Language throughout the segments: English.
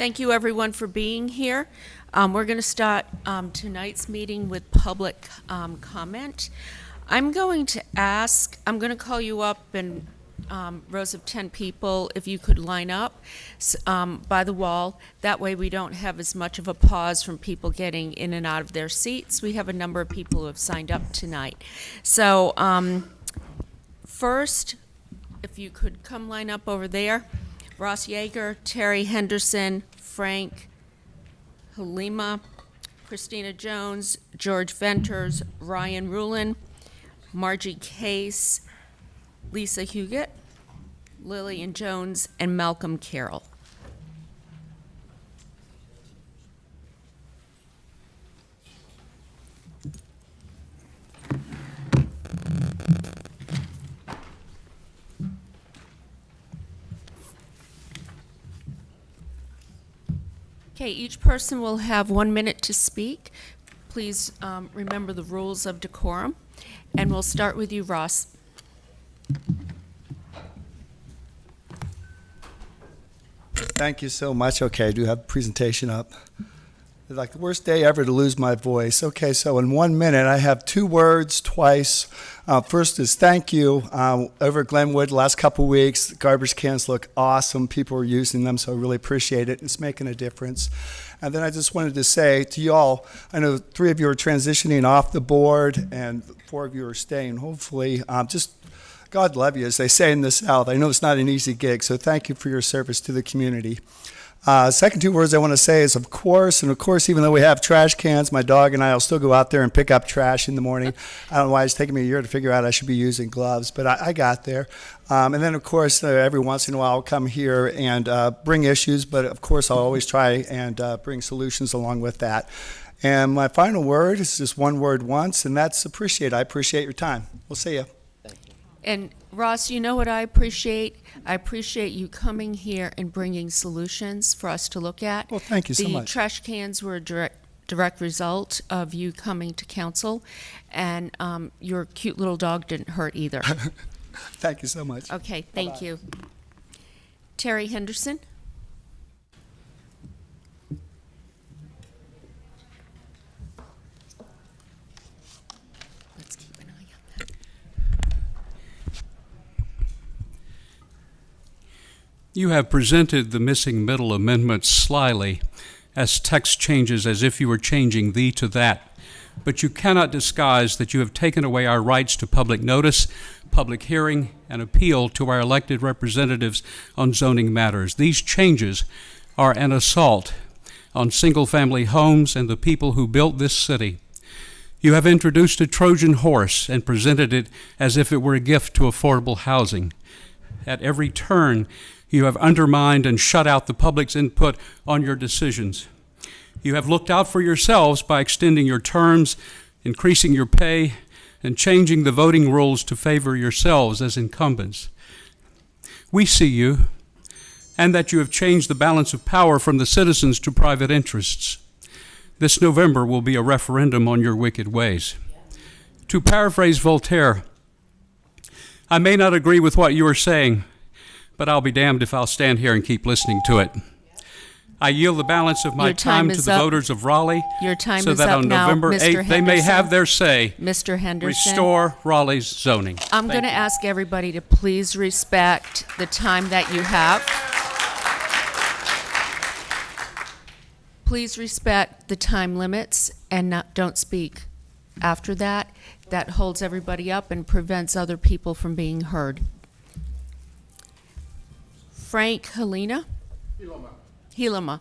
Thank you, everyone, for being here. We're going to start tonight's meeting with public comment. I'm going to call you up in rows of 10 people, if you could line up by the wall. That way we don't have as much of a pause from people getting in and out of their seats. We have a number of people who have signed up tonight. So first, if you could come line up over there. Ross Yeager, Terry Henderson, Frank Halima, Christina Jones, George Venters, Ryan Rulin, Margie Case, Lisa Huguet, Lillian Jones, and Malcolm Carroll. Okay, each person will have 1 minute to speak. Please remember the rules of decorum. And we'll start with you, Ross. Thank you so much. Okay, I do have the presentation up. It's like the worst day ever to lose my voice. Okay, so in 1 minute, I have 2 words twice. First is thank you. Over at Glenwood, the last couple weeks, the garbage cans look awesome. People are using them, so I really appreciate it. It's making a difference. And then I just wanted to say to you all, I know 3 of you are transitioning off the board and 4 of you are staying. Hopefully, just God love you, as they say in the South. I know it's not an easy gig, so thank you for your service to the community. Second 2 words I want to say is of course, and of course, even though we have trash cans, my dog and I will still go out there and pick up trash in the morning. I don't know why it's taken me a year to figure out I should be using gloves, but I got there. And then, of course, every once in a while I'll come here and bring issues, but of course I'll always try and bring solutions along with that. And my final word is just 1 word once, and that's appreciate. I appreciate your time. We'll see you. And Ross, you know what I appreciate? I appreciate you coming here and bringing solutions for us to look at. Well, thank you so much. The trash cans were a direct result of you coming to council, and your cute little dog didn't hurt either. Thank you so much. Okay, thank you. Terry Henderson. You have presented the missing middle amendment slyly as text changes as if you were changing thee to that, but you cannot disguise that you have taken away our rights to public notice, public hearing, and appeal to our elected representatives on zoning matters. These changes are an assault on single-family homes and the people who built this city. You have introduced a Trojan horse and presented it as if it were a gift to affordable housing. At every turn, you have undermined and shut out the public's input on your decisions. You have looked out for yourselves by extending your terms, increasing your pay, and changing the voting rules to favor yourselves as incumbents. We see you, and that you have changed the balance of power from the citizens to private interests. This November will be a referendum on your wicked ways. To paraphrase Voltaire, I may not agree with what you are saying, but I'll be damned if I'll stand here and keep listening to it. I yield the balance of my time to the voters of Raleigh so that on November 8th they may have their say. Mr. Henderson. Restore Raleigh's zoning. I'm going to ask everybody to please respect the time that you have. Please respect the time limits and don't speak after that. That holds everybody up and prevents other people from being heard. Frank Helena? Helema.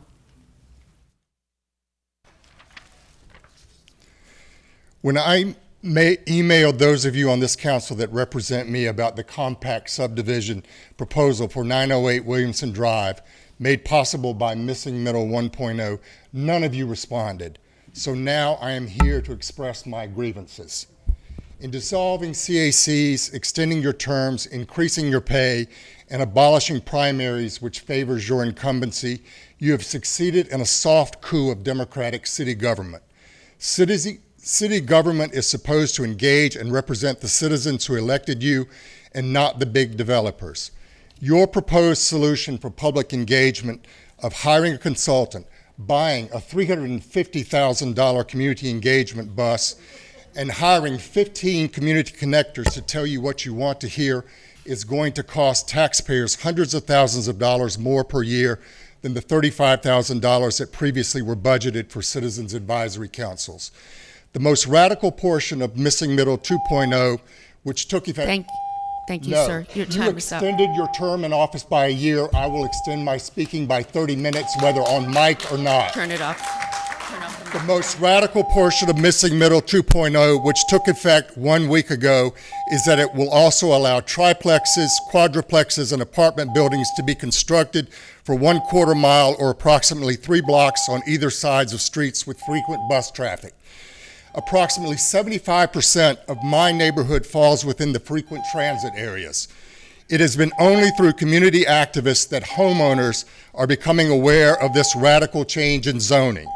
When I emailed those of you on this council that represent me about the compact subdivision proposal for 908 Williamson Drive, made possible by Missing Middle 1.0, none of you responded. So now I am here to express my grievances. In dissolving CACs, extending your terms, increasing your pay, and abolishing primaries, which favors your incumbency, you have succeeded in a soft coup of democratic city government. City government is supposed to engage and represent the citizens who elected you and not the big developers. Your proposed solution for public engagement of hiring a consultant, buying a $350,000 community engagement bus, and hiring 15 community connectors to tell you what you want to hear is going to cost taxpayers hundreds of thousands of dollars more per year than the $35,000 that previously were budgeted for citizens advisory councils. The most radical portion of Missing Middle 2.0, which took effect... Thank you, No. sir. Your You time is up. extended your term in office by a year. I will extend my speaking by 30 minutes, whether on mic or not. Turn it off. Turn off the The most radical portion of Missing Middle 2.0, which took effect 1 week ago, is that it will also allow triplexes, quadruplexes, and apartment buildings to be constructed for 1/4 mile or approximately 3 blocks on either sides of streets with frequent bus traffic. Approximately 75% of my neighborhood falls within the frequent transit areas. It has been only through community activists that homeowners are becoming aware of this radical change in zoning.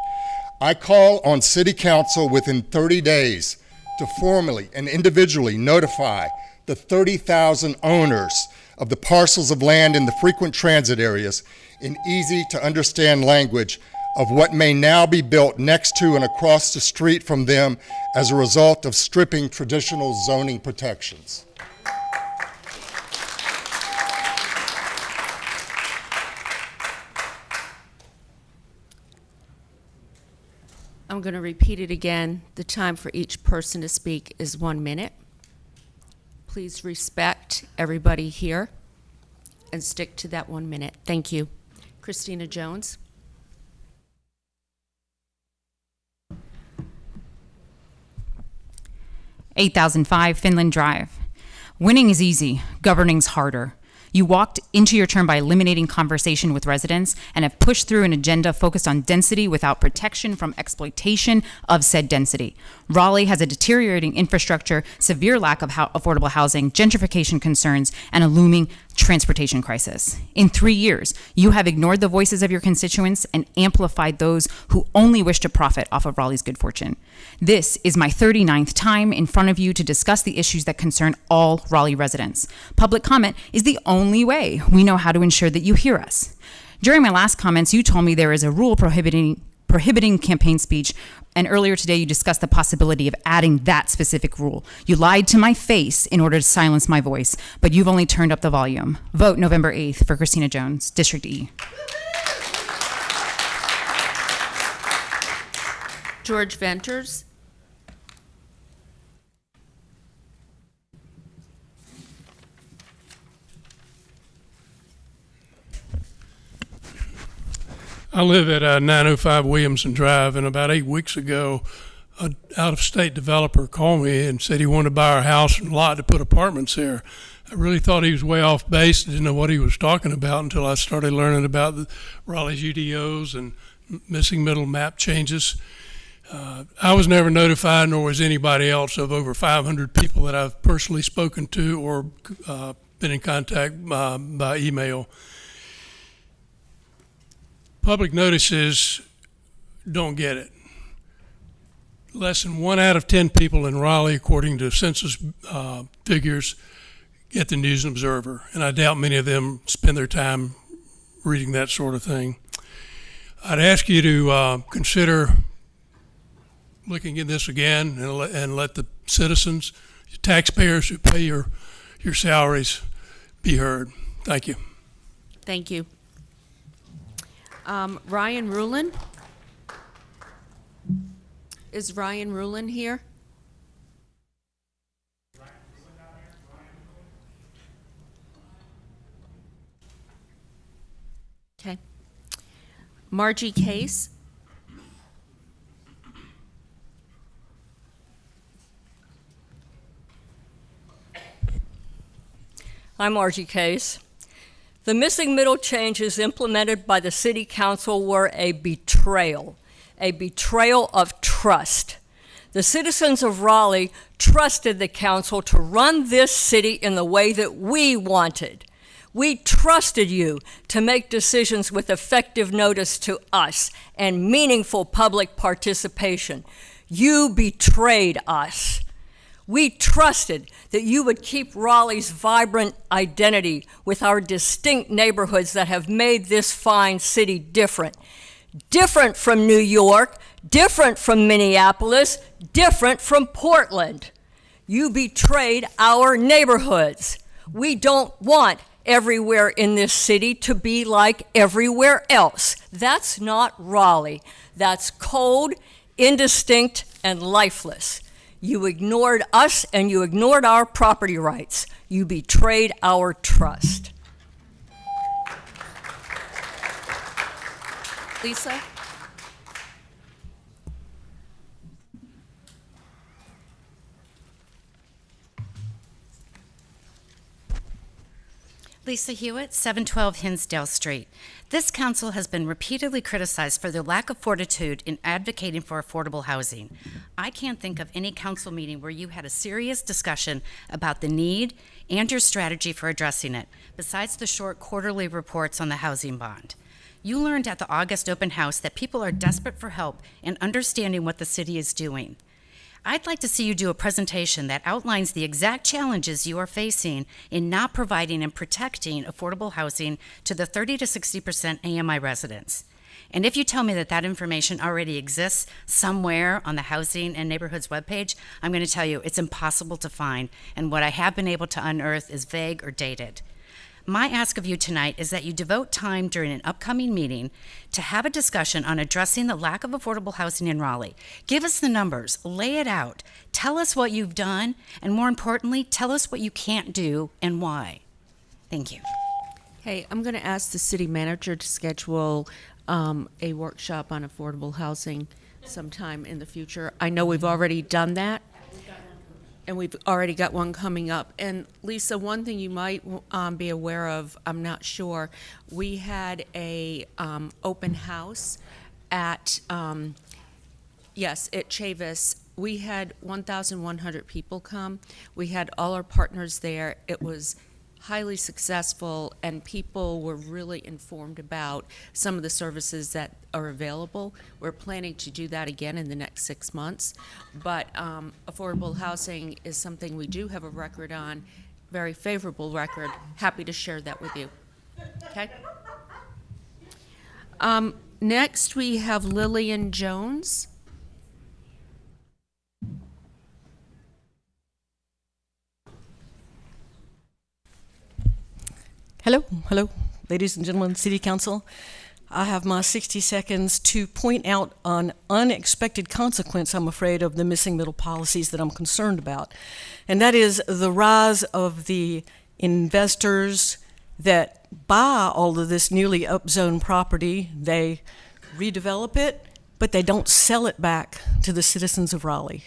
I call on City Council within 30 days to formally and individually notify the 30,000 owners of the parcels of land in the frequent transit areas in easy-to-understand language of what may now be built next to and across the street from them as a result of stripping traditional zoning protections. I'm going to repeat it again. The time for each person to speak is 1 minute. Please respect everybody here and stick to that 1 minute. Thank you. Christina Jones. $8,005 Finland Drive. Winning is easy, governing's harder. You walked into your term by eliminating conversation with residents and have pushed through an agenda focused on density without protection from exploitation of said density. Raleigh has a deteriorating infrastructure, severe lack of affordable housing, gentrification concerns, and a looming transportation crisis. In 3 years, you have ignored the voices of your constituents and amplified those who only wish to profit off of Raleigh's good fortune. This is my 39th time in front of you to discuss the issues that concern all Raleigh residents. Public comment is the only way we know how to ensure that you hear us. During my last comments, you told me there is a rule prohibiting campaign speech, and earlier today you discussed the possibility of adding that specific rule. You lied to my face in order to silence my voice, but you've only turned up the volume. Vote November 8th for Christina Jones, District E. George Venters. I live at 905 Williamson Drive, and about 8 weeks ago, an out-of-state developer called me and said he wanted to buy our house and lot to put apartments there. I really thought he was way off base. Didn't know what he was talking about until I started learning about the Raleigh's UDOs and missing middle map changes. I was never notified, nor was anybody else, of over 500 people that I've personally spoken to or been in contact by email. Public notices don't get it. Less than 1 out of 10 people in Raleigh, according to census figures, get the News and Observer, and I doubt many of them spend their time reading that sort of thing. I'd ask you to consider looking at this again and let the citizens, taxpayers who pay your salaries, be heard. Thank you. Thank you. Ryan Rulin? Is Ryan Rulin here? Okay. Margie Case? I'm Margie Case. The missing middle changes implemented by the City Council were a betrayal of trust. The citizens of Raleigh trusted the council to run this city in the way that we wanted. We trusted you to make decisions with effective notice to us and meaningful public participation. You betrayed us. We trusted that you would keep Raleigh's vibrant identity with our distinct neighborhoods that have made this fine city different. Different from New York, different from Minneapolis, different from Portland. You betrayed our neighborhoods. We don't want everywhere in this city to be like everywhere else. That's not Raleigh. That's cold, indistinct, and lifeless. You ignored us and you ignored our property rights. You betrayed our trust. Lisa? Lisa Hewitt, 712 Hinsdale Street. This council has been repeatedly criticized for their lack of fortitude in advocating for affordable housing. I can't think of any council meeting where you had a serious discussion about the need and your strategy for addressing it, besides the short quarterly reports on the housing bond. You learned at the August open house that people are desperate for help in understanding what the city is doing. I'd like to see you do a presentation that outlines the exact challenges you are facing in not providing and protecting affordable housing to the 30 to 60% AMI residents. And if you tell me that that information already exists somewhere on the Housing and Neighborhoods webpage, I'm going to tell you it's impossible to find, and what I have been able to unearth is vague or dated. My ask of you tonight is that you devote time during an upcoming meeting to have a discussion on addressing the lack of affordable housing in Raleigh. Give us the numbers, lay it out, tell us what you've done, and more importantly, tell us what you can't do and why. Thank you. Hey, I'm going to ask the city manager to schedule a workshop on affordable housing sometime in the future. I know we've already done that. And we've already got one coming up. And Lisa, one thing you might be aware of, I'm not sure, we had a open house at, at Chavis. We had 1,100 people come. We had all our partners there. It was highly successful, and people were really informed about some of the services that are available. We're planning to do that again in the next 6 months, but affordable housing is something we do have a record on, very favorable record. Happy to share that with you. Okay. Next, we have Lillian Jones. Hello, ladies and gentlemen, City Council. I have my 60 seconds to point out an unexpected consequence, I'm afraid, of the missing middle policies that I'm concerned about. And that is the rise of the investors that buy all of this newly upzoned property. They redevelop it, but they don't sell it back to the citizens of Raleigh.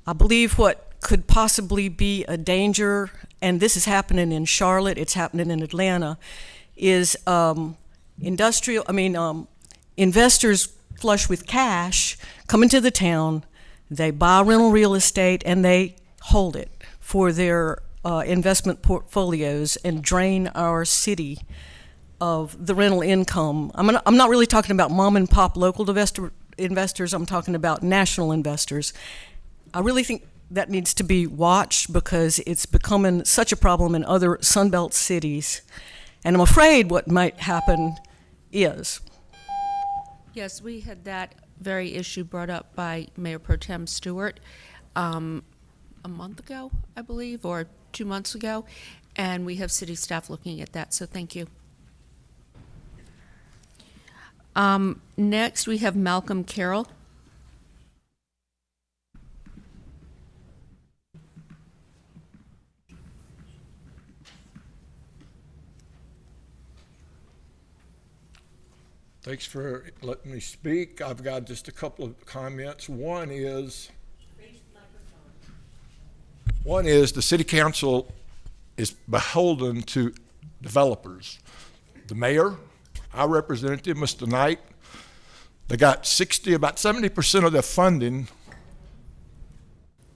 I believe what could possibly be a danger, and this is happening in Charlotte, it's happening in Atlanta, is investors flush with cash come into the town, they buy rental real estate, and they hold it for their investment portfolios and drain our city of the rental income. I'm not really talking about mom and pop local investors, I'm talking about national investors. I really think that needs to be watched because it's becoming such a problem in other Sunbelt cities. And I'm afraid what might happen is. Yes, we had that very issue brought up by Mayor Pro Tem Stewart a month ago, I believe, or 2 months ago, and we have city staff looking at that, so thank you. Next, we have Malcolm Carroll. Thanks for letting me speak. I've got just a couple of comments. One is the city council is beholden to developers. The mayor, our representative, Mr. Knight, they got about 70% of their funding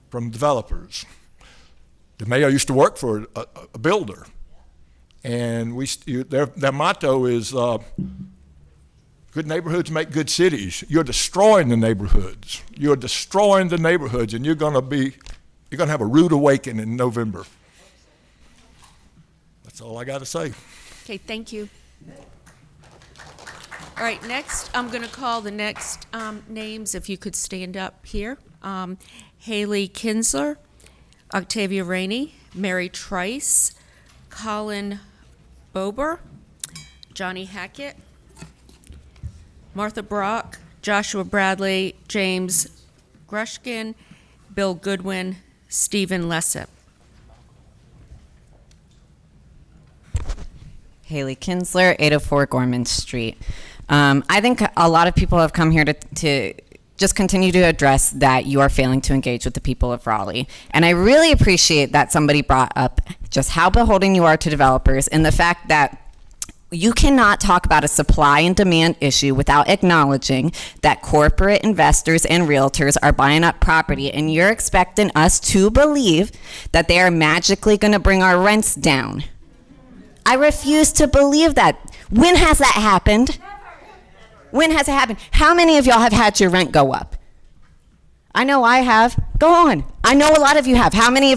from developers. The mayor used to work for a builder, and their motto is good neighborhoods make good cities. You're destroying the neighborhoods. You're destroying the neighborhoods, and you're going to be you're going to have a rude awakening in November. That's all I got to say. Okay, thank you. All right, next, I'm going to call the next names, if you could stand up here. Haley Kinsler, Octavia Rainey, Mary Trice, Colin Bober, Johnny Hackett, Martha Brock, Joshua Bradley, James Grushkin, Bill Goodwin, Stephen Lessep. Haley Kinsler, 804 Gorman Street. I think a lot of people have come here to just continue to address that you are failing to engage with the people of Raleigh. And I really appreciate that somebody brought up just how beholden you are to developers and the fact that you cannot talk about a supply and demand issue without acknowledging that corporate investors and realtors are buying up property, and you're expecting us to believe that they are magically going to bring our rents down. I refuse to believe that. When has that happened? When has it happened? How many of y'all have had your rent go up? I know I have. Go on. I know a lot of you have. How many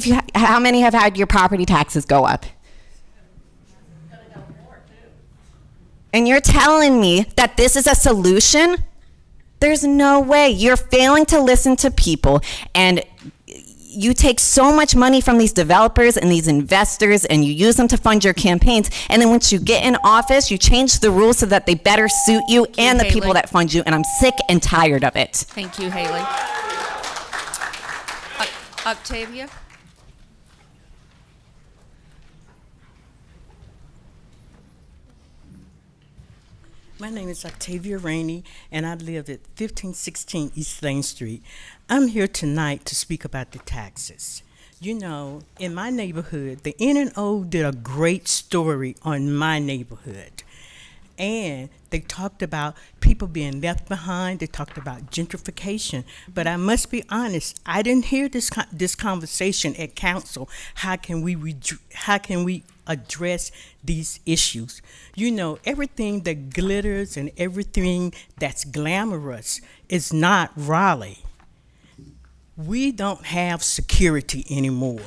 have had your property taxes go up? And you're telling me that this is a solution? There's no way. You're failing to listen to people, and you take so much money from these developers and these investors, and you use them to fund your campaigns, and then once you get in office, you change the rules so that they better suit you and the Haley. people that fund you, and I'm sick and tired of it. Thank you, Haley. Octavia? My name is Octavia Rainey, and I live at 1516 East Lane Street. I'm here tonight to speak about the taxes. You know, in my neighborhood, the NNO did a great story on my neighborhood. And they talked about people being left behind. They talked about gentrification. But I must be honest, I didn't hear this conversation at council. How can we address these issues? You know, everything that glitters and everything that's glamorous is not Raleigh. We don't have security anymore.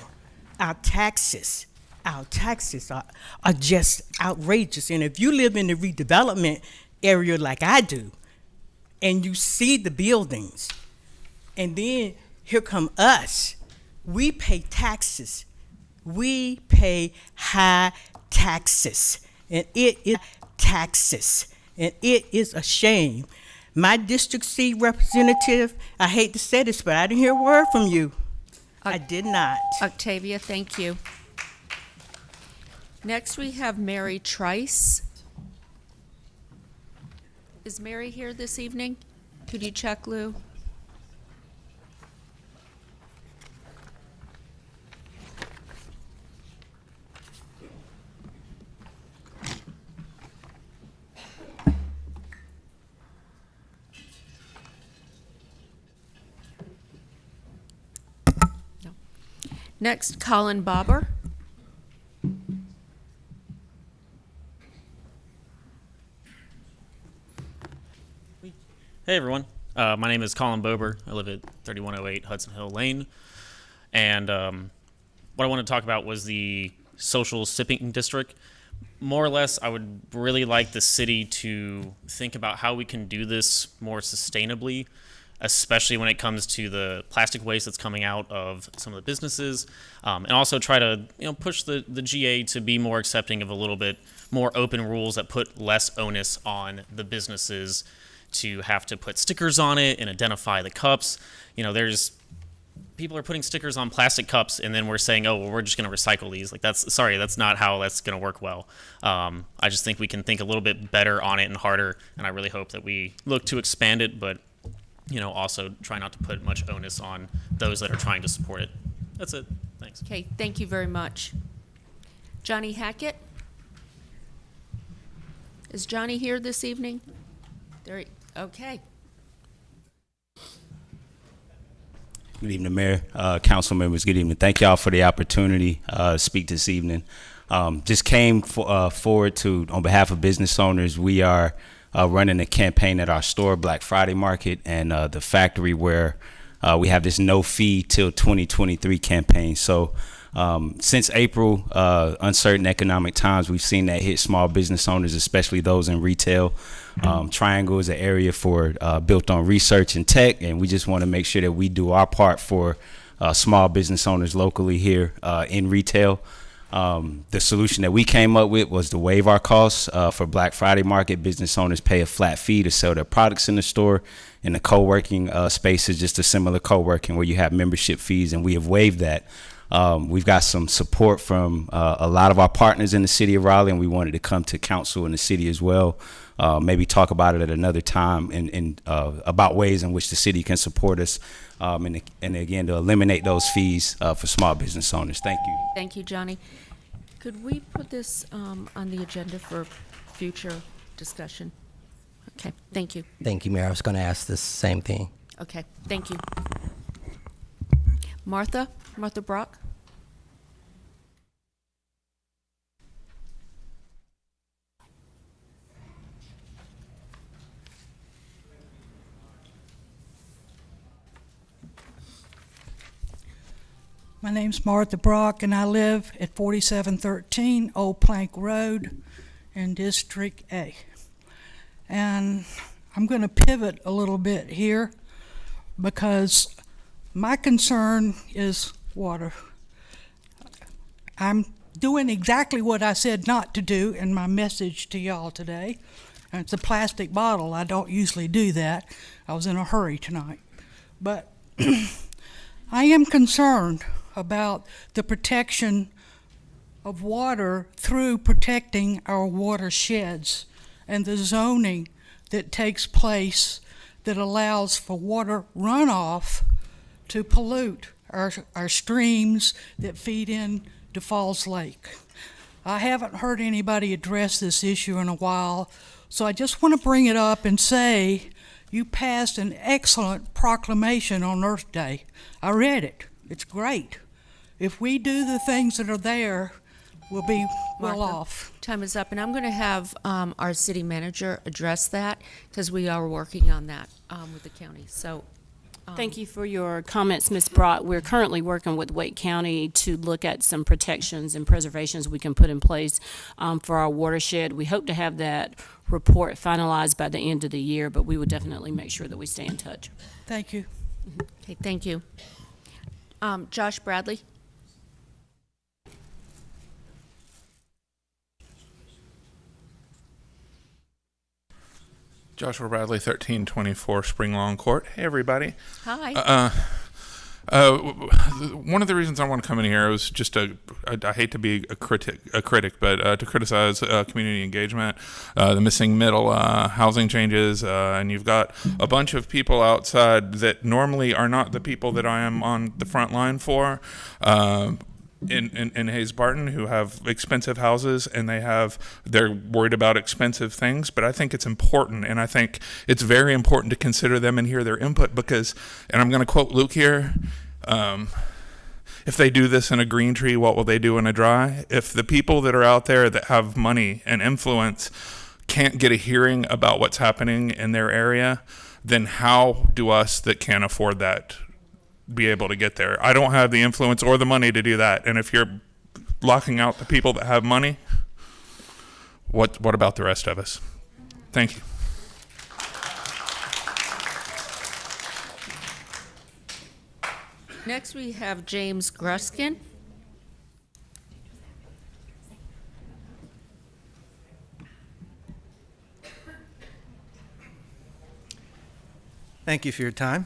Our taxes are just outrageous. And if you live in the redevelopment area like I do, and you see the buildings, and then here come us, we pay taxes. We pay high taxes, and it is a shame. My District C representative, I hate to say this, but I didn't hear a word from you. I did not. Octavia, thank you. Next, we have Mary Trice. Is Mary here this evening? Could you check, Lou? No. Next, Colin Bobber. Hey everyone, my name is Colin Bober. I live at 3108 Hudson Hill Lane, and what I want to talk about was the social sipping district. More or less, I would really like the city to think about how we can do this more sustainably, especially when it comes to the plastic waste that's coming out of some of the businesses, and also try to push the GA to be more accepting of a little bit more open rules that put less onus on the businesses to have to put stickers on it and identify the cups. There's people are putting stickers on plastic cups, and then we're saying, oh, well, we're just going to recycle these. Like, that's not how that's going to work well. I just think we can think a little bit better on it and harder, and I really hope that we look to expand it, but also try not to put much onus on those that are trying to support it. That's it. Thanks. Okay, thank you very much. Johnny Hackett? Is Johnny here this evening? Okay. Good evening, Mayor, council members. Good evening. Thank y'all for the opportunity to speak this evening. Just came forward to, on behalf of business owners, we are running a campaign at our store, Black Friday Market, and the factory where we have this no fee till 2023 campaign. So since April, uncertain economic times, we've seen that hit small business owners, especially those in retail. Triangle is an area for built on research and tech, and we just want to make sure that we do our part for small business owners locally here in retail. The solution that we came up with was to waive our costs for Black Friday market. Business owners pay a flat fee to sell their products in the store. In the co-working space is just a similar co-working where you have membership fees, and we have waived that. We've got some support from a lot of our partners in the city of Raleigh, and we wanted to come to council in the city as well. Maybe talk about it at another time and about ways in which the city can support us and again to eliminate those fees for small business owners. Thank you. Thank you, Johnny. Could we put this on the agenda for future discussion? Okay, thank you. Thank you, Mayor. I was going to ask this same thing. Okay, thank you. Martha Brock? My name's Martha Brock, and I live at 4713 Old Plank Road in District A. And I'm going to pivot a little bit here because my concern is water. I'm doing exactly what I said not to do in my message to y'all today. And it's a plastic bottle. I don't usually do that. I was in a hurry tonight. But I am concerned about the protection of water through protecting our watersheds and the zoning that takes place that allows for water runoff to pollute our streams that feed in to Falls Lake. I haven't heard anybody address this issue in a while, so I just want to bring it up and say you passed an excellent proclamation on Earth Day. I read it. It's great. If we do the things that are there, we'll be well off. Time is up, and I'm going to have our city manager address that because we are working on that with the county. So, thank you for your comments, Ms. Brock. We're currently working with Wake County to look at some protections and preservations we can put in place for our watershed. We hope to have that report finalized by the end of the year, but we will definitely make sure that we stay in touch. Thank you. Okay, thank you. Josh Bradley. Joshua Bradley, 1324 Spring Lawn Court. Hey, everybody. Hi. One of the reasons I want to come in here was just I hate to be a critic, but to criticize community engagement, the missing middle housing changes, and you've got a bunch of people outside that normally are not the people that I am on the front line for. In Hayes Barton, who have expensive houses and they're worried about expensive things, but I think it's important, and I think it's very important to consider them and hear their input because, and I'm going to quote Luke here, if they do this in a green tree, what will they do in a dry? If the people that are out there that have money and influence can't get a hearing about what's happening in their area, then how do us that can't afford that be able to get there? I don't have the influence or the money to do that. And if you're locking out the people that have money, what about the rest of us? Thank you. Next we have James Gruskin. Thank you for your time.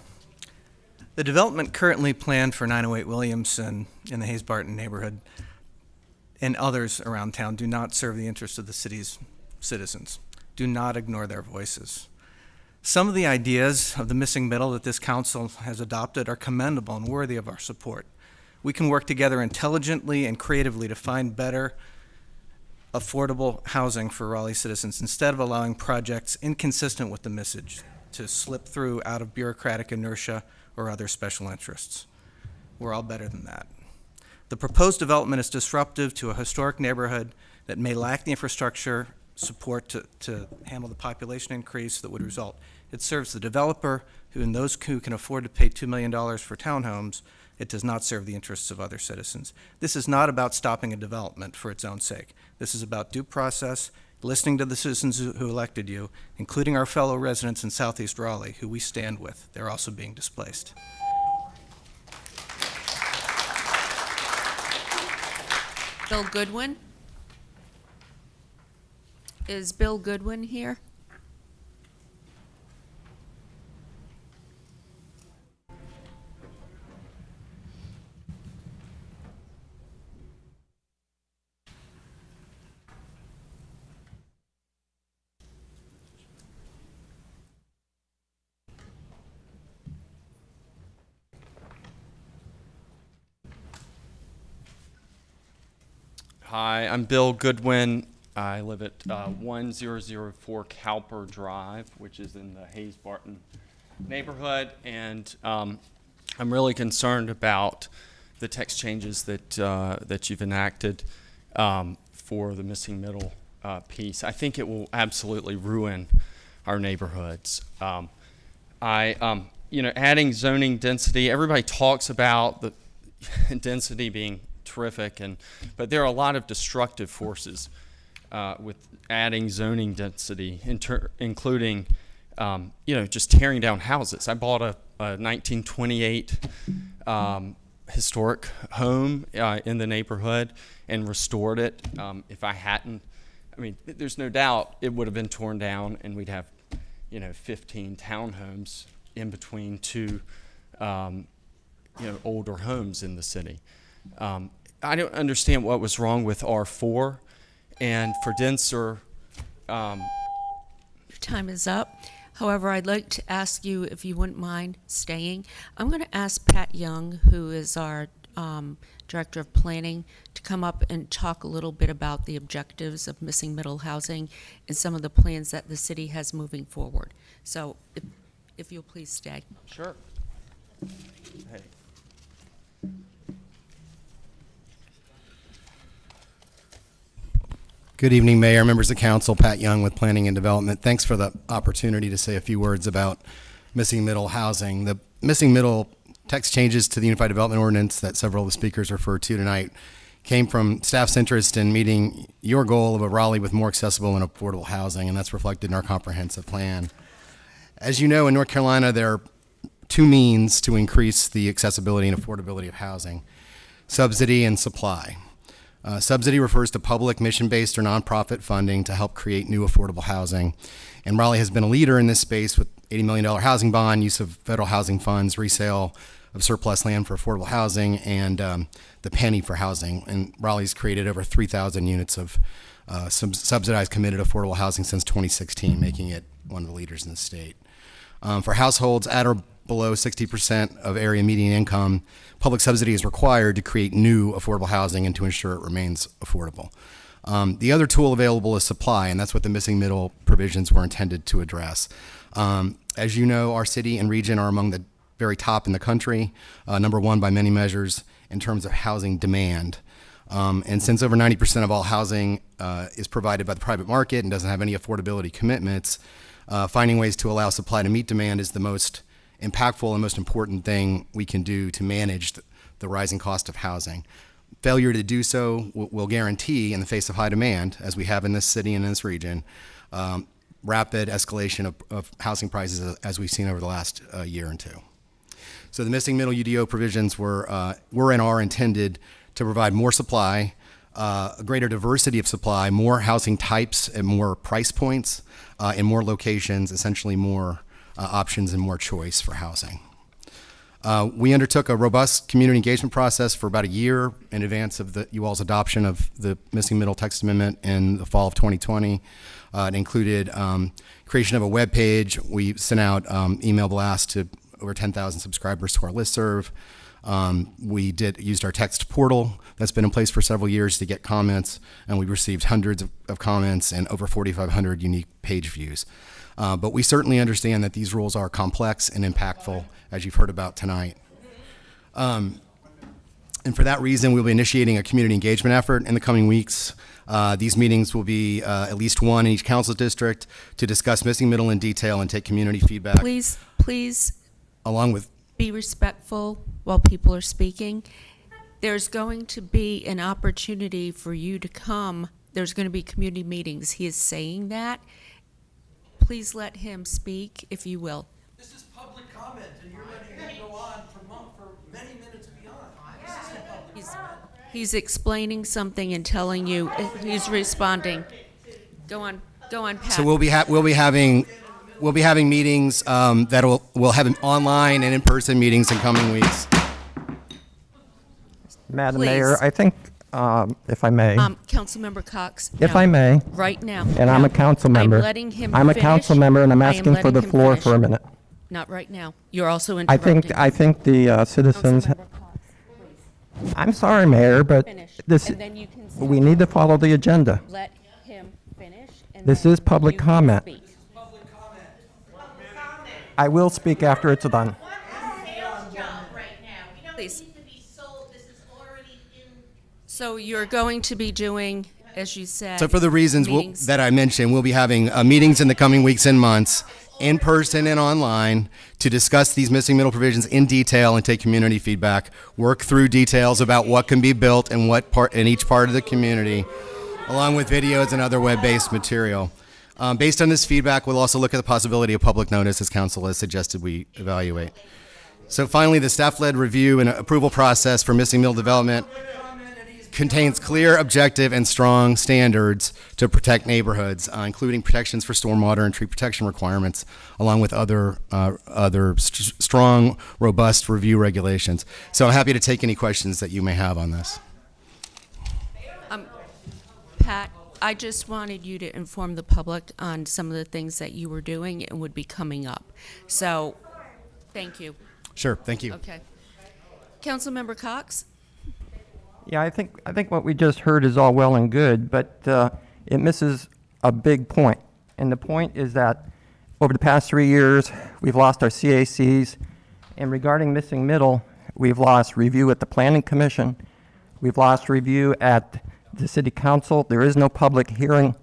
The development currently planned for 908 Williamson in the Hayes Barton neighborhood and others around town do not serve the interests of the city's citizens. Do not ignore their voices. Some of the ideas of the missing middle that this council has adopted are commendable and worthy of our support. We can work together intelligently and creatively to find better, affordable housing for Raleigh citizens instead of allowing projects inconsistent with the message to slip through out of bureaucratic inertia or other special interests. We're all better than that. The proposed development is disruptive to a historic neighborhood that may lack the infrastructure support to handle the population increase that would result It serves the developer and those who can afford to pay $2 million for townhomes. It does not serve the interests of other citizens. This is not about stopping a development for its own sake. This is about due process, listening to the citizens who elected you, including our fellow residents in Southeast Raleigh, who we stand with. They're also being displaced. Bill Goodwin? Is Bill Goodwin here? Hi, I'm Bill Goodwin. I live at 1004 Cowper Drive, which is in the Hayes-Barton neighborhood, and I'm really concerned about the text changes that you've enacted for the missing middle piece. I think it will absolutely ruin our neighborhoods. Adding zoning density, everybody talks about the density being terrific, but there are a lot of destructive forces with adding zoning density, including just tearing down houses. I bought a 1928 historic home in the neighborhood and restored it. If I hadn't, there's no doubt it would have been torn down, and we'd have 15 townhomes in between two older homes in the city. I don't understand what was wrong with R4 and for denser. Your time is up. However, I'd like to ask you if you wouldn't mind staying. I'm going to ask Pat Young, who is our Director of Planning, to come up and talk a little bit about the objectives of missing middle housing and some of the plans that the city has moving forward. So if you'll please stay. Sure. Hey. Good evening, Mayor, members of council. Pat Young with Planning and Development. Thanks for the opportunity to say a few words about missing middle housing. The missing middle text changes to the Unified Development Ordinance that several of the speakers referred to tonight came from staff's interest in meeting your goal of a Raleigh with more accessible and affordable housing, and that's reflected in our comprehensive plan. As you know, in North Carolina, there are two means to increase the accessibility and affordability of housing: subsidy and supply. Subsidy refers to public, mission-based, or nonprofit funding to help create new affordable housing. And Raleigh has been a leader in this space with $80 million housing bond, use of federal housing funds, resale of surplus land for affordable housing, and the penny for housing. And Raleigh's created over 3,000 units of subsidized, committed affordable housing since 2016, making it one of the leaders in the state. For households at or below 60% of area median income, public subsidy is required to create new affordable housing and to ensure it remains affordable. The other tool available is supply, and that's what the missing middle provisions were intended to address. As you know, our city and region are among the very top in the country, number one by many measures in terms of housing demand. And since over 90% of all housing is provided by the private market and doesn't have any affordability commitments, finding ways to allow supply to meet demand is the most impactful and most important thing we can do to manage the rising cost of housing. Failure to do so will guarantee, in the face of high demand, as we have in this city and in this region, rapid escalation of housing prices as we've seen over the last year or two. So the missing middle UDO provisions were and are intended to provide more supply, a greater diversity of supply, more housing types and more price points, in more locations, essentially more options and more choice for housing. We undertook a robust community engagement process for about a year in advance of you all's adoption of the missing middle text amendment in the fall of 2020. It included creation of a web page. We sent out email blasts to over 10,000 subscribers to our listserv. We used our text portal that's been in place for several years to get comments, and we received hundreds of comments and over 4,500 unique page views. But we certainly understand that these rules are complex and impactful, as you've heard about tonight. And for that reason, we'll be initiating a community engagement effort in the coming weeks These meetings will be at least one in each council district to discuss missing middle in detail and take community feedback. Please Along with, be respectful while people are speaking. There's going to be an opportunity for you to come. There's going to be community meetings. He is saying that. Please let him speak, if you will. This is public comment, and you're letting it go on for many minutes beyond. This isn't public comment. He's explaining something and telling you, he's responding. Go on, Pat. so we'll be having meetings that we'll have online and in-person meetings in coming weeks. Madam Please. Mayor, I think, if I may. Councilmember Cox. If no. I may. Right now. And I'm a council member. I'm letting him I'm a finish. council member, and I'm I am asking for letting the him floor finish. for a minute. Not right now. You're also I interrupting. think the citizens. Councilmember Cox, please. I'm sorry, Mayor, but Finish, this and then you can stop. we need to follow the agenda. Let him finish. And This then is public you can comment. speak. I will speak after it's done. Please. So you're going to be doing, as you said. So for the reasons meetings. that I mentioned, we'll be having meetings in the coming weeks and months, in person and online, to discuss these missing middle provisions in detail and take community feedback, work through details about what can be built and what part in each part of the community, along with videos and other web-based material. Based on this feedback, we'll also look at the possibility of public notice, as council has suggested we evaluate. So finally, the staff-led review and approval process for missing middle development contains clear, objective, and strong standards to protect neighborhoods, including protections for stormwater and tree protection requirements, along with other strong, robust review regulations. So I'm happy to take any questions that you may have on this. Pat, I just wanted you to inform the public on some of the things that you were doing and would be coming up. So, thank you. Sure, thank you. Okay. Councilmember Cox? Yeah, I think what we just heard is all well and good, but it misses a big point. And the point is that over the past 3 years, we've lost our CACs. And regarding missing middle, we've lost review at the Planning Commission. We've lost review at the City Council. There is no public hearing.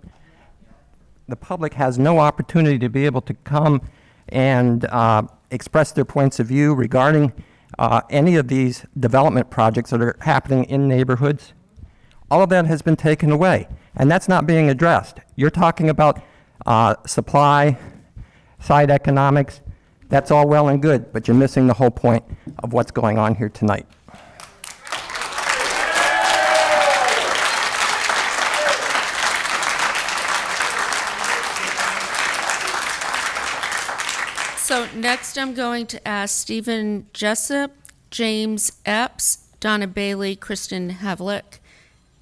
The public has no opportunity to be able to come and express their points of view regarding any of these development projects that are happening in neighborhoods. All of that has been taken away, and that's not being addressed. You're talking about supply side economics. That's all well and good, but you're missing the whole point of what's going on here tonight. So next I'm going to ask Stephen Jessup, James Epps, Donna Bailey, Kristen Havlick,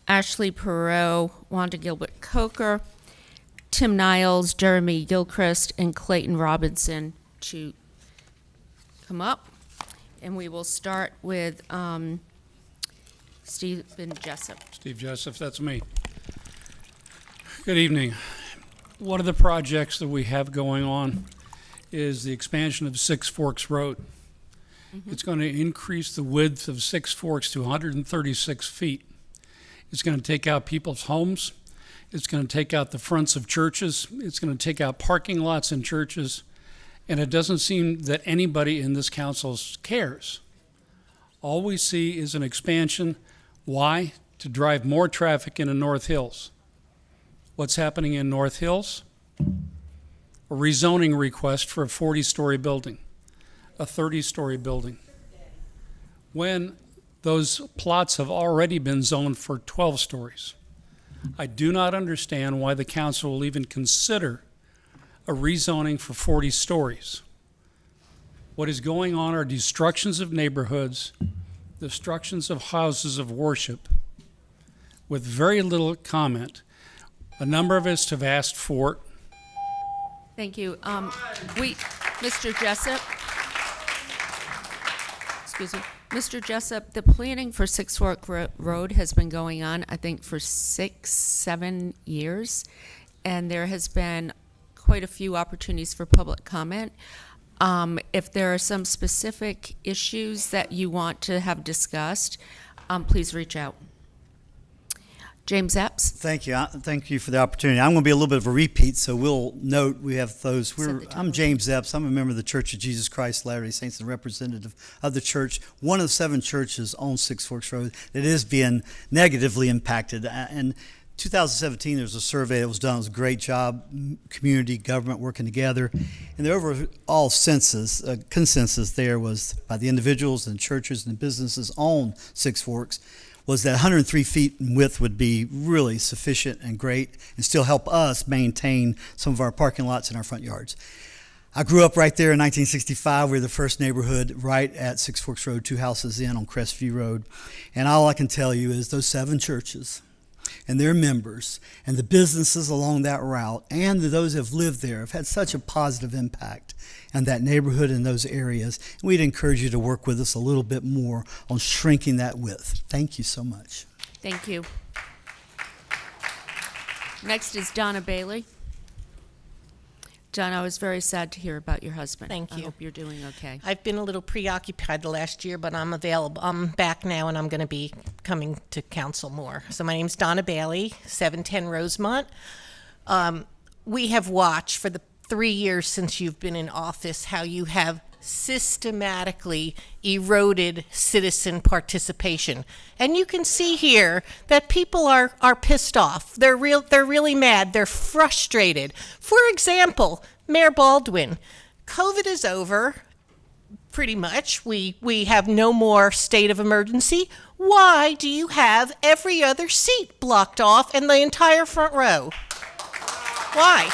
Ashley Perot, Wanda Gilbert Coker, Tim Niles, Jeremy Gilchrist, and Clayton Robinson to come up. And we will start with Stephen Jessup. Steve Jessup, that's me. Good evening. One of the projects that we have going on is the expansion of Six Forks Road. It's going to increase the width of Six Forks to 136 feet. It's going to take out people's homes. It's going to take out the fronts of churches. It's going to take out parking lots in churches. And it doesn't seem that anybody in this council cares. All we see is an expansion. Why? To drive more traffic into North Hills. What's happening in North Hills? A rezoning request for a 40-story building, a 30-story building, when those plots have already been zoned for 12 stories. I do not understand why the council will even consider a rezoning for 40 stories. What is going on are destructions of neighborhoods, destructions of houses of worship, with very little comment. A number of us have asked for it. Thank you. Mr. Jessup. Excuse me. Mr. Jessup, the planning for Six Fork Road has been going on, I think, for 6-7 years, and there has been quite a few opportunities for public comment. If there are some specific issues that you want to have discussed, please reach out. James Epps. Thank you. Thank you for the opportunity. I'm going to be a little bit of a repeat, so we'll note we have those. I'm James Epps. I'm a member of the Church of Jesus Christ Latter-day Saints and representative of the church, one of 7 churches on Six Forks Road that is being negatively impacted. And 2017, there was a survey that was done. It was a great job, community, government working together. And the overall consensus there was by the individuals and churches and businesses on Six Forks was that 103 feet in width would be really sufficient and great and still help us maintain some of our parking lots and our front yards. I grew up right there in 1965. We were the first neighborhood right at Six Forks Road, 2 houses in on Crestview Road. And all I can tell you is those 7 churches and their members and the businesses along that route and those who have lived there have had such a positive impact on that neighborhood and those areas. We'd encourage you to work with us a little bit more on shrinking that width. Thank you so much. Thank you. Next is Donna Bailey. Donna, I was very sad to hear about your husband. Thank you. I hope you're doing okay. I've been a little preoccupied the last year, but I'm available. I'm back now, and I'm going to be coming to council more. So my name's Donna Bailey, 710 Rosemont. We have watched for the 3 years since you've been in office how you have systematically eroded citizen participation. And you can see here that people are pissed off. They're really mad. They're frustrated. For example, Mayor Baldwin, COVID is over, pretty much. We have no more state of emergency. Why do you have every other seat blocked off and the entire front row? Why?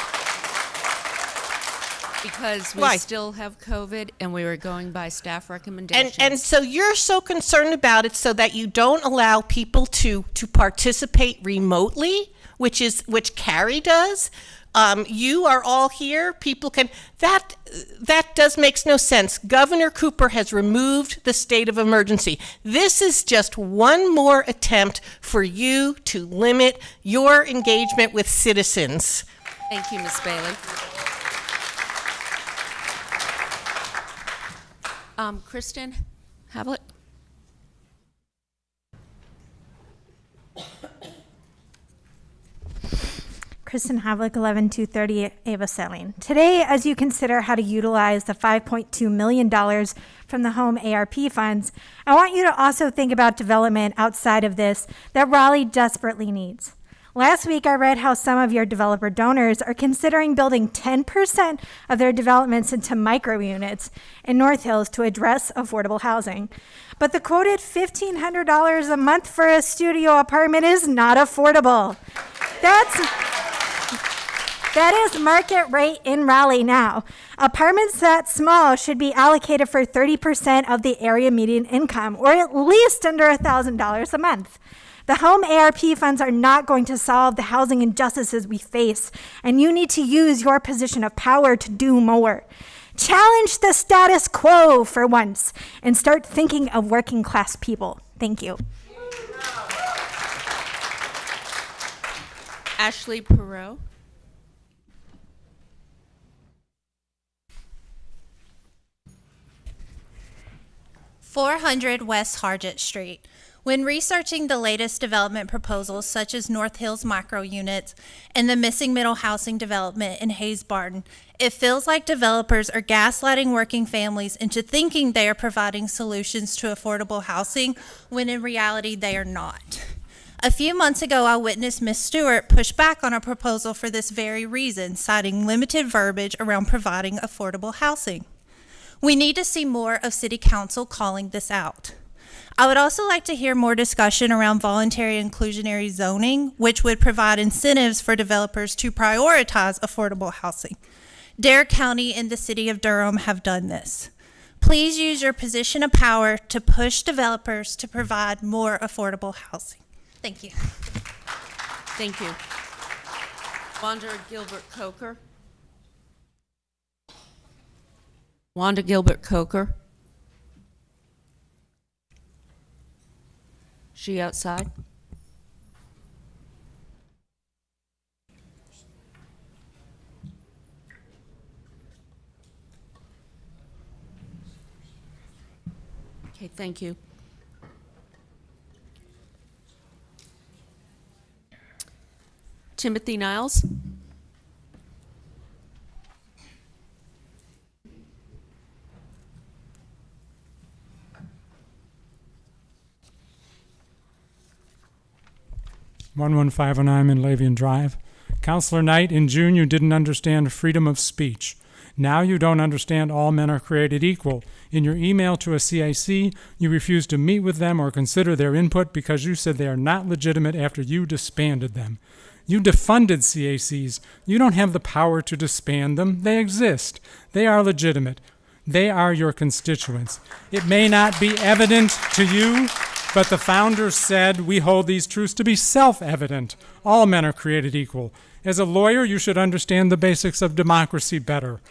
Because we Why? still have COVID and we were going by staff recommendations. And so you're so concerned about it so that you don't allow people to participate remotely, which Carrie does. You are all here. People can, that makes no sense. Governor Cooper has removed the state of emergency. This is just one more attempt for you to limit your engagement with citizens. Thank you, Ms. Bailey. Kristen Havlet. Kristen Havlick, 11230 Ava Selling. Today, as you consider how to utilize the $5.2 million from the home ARP funds, I want you to also think about development outside of this that Raleigh desperately needs. Last week, I read how some of your developer donors are considering building 10% of their developments into micro units in North Hills to address affordable housing. But the quoted $1,500 a month for a studio apartment is not affordable. That is market rate in Raleigh now. Apartments that small should be allocated for 30% of the area median income, or at least under $1,000 a month. The home ARP funds are not going to solve the housing injustices we face, and you need to use your position of power to do more. Challenge the status quo for once and start thinking of working class people. Thank you. Ashley Perot. $400 West Hargett Street. When researching the latest development proposals such as North Hills micro units and the missing middle housing development in Hayes Barton, it feels like developers are gaslighting working families into thinking they are providing solutions to affordable housing when in reality they are not. A few months ago, I witnessed Ms. Stewart push back on a proposal for this very reason, citing limited verbiage around providing affordable housing. We need to see more of City Council calling this out. I would also like to hear more discussion around voluntary inclusionary zoning, which would provide incentives for developers to prioritize affordable housing. Dare County and the City of Durham have done this. Please use your position of power to push developers to provide more affordable housing. Thank you. Thank you. Wanda Gilbert Coker. Wanda Gilbert Coker. She outside? Okay, thank you. Timothy Niles. I'm in Lavian Drive. Councilor Knight, in June you didn't understand freedom of speech. Now you don't understand all men are created equal. In your email to a CIC, you refused to meet with them or consider their input because you said they are not legitimate after you disbanded them. You defunded CACs. You don't have the power to disband them. They exist. They are legitimate. They are your constituents. It may not be evident to you, but the founders said we hold these truths to be self-evident. All men are created equal. As a lawyer, you should understand the basics of democracy better.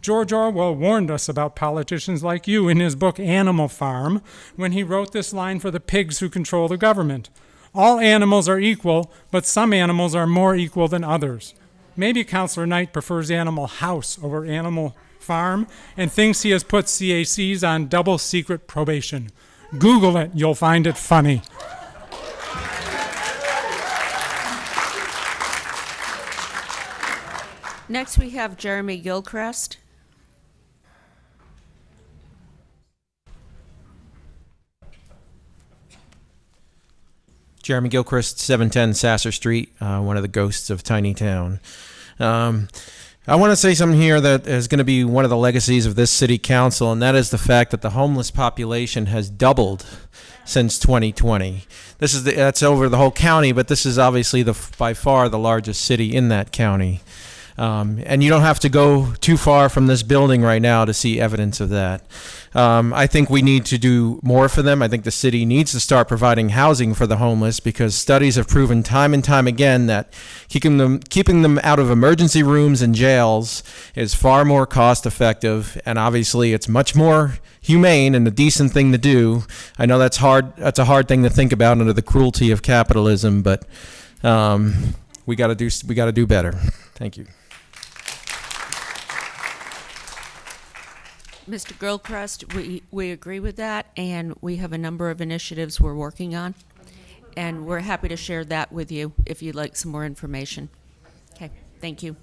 George Orwell warned us about politicians like you in his book Animal Farm when he wrote this line for the pigs who control the government. All animals are equal, but some animals are more equal than others. Maybe Councilor Knight prefers Animal House over Animal Farm and thinks he has put CACs on double secret probation. Google it, you'll find it funny. Next, we have Jeremy Gilchrist. Jeremy Gilchrist, 710 Sasser Street, one of the ghosts of Tiny Town. I want to say something here that is going to be one of the legacies of this city council, and that is the fact that the homeless population has doubled since 2020. That's over the whole county, but this is obviously by far the largest city in that county. And you don't have to go too far from this building right now to see evidence of that. I think we need to do more for them. I think the city needs to start providing housing for the homeless because studies have proven time and time again that keeping them out of emergency rooms and jails is far more cost effective, and obviously it's much more humane and a decent thing to do. I know that's hard. That's a hard thing to think about under the cruelty of capitalism, but we got to do better. Thank you. Mr. Gilchrist, we agree with that, and we have a number of initiatives we're working on, and we're happy to share that with you if you'd like some more information. Okay, thank you.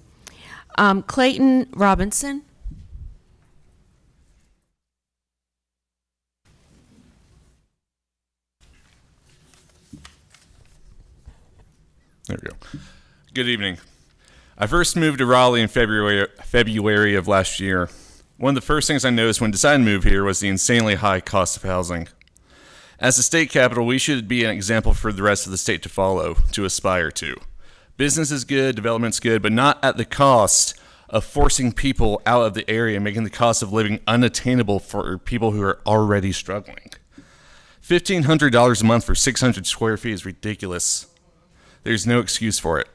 Clayton Robinson. There we go. Good evening. I first moved to Raleigh in February of last year. One of the first things I noticed when deciding to move here was the insanely high cost of housing. As the state capital, we should be an example for the rest of the state to follow, to aspire to. Business is good, development's good, but not at the cost of forcing people out of the area and making the cost of living unattainable for people who are already struggling. $1,500 a month for 600 square feet is ridiculous. There's no excuse for it.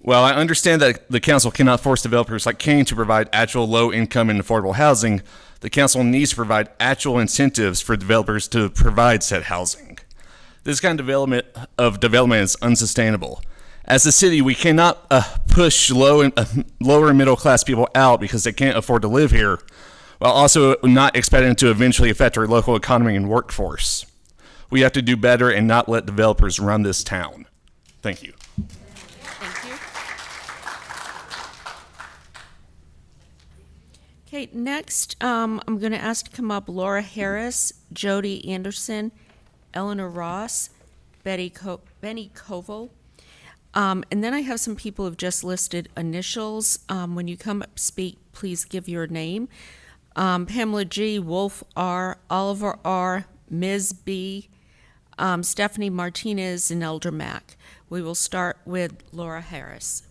While I understand that the council cannot force developers like Kane to provide actual low-income and affordable housing, the council needs to provide actual incentives for developers to provide said housing. This kind of development is unsustainable. As a city, we cannot push lower and middle-class people out because they can't afford to live here, while also not expecting it to eventually affect our local economy and workforce. We have to do better and not let developers run this town. Thank you. Okay, next, I'm going to ask to come up Laura Harris, Jody Anderson, Eleanor Ross, Benny Koval. And then I have some people who've just listed initials. When you come up speak, please give your name. Pamela G., Wolf R., Oliver R., Ms. B., Stephanie Martinez, and Elder Mack. We will start with Laura Harris.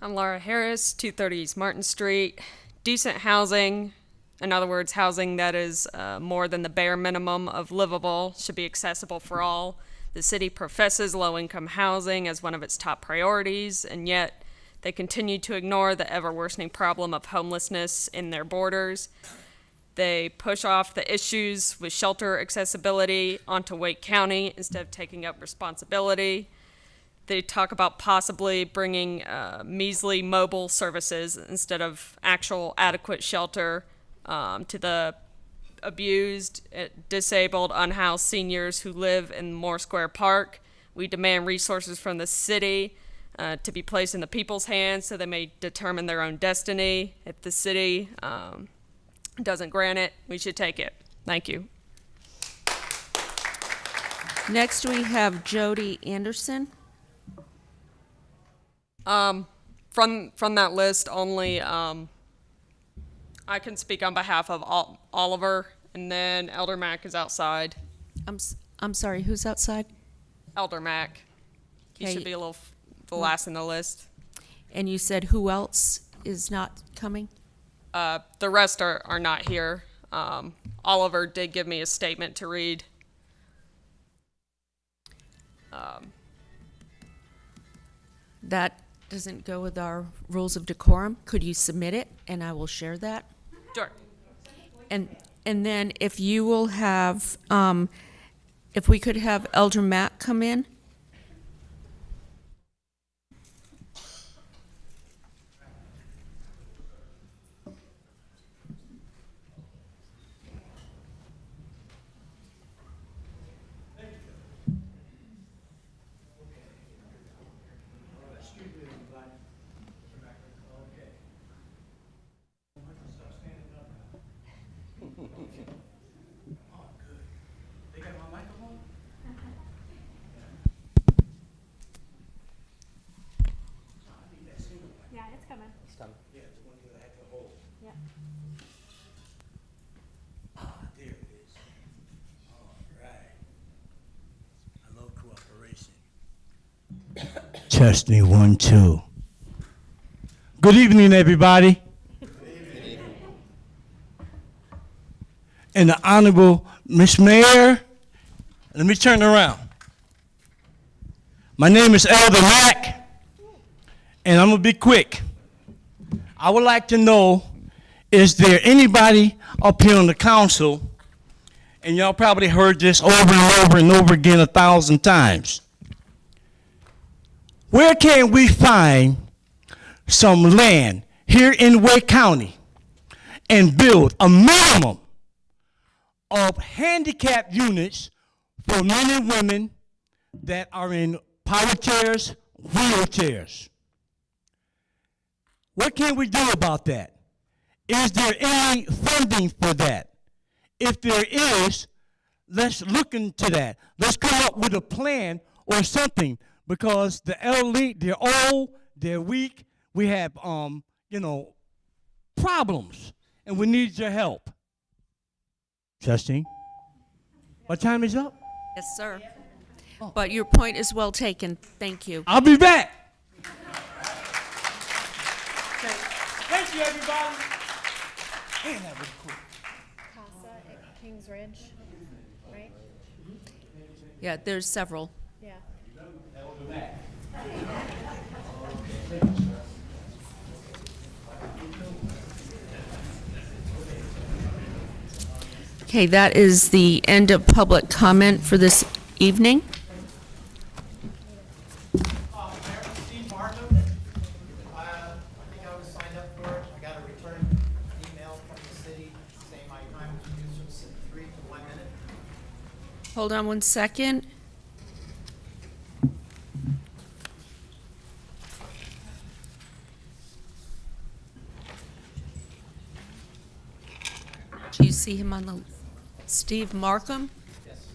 I'm Laura Harris, 230 East Martin Street. Decent housing, in other words, housing that is more than the bare minimum of livable, should be accessible for all. The city professes low-income housing as one of its top priorities, and yet they continue to ignore the ever-worsening problem of homelessness in their borders. They push off the issues with shelter accessibility onto Wake County instead of taking up responsibility. They talk about possibly bringing measly mobile services instead of actual adequate shelter to the abused, disabled, unhoused seniors who live in Moore Square Park, We demand resources from the city to be placed in the people's hands so they may determine their own destiny. If the city doesn't grant it, we should take it. Thank you. Next, we have Jody Anderson. From that list, only I can speak on behalf of Oliver, and then Elder Mack is outside. I'm sorry, who's outside? Elder Mack. He Okay. should be a little the last in the list. And you said who else is not coming? The rest are not here. Oliver did give me a statement to read. That doesn't go with our rules of decorum. Could you submit it, and I will share that? Sure. And then if you will have, if we could have Elder Matt come in. Yeah, it's coming. It's coming. Yeah, it's the one that I had to hold. Yep. There it is. All right. Hello, cooperation. Testing 1, 2. Good evening, everybody. And the Honorable Miss Mayor, let me turn around. My name is Elder Mack, and I'm gonna be quick. I would like to know, is there anybody up here on the council, and y'all probably heard this over and over and over again 1,000 times. Where can we find some land here in Wake County and build a minimum of handicap units for men and women that are in power chairs, wheelchairs? What can we do about that? Is there any funding for that? If there is, let's look into that. Let's come up with a plan or something, because the elderly, they're old, they're weak. We have, problems, and we need your help. Justine, what time is up? Yes, sir. But your point is well taken. Thank you. I'll be back. Thank you, everybody. Man, that was cool. Casa at Kings Ridge, right? Yeah, there's several. Yeah. Okay, that is the end of public comment for this evening. Steve Markham. I think I was signed up for it. I got a return email from the city saying my time was reduced from 3 to 1 minute. Hold on one second. Do you see him on the, Steve Markham? Yes.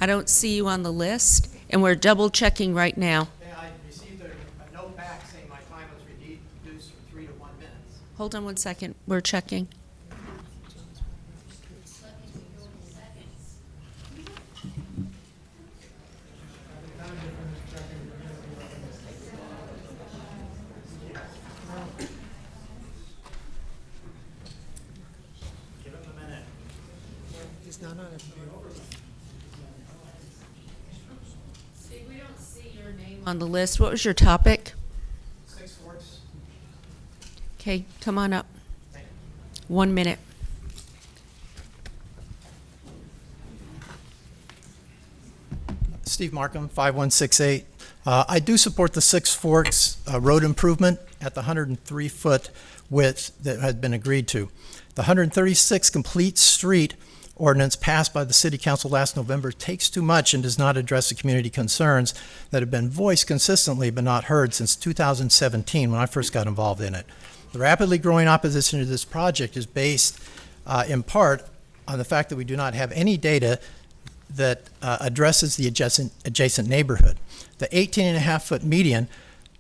I don't see you on the list, and we're double checking right now. I received a note back saying my time was reduced from 3 to 1 minute. Hold on one second, we're checking. Give him a minute. He's not on it. See, we don't see your name on the list. What was your topic? 6 Forks. Okay, come on up. 1 minute. Steve Markham, 5168. I do support the 6 Forks road improvement at the 103-foot width that had been agreed to. The 136 complete street ordinance passed by the City Council last November takes too much and does not address the community concerns that have been voiced consistently but not heard since 2017 when I first got involved in it. The rapidly growing opposition to this project is based in part on the fact that we do not have any data that addresses the adjacent neighborhood. The 18.5-foot median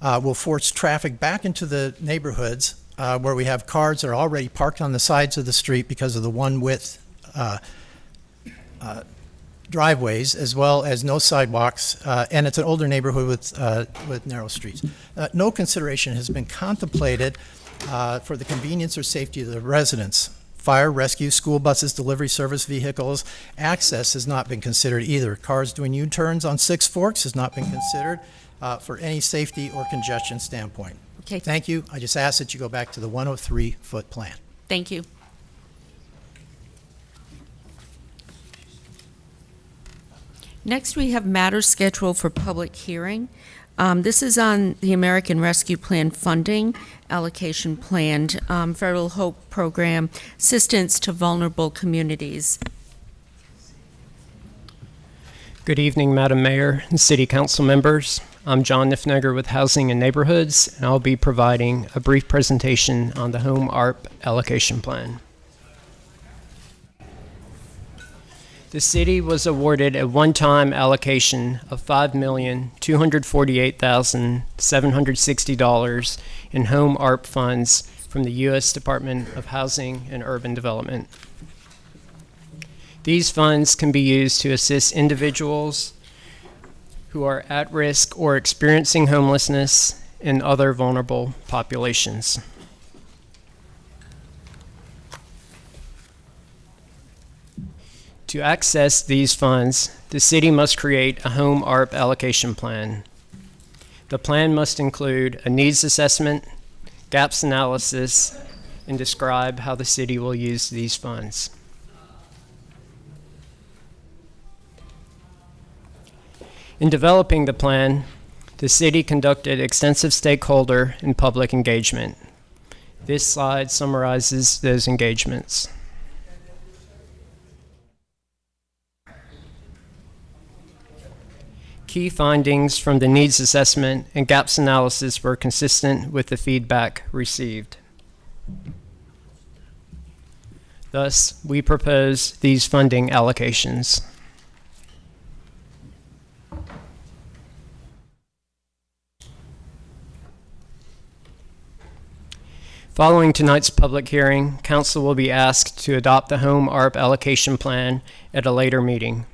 will force traffic back into the neighborhoods where we have cars that are already parked on the sides of the street because of the one-width driveways, as well as no sidewalks, and it's an older neighborhood with narrow streets. No consideration has been contemplated for the convenience or safety of the residents. Fire, rescue, school buses, delivery service vehicles, access has not been considered either. Cars doing U-turns on Six Forks has not been considered for any safety or congestion standpoint. Okay. Thank you. I just ask that you go back to the 103-foot plan. Thank you. Next, we have matters scheduled for public hearing. This is on the American Rescue Plan funding allocation plan, Federal Hope Program, assistance to vulnerable communities. Good evening, Madam Mayor and City Council members. I'm John Niffnegger with Housing and Neighborhoods, and I'll be providing a brief presentation on the Home ARP allocation plan. The city was awarded a one-time allocation of $5,248,760 in Home ARP funds from the U.S. Department of Housing and Urban Development. These funds can be used to assist individuals who are at risk or experiencing homelessness and other vulnerable populations. To access these funds, the city must create a Home ARP allocation plan. The plan must include a needs assessment, gaps analysis, and describe how the city will use these funds. In developing the plan, the city conducted extensive stakeholder and public engagement. This slide summarizes those engagements. Key findings from the needs assessment and gaps analysis were consistent with the feedback received. Thus, we propose these funding allocations. Following tonight's public hearing, Council will be asked to adopt the Home ARP allocation plan at a later meeting.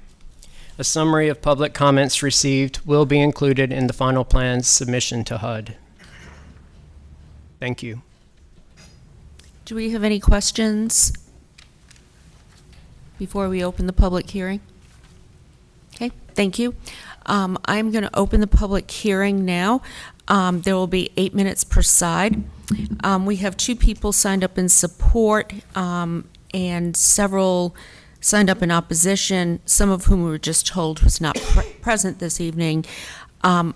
A summary of public comments received will be included in the final plan's submission to HUD. Thank you. Do we have any questions before we open the public hearing? Okay, thank you. I'm going to open the public hearing now. There will be 8 minutes per side. We have 2 people signed up in support and several signed up in opposition, some of whom we were just told was not present this evening. I'm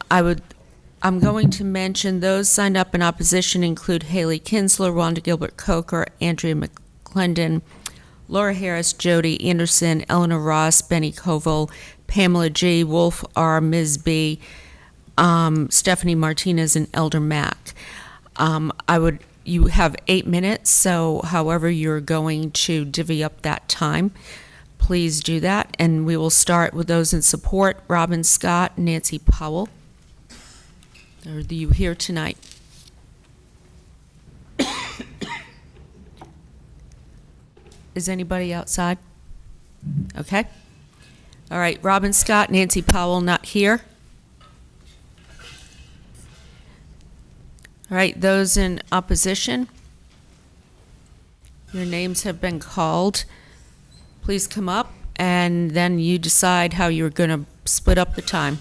going to mention those signed up in opposition include Haley Kinsler, Wanda Gilbert Coker, Andrea McClendon, Laura Harris, Jody Anderson, Eleanor Ross, Benny Koval, Pamela G., Wolf R., Ms. B., Stephanie Martinez, and Elder Mack. You have 8 minutes, so however you're going to divvy up that time, please do that. And we will start with those in support, Robin Scott, Nancy Powell. Are you here tonight? Is anybody outside? Okay. All right, Robin Scott, Nancy Powell, not here. All right, those in opposition, your names have been called. Please come up, and then you decide how you're going to split up the time.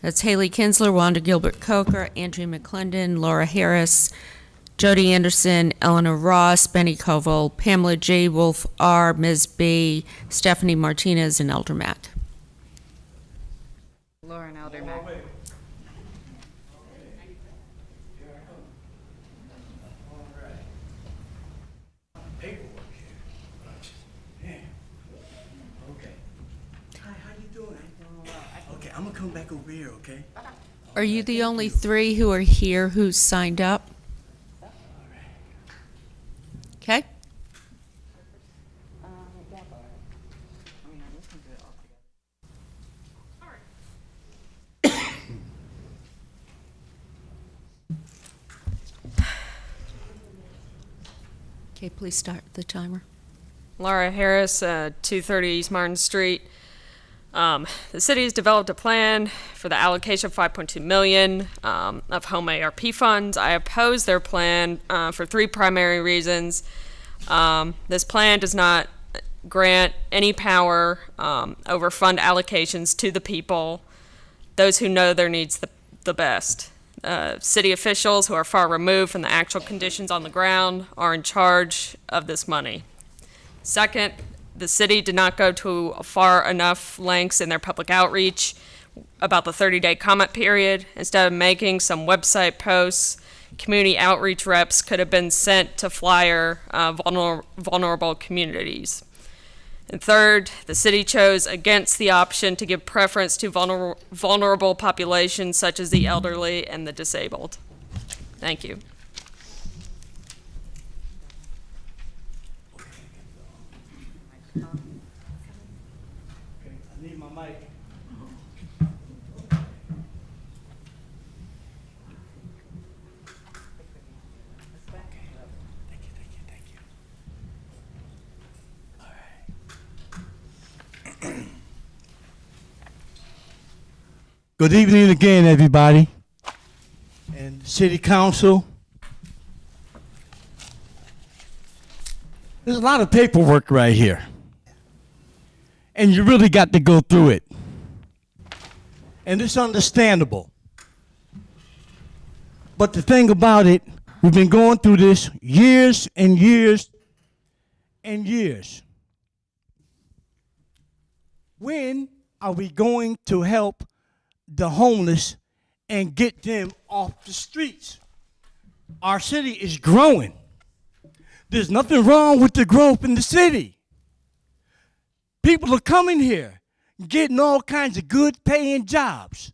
That's Haley Kinsler, Wanda Gilbert Coker, Andrea McClendon, Laura Harris, Jody Anderson, Eleanor Ross, Benny Koval, Pamela J., Wolf R., Ms. B., Stephanie Martinez, and Elder Mack. Lauren Elder Mack. come back over here, okay? Are you the only three who are here who's signed up? Okay. Okay, please start the timer. Laura Harris, 230 East Martin Street. The city has developed a plan for the allocation of $5.2 million of home ARP funds. I oppose their plan for three primary reasons. This plan does not grant any power over fund allocations to the people, those who know their needs the best. City officials who are far removed from the actual conditions on the ground are in charge of this money. Second, the city did not go to far enough lengths in their public outreach about the 30-day comment period. Instead of making some website posts, community outreach reps could have been sent to flyer vulnerable communities. And third, the city chose against the option to give preference to vulnerable populations such as the elderly and the disabled. Thank you. I need my mic. Good evening again, everybody, and City Council. There's a lot of paperwork right here, and you really got to go through it, and it's understandable. But the thing about it, we've been going through this years and years and years. When are we going to help the homeless and get them off the streets? Our city is growing. There's nothing wrong with the growth in the city. People are coming here, getting all kinds of good paying jobs,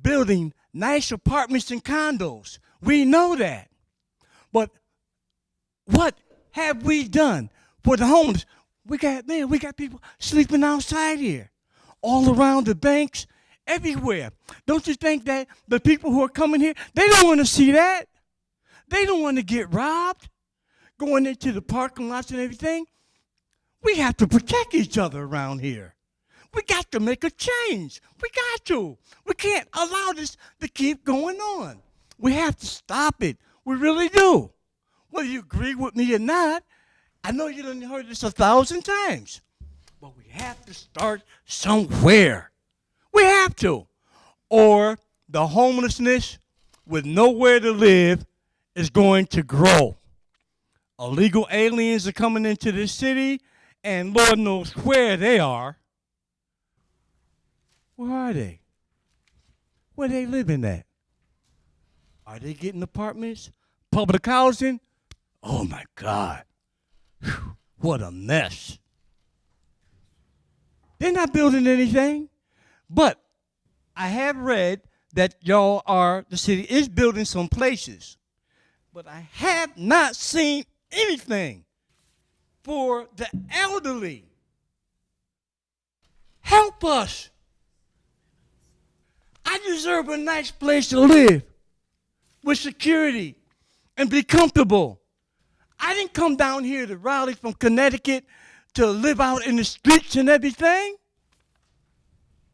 building nice apartments and condos. We know that. But what have we done for the homeless? We got people sleeping outside here, all around the banks, everywhere. Don't you think that the people who are coming here, they don't want to see that? They don't want to get robbed, going into the parking lots and everything. We have to protect each other around here. We got to make a change. We got to. We can't allow this to keep going on. We have to stop it. We really do. Whether you agree with me or not, I know you done heard this 1,000 times, but we have to start somewhere. We have to. Or the homelessness with nowhere to live is going to grow. Illegal aliens are coming into this city, and Lord knows where they are. Where are they? Where they living at? Are they getting apartments? Public housing? Oh my God. Whew, what a mess. They're not building anything. But I have read that the city is building some places. But I have not seen anything for the elderly. Help us. I deserve a nice place to live with security and be comfortable. I didn't come down here to Raleigh from Connecticut to live out in the streets and everything.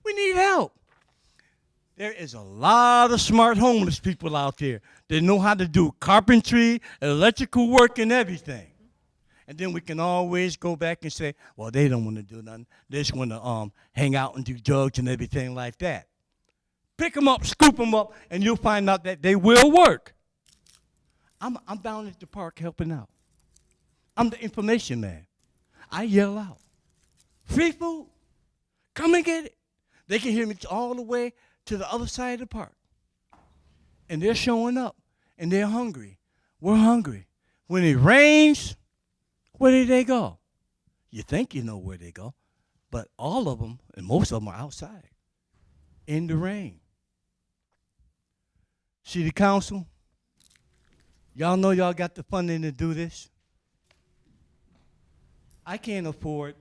We need help. There is a lot of smart homeless people out there that know how to do carpentry, electrical work, and everything. And then we can always go back and say, well, they don't want to do nothing. They just want to hang out and do drugs and everything like that. Pick them up, scoop them up, and you'll find out that they will work. I'm down at the park helping out. I'm the information man. I yell out, free food, come and get it. They can hear me all the way to the other side of the park. And they're showing up, and they're hungry. We're hungry. When it rains, where do they go? You think you know where they go, but all of them, and most of them are outside. in the rain. City Council, y'all know y'all got the funding to do this. I can't afford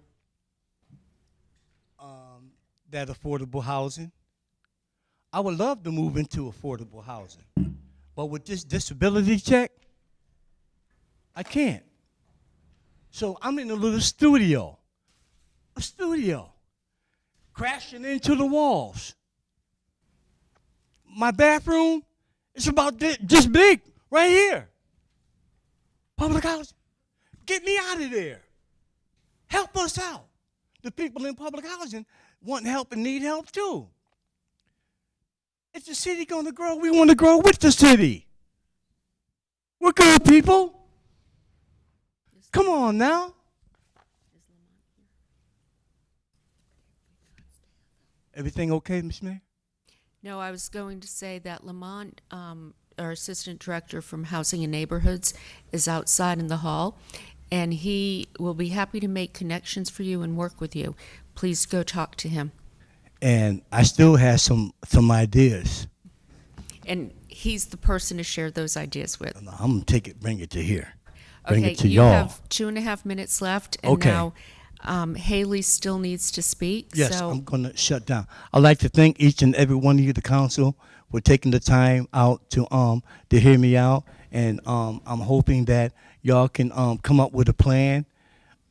that affordable housing. I would love to move into affordable housing, but with this disability check, I can't. So I'm in a little studio, crashing into the walls. My bathroom is about this big, right here. Public housing, get me out of there. Help us out. The people in public housing want help and need help too. If the city gonna grow, we want to grow with the city. We're good people. Come on now. Everything okay, Ms. Mayor? No, I was going to say that Lamont, our Assistant Director from Housing and Neighborhoods, is outside in the hall, and he will be happy to make connections for you and work with you. Please go talk to him. And I still have some ideas. And he's the person to share those ideas with. I'm gonna bring it to here. Bring Okay, it to you y'all. have 2.5 minutes left, and Okay. now Haley still needs to speak. Yes, so I'm gonna shut down. I'd like to thank each and every one of you, the council, for taking the time out to hear me out, and I'm hoping that y'all can come up with a plan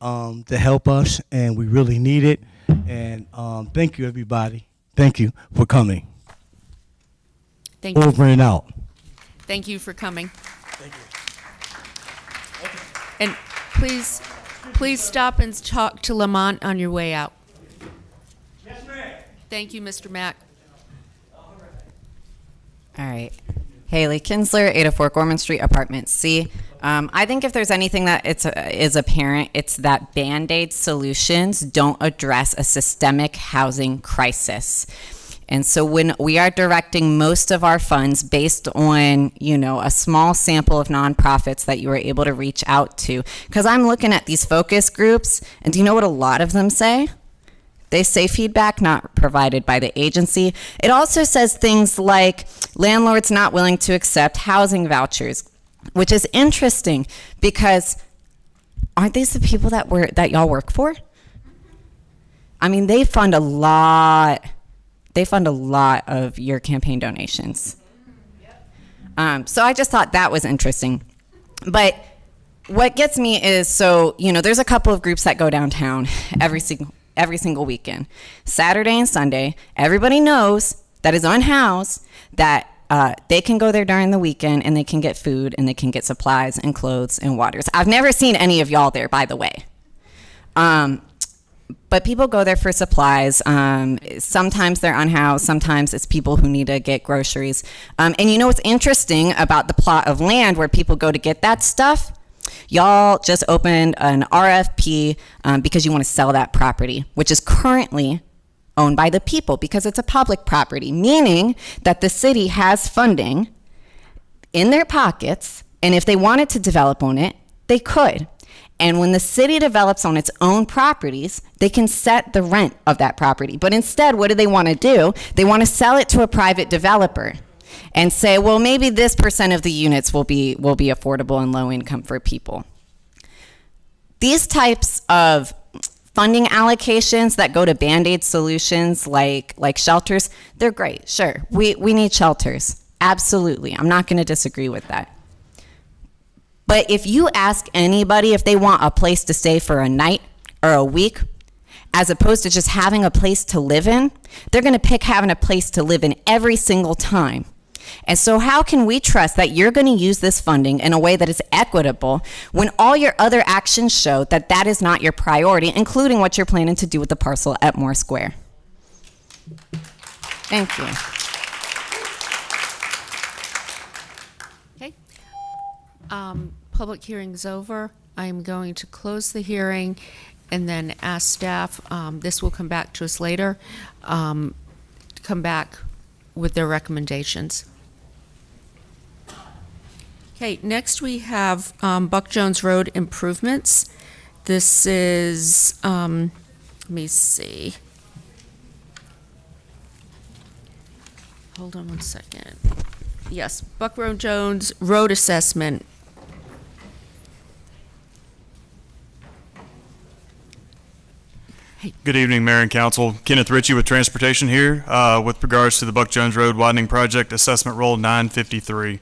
to help us, and we really need it. And thank you, everybody. Thank you for coming. thank you. Over and out. Thank you for coming. Thank you. And please stop and talk to Lamont on your way out. Yes, ma'am. Thank you, Mr. Mack. All right. Haley Kinsler, 804 Gorman Street, Apartment C. I think if there's anything that is apparent, it's that Band-Aid solutions don't address a systemic housing crisis. And so when we are directing most of our funds based on, a small sample of nonprofits that you were able to reach out to, because I'm looking at these focus groups, and do you know what a lot of them say? They say feedback not provided by the agency. It also says things like landlords not willing to accept housing vouchers, which is interesting because aren't these the people that y'all work for? I mean, they fund a lot of your campaign donations. So I just thought that was interesting. But what gets me is, there's a couple of groups that go downtown every single weekend. Saturday and Sunday, everybody knows that is unhoused, that they can go there during the weekend and they can get food and they can get supplies and clothes and waters. I've never seen any of y'all there, by the way. But people go there for supplies. Sometimes they're unhoused. Sometimes it's people who need to get groceries. And what's interesting about the plot of land where people go to get that stuff? Y'all just opened an RFP because you want to sell that property, which is currently owned by the people because it's a public property, meaning that the city has funding in their pockets, and if they wanted to develop on it, they could. And when the city develops on its own properties, they can set the rent of that property. But instead, what do they want to do? They want to sell it to a private developer and say, well, maybe this % of the units will be affordable and low income for people. These types of funding allocations that go to Band-Aid solutions like shelters, they're great. Sure, we need shelters. Absolutely. I'm not going to disagree with that. But if you ask anybody if they want a place to stay for a night or a week, as opposed to just having a place to live in, they're going to pick having a place to live in every single time. And so how can we trust that you're going to use this funding in a way that is equitable when all your other actions show that that is not your priority, including what you're planning to do with the parcel at Moore Square? Thank you. Okay. Public hearing's over. I'm going to close the hearing and then ask staff, this will come back to us later, come back with their recommendations. Okay, next we have Buck Jones Road improvements. This is, let me see. hold on one second. Yes, Buckrow Jones Road Assessment. Good evening, Mayor and Council. Kenneth Ritchie with Transportation here with regards to the Buck Jones Road Widening Project, Assessment Roll 953.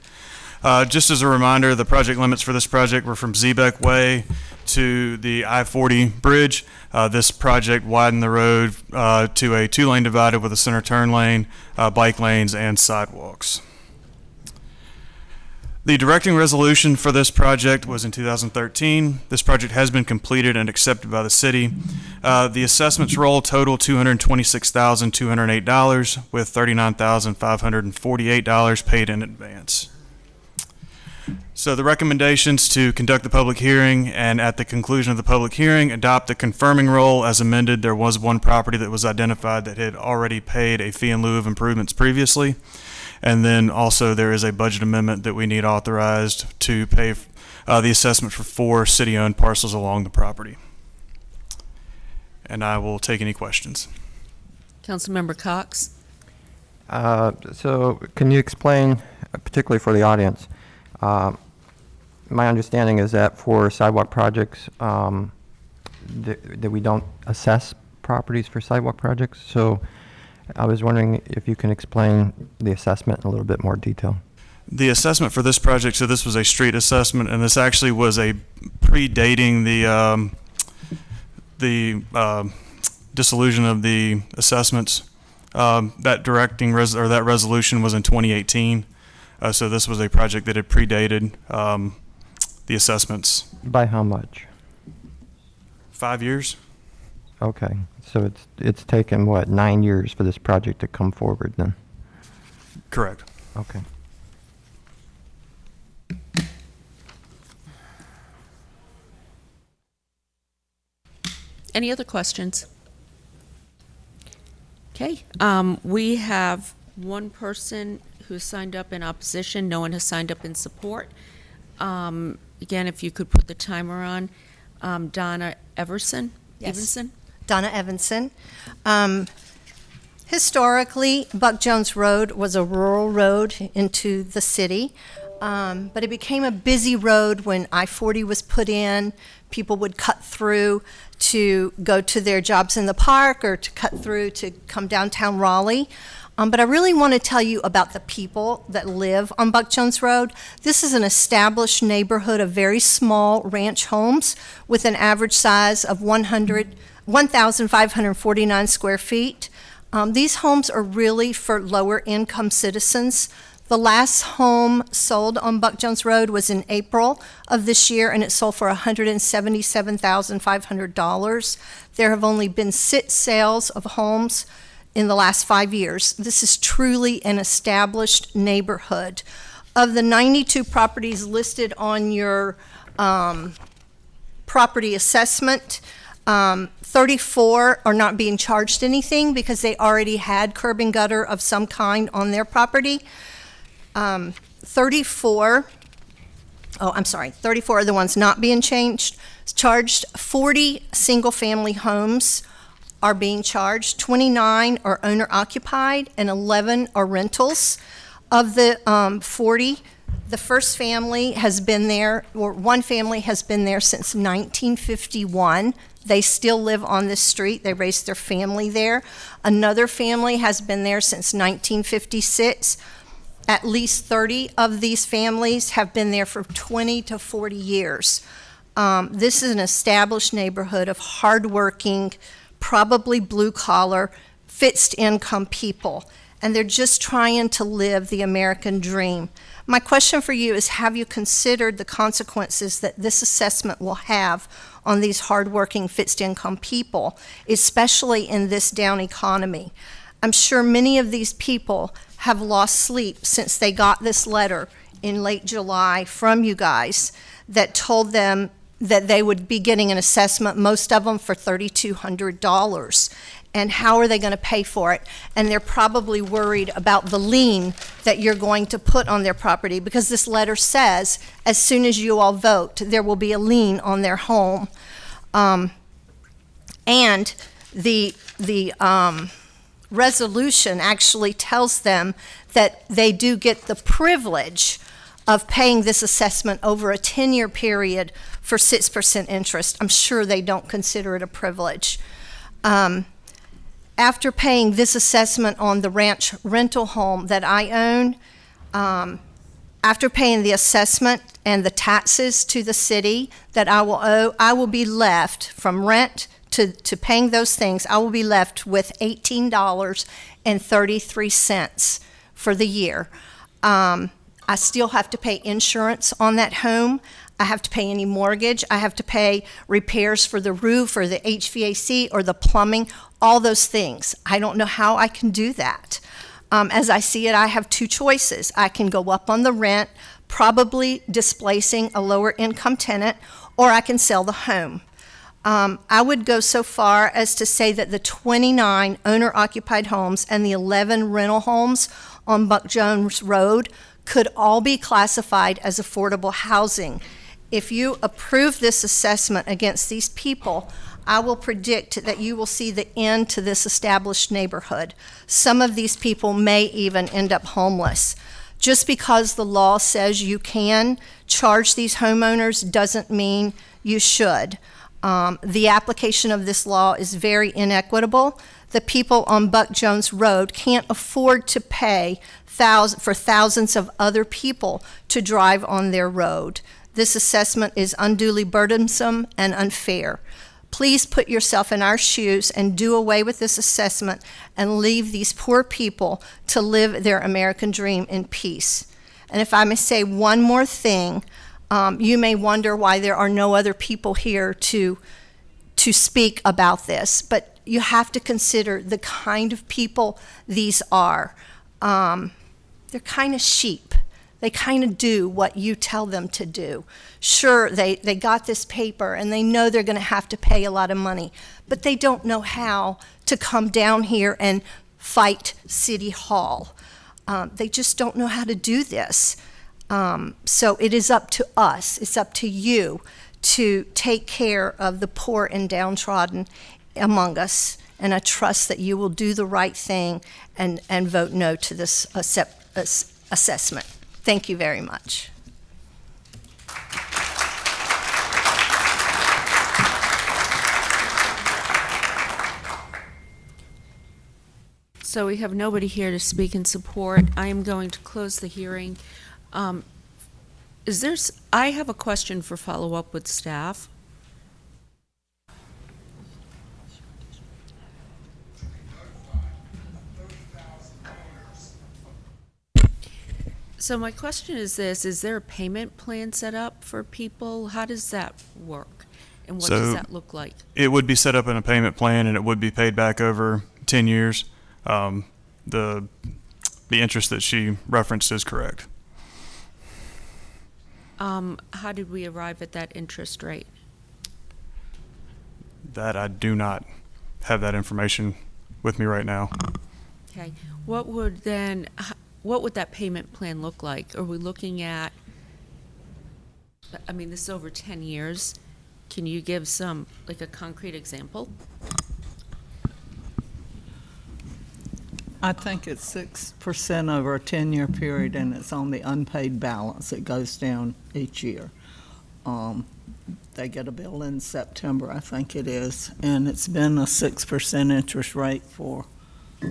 Just as a reminder, the project limits for this project were from Zeebeck Way to the I-40 bridge. This project widened the road to a 2-lane divided with a center turn lane, bike lanes, and sidewalks. The directing resolution for this project was in 2013. This project has been completed and accepted by the city. The assessments roll total $226,208 with $39,548 paid in advance. So the recommendations to conduct the public hearing, and at the conclusion of the public hearing, adopt the confirming roll as amended. There was one property that was identified that had already paid a fee in lieu of improvements previously. And then also there is a budget amendment that we need authorized to pay the assessment for 4 city-owned parcels along the property. And I will take any questions. Councilmember Cox. So can you explain, particularly for the audience, my understanding is that for sidewalk projects, that we don't assess properties for sidewalk projects. So I was wondering if you can explain the assessment in a little bit more detail. The assessment for this project, so this was a street assessment, and this actually was a predating the dissolution of the assessments. That directing that resolution was in 2018. So this was a project that had predated the assessments. By how much? 5 years. Okay, so it's taken, what, 9 years for this project to come forward then? Correct. Okay. Any other questions? Okay, we have one person who signed up in opposition. No one has signed up in support. Again, if you could put the timer on. Donna Everson? Yes. Evanson? Donna Evanson. Historically, Buck Jones Road was a rural road into the city, but it became a busy road when I-40 was put in. People would cut through to go to their jobs in the park or to cut through to come downtown Raleigh. But I really want to tell you about the people that live on Buck Jones Road. This is an established neighborhood of very small ranch homes with an average size of 1,549 square feet. These homes are really for lower income citizens. The last home sold on Buck Jones Road was in April of this year, and it sold for $177,500. There have only been 6 sales of homes in the last 5 years. This is truly an established neighborhood. Of the 92 properties listed on your property assessment, 34 are not being charged anything because they already had curb and gutter of some kind on their property. 34 are the ones not being charged. 40 single-family homes are being charged. 29 are owner-occupied, and 11 are rentals. Of the 40, the first family has been there, or one family has been there since 1951. They still live on this street. They raised their family there. Another family has been there since 1956. At least 30 of these families have been there for 20 to 40 years. This is an established neighborhood of hardworking, probably blue-collar, fixed-income people, and they're just trying to live the American dream. My question for you is, have you considered the consequences that this assessment will have on these hardworking, fixed-income people, especially in this down economy? I'm sure many of these people have lost sleep since they got this letter in late July from you guys that told them that they would be getting an assessment, most of them for $3,200. And how are they going to pay for it? And they're probably worried about the lien that you're going to put on their property, because this letter says as soon as you all vote, there will be a lien on their home. And the resolution actually tells them that they do get the privilege of paying this assessment over a 10-year period for 6% interest. I'm sure they don't consider it a privilege. After paying this assessment on the ranch rental home that I own, after paying the assessment and the taxes to the city that I will owe, I will be left from rent to paying those things, I will be left with $18.33 for the year. I still have to pay insurance on that home. I have to pay any mortgage. I have to pay repairs for the roof or the HVAC or the plumbing, all those things. I don't know how I can do that. As I see it, I have two choices. I can go up on the rent, probably displacing a lower income tenant, or I can sell the home. I would go so far as to say that the 29 owner-occupied homes and the 11 rental homes on Buck Jones Road could all be classified as affordable housing. If you approve this assessment against these people, I will predict that you will see the end to this established neighborhood. Some of these people may even end up homeless. Just because the law says you can charge these homeowners doesn't mean you should. The application of this law is very inequitable. The people on Buck Jones Road can't afford to pay for thousands of other people to drive on their road. This assessment is unduly burdensome and unfair. Please put yourself in our shoes and do away with this assessment and leave these poor people to live their American dream in peace. And if I may say one more thing, you may wonder why there are no other people here to speak about this, but you have to consider the kind of people these are. They're kind of sheep. They kind of do what you tell them to do. Sure, they got this paper and they know they're going to have to pay a lot of money, but they don't know how to come down here and fight City Hall. They just don't know how to do this. So it is up to us, it's up to you to take care of the poor and downtrodden among us. And I trust that you will do the right thing and vote no to this assessment. Thank you very much. So we have nobody here to speak in support. I am going to close the hearing. I have a question for follow-up with staff. So my question is this: is there a payment plan set up for people? How does that work? And what does that look like? It would be set up in a payment plan, and it would be paid back over 10 years. The interest that she referenced is correct. How did we arrive at that interest rate? That I do not have that information with me right now. Okay. What would that payment plan look like? Are we looking at, I mean, this is over 10 years. Can you give a concrete example? I think it's 6% over a 10-year period, and it's on the unpaid balance. It goes down each year. They get a bill in September, I think it is, and it's been a 6% interest rate for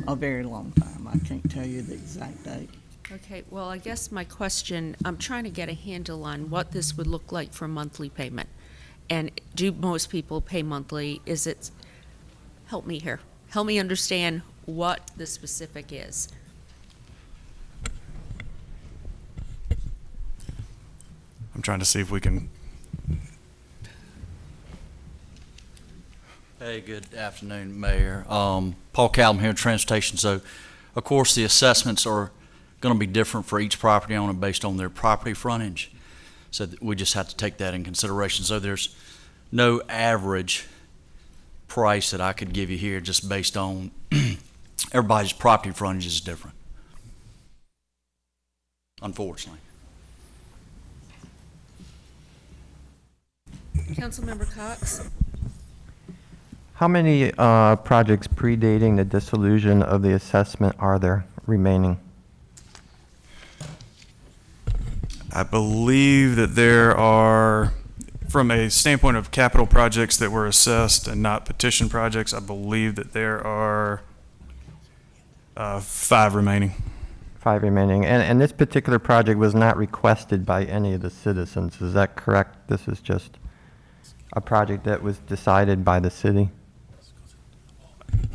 a very long time. I can't tell you the exact date. Okay, well, I guess my question, I'm trying to get a handle on what this would look like for monthly payment. And do most people pay monthly? Help me here. Help me understand what the specific is. I'm trying to see if we can. Hey, good afternoon, Mayor. Paul Calvin here, Transportation. So, of course, the assessments are going to be different for each property owner based on their property frontage. So we just have to take that in consideration. So there's no average price that I could give you here just based on everybody's property frontage is different, unfortunately. Councilmember Cox? How many projects predating the dissolution of the assessment are there remaining? I believe that there are, from a standpoint of capital projects that were assessed and not petition projects, I believe that there are 5 remaining. 5 remaining. And this particular project was not requested by any of the citizens. Is that correct? This is just a project that was decided by the city?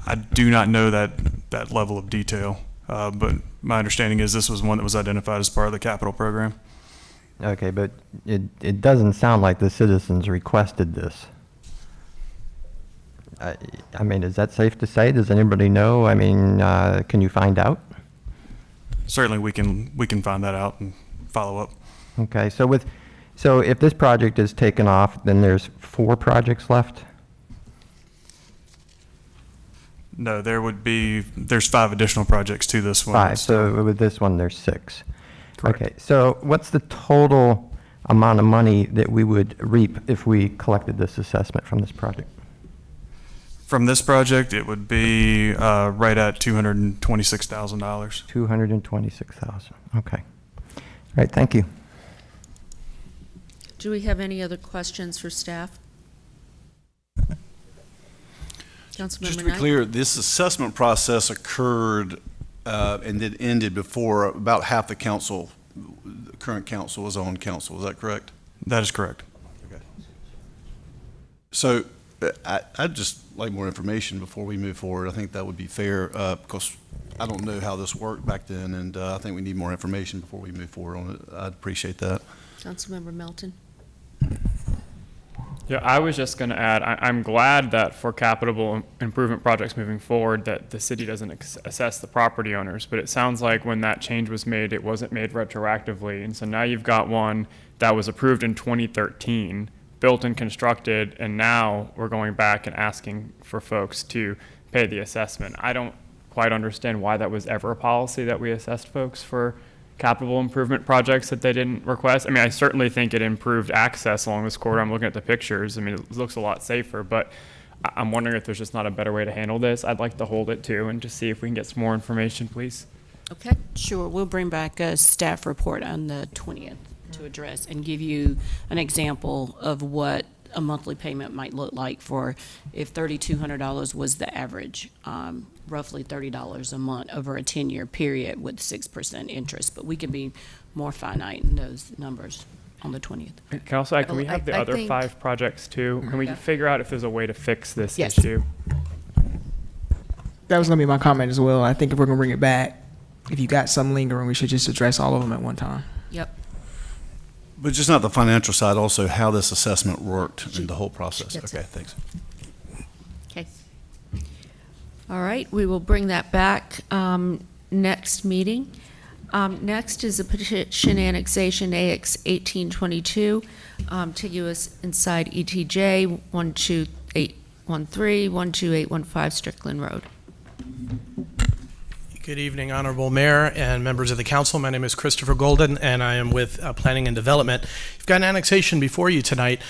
I do not know that level of detail, but my understanding is this was one that was identified as part of the capital program. Okay, but it doesn't sound like the citizens requested this. I mean, is that safe to say? Does anybody know? I mean, can you find out? Certainly, we can find that out and follow up. Okay, so if this project is taken off, then there's 4 projects left? No, there's 5 additional projects to this one. 5, so with this one, there's 6. Correct. Okay, so what's the total amount of money that we would reap if we collected this assessment from this project? From this project, it would be right at $226,000. $226,000, okay. All right, thank you. Do we have any other questions for staff? Councilmember Just to be Knight? clear, this assessment process occurred and it ended before about half the council, the current council was on council. Is that correct? That is correct. Okay. So I'd just like more information before we move forward. I think that would be fair because I don't know how this worked back then, and I think we need more information before we move forward on it. I'd appreciate that. Councilmember Melton? Yeah, I was just going to add, I'm glad that for capital improvement projects moving forward that the city doesn't assess the property owners, but it sounds like when that change was made, it wasn't made retroactively. And so now you've got one that was approved in 2013, built and constructed, and now we're going back and asking for folks to pay the assessment. I don't quite understand why that was ever a policy that we assessed folks for capital improvement projects that they didn't request. I mean, I certainly think it improved access along this corridor. I'm looking at the pictures. I mean, it looks a lot safer, but I'm wondering if there's just not a better way to handle this. I'd like to hold it too and just see if we can get some more information, please. Okay. Sure, we'll bring back a staff report on the 20th to address and give you an example of what a monthly payment might look like for if $3,200 was the average, roughly $30 a month over a 10-year period with 6% interest. But we can be more finite in those numbers on the 20th. Can also, can we have the other 5 projects too? Can we figure out if there's a way to fix this issue? That was going to be my comment as well. I think if we're going to bring it back, if you got some lingering, we should just address all of them at one time. Yep. But just not the financial side, also how this assessment worked in the whole process. Okay, thanks. Okay. All right, we will bring that back next meeting. Next is a petition annexation AX 1822, contiguous inside ETJ 12813, 12815 Strickland Road. Good evening, Honorable Mayor and members of the council. My name is Christopher Golden, and I am with Planning and Development. You've got an annexation before you tonight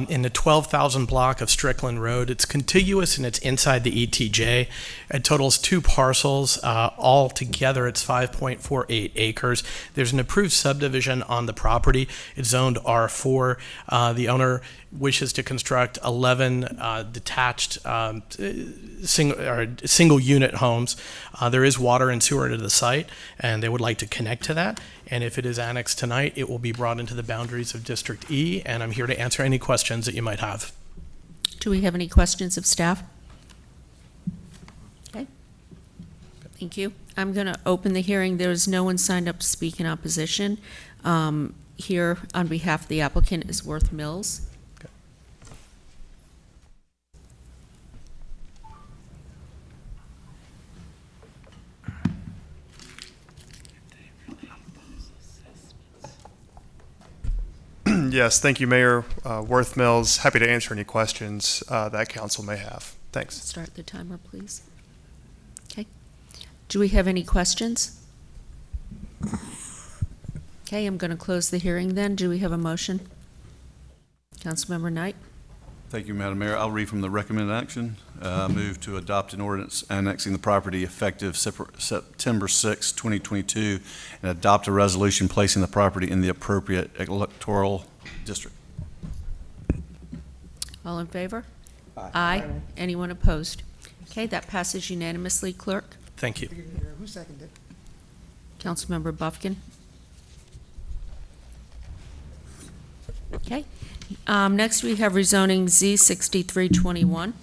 in the 12,000 block of Strickland Road. It's contiguous and it's inside the ETJ. It totals 2 parcels. All together, it's 5.48 acres. There's an approved subdivision on the property. It's zoned R4. The owner wishes to construct 11 detached single unit homes. There is water and sewer into the site, and they would like to connect to that. And if it is annexed tonight, it will be brought into the boundaries of District E, and I'm here to answer any questions that you might have. Do we have any questions of staff? Okay. Thank you. I'm going to open the hearing. There is no one signed up to speak in opposition. Here on behalf of the applicant is Worth Mills. Yes, thank you, Mayor. Worth Mills, happy to answer any questions that council may have. Thanks. Start the timer, please. Okay. Do we have any questions? Okay, I'm going to close the hearing then. Do we have a motion? Councilmember Knight? Thank you, Madam Mayor. I'll read from the recommended action. Move to adopt an ordinance annexing the property effective September 6, 2022, and adopt a resolution placing the property in the appropriate electoral district. All in favor? Aye. Anyone opposed? Okay, that passes unanimously. Clerk? Thank you. Who seconded? Councilmember Buffkin? Okay. Next, we have rezoning Z6321.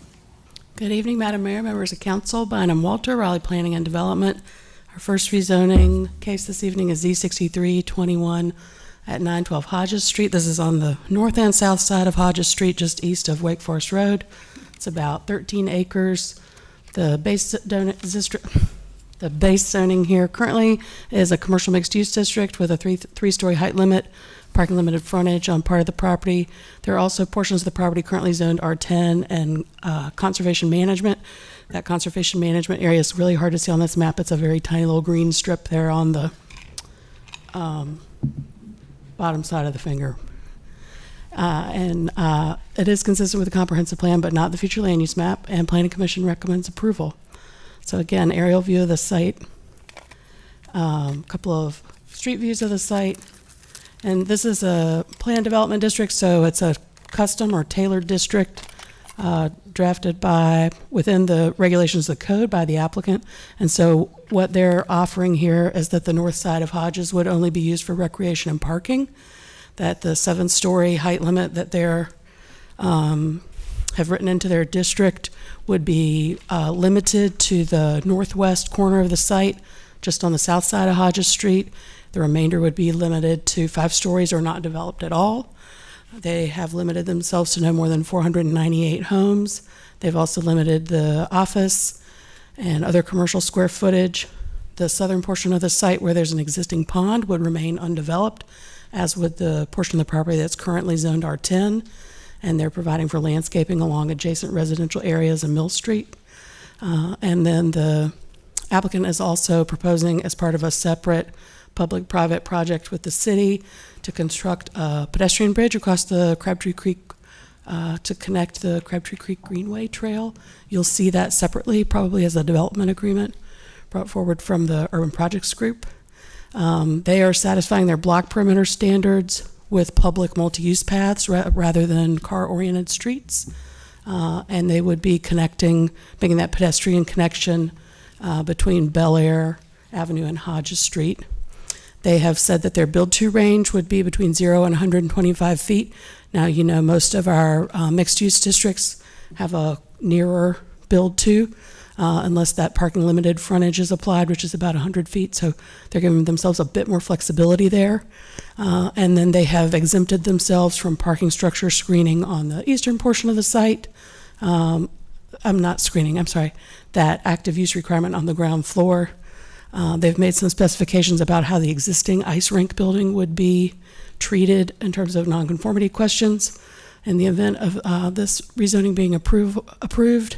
Good evening, Madam Mayor, members of council. Bynum Walter, Raleigh Planning and Development. Our first rezoning case this evening is Z6321 at 912 Hodges Street. This is on the north and south side of Hodges Street, just east of Wake Forest Road. It's about 13 acres. The base zoning here currently is a commercial mixed-use district with a three-story height limit, parking limited frontage on part of the property. There are also portions of the property currently zoned R10 and conservation management. That conservation management area is really hard to see on this map. It's a very tiny little green strip there on the bottom side of the finger. It is consistent with the comprehensive plan, but not the future land use map, and Planning Commission recommends approval. So again, aerial view of the site, a couple of street views of the site, and this is a planned development district, so it's a custom or tailored district drafted within the regulations of the code by the applicant. And so what they're offering here is that the north side of Hodges would only be used for recreation and parking, that the 7-story height limit that they're have written into their district would be limited to the northwest corner of the site, just on the south side of Hodges Street. The remainder would be limited to 5 stories or not developed at all. They have limited themselves to no more than 498 homes. They've also limited the office and other commercial square footage. The southern portion of the site where there's an existing pond would remain undeveloped, as would the portion of the property that's currently zoned R10, and they're providing for landscaping along adjacent residential areas in Mill Street. And then the applicant is also proposing, as part of a separate public-private project with the city, to construct a pedestrian bridge across the Crabtree Creek to connect the Crabtree Creek Greenway Trail. You'll see that separately, probably as a development agreement brought forward from the Urban Projects Group. They are satisfying their block perimeter standards with public multi-use paths rather than car-oriented streets. And they would be making that pedestrian connection between Bel Air Avenue and Hodges Street. They have said that their build-to range would be between 0 and 125 feet. Now, you know, most of our mixed-use districts have a nearer build-to, unless that parking limited frontage is applied, which is about 100 feet. So they're giving themselves a bit more flexibility there. And then they have exempted themselves from parking structure screening on the eastern portion of the site. I'm sorry, that active use requirement on the ground floor. They've made some specifications about how the existing ice rink building would be treated in terms of nonconformity questions in the event of this rezoning being approved.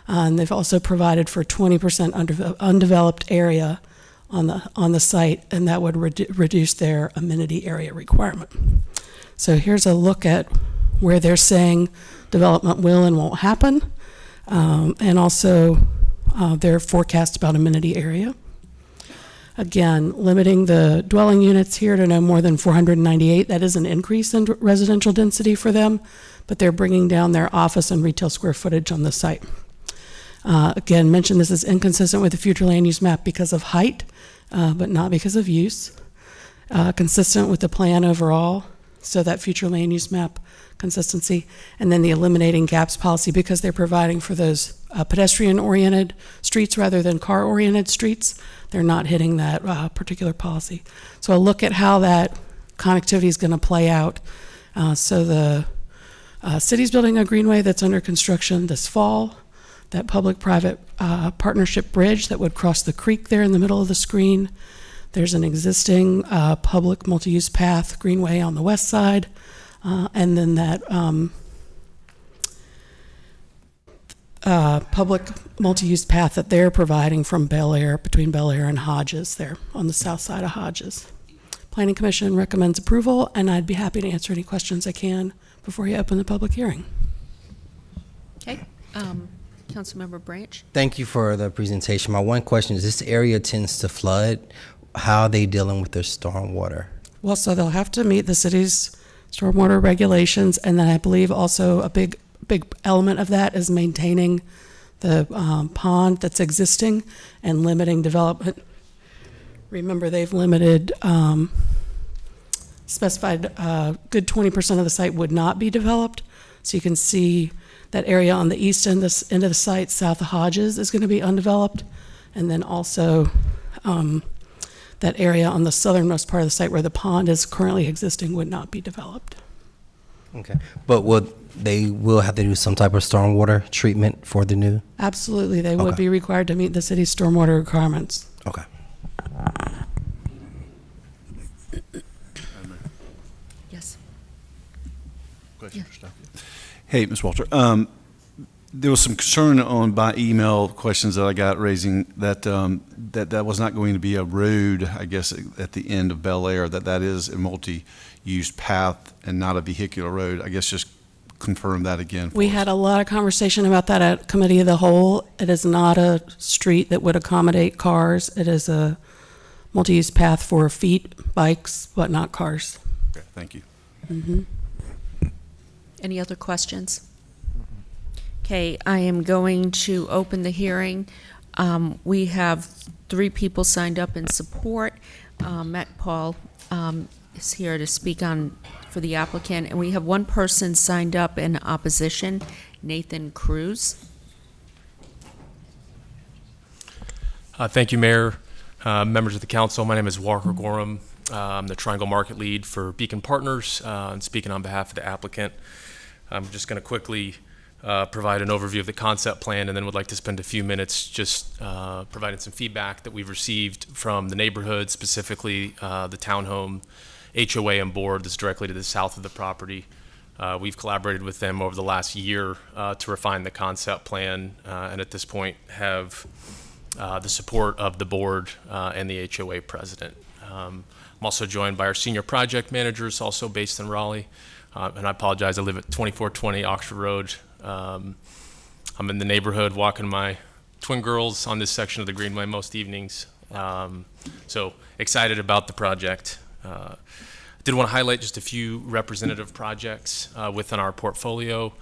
And they've also provided for 20% undeveloped area on the site, and that would reduce their amenity area requirement. So here's a look at where they're saying development will and won't happen, and also their forecast about amenity area. Again, limiting the dwelling units here to no more than 498. That is an increase in residential density for them, but they're bringing down their office and retail square footage on the site. Again, mention this is inconsistent with the future land use map because of height, but not because of use. Consistent with the plan overall, so that future land use map consistency, and then the eliminating gaps policy because they're providing for those pedestrian-oriented streets rather than car-oriented streets. They're not hitting that particular policy. So a look at how that connectivity is going to play out. So the city's building a greenway that's under construction this fall. That public-private partnership bridge that would cross the creek there in the middle of the screen. There's an existing public multi-use path greenway on the west side. And then that public multi-use path that they're providing from Bel Air, between Bel Air and Hodges there on the south side of Hodges. Planning Commission recommends approval, and I'd be happy to answer any questions I can before you open the public hearing. Okay. Councilmember Branch? Thank you for the presentation. My one question is, this area tends to flood. How are they dealing with their stormwater? Well, so they'll have to meet the city's stormwater regulations, and then I believe also a big element of that is maintaining the pond that's existing and limiting development. Remember, they've limited, specified a good 20% of the site would not be developed. So you can see that area on the east end, this end of the site, south of Hodges, is going to be undeveloped. And then also that area on the southernmost part of the site where the pond is currently existing would not be developed. Okay. But they will have to do some type of stormwater treatment for the new? Absolutely. They would be required to meet the city's stormwater requirements. Okay. Yes. Question for staff. Hey, Ms. Walter. There was some concern by email questions that I got raising that that was not going to be a road, I guess, at the end of Bel Air, that is a multi-use path and not a vehicular road. I guess just confirm that again. We had a lot of conversation about that at Committee of the Whole. It is not a street that would accommodate cars. It is a multi-use path for feet, bikes, but not cars. Okay, thank you. Mm-hmm. Any other questions? Okay, I am going to open the hearing. We have 3 people signed up in support. Matt Paul is here to speak for the applicant, and we have 1 person signed up in opposition, Nathan Cruz. Thank you, Mayor. Members of the council, my name is Walker Gorham. I'm the Triangle Market Lead for Beacon Partners, and speaking on behalf of the applicant. I'm just going to quickly provide an overview of the concept plan, and then would like to spend a few minutes just providing some feedback that we've received from the neighborhood, specifically the townhome HOA and board that's directly to the south of the property. We've collaborated with them over the last year to refine the concept plan, and at this point have the support of the board and the HOA president. I'm also joined by our senior project managers, also based in Raleigh. And I apologize, I live at 2420 Oxford Road. I'm in the neighborhood walking my twin girls on this section of the Greenway most evenings. So excited about the project. I did want to highlight just a few representative projects within our portfolio,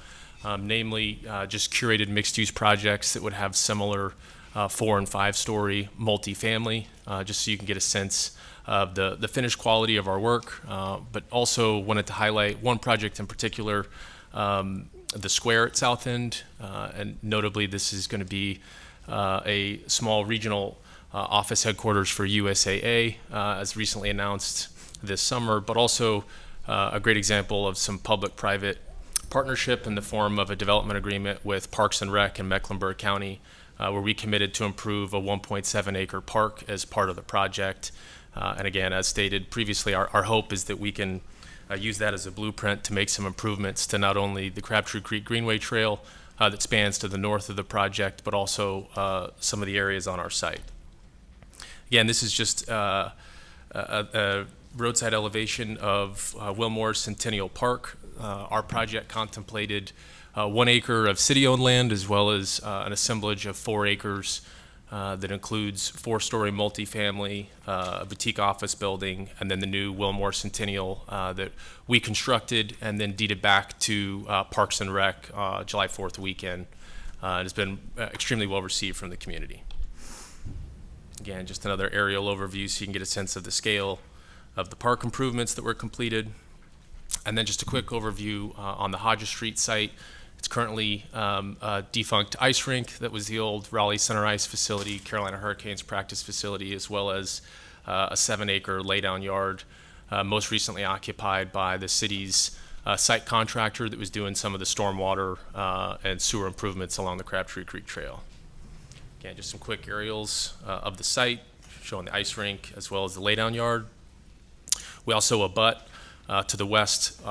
namely just curated mixed-use projects that would have similar 4- and 5-story multifamily, just so you can get a sense of the finished quality of our work, but also wanted to highlight one project in particular, the square at South End, and notably this is going to be a small regional office headquarters for USAA, as recently announced this summer, but also a great example of some public-private partnership in the form of a development agreement with Parks and Rec in Mecklenburg County, where we committed to improve a 1.7-acre park as part of the project. And again, as stated previously, our hope is that we can use that as a blueprint to make some improvements to not only the Crabtree Creek Greenway Trail that spans to the north of the project, but also some of the areas on our site. Again, this is just a roadside elevation of Wilmore Centennial Park. Our project contemplated 1 acre of city-owned land, as well as an assemblage of 4 acres that includes 4-story multifamily, a boutique office building, and then the new Wilmore Centennial that we constructed and then deeded back to Parks and Rec July 4th weekend. It has been extremely well received from the community. Again, just another aerial overview so you can get a sense of the scale of the park improvements that were completed. And then just a quick overview on the Hodges Street site. It's currently a defunct ice rink that was the old Raleigh Center Ice facility, Carolina Hurricanes practice facility, as well as a 7-acre laydown yard, most recently occupied by the city's site contractor that was doing some of the stormwater and sewer improvements along the Crabtree Creek Trail. Again, just some quick aerials of the site, showing the ice rink as well as the laydown yard. We also abut to the west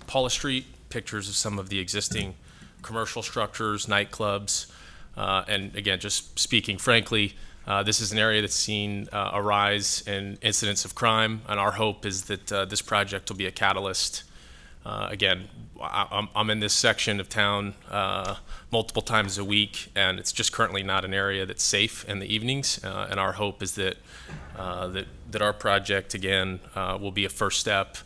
Paula Street, pictures of some of the existing commercial structures, nightclubs, and again, just speaking frankly, this is an area that's seen a rise in incidents of crime, and our hope is that this project will be a catalyst Again, I'm in this section of town multiple times a week, and it's just currently not an area that's safe in the evenings. And our hope is that that our project again will be a first step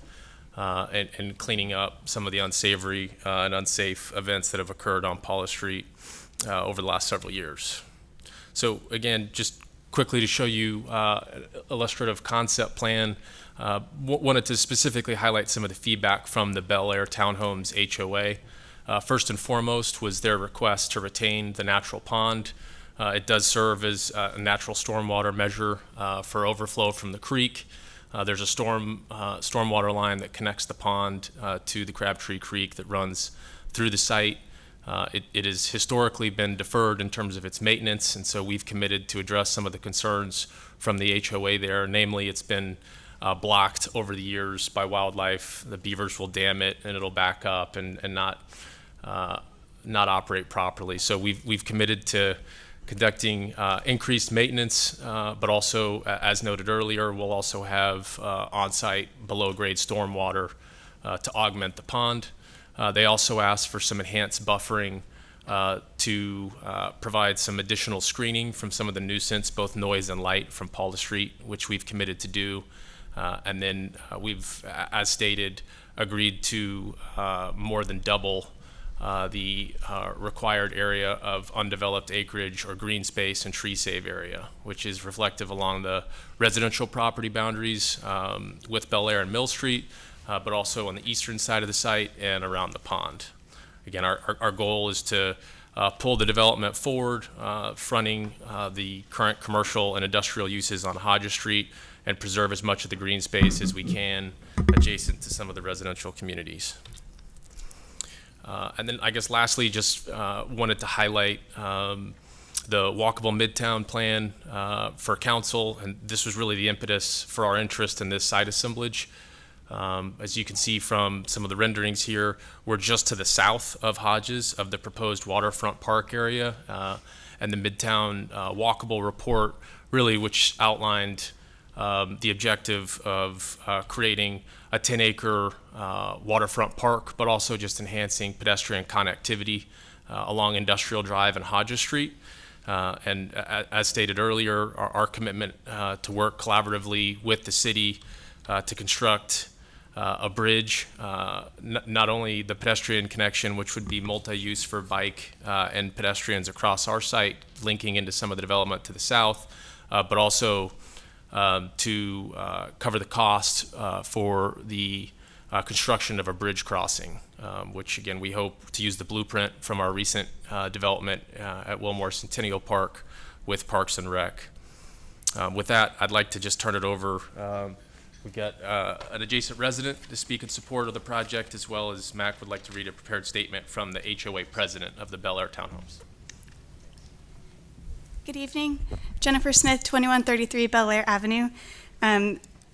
in cleaning up some of the unsavory and unsafe events that have occurred on Paula Street over the last several years. So again, just quickly to show you illustrative concept plan. Wanted to specifically highlight some of the feedback from the Bel Air Townhomes HOA. First and foremost was their request to retain the natural pond. It does serve as a natural stormwater measure for overflow from the creek. There's a stormwater line that connects the pond to the Crabtree Creek that runs through the site. It has historically been deferred in terms of its maintenance, and so we've committed to address some of the concerns from the HOA there. Namely, it's been blocked over the years by wildlife. The beavers will dam it, and it'll back up and not operate properly. So we've committed to conducting increased maintenance, but also, as noted earlier, we'll also have on-site below-grade stormwater to augment the pond. They also asked for some enhanced buffering to provide some additional screening from some of the nuisance, both noise and light, from Paula Street, which we've committed to do. And then we've, as stated, agreed to more than double the required area of undeveloped acreage or green space and tree save area, which is reflective along the residential property boundaries with Bel Air and Mill Street, but also on the eastern side of the site and around the pond. Again, our goal is to pull the development forward, fronting the current commercial and industrial uses on Hodges Street, and preserve as much of the green space as we can adjacent to some of the residential communities. And then I guess lastly, just wanted to highlight the walkable Midtown plan for council, and this was really the impetus for our interest in this site assemblage. As you can see from some of the renderings here, we're just to the south of Hodges of the proposed waterfront park area, and the Midtown walkable report, really, which outlined the objective of creating a 10-acre waterfront park, but also just enhancing pedestrian connectivity along Industrial Drive and Hodges Street. And as stated earlier, our commitment to work collaboratively with the city to construct a bridge, not only the pedestrian connection, which would be multi-use for bike and pedestrians across our site, linking into some of the development to the south, but also to cover the cost for the construction of a bridge crossing, which again we hope to use the blueprint from our recent development at Wilmore Centennial Park with Parks and Rec. With that, I'd like to just turn it over. We've got an adjacent resident to speak in support of the project, as well as Mac would like to read a prepared statement from the HOA president of the Bel Air Townhomes. Good evening. Jennifer Smith, 2133 Bel Air Avenue.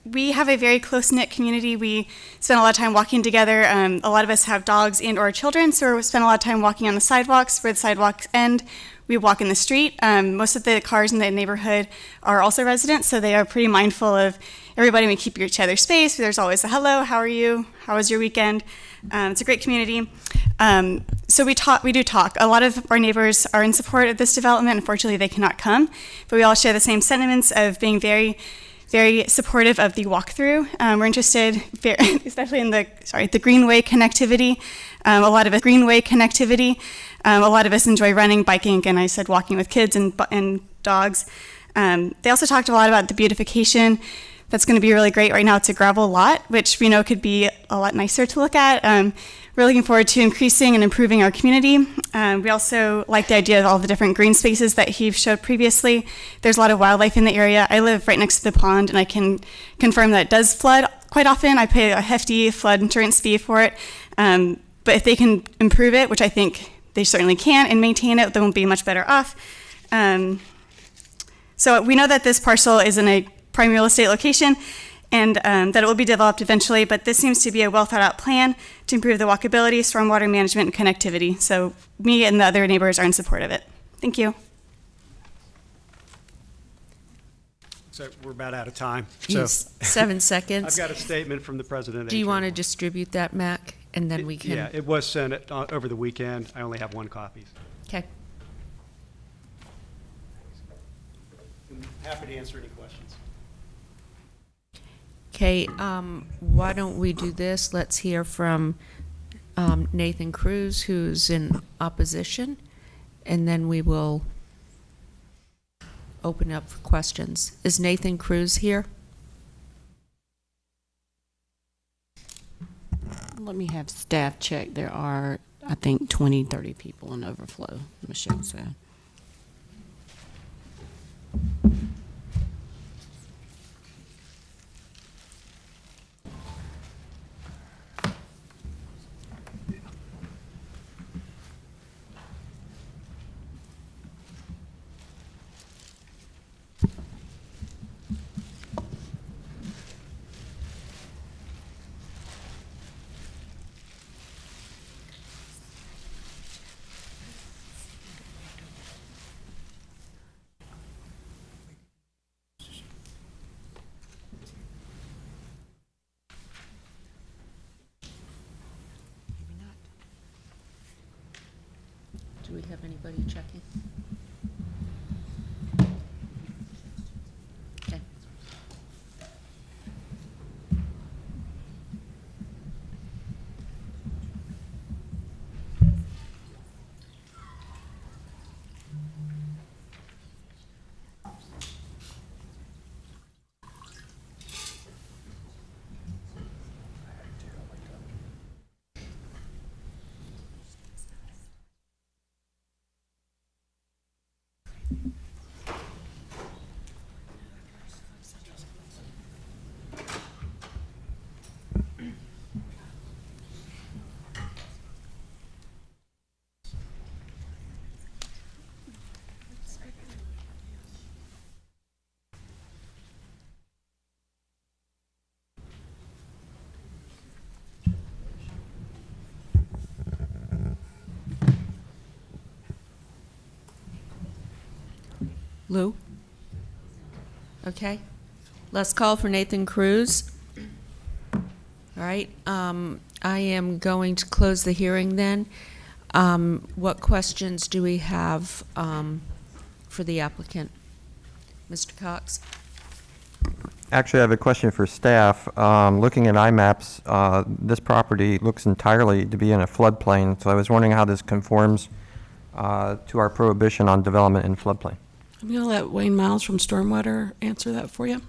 We have a very close-knit community. We spend a lot of time walking together. A lot of us have dogs and or children, so we spend a lot of time walking on the sidewalks. Where the sidewalks end, we walk in the street. Most of the cars in the neighborhood are also residents, so they are pretty mindful of everybody. We keep each other's space. There's always a hello, how are you? How was your weekend? It's a great community. So we do talk. A lot of our neighbors are in support of this development. Unfortunately, they cannot come, but we all share the same sentiments of being very, very supportive of the walkthrough. We're interested, especially in the greenway connectivity. A lot of us enjoy running, biking, and I said walking with kids and dogs. They also talked a lot about the beautification. That's going to be really great. Right now it's a gravel lot, which we know could be a lot nicer to look at. We're looking forward to increasing and improving our community. We also like the idea of all the different green spaces that he showed previously. There's a lot of wildlife in the area. I live right next to the pond, and I can confirm that it does flood quite often. I pay a hefty flood insurance fee for it. But if they can improve it, which I think they certainly can, and maintain it, they won't be much better off. So we know that this parcel is in a prime real estate location, and that it will be developed eventually, but this seems to be a well thought out plan to improve the walkability, stormwater management, and connectivity. So me and the other neighbors are in support of it. Thank you. So we're about out of time. So 7 seconds. I've got a statement from the president. Do you want to distribute that, Mac? and then we can. Yeah, it was sent over the weekend. I only have one copy. Okay. I'm happy to answer any questions. Okay, why don't we do this? Let's hear from Nathan Cruz, who's in opposition, and then we will open up for questions. Is Nathan Cruz here? Let me have staff check. There are, I think, 20, 30 people in overflow, Michelle said. Do we have anybody checking? Okay. Lou? Okay. Let's call for Nathan Cruz. All right. I am going to close the hearing then. What questions do we have for the applicant? Mr. Cox? Actually, I have a question for staff. Looking at IMAPs, this property looks entirely to be in a floodplain, so I was wondering how this conforms to our prohibition on development in floodplain. I'm going to let Wayne Miles from Stormwater answer that for you.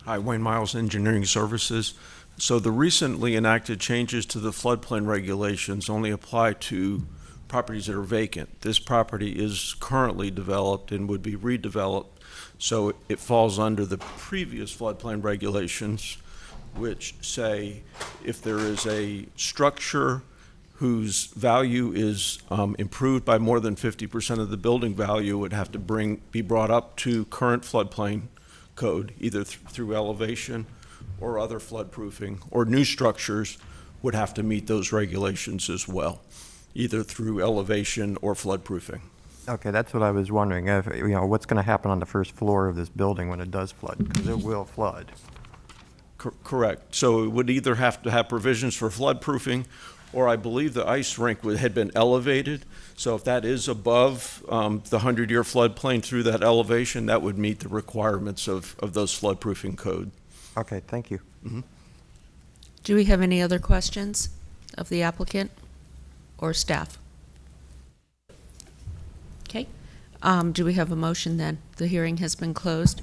Hi, Wayne Miles, Engineering Services. So the recently enacted changes to the floodplain regulations only apply to properties that are vacant. This property is currently developed and would be redeveloped, so it falls under the previous floodplain regulations, which say if there is a structure whose value is improved by more than 50% of the building value, would have to be brought up to current floodplain code, either through elevation or other floodproofing, or new structures would have to meet those regulations as well, either through elevation or floodproofing. Okay, that's what I was wondering. If, what's going to happen on the first floor of this building when it does flood? Because it will flood. Correct. So it would either have to have provisions for floodproofing, or I believe the ice rink had been elevated. So if that is above the 100-year floodplain through that elevation, that would meet the requirements of those floodproofing code. Okay, thank you. Mm-hmm. Do we have any other questions of the applicant or staff? Okay. Do we have a motion then? The hearing has been closed.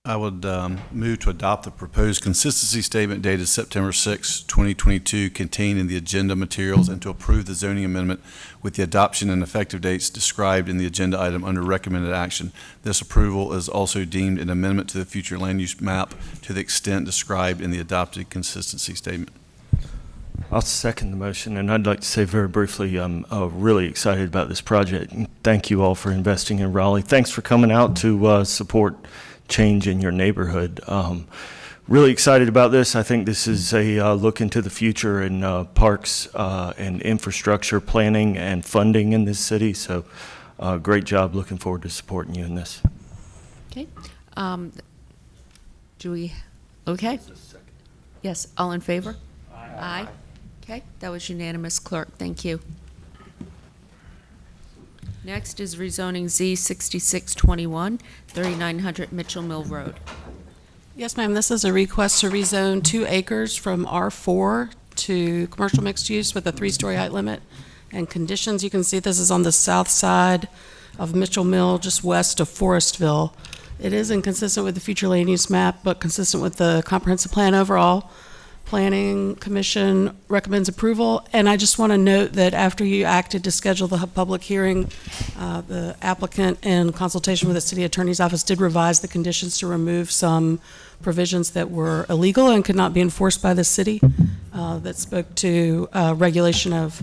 I would move to adopt the proposed consistency statement dated September 6, 2022, contained in the agenda materials, and to approve the zoning amendment with the adoption and effective dates described in the agenda item under recommended action. This approval is also deemed an amendment to the future land use map to the extent described in the adopted consistency statement. I'll second the motion, and I'd like to say very briefly, I'm really excited about this project. And thank you all for investing in Raleigh. Thanks for coming out to support change in your neighborhood. really excited about this. I think this is a look into the future in parks and infrastructure planning and funding in this city. So great job. Looking forward to supporting you in this. Okay. Okay. Yes, all in favor? Aye. Okay, that was unanimous, clerk. Thank you. Next is rezoning Z6621, 3900 Mitchell Mill Road. Yes, ma'am. This is a request to rezone 2 acres from R4 to commercial mixed use with a 3-story height limit and conditions. You can see this is on the south side of Mitchell Mill, just west of Forestville. It is inconsistent with the future land use map, but consistent with the comprehensive plan overall. Planning Commission recommends approval, and I just want to note that after you acted to schedule the public hearing, the applicant, in consultation with the city attorney's office, did revise the conditions to remove some provisions that were illegal and could not be enforced by the city, that spoke to regulation of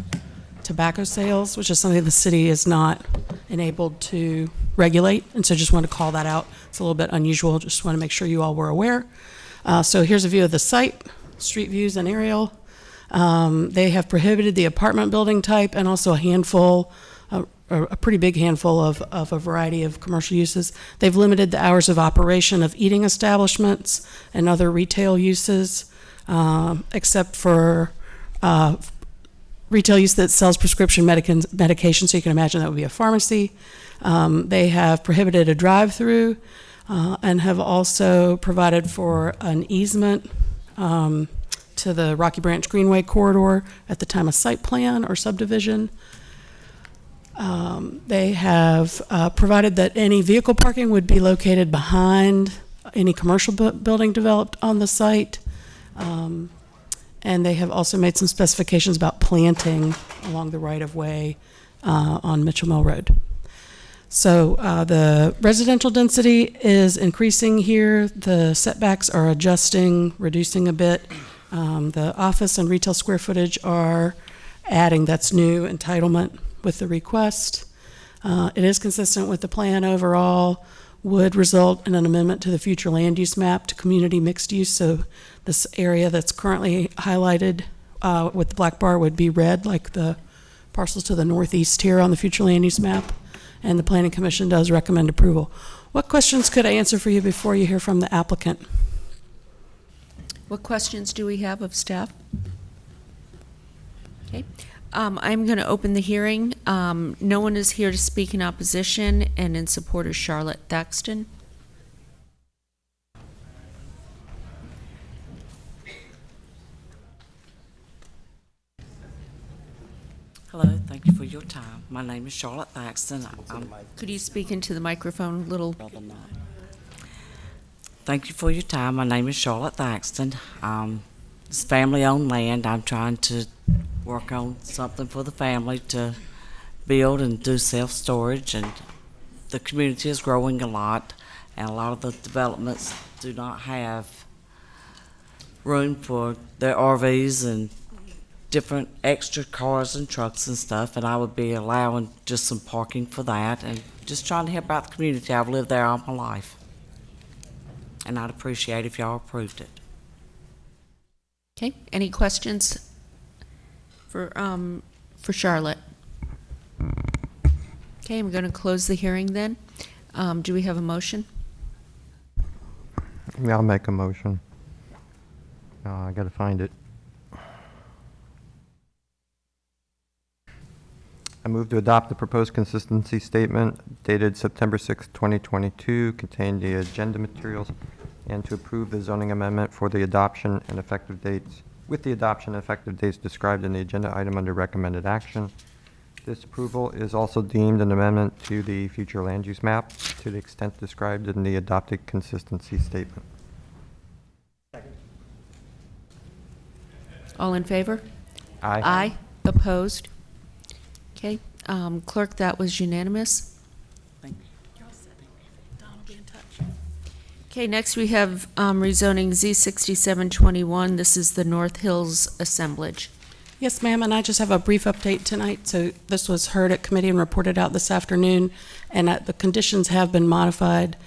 tobacco sales, which is something the city is not enabled to regulate, and so just want to call that out. It's a little bit unusual, just want to make sure you all were aware. So here's a view of the site. Street views and aerial. They have prohibited the apartment building type and also a handful, a pretty big handful of a variety of commercial uses. They've limited the hours of operation of eating establishments and other retail uses, except for retail use that sells prescription medication, so you can imagine that would be a pharmacy. They have prohibited a drive-through and have also provided for an easement to the Rocky Branch Greenway corridor at the time of site plan or subdivision. They have provided that any vehicle parking would be located behind any commercial building developed on the site. And they have also made some specifications about planting along the right-of-way on Mitchell Mill Road. So the residential density is increasing here. The setbacks are adjusting, reducing a bit. The office and retail square footage are adding. That's new entitlement with the request. It is consistent with the plan overall, would result in an amendment to the future land use map to community mixed use. So this area that's currently highlighted with the black bar would be red, like the parcels to the northeast here on the future land use map. And the Planning Commission does recommend approval. What questions could I answer for you before you hear from the applicant? What questions do we have of staff? Okay. I'm going to open the hearing. No one is here to speak in opposition, and in support is Charlotte Thaxton. Hello, thank you for your time. My name is Charlotte Thaxton. Could you speak into the microphone a little? Thank you for your time. My name is Charlotte Thaxton. It's family-owned land. I'm trying to work on something for the family to build and do self-storage, and the community is growing a lot, and a lot of the developments do not have room for their RVs and different extra cars and trucks and stuff, and I would be allowing just some parking for that and just trying to help out the community. I've lived there all my life, and I'd appreciate if y'all approved it. Okay, any questions for Charlotte? Okay, I'm going to close the hearing then. Do we have a motion? Yeah, I'll make a motion. I got to find it. I move to adopt the proposed consistency statement dated September 6, 2022, contain the agenda materials, and to approve the zoning amendment for the adoption and effective dates, with the adoption and effective dates described in the agenda item under recommended action. This approval is also deemed an amendment to the future land use map to the extent described in the adopted consistency statement. All in favor? Aye. Aye. Opposed? Okay, clerk, that was unanimous. Thank you. Don will be in touch. Okay, next we have rezoning Z6721. This is the North Hills assemblage. Yes, ma'am, and I just have a brief update tonight. So this was heard at committee and reported out this afternoon, and the conditions have been modified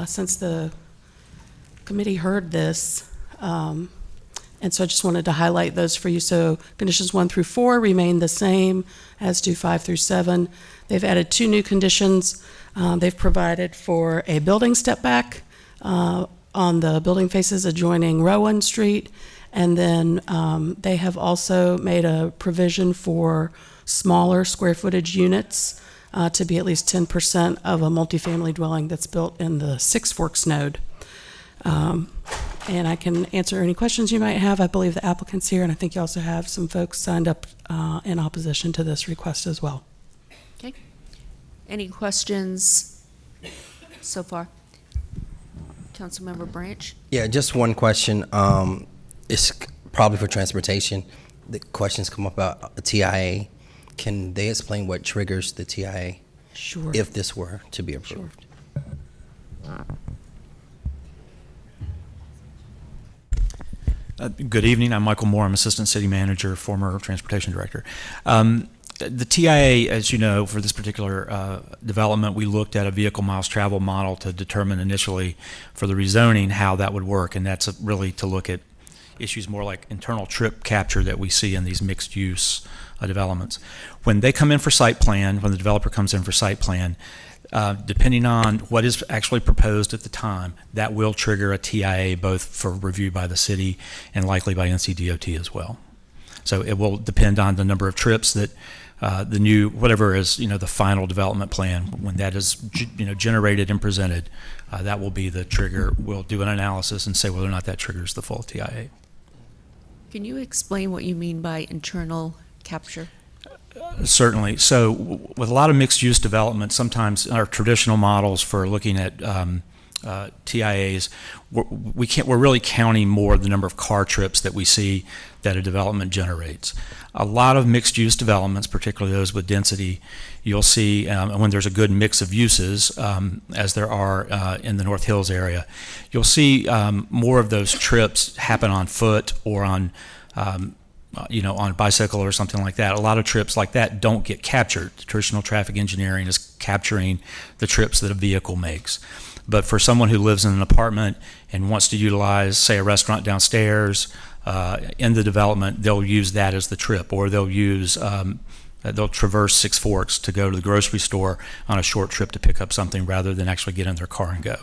since the committee heard this. And so I just wanted to highlight those for you. So conditions 1 through 4 remain the same, as do 5 through 7. They've added 2 new conditions. They've provided for a building step back on the building faces adjoining Rowan Street. And then they have also made a provision for smaller square footage units to be at least 10% of a multifamily dwelling that's built in the Six Forks node. And I can answer any questions you might have. I believe the applicant's here, and I think you also have some folks signed up in opposition to this request as well. Okay. Any questions so far? Councilmember Branch? Yeah, just one question. It's probably for transportation. The questions come up about a TIA. Can they explain what triggers the TIA? Sure. If this were to be approved? Good evening. I'm Michael Moore. I'm Assistant City Manager, former Transportation Director. The TIA, as you know, for this particular development, we looked at a vehicle miles traveled model to determine initially for the rezoning how that would work, and that's really to look at issues more like internal trip capture that we see in these mixed-use developments. When they come in for site plan, when the developer comes in for site plan, depending on what is actually proposed at the time, that will trigger a TIA both for review by the city and likely by NCDOT as well. So it will depend on the number of trips that the new, whatever is, the final development plan, when that is, generated and presented, that will be the trigger. We'll do an analysis and say whether or not that triggers the full TIA. Can you explain what you mean by internal capture? Certainly. So with a lot of mixed-use development, sometimes our traditional models for looking at TIAs, we're really counting more the number of car trips that we see that a development generates. A lot of mixed-use developments, particularly those with density, you'll see when there's a good mix of uses, as there are in the North Hills area, you'll see more of those trips happen on foot or on on a bicycle or something like that. A lot of trips like that don't get captured. Traditional traffic engineering is capturing the trips that a vehicle makes. But for someone who lives in an apartment and wants to utilize, say, a restaurant downstairs in the development, they'll use that as the trip, or they'll use they'll traverse Six Forks to go to the grocery store on a short trip to pick up something rather than actually get in their car and go.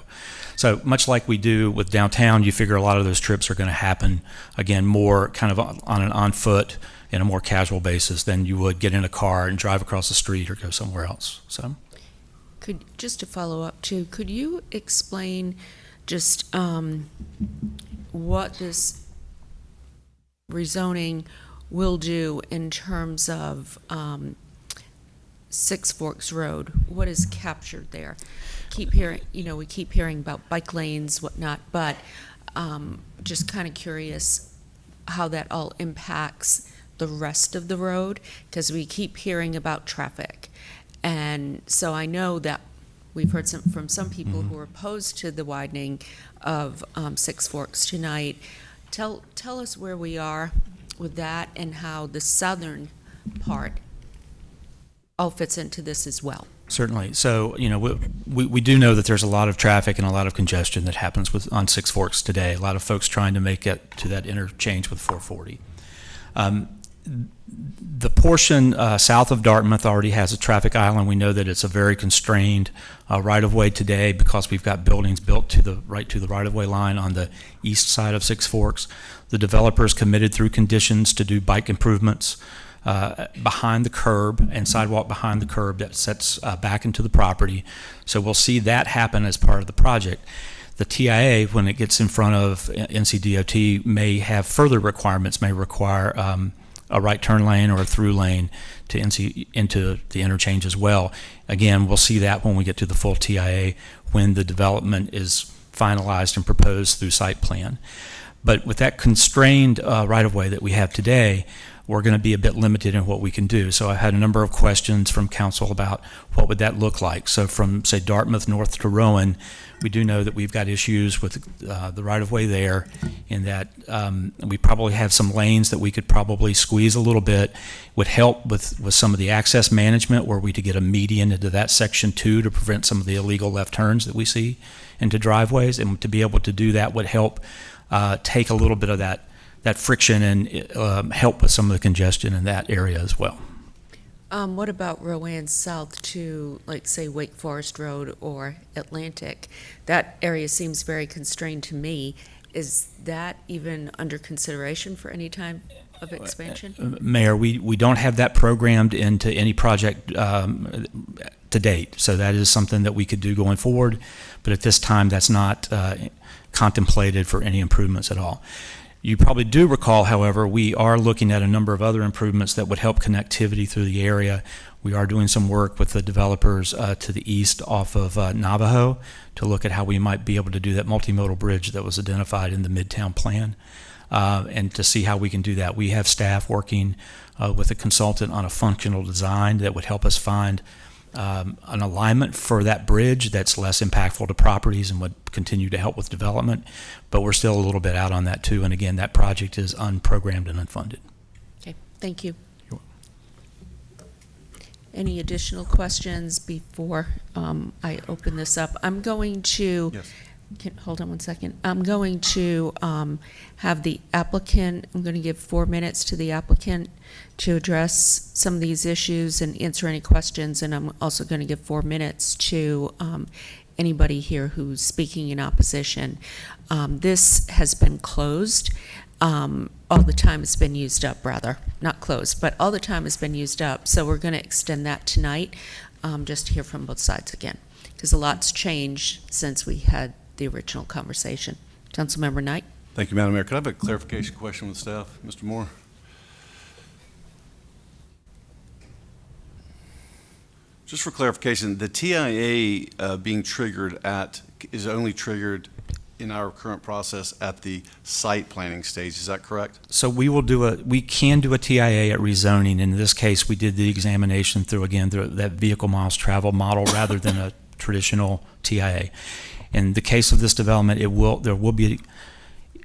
So much like we do with downtown, you figure a lot of those trips are going to happen, again, more kind of on an on-foot in a more casual basis than you would get in a car and drive across the street or go somewhere else. So, Just to follow up too, could you explain just what this rezoning will do in terms of Six Forks Road? What is captured there? We keep hearing about bike lanes, whatnot, but just kind of curious how that all impacts the rest of the road, because we keep hearing about traffic. And so I know that we've heard from some people who are opposed to the widening of Six Forks tonight. Tell us where we are with that and how the southern part all fits into this as well. certainly. So, we do know that there's a lot of traffic and a lot of congestion that happens on Six Forks today. A lot of folks trying to make it to that interchange with 440. The portion south of Dartmouth already has a traffic island. We know that it's a very constrained right-of-way today because we've got buildings built to the right-of-way line on the east side of Six Forks. The developers committed through conditions to do bike improvements behind the curb and sidewalk behind the curb that sets back into the property. So we'll see that happen as part of the project. The TIA, when it gets in front of NCDOT, may have further requirements, may require a right turn lane or a through lane to into the interchange as well. Again, we'll see that when we get to the full TIA, when the development is finalized and proposed through site plan. But with that constrained right-of-way that we have today, we're going to be a bit limited in what we can do. So I had a number of questions from council about what would that look like. So from, say, Dartmouth north to Rowan, we do know that we've got issues with the right-of-way there, in that we probably have some lanes that we could probably squeeze a little bit. Would help with some of the access management, where we could get a median into that section 2 to prevent some of the illegal left turns that we see into driveways. And to be able to do that would help take a little bit of that friction and help with some of the congestion in that area as well. What about Rowan South to, like, say, Wake Forest Road or Atlantic? That area seems very constrained to me. Is that even under consideration for any time of expansion? Mayor, we don't have that programmed into any project to date, so that is something that we could do going forward, but at this time, that's not contemplated for any improvements at all. You probably do recall, however, we are looking at a number of other improvements that would help connectivity through the area. We are doing some work with the developers to the east off of Navajo to look at how we might be able to do that multimodal bridge that was identified in the Midtown plan, and to see how we can do that. We have staff working with a consultant on a functional design that would help us find an alignment for that bridge that's less impactful to properties and would continue to help with development, but we're still a little bit out on that too, and again, that project is unprogrammed and unfunded. Okay, thank you. Any additional questions before I open this up? I'm going to, hold on one second. I'm going to have the applicant, I'm going to give 4 minutes to the applicant to address some of these issues and answer any questions, and I'm also going to give 4 minutes to anybody here who's speaking in opposition. This has been closed. All the time has been used up, rather. Not closed, but all the time has been used up. So we're going to extend that tonight, just to hear from both sides again, because a lot's changed since we had the original conversation. Councilmember Knight. Thank you, Madam Mayor. Could I have a clarification question with staff? Mr. Moore? Just for clarification, the TIA being triggered is only triggered in our current process at the site planning stage. Is that correct? So we can do a TIA at rezoning. In this case, we did the examination through that vehicle miles traveled model rather than a traditional TIA. In the case of this development, there will be,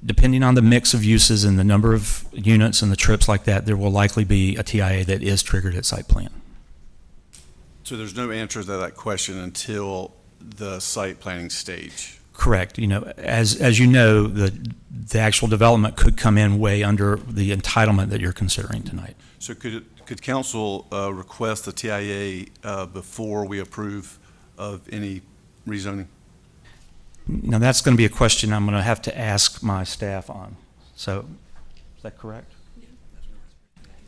depending on the mix of uses and the number of units and the trips like that, there will likely be a TIA that is triggered at site plan. So there's no answer to that question until the site planning stage? Correct. As you know, the actual development could come in way under the entitlement that you're considering tonight. So could council request the TIA before we approve of any rezoning? Now, that's going to be a question I'm going to have to ask my staff on. So, is that correct?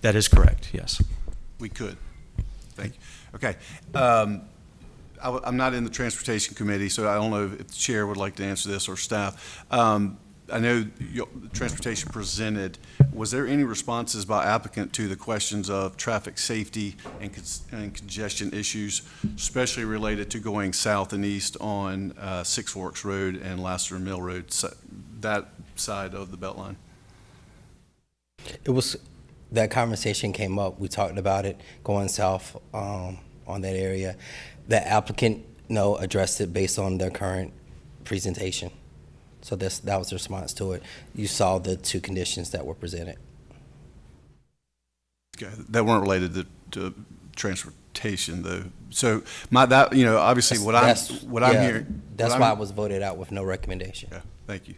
That is correct, yes. We could. Thank you. Okay. I'm not in the Transportation Committee, so I don't know if the chair would like to answer this or staff. I know the Transportation presented. Was there any responses by applicant to the questions of traffic safety and congestion issues, especially related to going south and east on Six Forks Road and Lassiter Mill Road, that side of the Beltline? That conversation came up. We talked about it going south on that area. The applicant addressed it based on their current presentation. So that was the response to it. You saw the two conditions that were presented. Okay, that weren't related to transportation, though. So obviously what I'm hearing. That's why it was voted out with no recommendation. Yeah, thank you.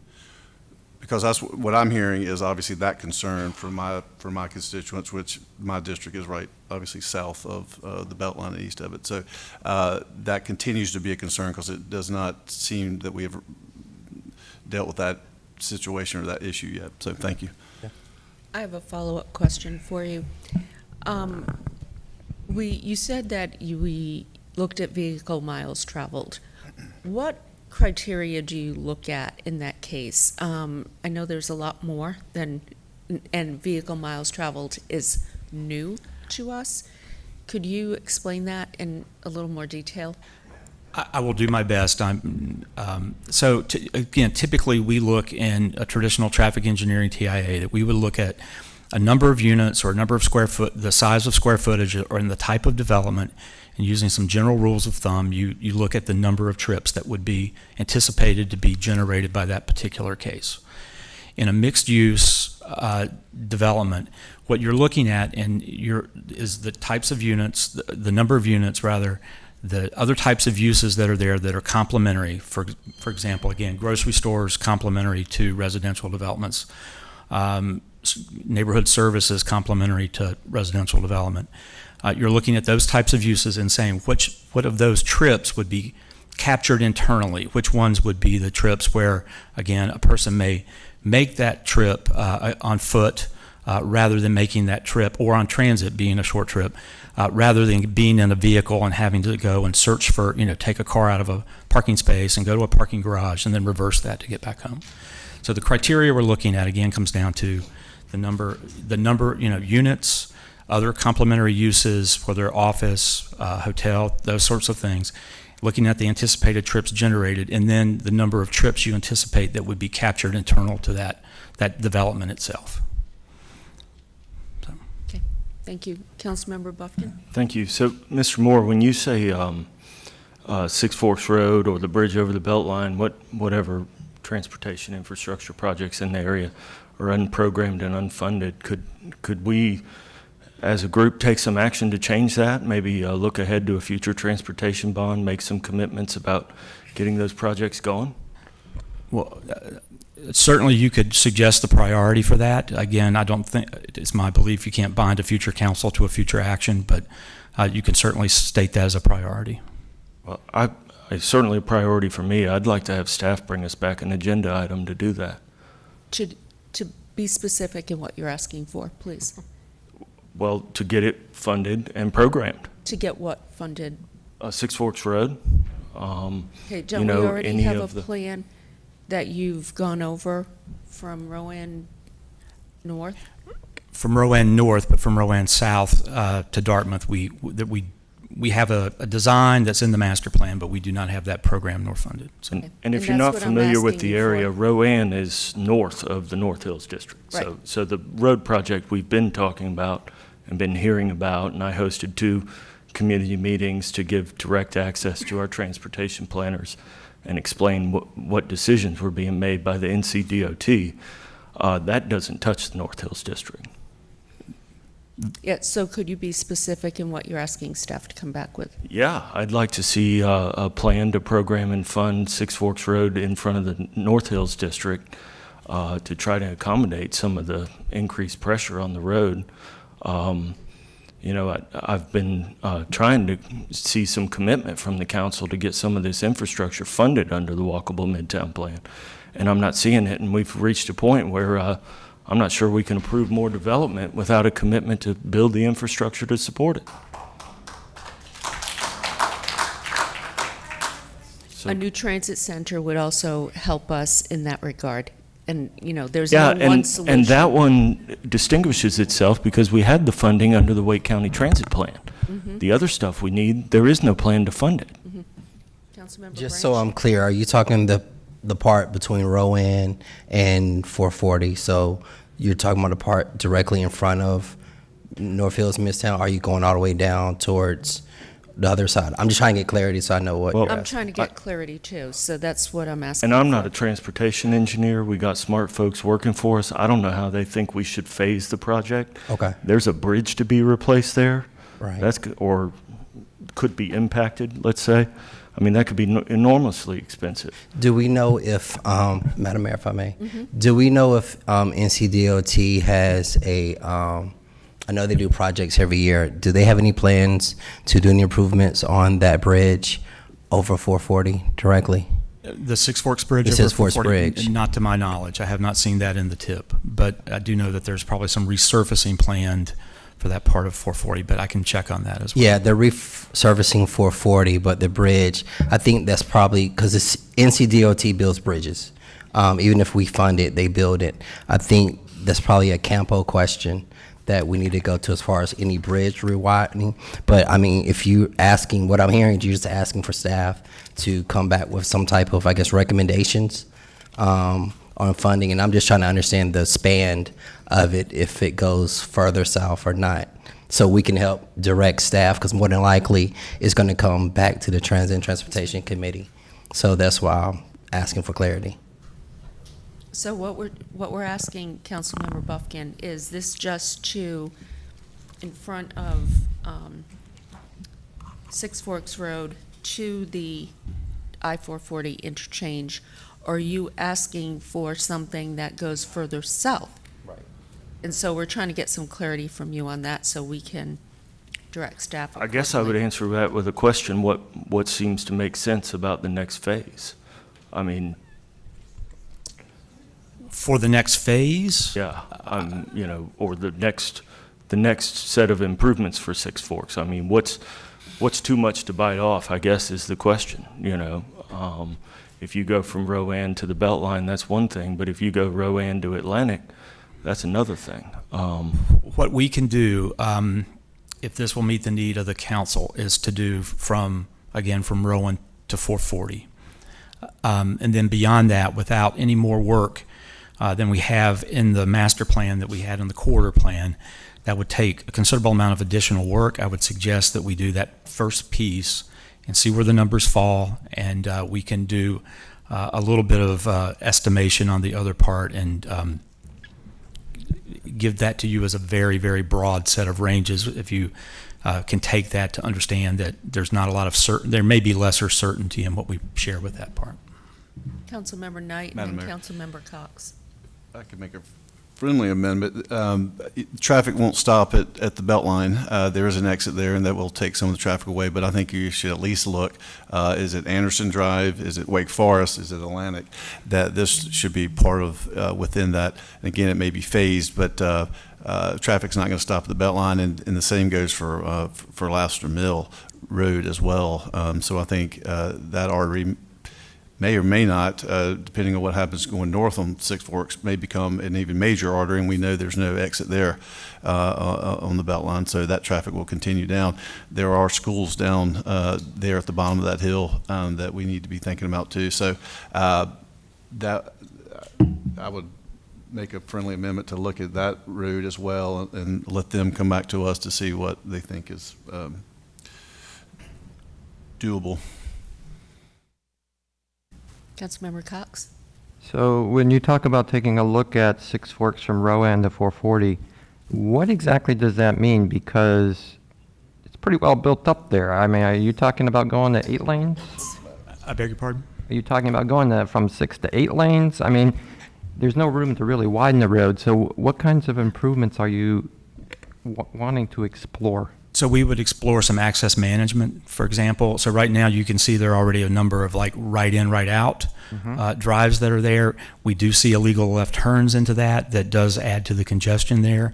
Because that's what I'm hearing is obviously that concern for my constituents, which my district is right, obviously south of the Beltline and east of it. So that continues to be a concern because it does not seem that we have dealt with that situation or that issue yet. So thank you. Yeah. I have a follow-up question for you. You said that we looked at vehicle miles traveled. What criteria do you look at in that case? I know there's a lot more than, and vehicle miles traveled is new to us. Could you explain that in a little more detail? I will do my best. Again, typically we look in a traditional traffic engineering TIA that we would look at a number of units or a number of the size of square footage or in the type of development, and using some general rules of thumb, you look at the number of trips that would be anticipated to be generated by that particular case. In a mixed use development, what you're looking at is the types of units, the number of units rather, The other types of uses that are there that are complementary, for example, again, grocery stores complementary to residential developments, neighborhood services complementary to residential development. You're looking at those types of uses and saying what of those trips would be captured internally, which ones would be the trips where, again, a person may make that trip on foot rather than making that trip, or on transit being a short trip, rather than being in a vehicle and having to go and search for, take a car out of a parking space and go to a parking garage and then reverse that to get back home. So the criteria we're looking at, again, comes down to the number, units, other complementary uses, whether office, hotel, those sorts of things, looking at the anticipated trips generated, and then the number of trips you anticipate that would be captured internal to that development itself. Okay, thank you. Councilmember Buffkin? Thank you. So, Mr. Moore, when you say Six Forks Road or the bridge over the Beltline, whatever transportation infrastructure projects in the area are unprogrammed and unfunded, could we, as a group, take some action to change that? Maybe look ahead to a future transportation bond, make some commitments about getting those projects going? Well, certainly you could suggest the priority for that. Again, I don't think, it's my belief you can't bind a future council to a future action, but you can certainly state that as a priority. Well, it's certainly a priority for me. I'd like to have staff bring us back an agenda item to do that. To be specific in what you're asking for, please. Well, to get it funded and programmed. To get what funded? Six Forks Road. Okay, don't we already have a plan that you've gone over from Rowan North? From Rowan North, but from Rowan South to Dartmouth, we have a design that's in the master plan, but we do not have that program nor funded. So. Okay. And if you're not familiar with the area, Rowan is north of the North Hills District. Right. So the road project we've been talking about and been hearing about, and I hosted 2 community meetings to give direct access to our transportation planners and explain what decisions were being made by the NCDOT. That doesn't touch the North Hills District. Yeah, so could you be specific in what you're asking staff to come back with? Yeah, I'd like to see a plan to program and fund Six Forks Road in front of the North Hills District to try to accommodate some of the increased pressure on the road. I've been trying to see some commitment from the council to get some of this infrastructure funded under the Walkable Midtown Plan, and I'm not seeing it, and we've reached a point where I'm not sure we can approve more development without a commitment to build the infrastructure to support it. A new transit center would also help us in that regard. And, there's no one solution. And that one distinguishes itself because we had the funding under the Wake County Transit Plan. Mm-hmm. The other stuff we need, there is no plan to fund it. Mm-hmm. Councilmember Just Branch? so I'm clear, are you talking the part between Rowan and 440? So you're talking about the part directly in front of North Hills Midtown? Are you going all the way down towards the other side? I'm just trying to get clarity so I know what you're I'm asking. trying to get clarity too, so that's what I'm asking. And I'm not for. a transportation engineer. We got smart folks working for us. I don't know how they think we should phase the project. Okay. There's a bridge to be replaced there. Right. Or could be impacted, let's say. I mean, that could be enormously expensive. Do we know if, Madam Mayor, if I may, Mm-hmm. do we know if NCDOT has I know they do projects every year. Do they have any plans to do any improvements on that bridge over 440 directly? The Six Forks Bridge? It over says Forks 440, Bridge. Not to my knowledge. I have not seen that in the tip. But I do know that there's probably some resurfacing planned for that part of 440, but I can check on that as well. Yeah, they're resurfacing 440, but the bridge, I think that's probably, because it's NCDOT builds bridges. Even if we fund it, they build it. I think that's probably a Campo question that we need to go to as far as any bridge rewidening. But I mean, if you're asking, what I'm hearing is you're just asking for staff to come back with some type of, I guess, recommendations on funding, and I'm just trying to understand the span of it, if it goes further south or not, so we can help direct staff, because more than likely it's going to come back to the Transit and Transportation Committee. So that's why I'm asking for clarity. So what we're asking, Councilmember Buffkin, is this just to, in front of Six Forks Road to the I-440 interchange, or are you asking for something that goes further south? Right. And so we're trying to get some clarity from you on that so we can direct staff I guess I would accordingly. answer that with a question, what seems to make sense about the next phase? I mean, For the next phase, yeah, you know, or the next set of improvements for Six Forks. I mean, what's too much to bite off, I guess, is the question, you know. If you go from Rowan to the Beltline, that's one thing, but if you go Rowan to Atlantic, that's another thing. what we can do, if this will meet the need of the council, is to do from Rowan to 440. And then beyond that, without any more work than we have in the master plan that we had in the corridor plan, that would take a considerable amount of additional work. I would suggest that we do that first piece and see where the numbers fall, and we can do a little bit of estimation on the other part and give that to you as a very, very broad set of ranges. If you can take that to understand that there's not a lot of there may be lesser certainty in what we share with that part. Councilmember Knight Madam and Mayor. Councilmember Cox. I could make a friendly amendment. Traffic won't stop at the Beltline. There is an exit there, and that will take some of the traffic away, but I think you should at least look, is it Anderson Drive, is it Wake Forest, is it Atlantic? That this should be part of, within that. And again, it may be phased, but traffic's not going to stop at the Beltline, and the same goes for Lassiter Mill Road as well. So I think that artery may or may not, depending on what happens going north on Six Forks, may become an even major artery, and we know there's no exit there on the Beltline, so that traffic will continue down. There are schools down there at the bottom of that hill that we need to be thinking about too. So that I would make a friendly amendment to look at that route as well and let them come back to us to see what they think is doable. Councilmember Cox. So when you talk about taking a look at Six Forks from Rowan to 440, what exactly does that mean? Because it's pretty well built up there. I mean, are you talking about going to 8 lanes? I beg your pardon? Are you talking about going from 6 to 8 lanes? I mean, there's no room to really widen the road. So what kinds of improvements are you wanting to explore? So we would explore some access management, for example. So right now you can see there are already a number of like right in, right out drives that are there. We do see illegal left turns into that does add to the congestion there.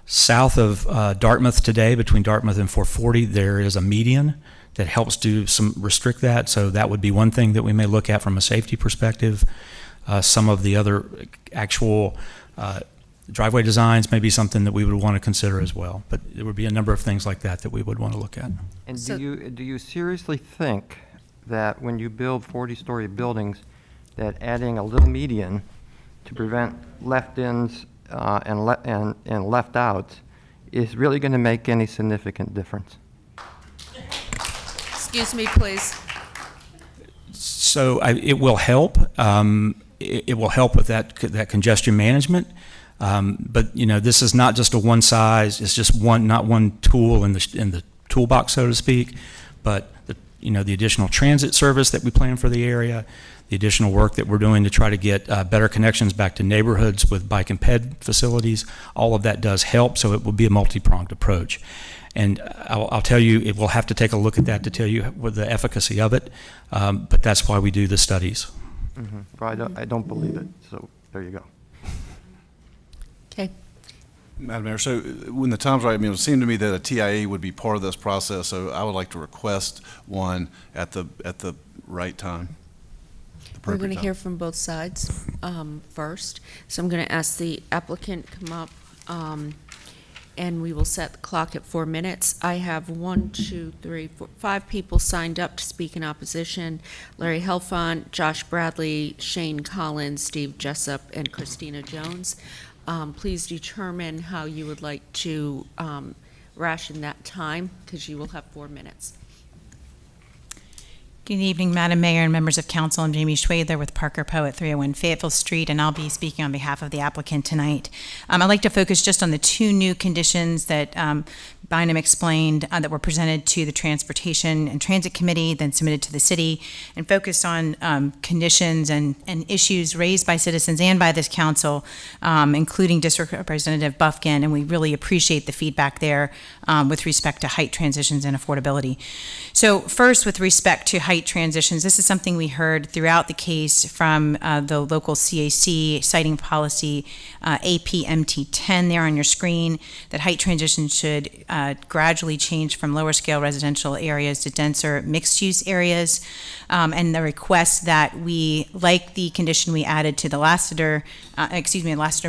South of Dartmouth today, between Dartmouth and 440, there is a median that helps to restrict that. So that would be one thing that we may look at from a safety perspective. Some of the other actual driveway designs may be something that we would want to consider as well, but there would be a number of things like that that we would want to look at. And So- do you seriously think that when you build 40-story buildings, that adding a little median to prevent left-ins and left-outs is really going to make any significant difference? Excuse me, please. So it will help. It will help with that congestion management. But you know, this is not just a one size. It's just not one tool in the toolbox, so to speak. But the additional transit service that we plan for the area, the additional work that we're doing to try to get better connections back to neighborhoods with bike and ped facilities, all of that does help. So it will be a multi-pronged approach. And I'll tell you, it will have to take a look at that to tell you what the efficacy of it. But that's why we do the studies. Mm-hmm. Well, I don't believe it. So there you go. Okay. Madam Mayor, so when the time's right, I mean, it would seem to me that a TIA would be part of this process, so I would like to request one at the right time. We're going to hear from both sides first. So I'm going to ask the applicant come up, and we will set the clock at 4 minutes. I have 5 people signed up to speak in opposition: Larry Helfont, Josh Bradley, Shane Collins, Steve Jessup, and Christina Jones. Please determine how you would like to ration that time, because you will have 4 minutes. Good evening, Madam Mayor and members of council. I'm Jamie Schwadler with Parker Poe at 301 Fayetteville Street, and I'll be speaking on behalf of the applicant tonight. I'd like to focus just on the two new conditions that Bynum explained that were presented to the Transportation and Transit Committee, then submitted to the city, and focus on conditions and issues raised by citizens and by this council, including District Representative Buffkin, and we really appreciate the feedback there with respect to height transitions and affordability. So first, with respect to height transitions, this is something we heard throughout the case from the local CAC citing policy APMT 10 there on your screen, that height transitions should gradually change from lower scale residential areas to denser mixed use areas, and the request that we, like the condition we added to the Lassiter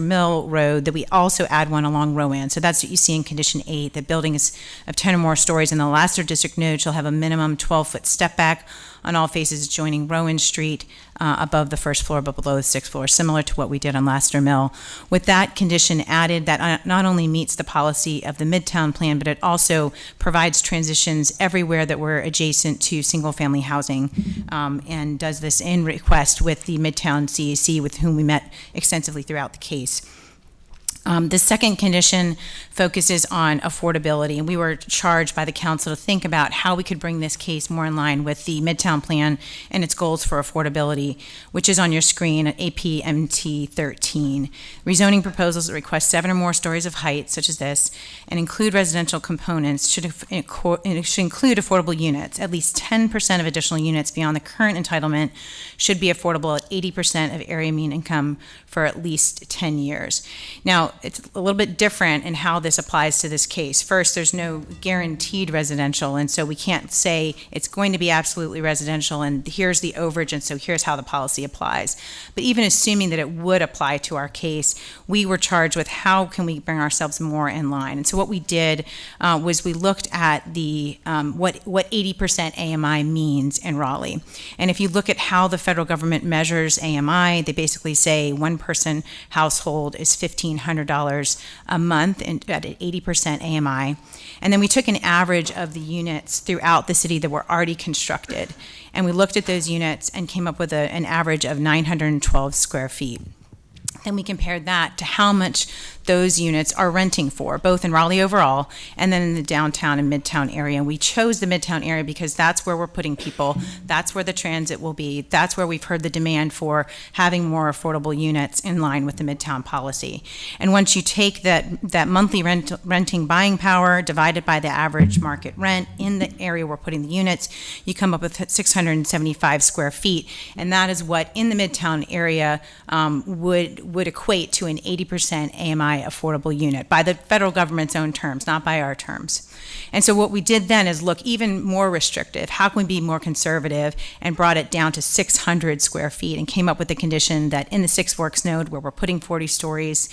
Mill Road, that we also add one along Rowan. So that's what you see in condition 8, that buildings of 10 or more stories in the Lassiter district node shall have a minimum 12-foot step back on all faces adjoining Rowan Street above the first floor but below the sixth floor, similar to what we did on Lassiter Mill. With that condition added, that not only meets the policy of the Midtown Plan, but it also provides transitions everywhere that we're adjacent to single-family housing, and does this in request with the Midtown CAC, with whom we met extensively throughout the case. The second condition focuses on affordability, and we were charged by the council to think about how we could bring this case more in line with the Midtown Plan and its goals for affordability, which is on your screen at APMT 13. Rezoning proposals that request 7 or more stories of height, such as this, and include residential components should include affordable units. At least 10% of additional units beyond the current entitlement should be affordable at 80% of area mean income for at least 10 years. Now, it's a little bit different in how this applies to this case. First, there's no guaranteed residential, and so we can't say it's going to be absolutely residential and here's the overage and so here's how the policy applies. But even assuming that it would apply to our case, we were charged with how can we bring ourselves more in line. And so what we did was we looked at the what 80% AMI means in Raleigh. And if you look at how the federal government measures AMI, they basically say one person household is $1,500 a month at 80% AMI. And then we took an average of the units throughout the city that were already constructed. And we looked at those units and came up with an average of 912 square feet. Then we compared that to how much those units are renting for, both in Raleigh overall and then in the downtown and midtown area. And we chose the midtown area because that's where we're putting people, that's where the transit will be, that's where we've heard the demand for having more affordable units in line with the midtown policy. And once you take that monthly renting buying power divided by the average market rent in the area we're putting the units, you come up with 675 square feet. And that is what in the midtown area would equate to an 80% AMI affordable unit by the federal government's own terms, not by our terms. And so what we did then is look even more restrictive. How can we be more conservative, and brought it down to 600 square feet and came up with the condition that in the Six Forks node where we're putting 40 stories,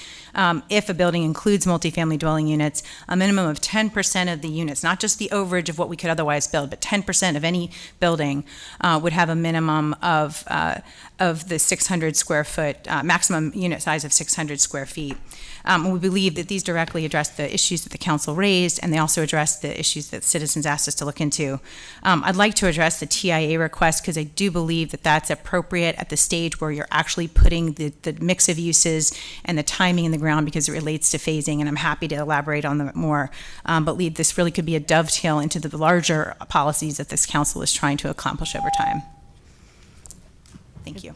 if a building includes multifamily dwelling units, a minimum of 10% of the units, not just the overage of what we could otherwise build, but 10% of any building would have a minimum of the 600 square foot, maximum unit size of 600 square feet. And we believe that these directly address the issues that the council raised, and they also address the issues that citizens asked us to look into. I'd like to address the TIA request because I do believe that that's appropriate at the stage where you're actually putting the mix of uses and the timing in the ground because it relates to phasing, and I'm happy to elaborate on them more. But believe this really could be a dovetail into the larger policies that this council is trying to accomplish over time. Thank you.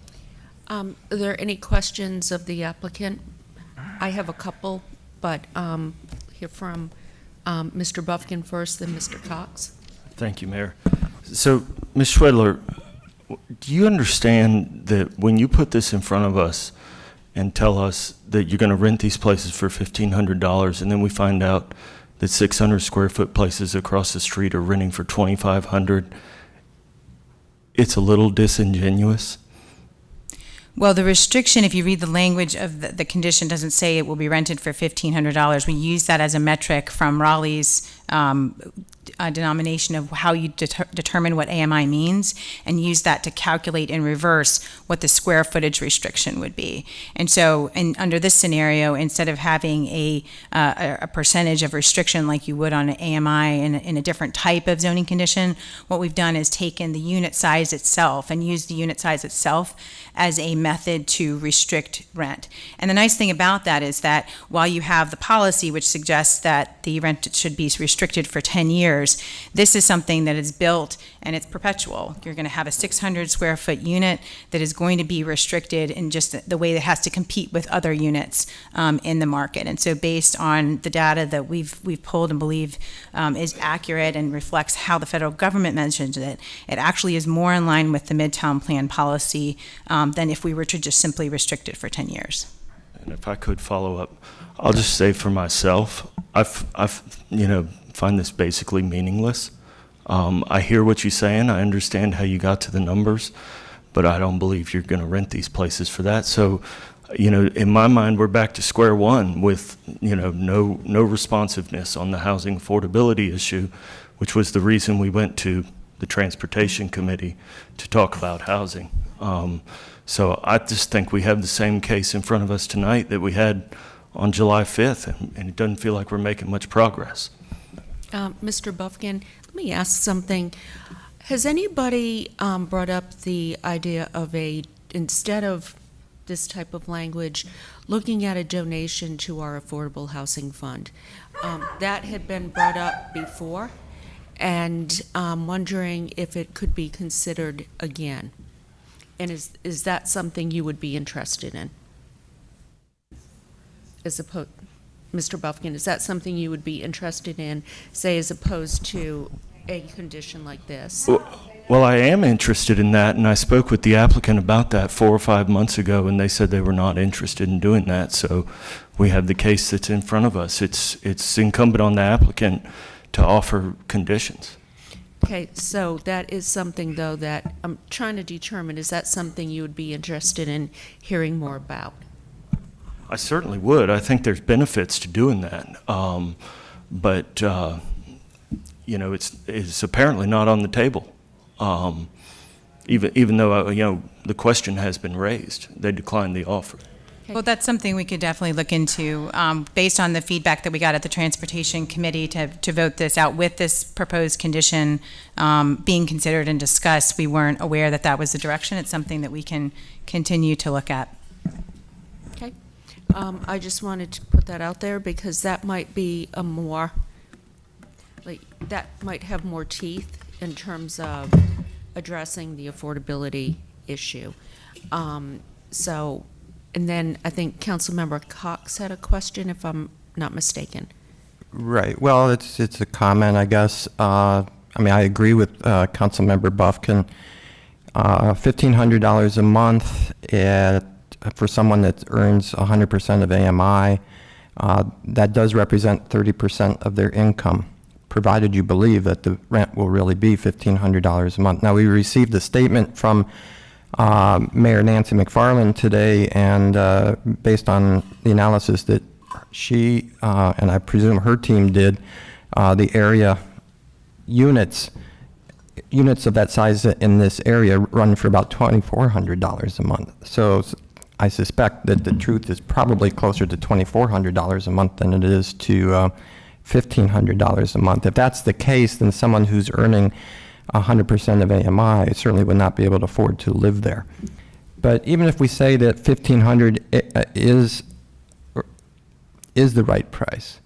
Are there any questions of the applicant? I have a couple, but hear from Mr. Buffkin first, then Mr. Cox. Thank you, Mayor. So, Ms. Schwedler, do you understand that when you put this in front of us and tell us that you're going to rent these places for $1,500, and then we find out that 600 square foot places across the street are renting for $2,500, it's a little disingenuous? Well, the restriction, if you read the language of the condition, doesn't say it will be rented for $1,500. We use that as a metric from Raleigh's denomination of how you determine what AMI means, and use that to calculate in reverse what the square footage restriction would be. And so under this scenario, instead of having a percentage of restriction like you would on an AMI in a different type of zoning condition, what we've done is taken the unit size itself and used the unit size itself as a method to restrict rent. And the nice thing about that is that while you have the policy which suggests that the rent should be restricted for 10 years, this is something that is built and it's perpetual. You're going to have a 600 square foot unit that is going to be restricted in just the way that it has to compete with other units in the market. And so based on the data that we've pulled and believe is accurate and reflects how the federal government mentions it, it actually is more in line with the Midtown Plan policy than if we were to just simply restrict it for 10 years. And if I could follow up, I'll just say for myself, I've find this basically meaningless. I hear what you're saying. I understand how you got to the numbers, but I don't believe you're going to rent these places for that. So, in my mind, we're back to square one with, no responsiveness on the housing affordability issue, which was the reason we went to the Transportation Committee to talk about housing. So I just think we have the same case in front of us tonight that we had on July 5th, and it doesn't feel like we're making much progress. Mr. Buffkin, let me ask something. Has anybody brought up the idea of instead of this type of language, looking at a donation to our affordable housing fund? That had been brought up before, and wondering if it could be considered again. And is that something you would be interested in? Mr. Buffkin, is that something you would be interested in, say, as opposed to a condition like this? Well, I am interested in that, and I spoke with the applicant about that 4 or 5 months ago, and they said they were not interested in doing that. So we have the case that's in front of us. It's incumbent on the applicant to offer conditions. Okay, so that is something, though, that I'm trying to determine, is that something you would be interested in hearing more about? I certainly would. I think there's benefits to doing that. But it's apparently not on the table. Even though, the question has been raised, they declined the offer. Well, that's something we could definitely look into based on the feedback that we got at the Transportation Committee to vote this out with this proposed condition being considered and discussed. We weren't aware that that was the direction. It's something that we can continue to look at. Okay. I just wanted to put that out there because that might be that might have more teeth in terms of addressing the affordability issue. And then I think Councilmember Cox had a question, if I'm not mistaken. Right. Well, it's a comment, I guess. I agree with Councilmember Buffkin. $1,500 a month for someone that earns 100% of AMI, that does represent 30% of their income, provided you believe that the rent will really be $1,500 a month. Now, we received a statement from Mayor Nancy McFarland today, and based on the analysis that she and I presume her team did, the area units of that size in this area run for about $2,400 a month. So I suspect that the truth is probably closer to $2,400 a month than it is to $1,500 a month. If that's the case, then someone who's earning 100% of AMI certainly would not be able to afford to live there. But even if we say that $1,500 is the right price,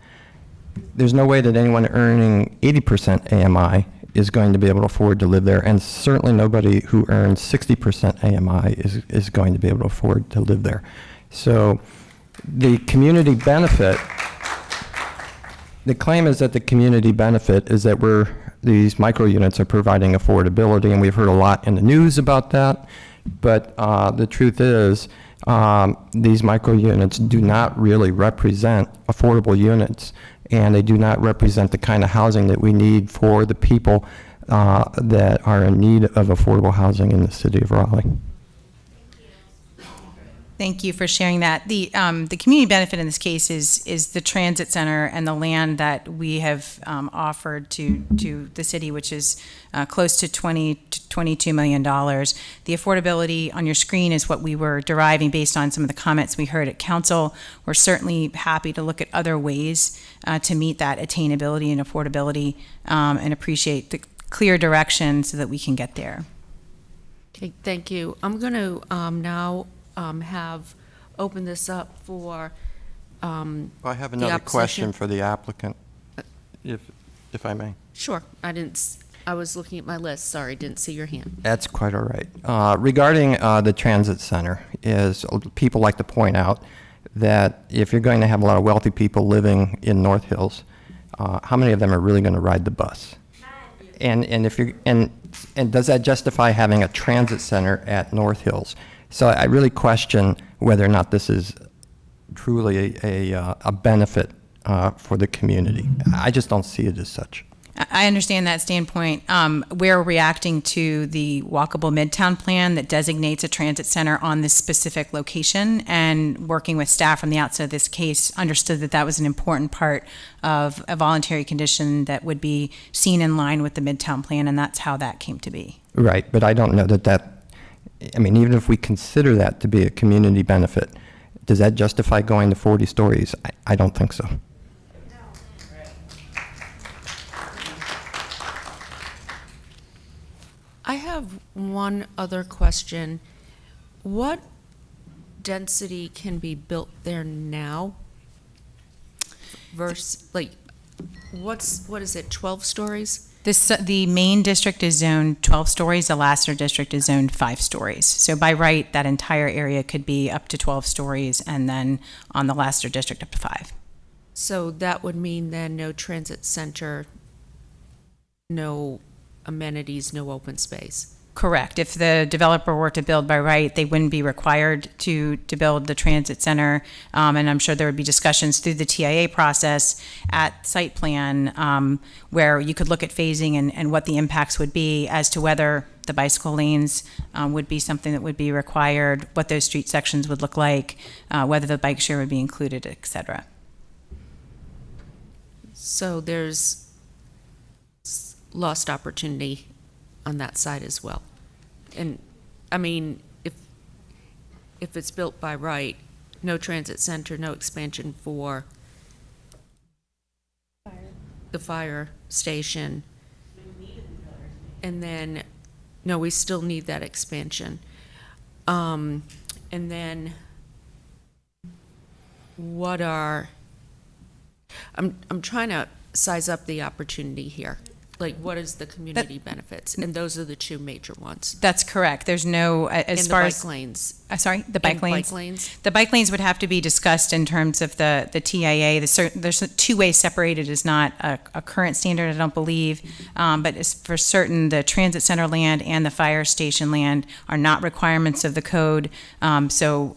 there's no way that anyone earning 80% AMI is going to be able to afford to live there, and certainly nobody who earns 60% AMI is going to be able to afford to live there. So the community benefit, the claim is that the community benefit is that these micro units are providing affordability, and we've heard a lot in the news about that. But the truth is, these micro units do not really represent affordable units, and they do not represent the kind of housing that we need for the people that are in need of affordable housing in the city of Raleigh. Thank you for sharing that. The community benefit in this case is the transit center and the land that we have offered to the city, which is close to $20 to $22 million. The affordability on your screen is what we were deriving based on some of the comments we heard at council. We're certainly happy to look at other ways to meet that attainability and affordability, and appreciate the clear direction so that we can get there. Okay, thank you. I'm going to now have open this up for I have the another opposition. question for the applicant, if I may. Sure. I was looking at my list. Sorry, didn't see your hand. That's quite all right. Regarding the transit center, people like to point out that if you're going to have a lot of wealthy people living in North Hills, how many of them are really going to ride the bus? And does that justify having a transit center at North Hills? So I really question whether or not this is truly a benefit for the community. I just don't see it as such. I understand that standpoint. We're reacting to the walkable Midtown plan that designates a transit center on this specific location, and working with staff from the outset of this case understood that that was an important part of a voluntary condition that would be seen in line with the Midtown plan, and that's how that came to be. Right, but I don't know I mean, even if we consider that to be a community benefit, does that justify going to 40 stories? I don't think so. I have one other question. What density can be built there now versus, like, what is it, 12 stories? The main district is zoned 12 stories, the Lasser district is zoned 5 stories. So by right, that entire area could be up to 12 stories, and then on the Lasser district up to 5. So that would mean then no transit center, no amenities, no open space. Correct. If the developer were to build by right, they wouldn't be required to build the transit center. And I'm sure there would be discussions through the TIA process at site plan where you could look at phasing and what the impacts would be as to whether the bicycle lanes would be something that would be required, what those street sections would look like, whether the bike share would be included, et cetera. So there's lost opportunity on that side as well. And I mean, if it's built by right, no transit center, no expansion for the fire station. And then, no, we still need that expansion. And then what are, I'm trying to size up the opportunity here. Like, what is the community benefits? And those are the two major ones. That's correct. There's no, as And far the as... bike lanes. Sorry, the bike And lanes? bike lanes. The bike lanes would have to be discussed in terms of the TIA. There's a two-way separated is not a current standard, I don't believe. But as for certain, the transit center land and the fire station land are not requirements of the code. So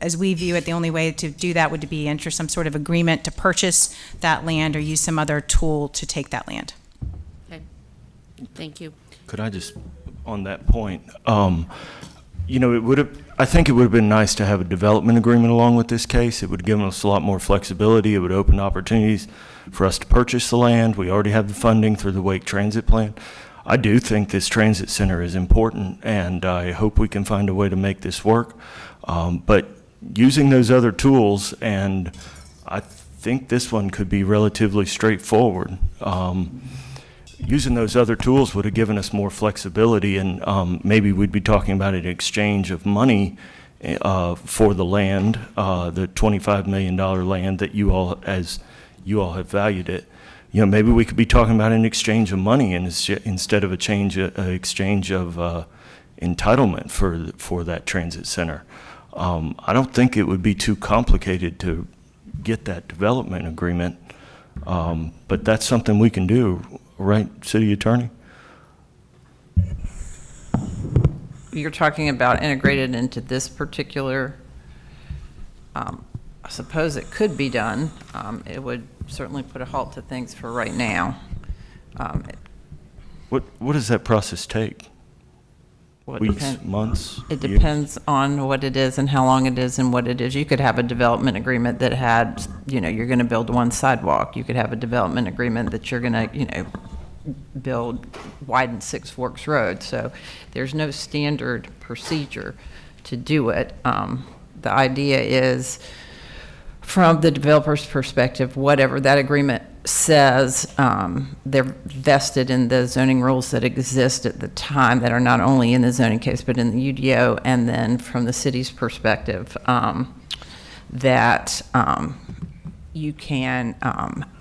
as we view it, the only way to do that would be enter some sort of agreement to purchase that land or use some other tool to take that land. Thank you. Could I just, on that point, you know, I think it would have been nice to have a development agreement along with this case. It would have given us a lot more flexibility. It would open opportunities for us to purchase the land. We already have the funding through the Wake Transit Plan. I do think this transit center is important, and I hope we can find a way to make this work. But using those other tools, and I think this one could be relatively straightforward. Using those other tools would have given us more flexibility, and maybe we'd be talking about an exchange of money for the land, the $25 million land that you all have valued it. You know, maybe we could be talking about an exchange of money instead of exchange of entitlement for that transit center. I don't think it would be too complicated to get that development agreement, but that's something we can do. Right, City Attorney? You're talking about integrated into this particular, I suppose it could be done. It would certainly put a halt to things for right now. What does that process take? Well, Weeks, months? It years? depends on what it is and how long it is and what it is. You could have a development agreement that had, you're going to build one sidewalk. You could have a development agreement that you're going to, widen Six Forks Road. So there's no standard procedure to do it. The idea is, from the developer's perspective, whatever that agreement says, they're vested in the zoning rules that exist at the time that are not only in the zoning case but in the UDO, and then from the city's perspective, that you can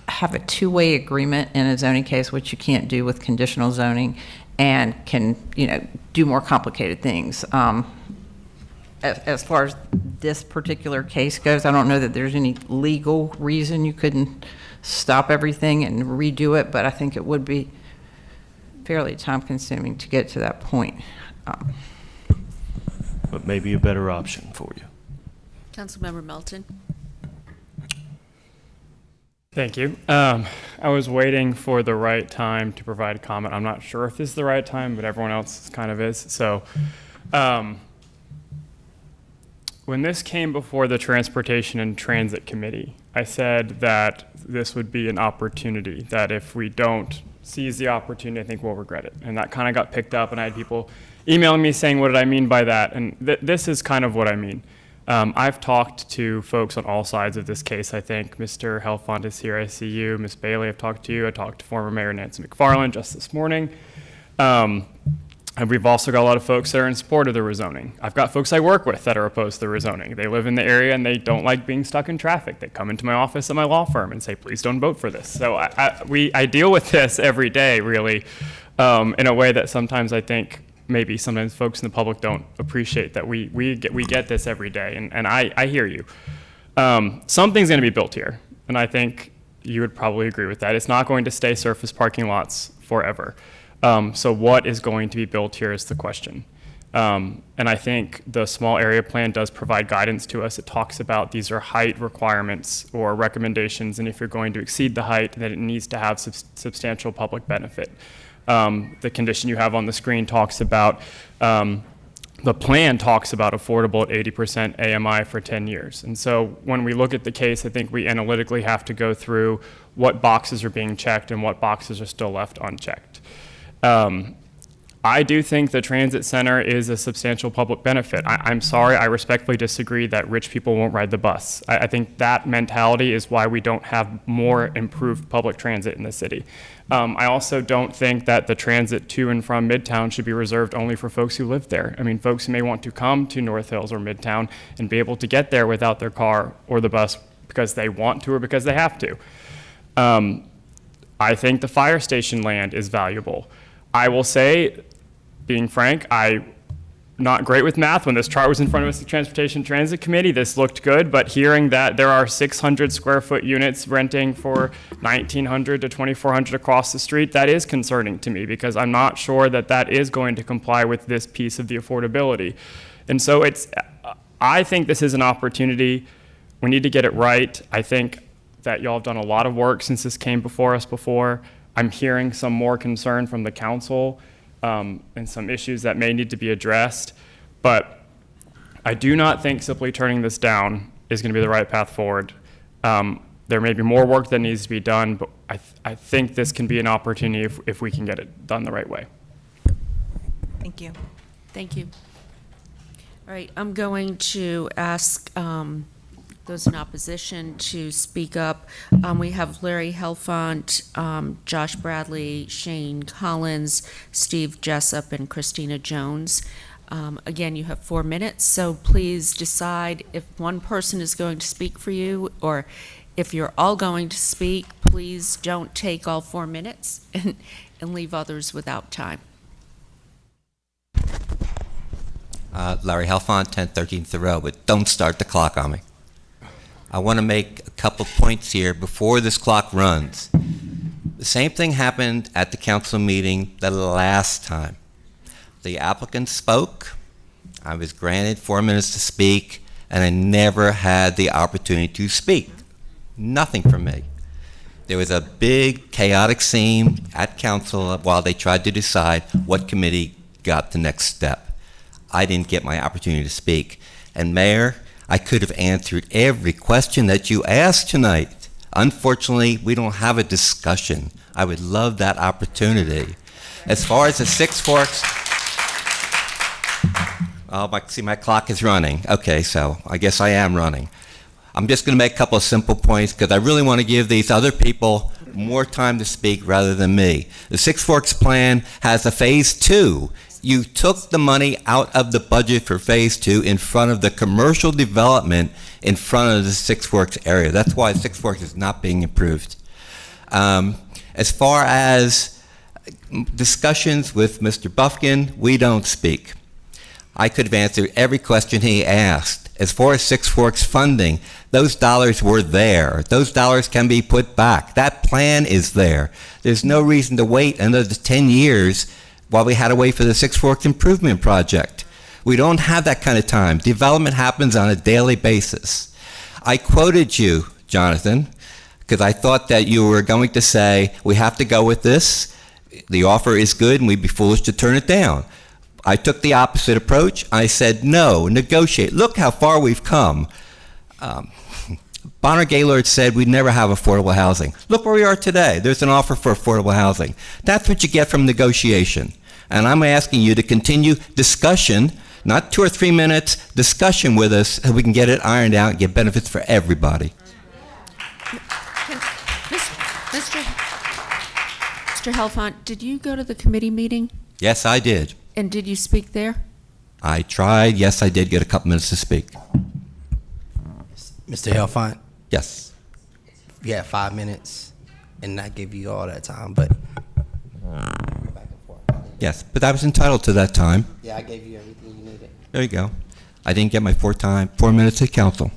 have a two-way agreement in a zoning case, which you can't do with conditional zoning, and can do more complicated things. As far as this particular case goes, I don't know that there's any legal reason you couldn't stop everything and redo it, but I think it would be fairly time-consuming to get to that point. But maybe a better option for you. Councilmember Melton. Thank you. I was waiting for the right time to provide comment. I'm not sure if this is the right time, but everyone else kind of is. So when this came before the Transportation and Transit Committee, I said that this would be an opportunity, that if we don't seize the opportunity, I think we'll regret it. And that kind of got picked up, and I had people emailing me saying, what did I mean by that? And this is kind of what I mean. I've talked to folks on all sides of this case. I think Mr. Helfand is here. I see you. Ms. Bailey, I've talked to you. I talked to former Mayor Nancy McFarland just this morning. And we've also got a lot of folks that are in support of the rezoning. I've got folks I work with that are opposed to the rezoning. They live in the area and they don't like being stuck in traffic. They come into my office at my law firm and say, please don't vote for this. So I deal with this every day, really, in a way that sometimes I think maybe sometimes folks in the public don't appreciate, that we get this every day. And I hear you. Something's going to be built here. And I think you would probably agree with that. It's not going to stay surface parking lots forever. So what is going to be built here is the question. And I think the small area plan does provide guidance to us. It talks about these are height requirements or recommendations, and if you're going to exceed the height, then it needs to have substantial public benefit. The condition you have on the screen talks about, the plan talks about affordable at 80% AMI for 10 years. And so when we look at the case, I think we analytically have to go through what boxes are being checked and what boxes are still left unchecked. I do think the transit center is a substantial public benefit. I'm sorry, I respectfully disagree that rich people won't ride the bus. I think that mentality is why we don't have more improved public transit in the city. I also don't think that the transit to and from Midtown should be reserved only for folks who live there. I mean, folks who may want to come to North Hills or Midtown and be able to get there without their car or the bus because they want to or because they have to. I think the fire station land is valuable. I will say, being frank, I'm not great with math. When this chart was in front of us, the Transportation Transit Committee, this looked good, but hearing that there are 600 square foot units renting for $1,900 to $2,400 across the street, that is concerning to me because I'm not sure that that is going to comply with this piece of the affordability. And so I think this is an opportunity. We need to get it right. I think that y'all have done a lot of work since this came before us before. I'm hearing some more concern from the council and some issues that may need to be addressed, but I do not think simply turning this down is going to be the right path forward. There may be more work that needs to be done, but I think this can be an opportunity if we can get it done the right way. Thank you. Thank you. All right, I'm going to ask those in opposition to speak up. We have Larry Helfand, Josh Bradley, Shane Collins, Steve Jessup, and Christina Jones. Again, you have 4 minutes, so please decide if one person is going to speak for you or if you're all going to speak. Please don't take all 4 minutes and leave others without time. Larry Helfand, 1013th Thoreau, but don't start the clock on me. I want to make a couple points here before this clock runs. The same thing happened at the council meeting the last time. The applicant spoke, I was granted 4 minutes to speak, and I never had the opportunity to speak. Nothing from me. There was a big chaotic scene at council while they tried to decide what committee got the next step. I didn't get my opportunity to speak. And Mayor, I could have answered every question that you asked tonight. Unfortunately, we don't have a discussion. I would love that opportunity. As far as the Six Forks, oh, my clock is running. Okay, so I guess I am running. I'm just going to make a couple of simple points because I really want to give these other people more time to speak rather than me. The Six Forks plan has a phase 2. You took the money out of the budget for phase 2 in front of the commercial development in front of the Six Forks area. That's why Six Forks is not being improved. As far as discussions with Mr. Buffkin, we don't speak. I could have answered every question he asked. As far as Six Forks funding, those dollars were there. Those dollars can be put back. That plan is there. There's no reason to wait another 10 years while we had to wait for the Six Forks Improvement Project. We don't have that kind of time. Development happens on a daily basis. I quoted you, Jonathan, because I thought that you were going to say, we have to go with this. The offer is good and we'd be foolish to turn it down. I took the opposite approach. I said, no, negotiate. Look how far we've come. Bonner Gaylord said we'd never have affordable housing. Look where we are today. There's an offer for affordable housing. That's what you get from negotiation. And I'm asking you to continue discussion, not 2 or 3 minutes, discussion with us so we can get it ironed out and get benefits for everybody. Mr. Helfont, did you go to the committee meeting? Yes, I did. And did you speak there? I tried. Yes, I did get a couple minutes to speak. Mr. Helfont? Yes. You had 5 minutes, and I gave you all that time, but... Yes, but I was entitled to that time. Yeah, I gave you everything you needed. There you go. I didn't get my 4 minutes at council.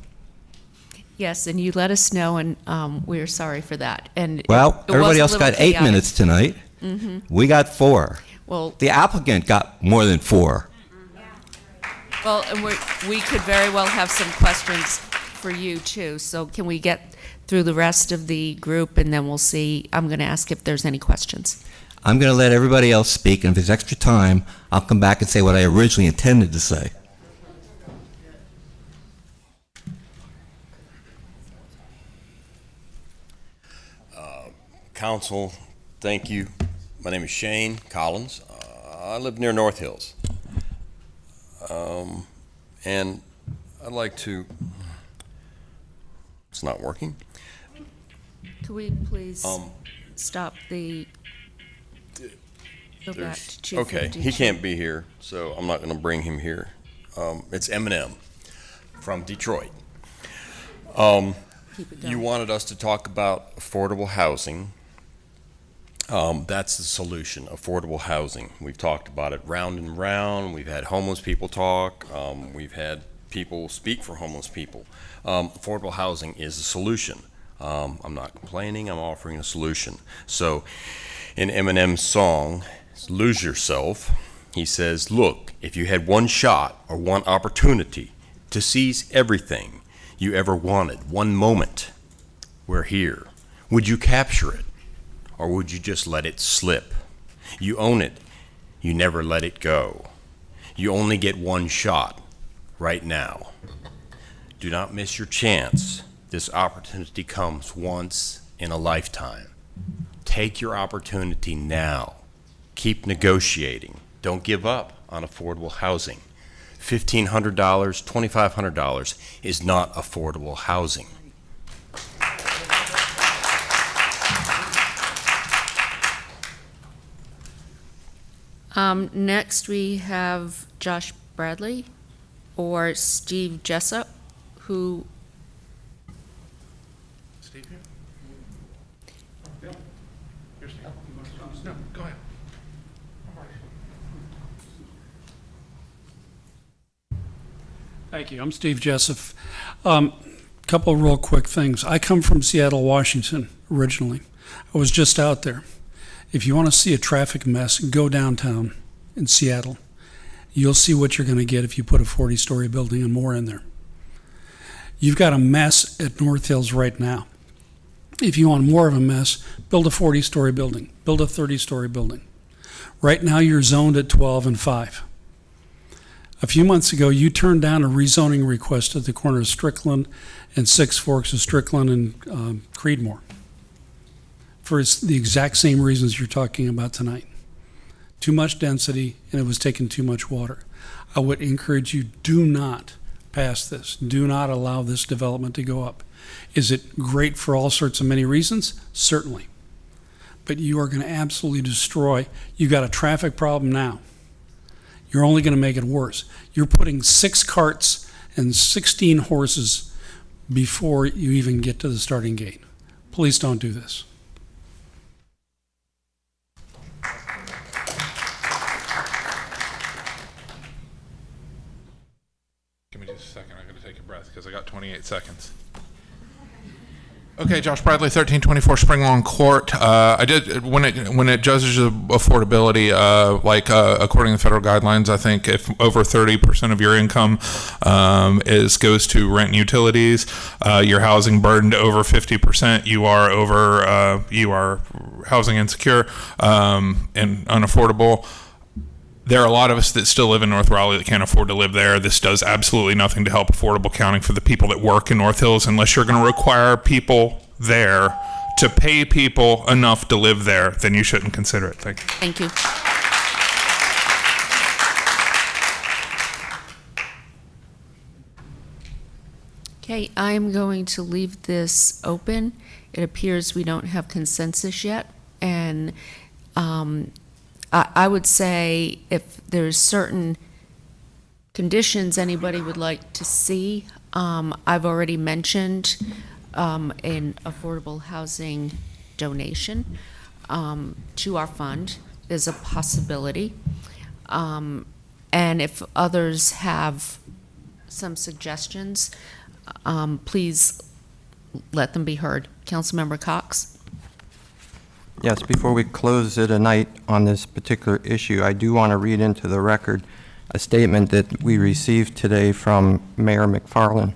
Yes, and you let us know, and we're sorry for that. And Well, it everybody was else a little got 8 chaotic. minutes tonight. Mhm. We got 4. Well, The applicant got more than 4. well, and we could very well have some questions for you too. So can we get through the rest of the group, and then we'll see. I'm going to ask if there's any questions. I'm going to let everybody else speak, and if there's extra time, I'll come back and say what I originally intended to say. Council, thank you. My name is Shane Collins. I live near North Hills. And I'd like to, it's not working. Could we please stop the, go back to 252? Okay, he can't be here, so I'm not going to bring him here. It's Eminem from Detroit. You wanted us to talk about affordable housing. That's the solution, affordable housing. We've talked about it round and round. We've had homeless people talk. We've had people speak for homeless people. Affordable housing is the solution. I'm not complaining, I'm offering a solution. So in Eminem's song, Lose Yourself, he says, look, if you had one shot or one opportunity to seize everything you ever wanted, one moment, we're here. Would you capture it? Or would you just let it slip? You own it. You never let it go. You only get one shot right now. Do not miss your chance. This opportunity comes once in a lifetime. Take your opportunity now. Keep negotiating. Don't give up on affordable housing. $1,500, $2,500 is not affordable housing. Next, we have Josh Bradley or Steve Jessup, who. Steve here? Bill? Here's Steve. No, go ahead. Thank you. I'm Steve Jessup. Couple of real quick things. I come from Seattle, Washington, originally. I was just out there. If you want to see a traffic mess, go downtown in Seattle. You'll see what you're going to get if you put a 40-story building and more in there. You've got a mess at North Hills right now. If you want more of a mess, build a 40-story building, build a 30-story building. Right now, you're zoned at 12 and 5. A few months ago, you turned down a rezoning request at the corner of Strickland and Six Forks of Strickland and Creedmoor for the exact same reasons you're talking about tonight. Too much density, and it was taking too much water. I would encourage you, do not pass this. Do not allow this development to go up. Is it great for all sorts of many reasons? Certainly. But you are going to absolutely destroy. You got a traffic problem now. You're only going to make it worse. You're putting 6 carts and 16 horses before you even get to the starting gate. Please don't do this. Give me just a second. I'm going to take a breath because I got 28 seconds. Okay, Josh Bradley, 1324 Spring Lawn Court. I did when it judges affordability, according to federal guidelines, I think if over 30% of your income goes to rent and utilities, your housing burdened over 50%, you are housing insecure and unaffordable. There are a lot of us that still live in North Raleigh that can't afford to live there. This does absolutely nothing to help affordable housing for the people that work in North Hills unless you're going to require people there to pay people enough to live there, then you shouldn't consider it. Thank you. Thank you. Okay, I'm going to leave this open. It appears we don't have consensus yet, and I would say if there's certain conditions anybody would like to see, I've already mentioned an affordable housing donation to our fund is a possibility. And if others have some suggestions, please let them be heard. Councilmember Cox? Yes, before we close it tonight on this particular issue, I do want to read into the record a statement that we received today from Mayor McFarland.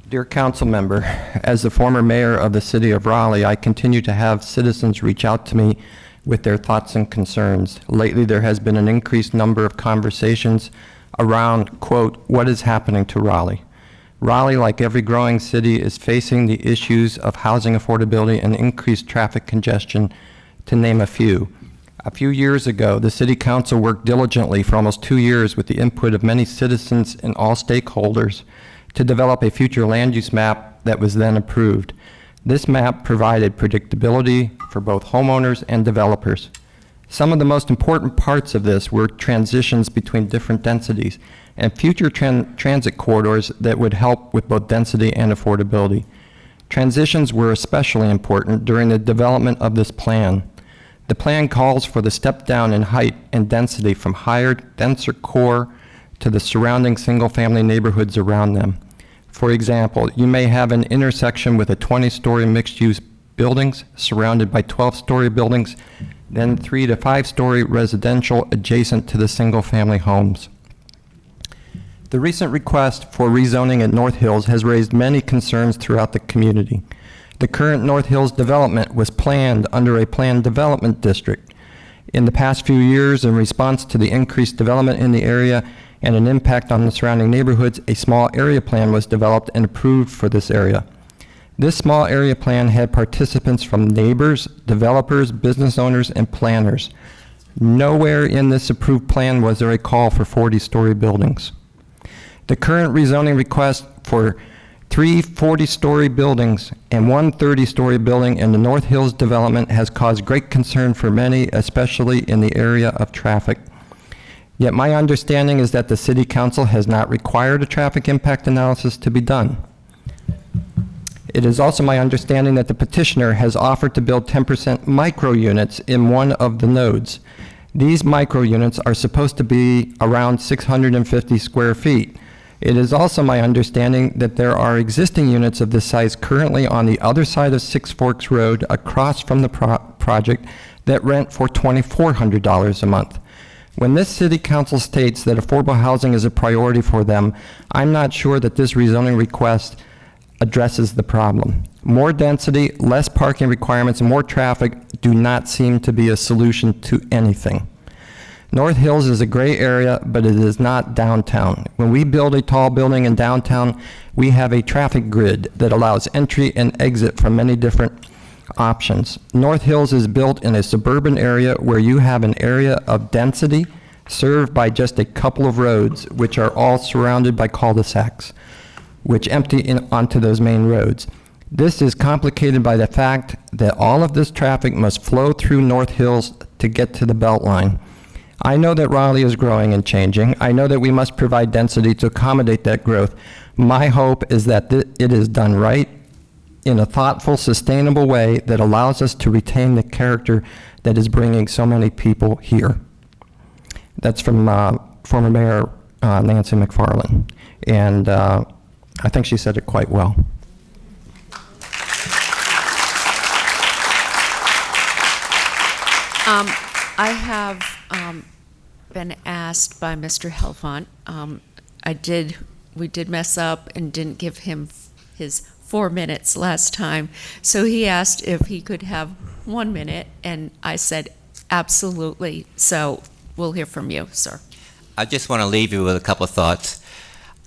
Dear council member, as the former mayor of the city of Raleigh, I continue to have citizens reach out to me with their thoughts and concerns. Lately, there has been an increased number of conversations around, quote, what is happening to Raleigh? Raleigh, like every growing city, is facing the issues of housing affordability and increased traffic congestion, to name a few. A few years ago, the City Council worked diligently for almost 2 years with the input of many citizens and all stakeholders to develop a future land use map that was then approved. This map provided predictability for both homeowners and developers. Some of the most important parts of this were transitions between different densities and future transit corridors that would help with both density and affordability. Transitions were especially important during the development of this plan. The plan calls for the step down in height and density from higher, denser core to the surrounding single-family neighborhoods around them. For example, you may have an intersection with a 20-story mixed-use buildings surrounded by 12-story buildings, then 3 to 5-story residential adjacent to the single-family homes. The recent request for rezoning at North Hills has raised many concerns throughout the community. The current North Hills development was planned under a planned development district. In the past few years, in response to the increased development in the area and an impact on the surrounding neighborhoods, a small area plan was developed and approved for this area. This small area plan had participants from neighbors, developers, business owners, and planners. Nowhere in this approved plan was there a call for 40-story buildings. The current rezoning request for 3 40-story buildings and 1 30-story building in the North Hills development has caused great concern for many, especially in the area of traffic. Yet my understanding is that the City Council has not required a traffic impact analysis to be done. It is also my understanding that the petitioner has offered to build 10% micro units in one of the nodes. These micro units are supposed to be around 650 square feet. It is also my understanding that there are existing units of this size currently on the other side of Six Forks Road across from the project that rent for $2,400 a month. When this City Council states that affordable housing is a priority for them, I'm not sure that this rezoning request addresses the problem. More density, less parking requirements, and more traffic do not seem to be a solution to anything. North Hills is a gray area, but it is not downtown. When we build a tall building in downtown, we have a traffic grid that allows entry and exit from many different options. North Hills is built in a suburban area where you have an area of density served by just a couple of roads, which are all surrounded by cul-de-sacs, which empty onto those main roads. This is complicated by the fact that all of this traffic must flow through North Hills to get to the Beltline. I know that Raleigh is growing and changing. I know that we must provide density to accommodate that growth. My hope is that it is done right, in a thoughtful, sustainable way that allows us to retain the character that is bringing so many people here. That's from former Mayor Nancy McFarland. And I think she said it quite well. I have been asked by Mr. Helfont. We did mess up and didn't give him his 4 minutes last time. So he asked if he could have 1 minute, and I said, absolutely. So we'll hear from you, sir. I just want to leave you with a couple of thoughts.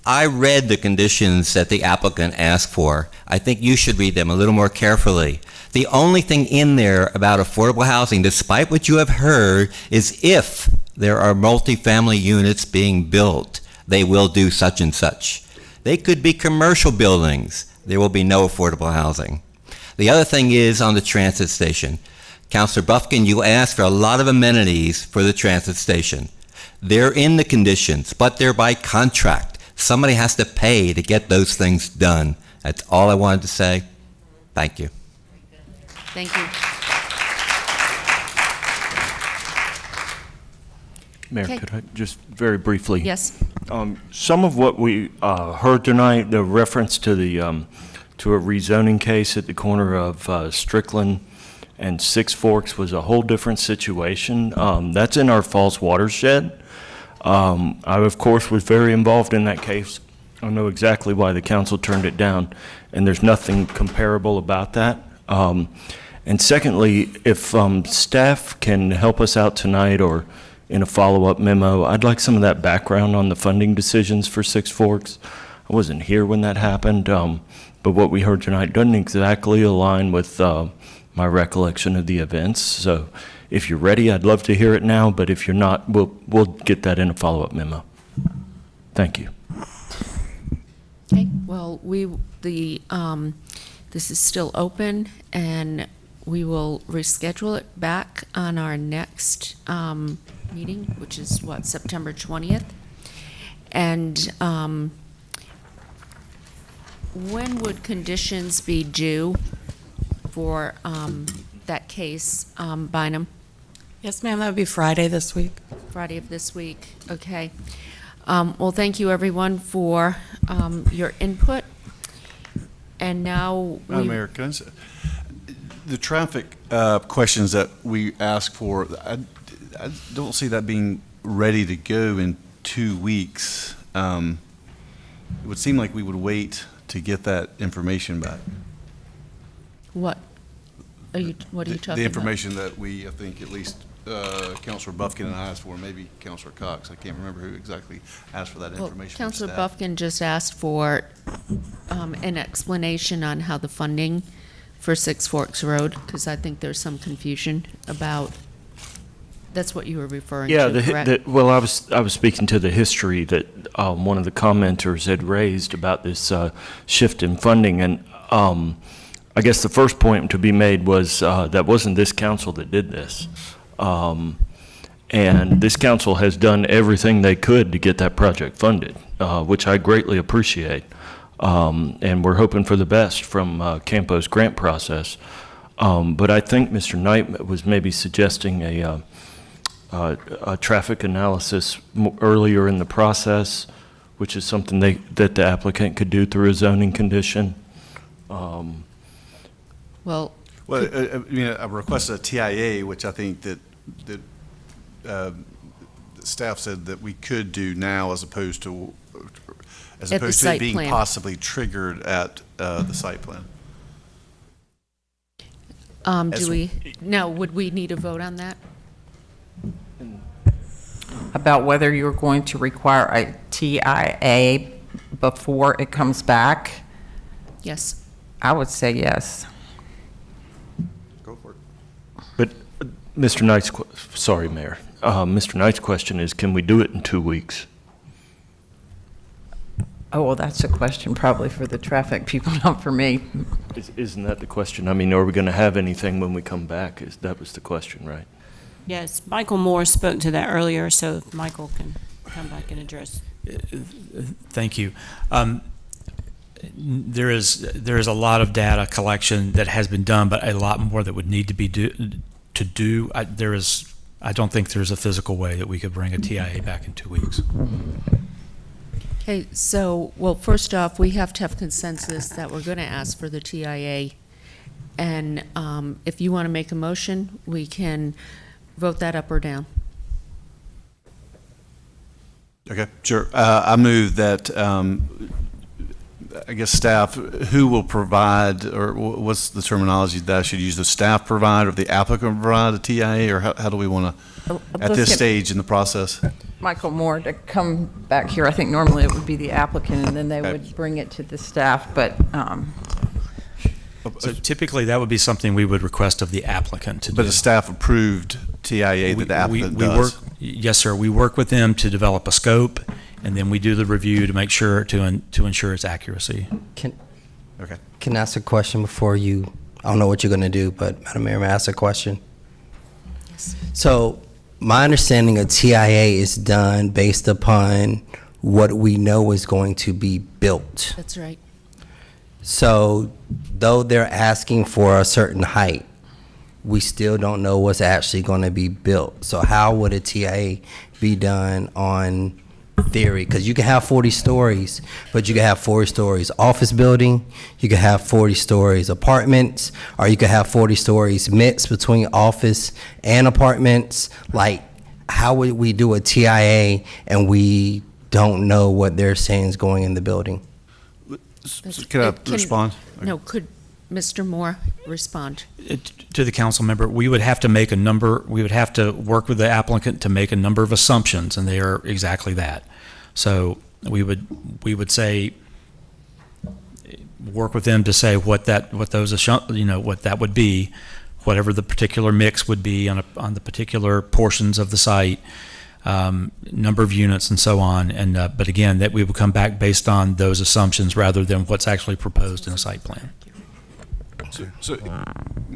I read the conditions that the applicant asked for. I think you should read them a little more carefully. The only thing in there about affordable housing, despite what you have heard, is if there are multifamily units being built, they will do such and such. They could be commercial buildings. There will be no affordable housing. The other thing is on the transit station. Councilor Buffkin, you asked for a lot of amenities for the transit station. They're in the conditions, but they're by contract. Somebody has to pay to get those things done. That's all I wanted to say. Thank you. Thank you. Mayor, Okay. could I just very briefly? Yes. Some of what we heard tonight, the reference to the to a rezoning case at the corner of Strickland and Six Forks was a whole different situation. That's in our Falls Watershed. I, of course, was very involved in that case. I know exactly why the council turned it down, and there's nothing comparable about that. And secondly, if staff can help us out tonight or in a follow-up memo, I'd like some of that background on the funding decisions for Six Forks. I wasn't here when that happened, but what we heard tonight doesn't exactly align with my recollection of the events. So if you're ready, I'd love to hear it now, but if you're not, we'll get that in a follow-up memo. Thank you. Okay, well, this is still open, and we will reschedule it back on our next meeting, which is what, September 20th? And when would conditions be due for that case, Bynum? Yes, ma'am, that would be Friday this week. Friday of this week, okay. Well, thank you, everyone, for your input. And now Mayor, can I say, the traffic questions that we asked for, I don't see that being ready to go in 2 weeks. It would seem like we would wait to get that information back. what are you talking about? The information that we, I think, at least Councilor Buffkin and I asked for, maybe Councilor Cox. I can't remember who exactly asked for that information. from Councilor staff. Buffkin just asked for an explanation on how the funding for Six Forks Road, because I think there's some confusion about, that's what you were referring to, correct? Well, I was speaking to the history that one of the commenters had raised about this shift in funding, and I guess the first point to be made was that wasn't this council that did this. And this council has done everything they could to get that project funded, which I greatly appreciate. And we're hoping for the best from Campo's grant process. But I think Mr. Knight was maybe suggesting a traffic analysis earlier in the process, which is something that the applicant could do through a zoning condition. Well, I requested a TIA, which I think that staff said that we could do now, as opposed to it being plan. possibly triggered at the site plan. Would we need a vote on that? about whether you're going to require a TIA before it comes back? Yes. I would say yes. Go for it. But Mr. Knight's, sorry, Mayor. Mr. Knight's question is, can we do it in 2 weeks? Oh, well, that's a question probably for the traffic people, not for me. Isn't that the question? I mean, are we going to have anything when we come back? That was the question, right? Yes, Michael Moore spoke to that earlier, so if Michael can come back and address. Thank you. There is a lot of data collection that has been done, but a lot more that would need to be do. I don't think there's a physical way that we could bring a TIA back in 2 weeks. Okay, so, well, first off, we have to have consensus that we're going to ask for the TIA. And if you want to make a motion, we can vote that up or down. Okay, sure. I move that, I guess staff, who will provide, or what's the terminology that I should use? The staff provide or the applicant provide a TIA, or how do we want to, at this stage in the process? Michael Moore to come back here. I think normally it would be the applicant, and then they would bring it to the staff, but so typically that would be something we would request of the applicant to do. But a staff-approved TIA that the applicant does? Yes, sir. We work with them to develop a scope, and then we do the review to make sure, to ensure its accuracy. Can I ask a question before you, I don't know what you're going to do, but Madam Mayor, may I ask a question? Yes. So my understanding of TIA is done based upon what we know is going to be built. That's right. So though they're asking for a certain height, we still don't know what's actually going to be built. So how would a TIA be done on theory? Because you can have 40 stories, but you can have 40 stories office building, you can have 40 stories apartments, or you can have 40 stories mixed between office and apartments. Like, how would we do a TIA and we don't know what they're saying is going in the building? Can I respond? No, could Mr. Moore respond? To the council member, we would have to make a number, we would have to work with the applicant to make a number of assumptions, and they are exactly that. So we would say, work with them to say what that would be, whatever the particular mix would be on the particular portions of the site, number of units and so on. And but again, that we would come back based on those assumptions rather than what's actually proposed in a site plan. So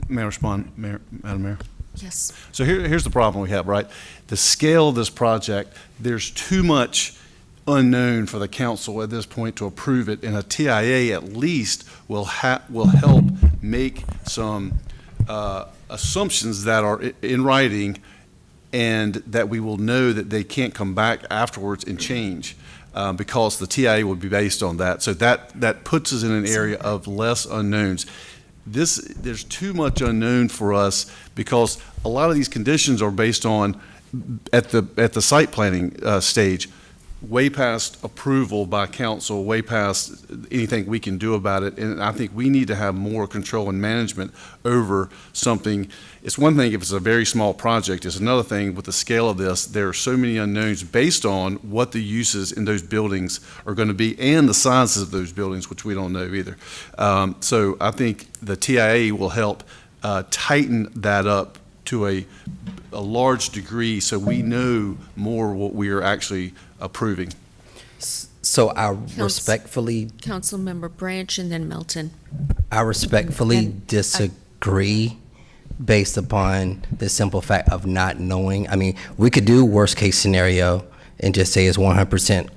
may I respond, Madam Mayor? Yes. So here's the problem we have, right? The scale of this project, there's too much unknown for the council at this point to approve it, and a TIA at least will help make some assumptions that are in writing, and that we will know that they can't come back afterwards and change, because the TIA would be based on that. So that puts us in an area of less unknowns. There's too much unknown for us, because a lot of these conditions are based on at the site planning stage, way past approval by council, way past anything we can do about it. And I think we need to have more control and management over something. It's one thing if it's a very small project. It's another thing with the scale of this. There are so many unknowns based on what the uses in those buildings are going to be and the sizes of those buildings, which we don't know either. So I think the TIA will help tighten that up to a large degree, so we know more what we are actually approving. So I respectfully... Councilmember Branch and then Melton. I respectfully disagree based upon the simple fact of not knowing. I mean, we could do worst case scenario and just say it's 100%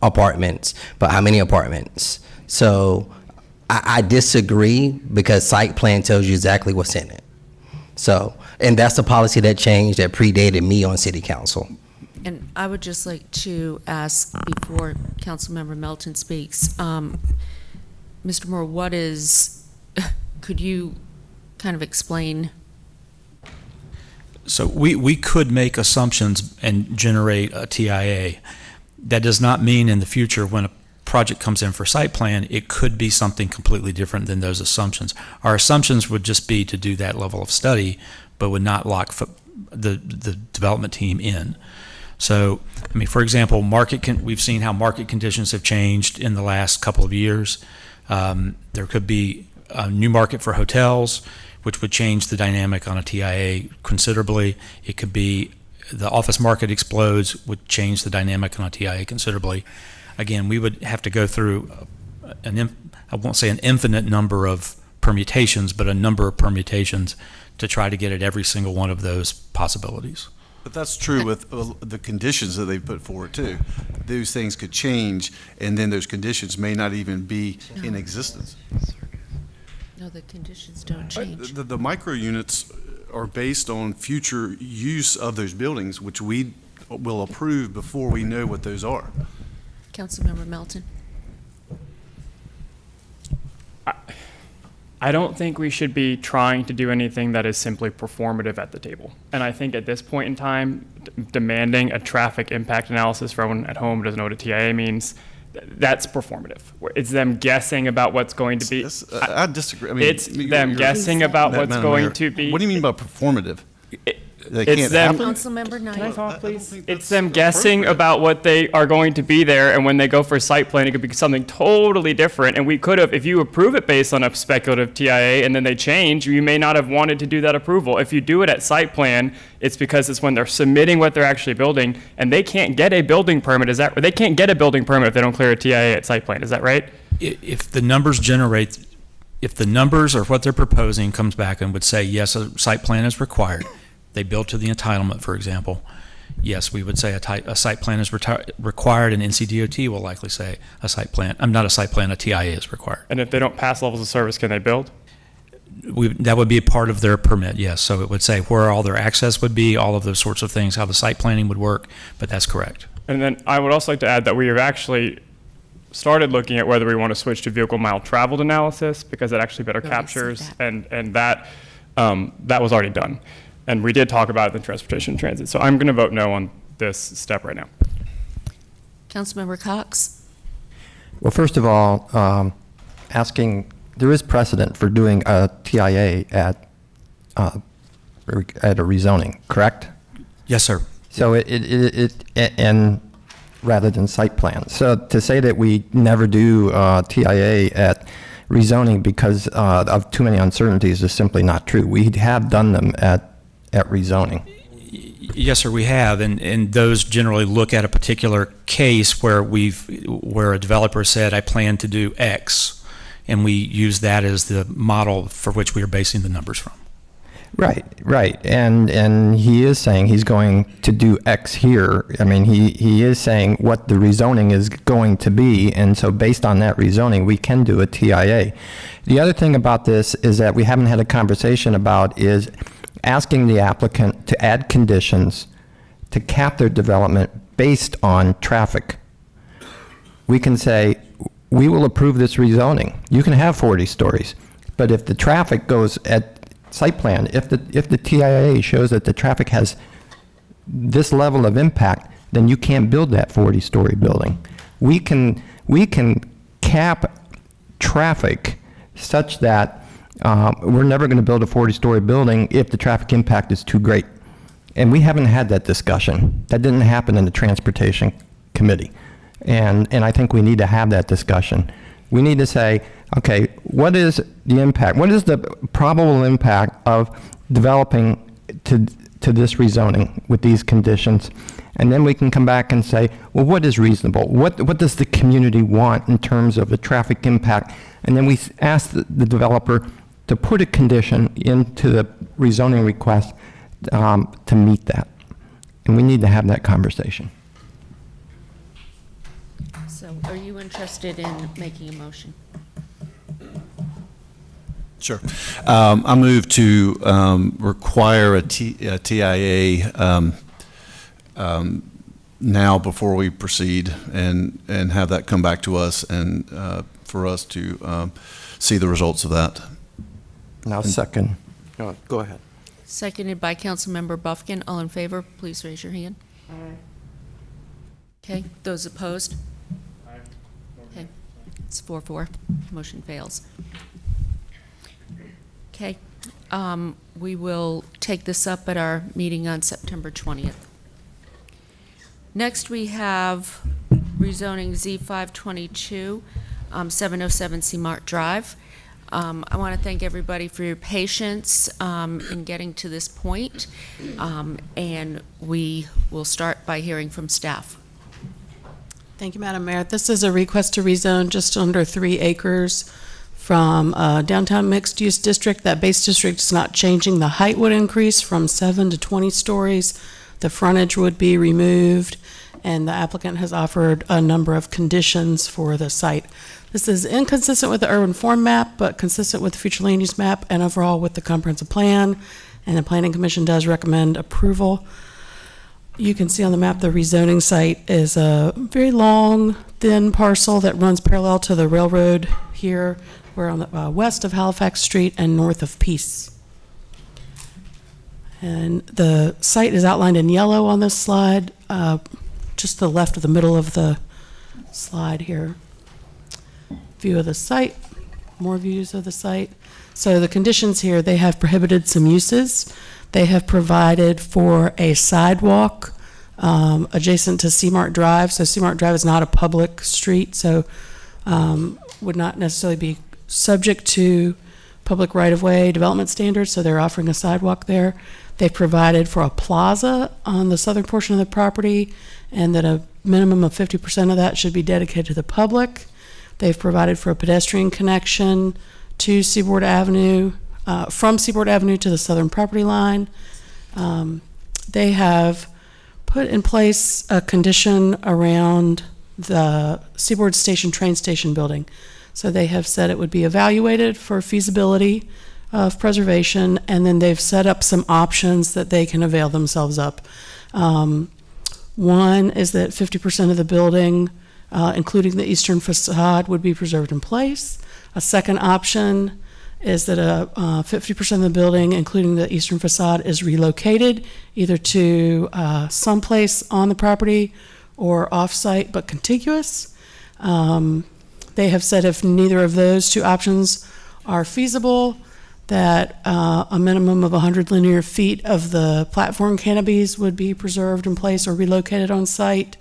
apartments, but how many apartments? So I disagree, because site plan tells you exactly what's in it. So, and that's the policy that changed, that predated me on city council. And I would just like to ask, before Councilmember Melton speaks, Mr. Moore, could you kind of explain? So we could make assumptions and generate a TIA. That does not mean in the future, when a project comes in for site plan, it could be something completely different than those assumptions. Our assumptions would just be to do that level of study, but would not lock the development team in. So, I mean, for example, we've seen how market conditions have changed in the last couple of years. There could be a new market for hotels, which would change the dynamic on a TIA considerably. It could be the office market explodes, would change the dynamic on a TIA considerably. Again, we would have to go through I won't say an infinite number of permutations, but a number of permutations to try to get at every single one of those possibilities. But that's true with the conditions that they put forward too. Those things could change, and then those conditions may not even be in existence. No, the conditions don't change. The micro units are based on future use of those buildings, which we will approve before we know what those are. Councilmember Melton. I don't think we should be trying to do anything that is simply performative at the table. And I think at this point in time, demanding a traffic impact analysis for everyone at home who doesn't know what a TIA means, that's performative. It's them guessing about what's going to be. I disagree. I mean, it's them guessing about what's going to be. What do you mean by performative? They It's can't them. happen? Councilmember Knight. Can I talk, please? It's them guessing about what they are going to be there, and when they go for site plan, it could be something totally different. And we could have, if you approve it based on a speculative TIA and then they change, you may not have wanted to do that approval. If you do it at site plan, it's because it's when they're submitting what they're actually building, and they can't get a building permit. They can't get a building permit if they don't clear a TIA at site plan. Is that right? If the numbers or what they're proposing comes back and would say, yes, a site plan is required, they build to the entitlement, for example, yes, we would say a site plan is required, and NCDOT will likely say a TIA is required. And if they don't pass levels of service, can they build? That would be a part of their permit, yes. So it would say where all their access would be, all of those sorts of things, how the site planning would work, but that's correct. And then I would also like to add that we have actually started looking at whether we want to switch to vehicle mile traveled analysis, because it actually better captures, and that was already done. And we did talk about it in transportation and transit. So I'm going to vote no on this step right now. Councilmember Cox. Well, first of all, there is precedent for doing a TIA at a rezoning, correct? Yes, sir. So and rather than site plan. So to say that we never do TIA at rezoning because of too many uncertainties is simply not true. We have done them at rezoning. Yes, sir, we have, and those generally look at a particular case where a developer said, I plan to do X, and we use that as the model for which we are basing the numbers from. Right, and he is saying he's going to do X here. I mean, he is saying what the rezoning is going to be, and so based on that rezoning, we can do a TIA. The other thing about this is that we haven't had a conversation about is asking the applicant to add conditions to cap their development based on traffic. We can say, we will approve this rezoning. You can have 40 stories, but if the traffic goes at site plan, if the TIA shows that the traffic has this level of impact, then you can't build that 40-story building. We can cap traffic such that we're never going to build a 40-story building if the traffic impact is too great. And we haven't had that discussion. That didn't happen in the Transportation Committee. And I think we need to have that discussion. We need to say, okay, what is the impact? What is the probable impact of developing to this rezoning with these conditions? And then we can come back and say, well, what is reasonable? What does the community want in terms of the traffic impact? And then we ask the developer to put a condition into the rezoning request to meet that. And we need to have that conversation. So are you interested in making a motion? Sure. I move to require a TIA now before we proceed and have that come back to us and for us to see the results of that. Now second. Go ahead. Seconded by Councilmember Buffkin. All in favor, please raise your hand. Aye. Okay, those opposed? Aye. Okay, it's 4-4. Motion fails. Okay, we will take this up at our meeting on September 20th. Next, we have rezoning Z522, 707 Seamart Drive. I want to thank everybody for your patience in getting to this point, and we will start by hearing from staff. Thank you, Madam Mayor. This is a request to rezone just under 3 acres from downtown mixed-use district. That base district is not changing. The height would increase from 7 to 20 stories. The frontage would be removed, and the applicant has offered a number of conditions for the site. This is inconsistent with the urban form map, but consistent with the future land use map and overall with the comprehensive plan, and the Planning Commission does recommend approval. You can see on the map the rezoning site is a very long, thin parcel that runs parallel to the railroad here. We're on the west of Halifax Street and north of Peace. And the site is outlined in yellow on this slide, just to the left of the middle of the slide here. View of the site, more views of the site. So the conditions here, they have prohibited some uses. They have provided for a sidewalk adjacent to Seamart Drive. So Seamart Drive is not a public street, so would not necessarily be subject to public right-of-way development standards, so they're offering a sidewalk there. They've provided for a plaza on the southern portion of the property, and that a minimum of 50% of that should be dedicated to the public. They've provided for a pedestrian connection to Seaboard Avenue, from Seaboard Avenue to the southern property line. They have put in place a condition around the Seaboard Station train station building. So they have said it would be evaluated for feasibility of preservation, and then they've set up some options that they can avail themselves up. One is that 50% of the building, including the eastern facade, would be preserved in place. A second option is that 50% of the building, including the eastern facade, is relocated either to someplace on the property or off-site but contiguous. They have said if neither of those two options are feasible, that a minimum of 100 linear feet of the platform canopies would be preserved in place or relocated on site.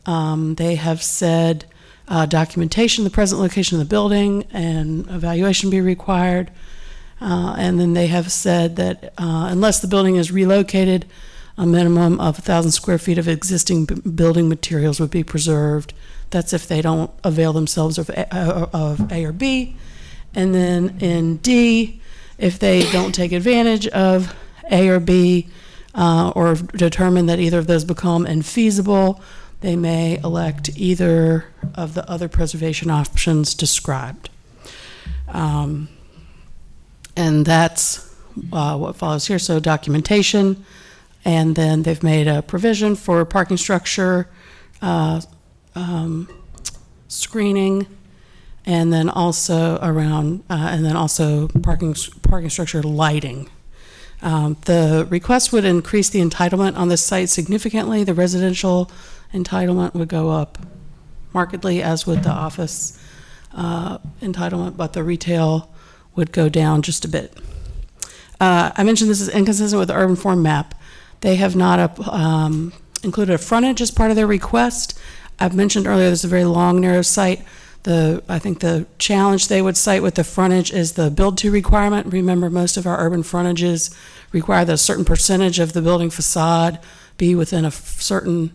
They have said documentation, the present location of the building, and evaluation be required. And then they have said that unless the building is relocated, a minimum of 1,000 square feet of existing building materials would be preserved. That's if they don't avail themselves of A or B. And then in D, if they don't take advantage of A or B or determine that either of those become infeasible, they may elect either of the other preservation options described. And that's what follows here. So documentation, and then they've made a provision for parking structure, screening, and then also parking structure lighting. The request would increase the entitlement on this site significantly. The residential entitlement would go up markedly, as would the office entitlement, but the retail would go down just a bit. I mentioned this is inconsistent with the urban form map. They have not included a frontage as part of their request. I've mentioned earlier this is a very long, narrow site. I think the challenge they would cite with the frontage is the build-to requirement. Remember, most of our urban frontages require that a certain percentage of the building facade be within a certain,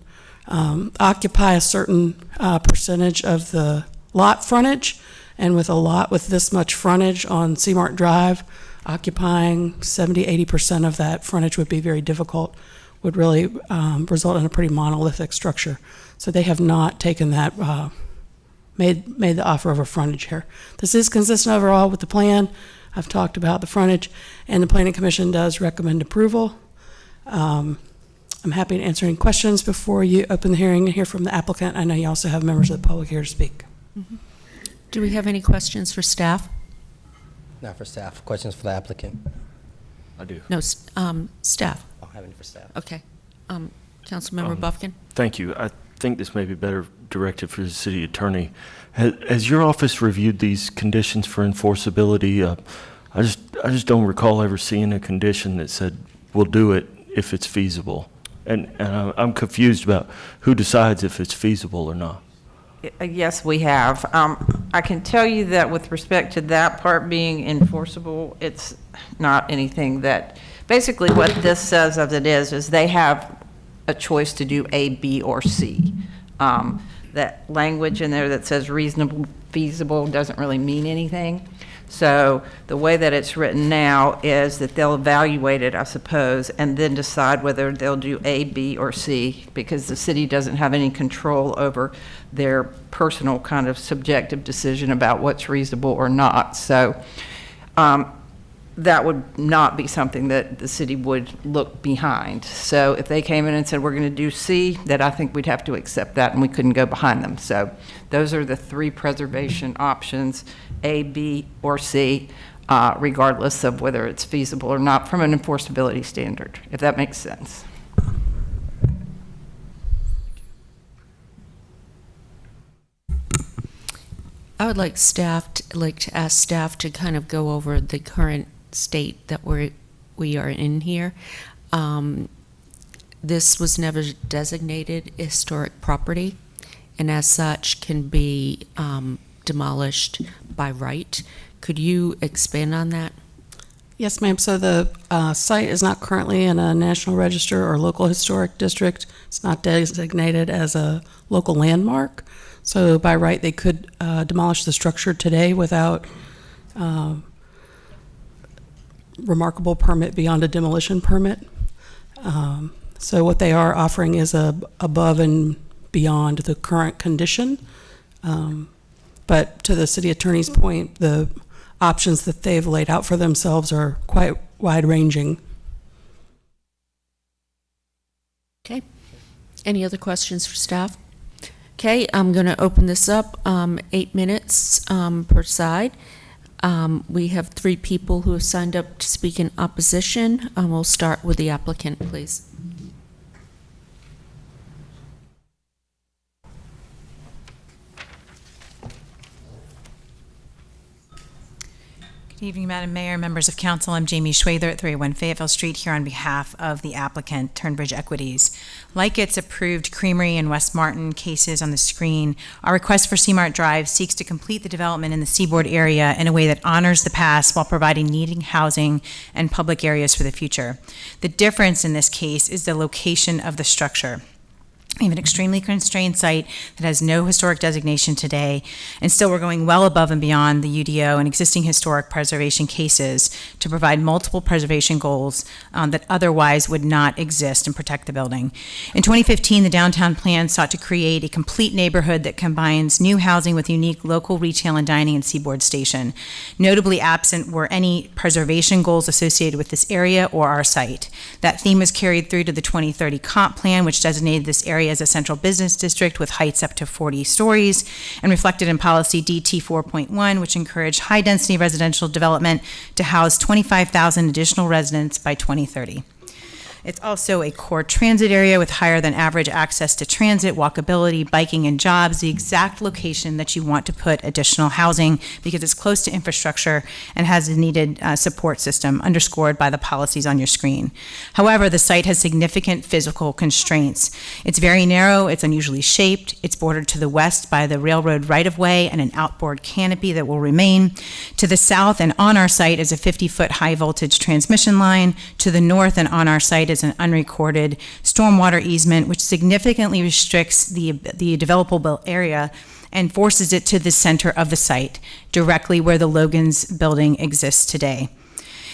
occupy a certain percentage of the lot frontage. And with a lot with this much frontage on Seamart Drive, occupying 70–80% of that frontage would be very difficult, would really result in a pretty monolithic structure. So they have not taken that, made the offer of a frontage here. This is consistent overall with the plan. I've talked about the frontage, and the Planning Commission does recommend approval. I'm happy to answer any questions before you open the hearing and hear from the applicant. I know you also have members of the public here to speak. Mm-hmm. Do we have any questions for staff? Not for staff. Questions for the applicant? I do. No, staff. I don't have any for staff. Okay. Councilmember Buffkin? Thank you. I think this may be better directed for the city attorney. Has your office reviewed these conditions for enforceability? I just don't recall ever seeing a condition that said we'll do it if it's feasible. And I'm confused about who decides if it's feasible or not. Yes, we have. I can tell you that with respect to that part being enforceable, it's not anything that, basically what this says as it is they have a choice to do A, B, or C. That language in there that says reasonable, feasible doesn't really mean anything. So the way that it's written now is that they'll evaluate it, I suppose, and then decide whether they'll do A, B, or C, because the city doesn't have any control over their personal kind of subjective decision about what's reasonable or not. So that would not be something that the city would look behind. So if they came in and said, we're going to do C, then I think we'd have to accept that and we couldn't go behind them. So those are the three preservation options, A, B, or C, regardless of whether it's feasible or not from an enforceability standard, if that makes sense. I would like to ask staff to kind of go over the current state that we are in here. This was never designated historic property, and as such can be demolished by right. Could you expand on that? Yes, ma'am. So the site is not currently in a National Register or local historic district. It's not designated as a local landmark. So by right, they could demolish the structure today without remarkable permit beyond a demolition permit. So what they are offering is above and beyond the current condition. But to the city attorney's point, the options that they've laid out for themselves are quite wide-ranging. Okay. Any other questions for staff? Okay, I'm going to open this up, 8 minutes per side. We have 3 people who have signed up to speak in opposition. We'll start with the applicant, please. Good evening, Madam Mayor, members of council. I'm Jamie Schwather at 301 Fayetteville Street here on behalf of the applicant, Turnbridge Equities. Like its approved Creamery and West Martin cases on the screen, our request for Seamart Drive seeks to complete the development in the Seaboard area in a way that honors the past while providing needing housing and public areas for the future. The difference in this case is the location of the structure. We have an extremely constrained site that has no historic designation today, and still we're going well above and beyond the UDO and existing historic preservation cases to provide multiple preservation goals that otherwise would not exist and protect the building. In 2015, the downtown plan sought to create a complete neighborhood that combines new housing with unique local retail and dining in Seaboard Station. Notably absent were any preservation goals associated with this area or our site. That theme was carried through to the 2030 comp plan, which designated this area as a central business district with heights up to 40 stories, and reflected in policy DT 4.1, which encouraged high-density residential development to house 25,000 additional residents by 2030. It's also a core transit area with higher than average access to transit, walkability, biking, and jobs, the exact location that you want to put additional housing because it's close to infrastructure and has the needed support system underscored by the policies on your screen. However, the site has significant physical constraints. It's very narrow, it's unusually shaped, it's bordered to the west by the railroad right-of-way and an outboard canopy that will remain. To the south and on our site is a 50-foot high-voltage transmission line. To the north and on our site is an unrecorded stormwater easement, which significantly restricts the developable area and forces it to the center of the site, directly where the Logan's building exists today.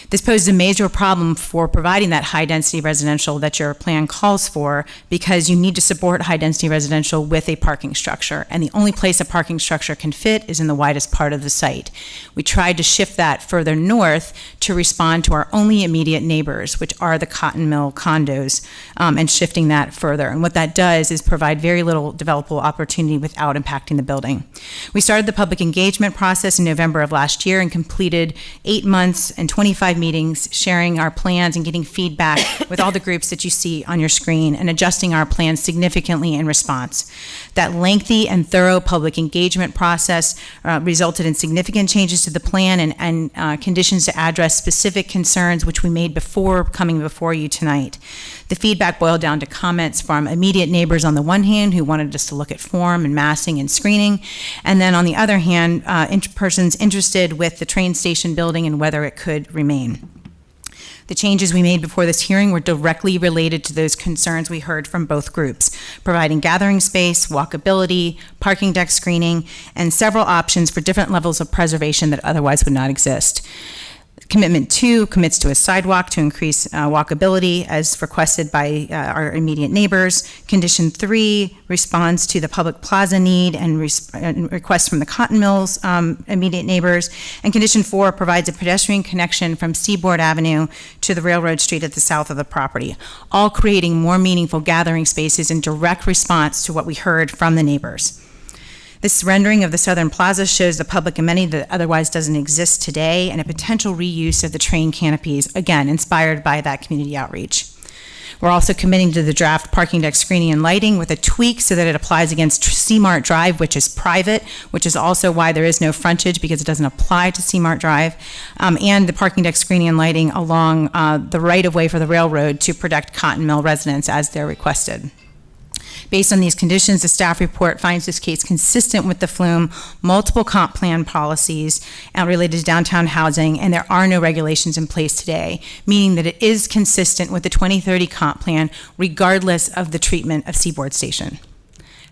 This poses a major problem for providing that high-density residential that your plan calls for, because you need to support high-density residential with a parking structure, and the only place a parking structure can fit is in the widest part of the site. We tried to shift that further north to respond to our only immediate neighbors, which are the Cotton Mill condos, and shifting that further. And what that does is provide very little developable opportunity without impacting the building. We started the public engagement process in November of last year and completed 8 months and 25 meetings, sharing our plans and getting feedback with all the groups that you see on your screen and adjusting our plans significantly in response. That lengthy and thorough public engagement process resulted in significant changes to the plan and conditions to address specific concerns which we made before coming before you tonight. The feedback boiled down to comments from immediate neighbors on the one hand who wanted us to look at form and massing and screening, and then on the other hand, persons interested with the train station building and whether it could remain. The changes we made before this hearing were directly related to those concerns we heard from both groups, providing gathering space, walkability, parking deck screening, and several options for different levels of preservation that otherwise would not exist. Commitment 2 commits to a sidewalk to increase walkability as requested by our immediate neighbors. Condition 3 responds to the public plaza need and requests from the cotton mills immediate neighbors. And Condition 4 provides a pedestrian connection from Seaboard Avenue to the railroad street at the south of the property, all creating more meaningful gathering spaces in direct response to what we heard from the neighbors. This rendering of the Southern Plaza shows the public amenity that otherwise doesn't exist today and a potential reuse of the train canopies, again, inspired by that community outreach. We're also committing to the draft parking deck screening and lighting with a tweak so that it applies against Seamart Drive, which is private, which is also why there is no frontage because it doesn't apply to Seamart Drive, and the parking deck screening and lighting along the right-of-way for the railroad to protect Cotton Mill residents as they're requested. Based on these conditions, the staff report finds this case consistent with the Flume multiple comp plan policies related to downtown housing, and there are no regulations in place today, meaning that it is consistent with the 2030 comp plan regardless of the treatment of Seaboard Station.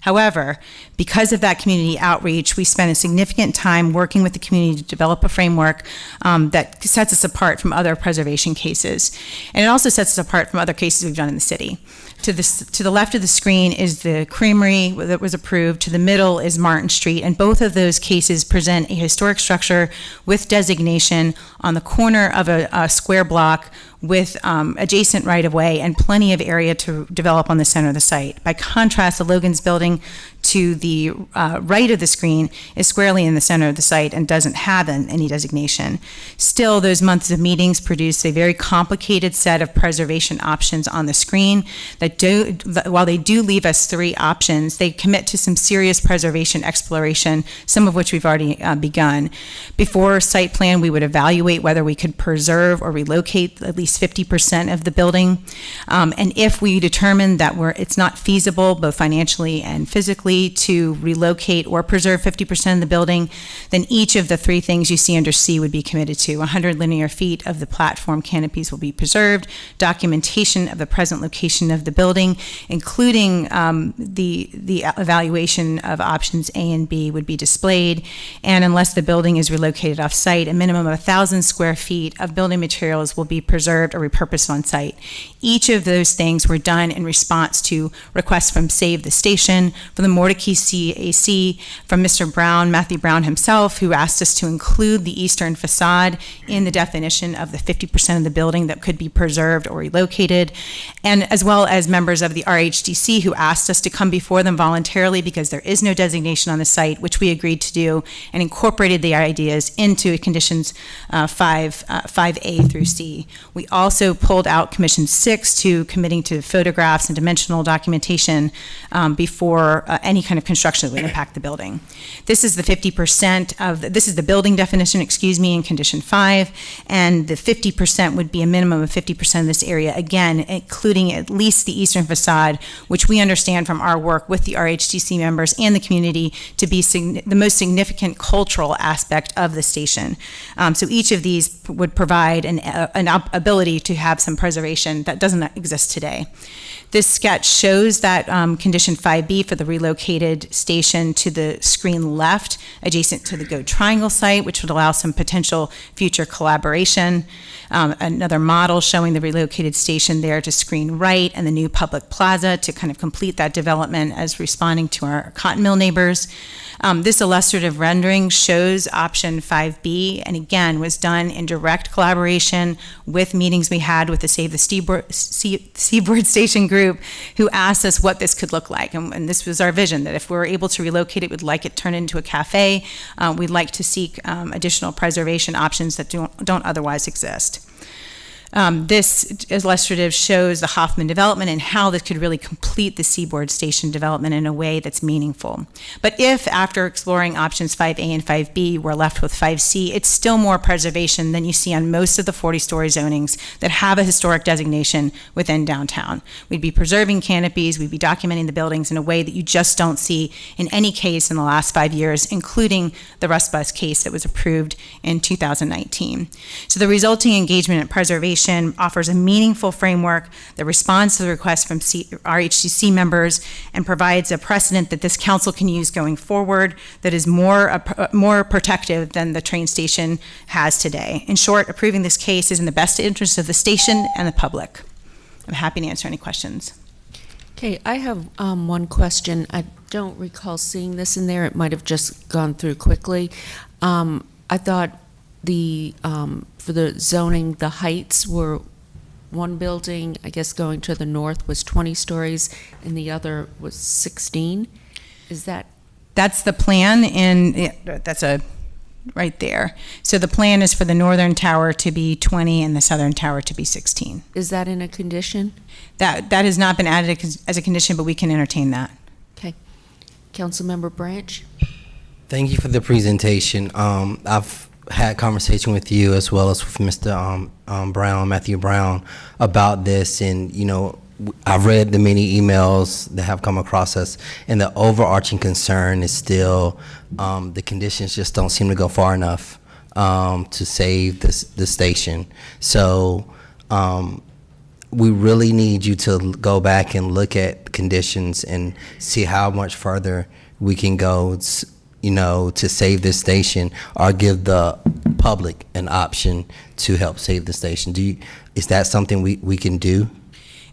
However, because of that community outreach, we spent a significant time working with the community to develop a framework that sets us apart from other preservation cases. And it also sets us apart from other cases we've done in the city. To the left of the screen is the creamery that was approved. To the middle is Martin Street. And both of those cases present a historic structure with designation on the corner of a square block with adjacent right-of-way and plenty of area to develop on the center of the site. By contrast, the Logan's building to the right of the screen is squarely in the center of the site and doesn't have any designation. Still, those months of meetings produce a very complicated set of preservation options on the screen that while they do leave us 3 options, they commit to some serious preservation exploration, some of which we've already begun. Before site plan, we would evaluate whether we could preserve or relocate at least 50% of the building. And if we determine that it's not feasible, both financially and physically, to relocate or preserve 50% of the building, then each of the 3 things you see under C would be committed to. 100 linear feet of the platform canopies will be preserved, documentation of the present location of the building, including the evaluation of options A and B would be displayed, and unless the building is relocated off-site, a minimum of 1,000 square feet of building materials will be preserved or repurposed on site. Each of those things were done in response to requests from Save the Station, from the Mordecai CAC, from Mr. Brown, Matthew Brown himself, who asked us to include the eastern facade in the definition of the 50% of the building that could be preserved or relocated, and as well as members of the RHDC who asked us to come before them voluntarily because there is no designation on the site, which we agreed to do, and incorporated the ideas into conditions 5A through C. We also pulled out Commission 6 to committing to photographs and dimensional documentation before any kind of construction that would impact the building. This is the 50% of, this is the building definition, in Condition 5, and the 50% would be a minimum of 50% of this area, again, including at least the eastern facade, which we understand from our work with the RHDC members and the community to be the most significant cultural aspect of the station. So each of these would provide an ability to have some preservation that doesn't exist today. This sketch shows that Condition 5B for the relocated station to the screen left, adjacent to the Go Triangle site, which would allow some potential future collaboration. Another model showing the relocated station there to screen right, and the new public plaza to kind of complete that development as responding to our cotton mill neighbors. This illustrative rendering shows option 5B, and again, was done in direct collaboration with meetings we had with the Save the Seaboard Station group, who asked us what this could look like, and this was our vision. vision, that if we're able to relocate it, we'd like it turned into a cafe. We'd like to seek additional preservation options that don't otherwise exist. This illustrative shows the Hoffman development and how this could really complete the Seaboard Station development in a way that's meaningful. But if, after exploring options 5A and 5B, we're left with 5C, it's still more preservation than you see on most of the 40-story zonings that have a historic designation within downtown. We'd be preserving canopies, we'd be documenting the buildings in a way that you just don't see in any case in the last 5 years, including the Rust Bus case that was approved in 2019. So the resulting engagement and preservation offers a meaningful framework that responds to the requests from RHCC members and provides a precedent that this council can use going forward that is more protective than the train station has today. In short, approving this case is in the best interest of the station and the public. I'm happy to answer any questions. Okay, I have one question. I don't recall seeing this in there. It might have just gone through quickly. I thought for the zoning, the heights were one building, I guess going to the north was 20 stories and the other was 16. Is that? That's the plan, and that's right there. So the plan is for the northern tower to be 20 and the southern tower to be 16. Is that in a condition? That has not been added as a condition, but we can entertain that. Okay. Councilmember Branch? Thank you for the presentation. I've had conversation with you as well as with Mr. Brown, Matthew Brown, about this, and I've read the many emails that have come across us, and the overarching concern is still the conditions just don't seem to go far enough to save the station. So we really need you to go back and look at conditions and see how much further we can go to save this station, or give the public an option to help save the station. Is that something we can do?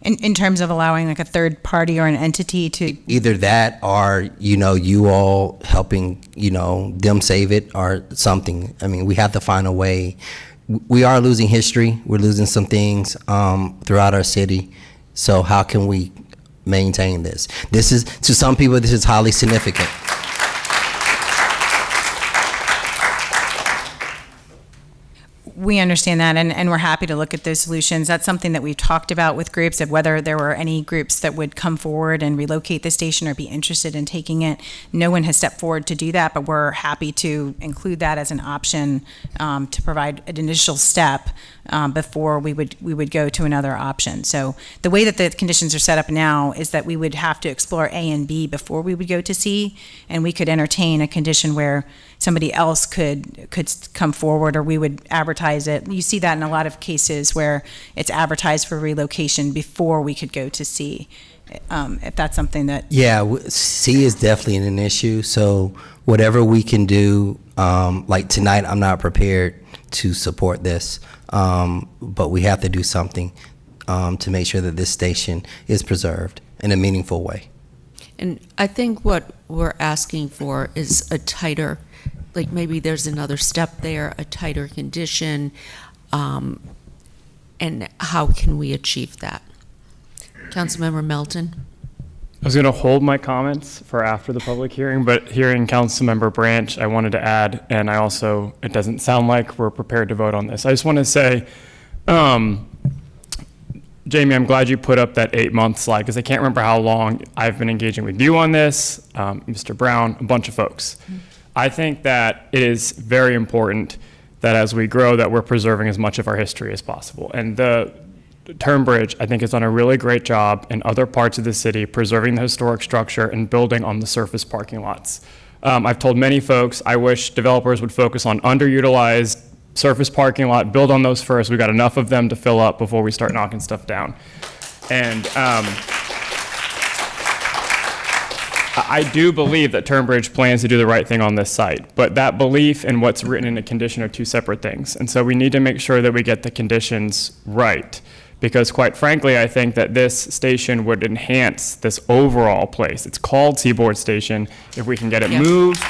In terms of allowing like a third party or an entity to? Either that, or you all helping them save it, or something. I mean, we have to find a way. We are losing history. We're losing some things throughout our city. So how can we maintain this? This is, to some people, this is highly significant. We understand that, and we're happy to look at those solutions. That's something that we've talked about with groups, of whether there were any groups that would come forward and relocate the station or be interested in taking it. No one has stepped forward to do that, but we're happy to include that as an option to provide an initial step before we would go to another option. So the way that the conditions are set up now is that we would have to explore A and B before we would go to C, and we could entertain a condition where somebody else could come forward, or we would advertise it. You see that in a lot of cases where it's advertised for relocation before we could go to C, if that's something that... Yeah, C is definitely an issue, so whatever we can do, like tonight I'm not prepared to support this, but we have to do something to make sure that this station is preserved in a meaningful way. And I think what we're asking for is a tighter, like maybe there's another step there, a tighter condition, and how can we achieve that? Councilmember Melton? I was going to hold my comments for after the public hearing, but hearing Councilmember Branch, I wanted to add, and it doesn't sound like we're prepared to vote on this. I just want to say, Jamie, I'm glad you put up that 8-month slide, because I can't remember how long I've been engaging with you on this, Mr. Brown, a bunch of folks. I think that it is very important that as we grow, that we're preserving as much of our history as possible. And the Turnbridge, I think, has done a really great job in other parts of the city preserving the historic structure and building on the surface parking lots. I've told many folks I wish developers would focus on underutilized surface parking lot, build on those first. We've got enough of them to fill up before we start knocking stuff down. And I do believe that Turnbridge plans to do the right thing on this site, but that belief and what's written in a condition are two separate things. And so we need to make sure that we get the conditions right, because quite frankly, I think that this station would enhance this overall place. It's called Seaboard Station. If we can get it moved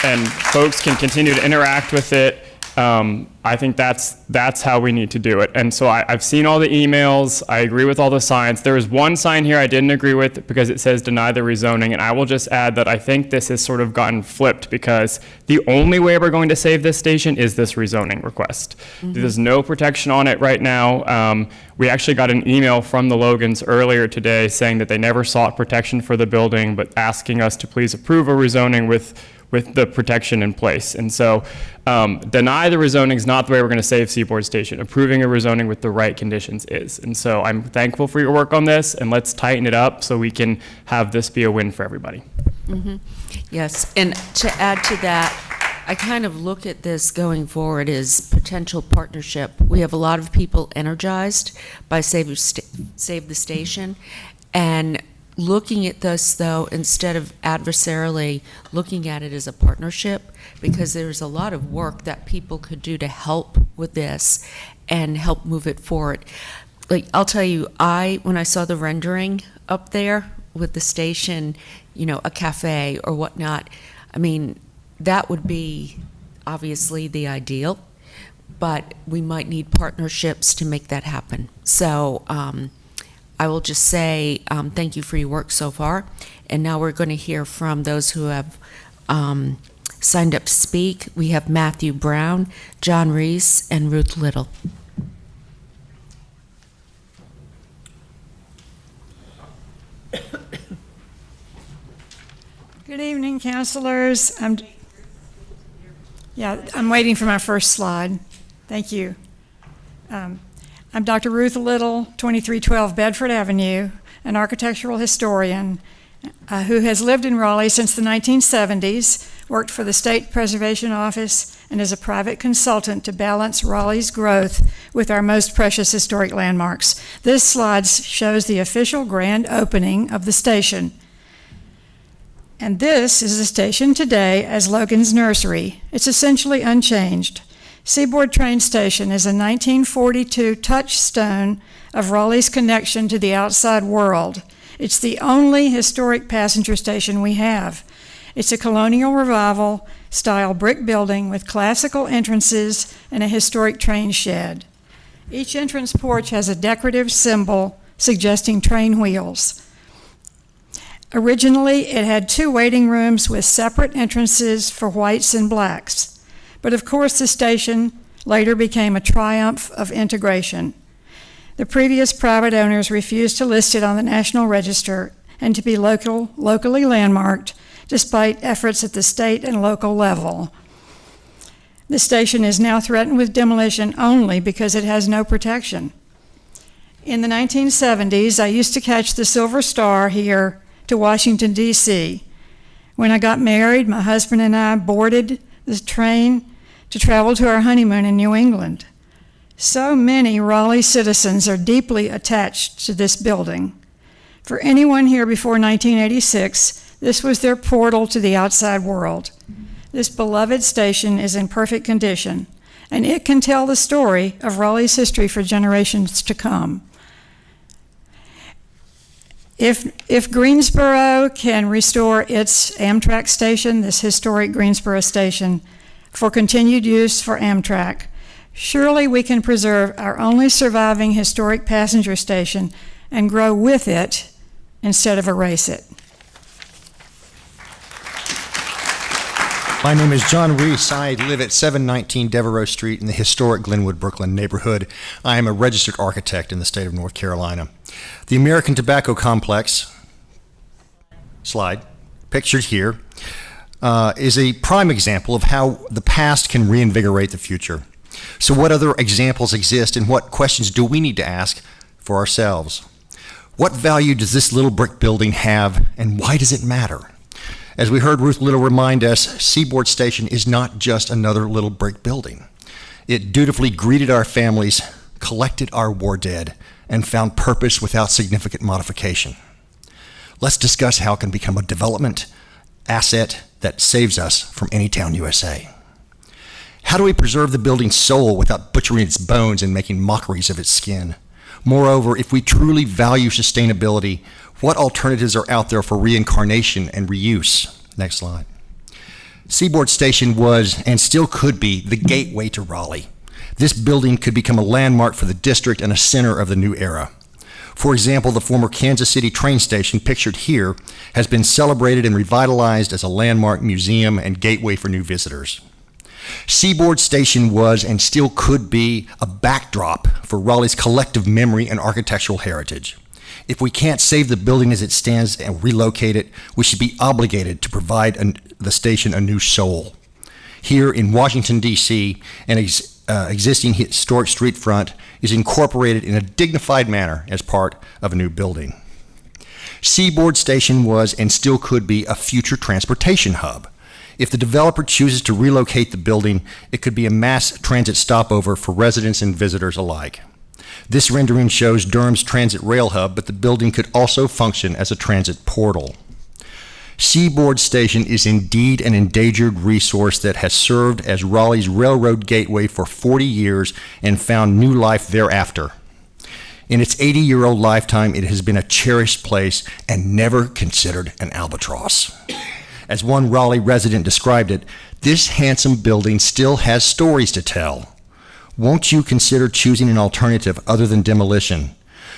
and folks can continue to interact with it I think that's how we need to do it. And so I've seen all the emails. I agree with all the signs. There is one sign here I didn't agree with because it says deny the rezoning. And I will just add that I think this has sort of gotten flipped because the only way we're going to save this station is this rezoning request. There's no protection on it right now. We actually got an email from the Logans earlier today saying that they never sought protection for the building, but asking us to please approve a rezoning with the protection in place. And so deny the rezoning is not the way we're going to save Seaboard Station. Approving a rezoning with the right conditions is. And so I'm thankful for your work on this, and let's tighten it up so we can have this be a win for everybody. Yes, and to add to that, I kind of look at this going forward as potential partnership. We have a lot of people energized by Save the Station, and looking at this, though, instead of adversarially looking at it as a partnership, because there's a lot of work that people could do to help with this and help move it forward. Like, I'll tell you, when I saw the rendering up there with the station, you know, a cafe or whatnot, I mean, that would be obviously the ideal, but we might need partnerships to make that happen. So, I will just say thank you for your work so far. And now we're going to hear from those who have signed up to speak. We have Matthew Brown, John Reese, and Ruth Little. Good evening, councilors. I'm waiting for my first slide. Thank you. I'm Dr. Ruth Little, 2312 Bedford Avenue, an architectural historian who has lived in Raleigh since the 1970s, worked for the State Preservation Office, and is a private consultant to balance Raleigh's growth with our most precious historic landmarks. This slide shows the official grand opening of the station. And this is the station today as Logan's Nursery. It's essentially unchanged. Seaboard train station is a 1942 touchstone of Raleigh's connection to the outside world. It's the only historic passenger station we have. It's a colonial revival style brick building with classical entrances and a historic train shed. Each entrance porch has a decorative symbol suggesting train wheels. Originally, it had 2 waiting rooms with separate entrances for whites and blacks. But of course, the station later became a triumph of integration. The previous private owners refused to list it on the National Register and to be locally landmarked, despite efforts at the state and local level. The station is now threatened with demolition only because it has no protection. In the 1970s, I used to catch the Silver Star here to Washington, D.C. When I got married, my husband and I boarded the train to travel to our honeymoon in New England. So many Raleigh citizens are deeply attached to this building. For anyone here before 1986, this was their portal to the outside world. This beloved station is in perfect condition, and it can tell the story of Raleigh's history for generations to come. If Greensboro can restore its Amtrak station, this historic Greensboro station, for continued use for Amtrak, surely we can preserve our only surviving historic passenger station and grow with it instead of erase it. My name is John Reese. I live at 719 Devereaux Street in the historic Glenwood, Brooklyn neighborhood. I am a registered architect in the state of North Carolina. The American Tobacco Complex, slide, pictured here, is a prime example of how the past can reinvigorate the future. So what other examples exist, and what questions do we need to ask for ourselves? What value does this little brick building have, and why does it matter? As we heard Ruth Little remind us, Seaboard Station is not just another little brick building. It dutifully greeted our families, collected our war dead, and found purpose without significant modification. Let's discuss how it can become a development asset that saves us from any town USA. How do we preserve the building's soul without butchering its bones and making mockeries of its skin? Moreover, if we truly value Seaboard Station was and still could be the gateway to Raleigh. This building could become a landmark for the district and a center of the new era. For example, the former Kansas City train station, pictured here, has been celebrated and revitalized as a landmark museum and gateway for new visitors. Seaboard Station was and still could be a backdrop for Raleigh's collective memory and architectural heritage. If we can't save the building as it stands and relocate it, we should be obligated to provide the station a new soul. Here in Washington, D.C., an existing historic street front is incorporated in a dignified manner as part of a new building. Seaboard Station was and still could be a future transportation hub. If the developer chooses to relocate the building, it could be a mass transit stopover for residents and visitors alike. This rendering shows Durham's transit rail hub, but the building could also function as a transit portal. Seaboard Station is indeed an endangered resource that has served as Raleigh's railroad gateway for 40 years and found new life thereafter. In its 80-year-old lifetime, it has been a cherished place and never considered an albatross. As one Raleigh resident described it, this handsome building still has stories to tell. Won't you consider choosing an alternative other than demolition?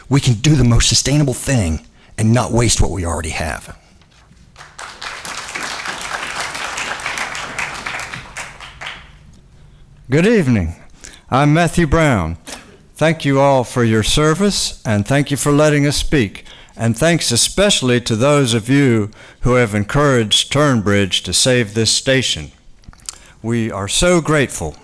We can do the most sustainable thing and not waste what we already have. Good evening. I'm Matthew Brown. Thank you all for your service, and thank you for letting us speak. And thanks especially to those of you who have encouraged Turnbridge to save this station. We are so grateful.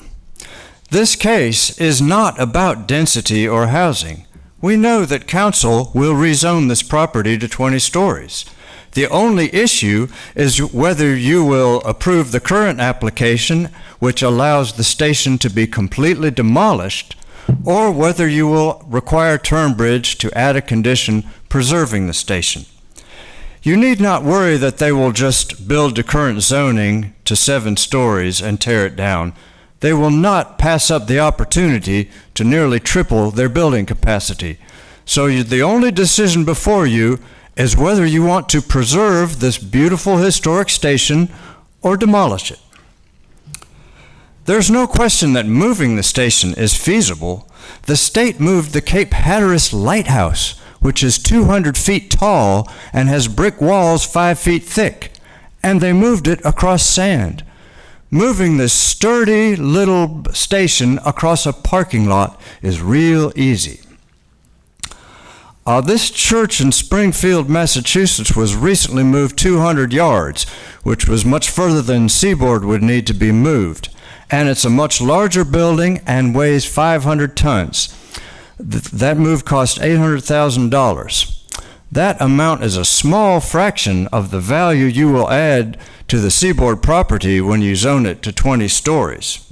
This case is not about density or housing. We know that council will rezone this property to 20 stories. The only issue is whether you will approve the current application, which allows the station to be completely demolished, or whether you will require Turnbridge to add a condition preserving the station. You need not worry that they will just build the current zoning to 7 stories and tear it down. They will not pass up the opportunity to nearly triple their building capacity. So the only decision before you is whether you want to preserve this beautiful historic station or demolish it. There's no question that moving the station is feasible. The state moved the Cape Hatteras Lighthouse, which is 200 feet tall and has brick walls 5 feet thick, and they moved it across sand. Moving this sturdy little station across a parking lot is real easy. This church in Springfield, Massachusetts was recently moved 200 yards, which was much further than Seaboard would need to be moved. And it's a much larger building and weighs 500 tons. That move cost $800,000. That amount is a small fraction of the value you will add to the Seaboard property when you zone it to 20 stories.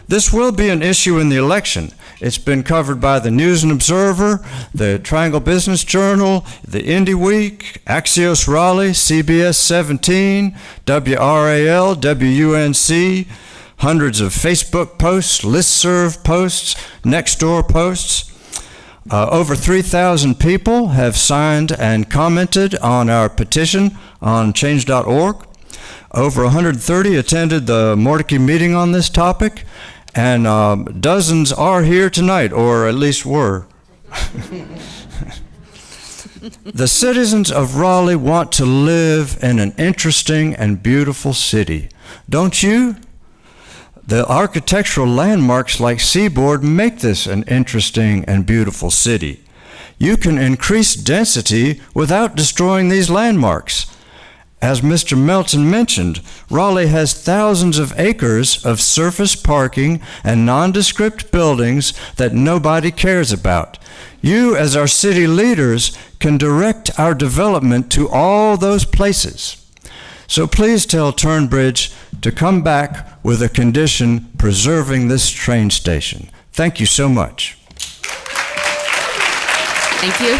This will be an issue in the election. It's been covered by the News and Observer, the Triangle Business Journal, the Indy Week, Axios Raleigh, CBS 17, WRAL, WUNC, hundreds of Facebook posts, listserv posts, Nextdoor posts. Over 3,000 people have signed and commented on our petition on change.org. Over 130 attended the Mordecai meeting on this topic, and dozens are here tonight, or at least were. The citizens of Raleigh want to live in an interesting and beautiful city. Don't you? The architectural landmarks like Seaboard make this an interesting and beautiful city. You can increase density without destroying these landmarks. As Mr. Melton mentioned, Raleigh has thousands of acres of surface parking and nondescript buildings that nobody cares about. You, as our city leaders, can direct our development to all those places. So please tell Turnbridge to come back with a condition preserving this train station. Thank you so much. Thank you.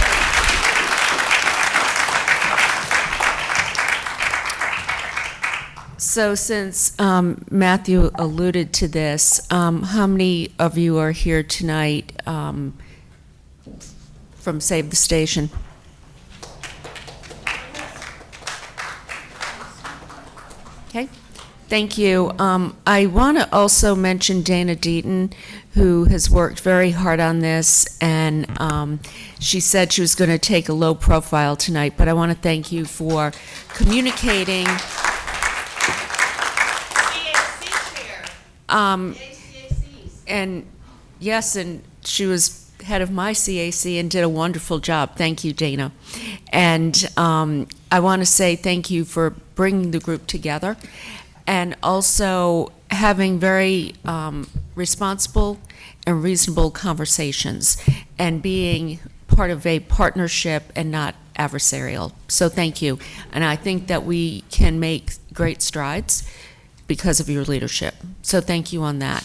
So since Matthew alluded to this, how many of you are here tonight from Save the Station? Okay. Thank you. I want to also mention Dana Deaton, who has worked very hard on this, and she said she was going to take a low profile tonight, but I want to thank you for communicating. And yes, and she was head of my CAC and did a wonderful job. Thank you, Dana. And I want to say thank you for bringing the group together and also having very responsible and reasonable conversations and being part of a partnership and not adversarial. So thank you. And I think that we can make great strides because of your leadership. So thank you on that.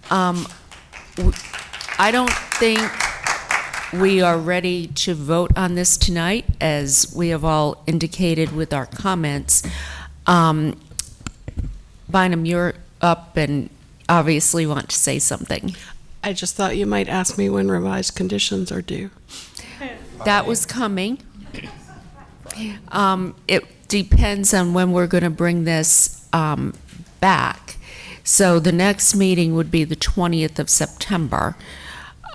I don't think we are ready to vote on this tonight, as we have all indicated with our comments. Bynum, you're up and obviously want to say something. I just thought you might ask me when revised conditions are due. That was coming. It depends on when we're going to bring this back. So the next meeting would be the 20th of September.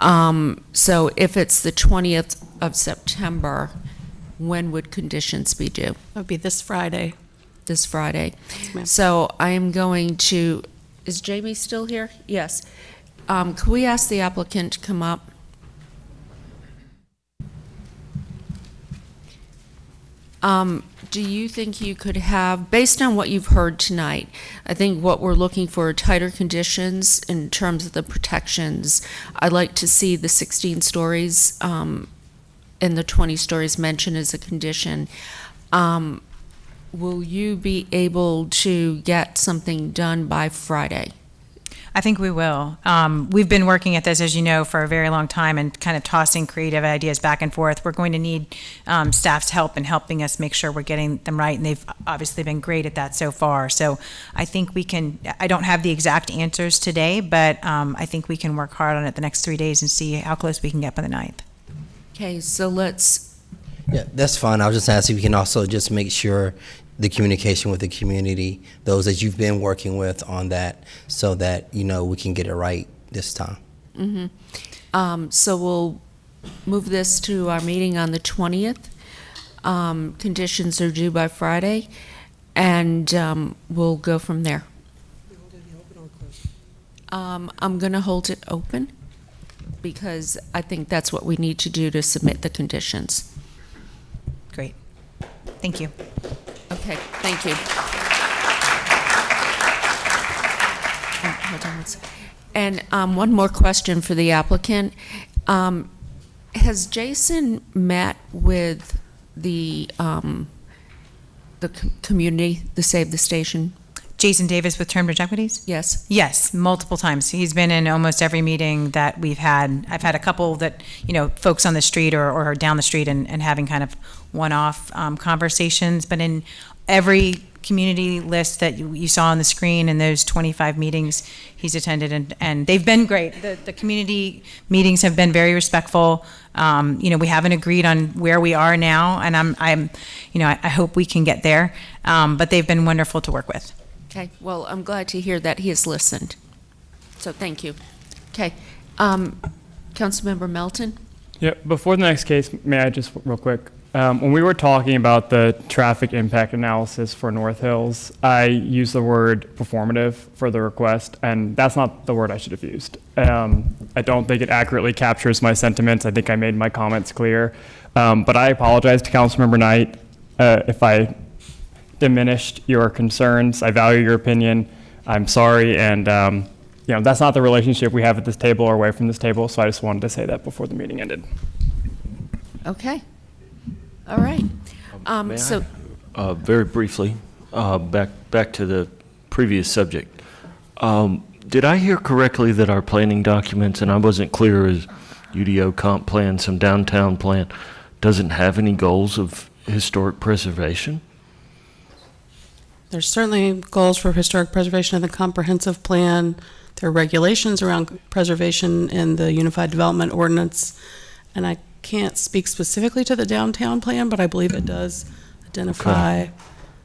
So if it's the 20th of September, when would conditions be due? It would be this Friday. This Friday. Yes, ma'am. So I am going to, is Jamie still here? Yes. Could we ask the applicant to come up? Do you think you could have, based on what you've heard tonight, I think what we're looking for are tighter conditions in terms of the protections. I'd like to see the 16 stories and the 20 stories mentioned as a condition. Will you be able to get something done by Friday? I think we will. We've been working at this, as you know, for a very long time and kind of tossing creative ideas back and forth. We're going to need staff's help in helping us make sure we're getting them right, and they've obviously been great at that so far. So I think we can, I don't have the exact answers today, but I think we can work hard on it the next 3 days and see how close we can get by the 9th. Okay, so let's. Yeah, that's fine. I was just asking if we can also just make sure the communication with the community, those that you've been working with on that, so that, you know, we can get it right this time. Mm-hmm. So we'll move this to our meeting on the 20th. Conditions are due by Friday, and we'll go from there. I'm going to hold it open because I think that's what we need to do to submit the conditions. Great. Thank you. Okay, thank you. Hold on one second. And one more question for the applicant. Has Jason met with the community, the Save the Station? Jason Davis with Turnbridge Equities? Yes. Yes, multiple times. He's been in almost every meeting that we've had. I've had a couple that, you know, folks on the street or down the street and having kind of one-off conversations. But in every community list that you saw on the screen in those 25 meetings he's attended, and they've been great. The community meetings have been very respectful. You know, we haven't agreed on where we are now, and I'm you know, I hope we can get there. But they've been wonderful to work with. Okay, well, I'm glad to hear that he has listened. So thank you. Okay, Councilmember Melton? Yeah, before the next case, may I just real quick? When we were talking about the traffic impact analysis for North Hills, I used the word performative for the request, and that's not the word I should have used. I don't think it accurately captures my sentiments. I think I made my comments clear. But I apologize to Councilmember Knight if I diminished your concerns. I value your opinion. I'm sorry, and you know, that's not the relationship we have at this table or away from this table, so I just wanted to say that before the meeting ended. Okay. All right. So, very briefly, back to the previous subject. Did I hear correctly that our planning documents, and I wasn't clear as UDO comp plan, some downtown plan, doesn't have any goals of historic preservation? There's certainly goals for historic preservation in the comprehensive plan. There are regulations around preservation in the Unified Development Ordinance, and I can't speak specifically to the downtown plan, but I believe it does identify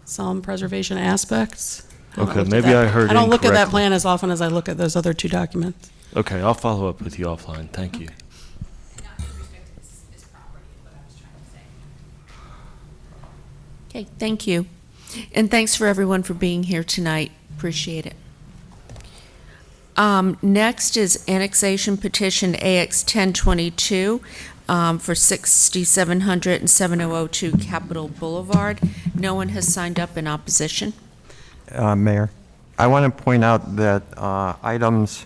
some preservation aspects. Okay, maybe I heard I don't look at that incorrectly. plan as often as I look at those other two documents. Okay, I'll follow up with you offline. Thank you. Okay, thank you. And thanks for everyone for being here tonight. Appreciate it. Next is annexation petition AX 1022 for 6700 and 7002 Capitol Boulevard. No one has signed up in opposition. Mayor, I want to point out that items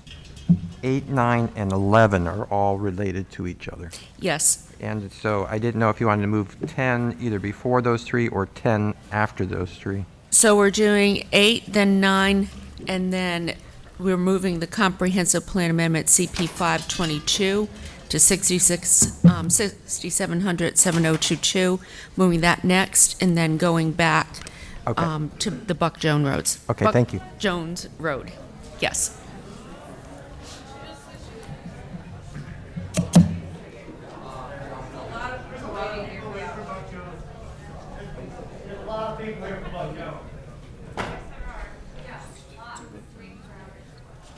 8, 9, and 11 are all related to each other. Yes. And so I didn't know if you wanted to move 10 either before those three or 10 after those three. So we're doing 8, then 9, and then we're moving the comprehensive plan amendment CP 522 to 6700 7022, moving that next, and then going back to the Buck Jones roads. Okay, thank you. Buck Jones Road, yes.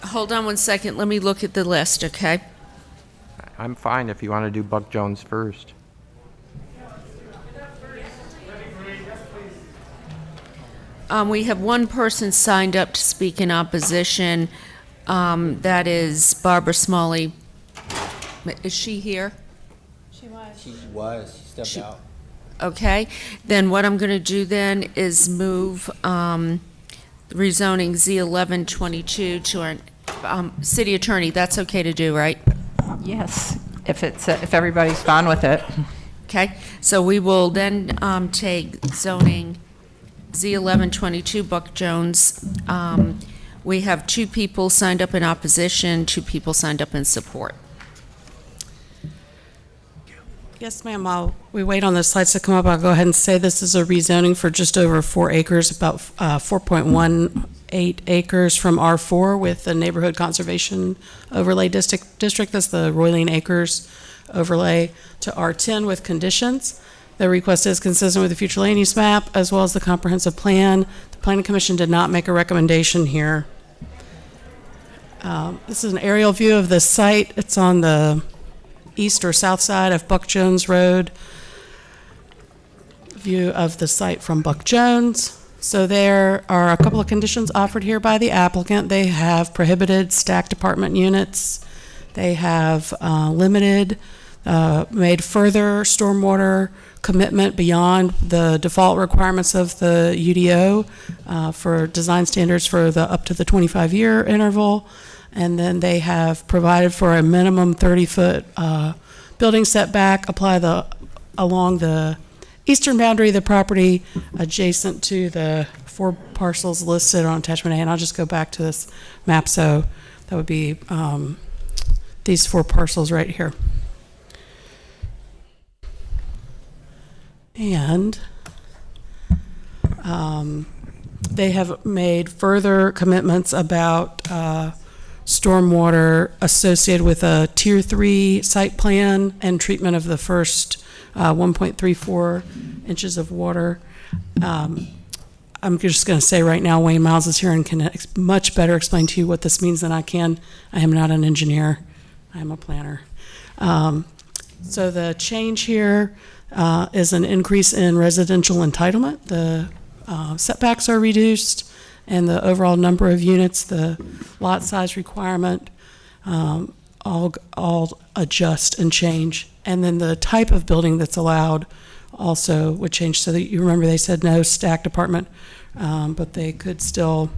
Hold on 1 second, let me look at the list, okay? I'm fine if you want to do Buck Jones first. We have one person signed up to speak in opposition. That is Barbara Smalley. Is she here? She stepped out. Okay, then what I'm going to do then is move rezoning Z1122 to our city attorney. That's okay to do, right? Yes, if everybody's fine with it. Okay, so we will then take zoning Z1122 Buck Jones. We have 2 people signed up in opposition, 2 people signed up in support. Yes, ma'am. While we wait on the slides to come up, I'll go ahead and say this is a rezoning for just over 4 acres, about 4.18 acres from R4 with the Neighborhood Conservation Overlay District. That's the Royling Acres overlay to R10 with conditions. The request is consistent with the future land use map as well as the comprehensive plan. The Planning Commission did not make a recommendation here. This is an aerial view of the site. It's on the east or south side of Buck Jones Road. View of the site from Buck Jones. So there are a couple of conditions offered here by the applicant. They have prohibited stacked apartment units. They have made further stormwater commitment beyond the default requirements of the UDO for design standards for the up to the 25-year interval. And then they have provided for a minimum 30-foot building setback, along the eastern boundary of the property adjacent to the 4 parcels listed on attachment A. And I'll just go back to this map. So that would be these 4 parcels right here. And they have made further commitments about stormwater associated with a Tier 3 site plan and treatment of the first 1.34 inches of water. I'm just going to say right now, Wayne Miles is here and can much better explain to you what this means than I can. I am not an engineer. I am a planner. So the change here is an increase in residential entitlement. The setbacks are reduced, and the overall number of units, the lot size requirement, all adjust and change. And then the type of building that's allowed also would change. So that you remember they said no stacked apartment, but they could still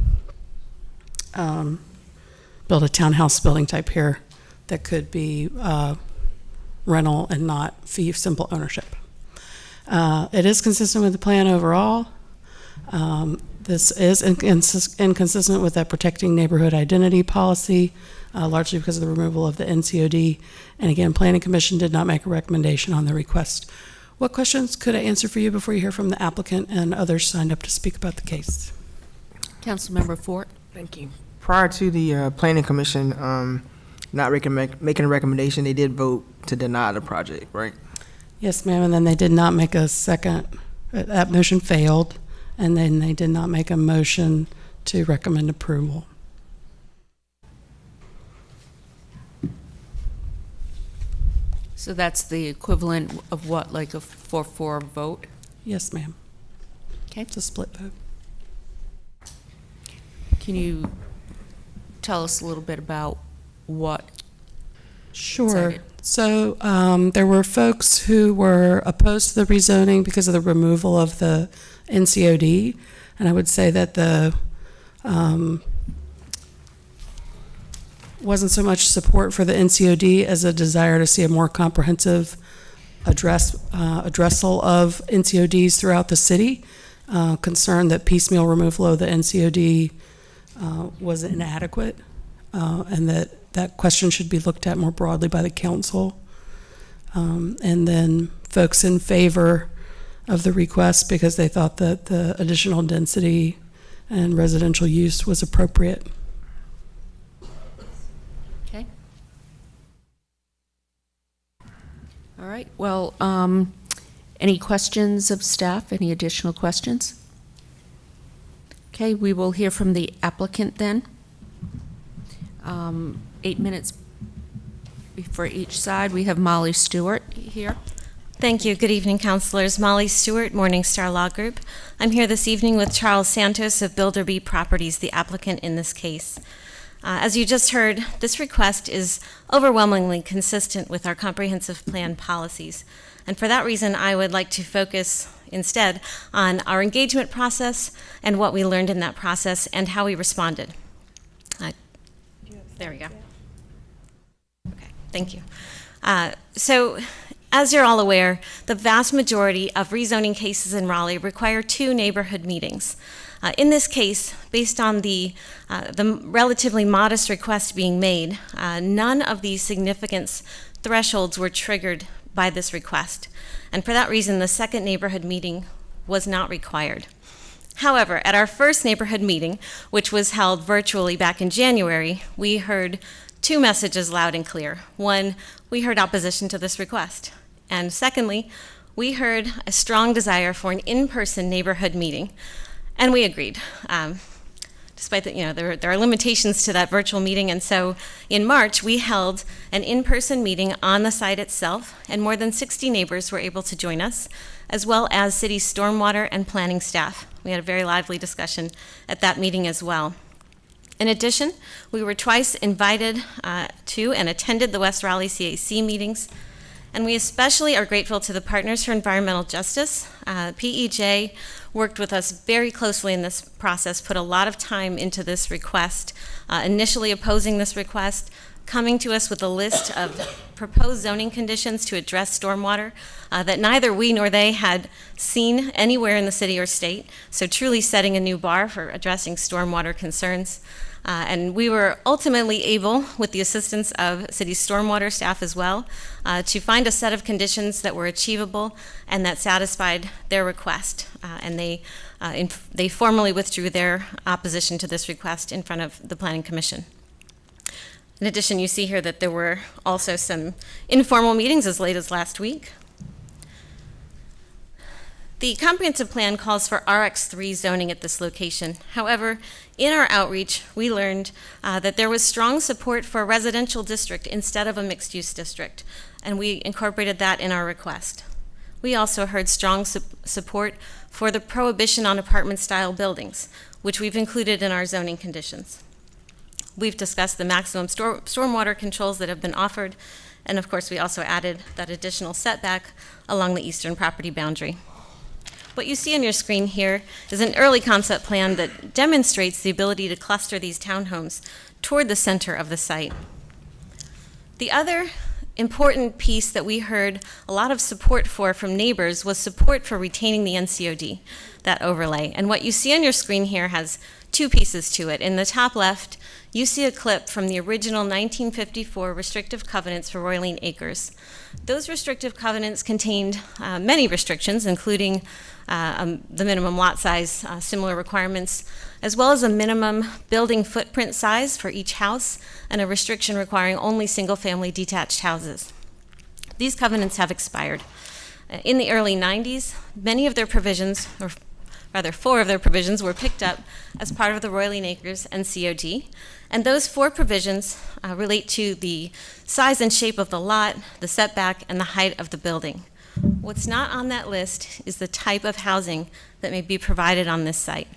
build a townhouse building type here that could be rental and not fee simple ownership. It is consistent with the plan overall. This is inconsistent with that protecting neighborhood identity policy, largely because of the removal of the NCOD. And again, Planning Commission did not make a recommendation on the request. What questions could I answer for you before you hear from the applicant and others signed up to speak about the case? Councilmember Fort. Thank you. Prior to the Planning Commission not making a recommendation, they did vote to deny the project, right? Yes, ma'am, and then they did not make a second, that motion failed, and then they did not make a motion to recommend approval. So that's the equivalent of what, like a 4-4 vote? Yes, ma'am. Okay. It's a split vote. Can you tell us a little bit about what? Sure. Cited? So there were folks who were opposed to the rezoning because of the removal of the NCOD, and I would say that the wasn't so much support for the NCOD as a desire to see a more comprehensive addressal of NCODs throughout the city. Concerned that piecemeal removal of the NCOD was inadequate, and that question should be looked at more broadly by the council. And then folks in favor of the request because they thought that the additional density and residential use was appropriate. Okay. All right. Well, any questions of staff? Any additional questions? Okay, we will hear from the applicant then. 8 minutes for each side. We have Molly Stewart here. Thank you. Good evening, councilors. Molly Stewart, Morningstar Law Group. I'm here this evening with Charles Santos of Builder B Properties, the applicant in this case. As you just heard, this request is overwhelmingly consistent with our comprehensive plan policies. And for that reason, I would like to focus instead on our engagement process and what we learned in that process and how we responded. There we go. Okay, thank you. So, as you're all aware, the vast majority of rezoning cases in Raleigh require 2 neighborhood meetings. In this case, based on the relatively modest request being made, none of these significance thresholds were triggered by this request. And for that reason, the second neighborhood meeting was not required. However, at our first neighborhood meeting, which was held virtually back in January, we heard 2 messages loud and clear. One, we heard opposition to this request. And secondly, we heard a strong desire for an in-person neighborhood meeting, and we agreed. Despite that, there are limitations to that virtual meeting, and so in March, we held an in-person meeting on the site itself, and more than 60 neighbors were able to join us, as well as city stormwater and planning staff. We had a very lively discussion at that meeting as well. In addition, we were twice invited to and attended the West Raleigh CAC meetings, and we especially are grateful to the Partners for Environmental Justice. PEJ worked with us very closely in this process, put a lot of time into this request, initially opposing this request, coming to us with a list of proposed zoning conditions to address stormwater that neither we nor they had seen anywhere in the city or state, so truly setting a new bar for addressing stormwater concerns. And we were ultimately able, with the assistance of city stormwater staff as well, to find a set of conditions that were achievable and that satisfied their request. And they formally withdrew their opposition to this request in front of the Planning Commission. In addition, you see here that there were also some informal meetings as late as last week. The comprehensive plan calls for RX3 zoning at this location. However, in our outreach, we learned that there was strong support for a residential district instead of a mixed-use district, and we incorporated that in our request. We also heard strong support for the prohibition on apartment-style buildings, which we've included in our zoning conditions. We've discussed the maximum stormwater controls that have been offered, and of course, we also added that additional setback along the eastern property boundary. What you see on your screen here is an early concept plan that demonstrates the ability to cluster these townhomes toward the center of the site. The other important piece that we heard a lot of support for from neighbors was support for retaining the NCOD, that overlay. And what you see on your screen here has 2 pieces to it. In the top left, you see a clip from the original 1954 restrictive covenants for Royleen Acres. Those restrictive covenants contained many restrictions, including the minimum lot size, similar requirements, as well as a minimum building footprint size for each house, and a restriction requiring only single-family detached houses. These covenants have expired. In the early 90s, many of their provisions, or 4 of their provisions were picked up as part of the Royal Acres NCOD. And those 4 provisions relate to the size and shape of the lot, the setback, and the height of the building. What's not on that list is the type of housing that may be provided on this site.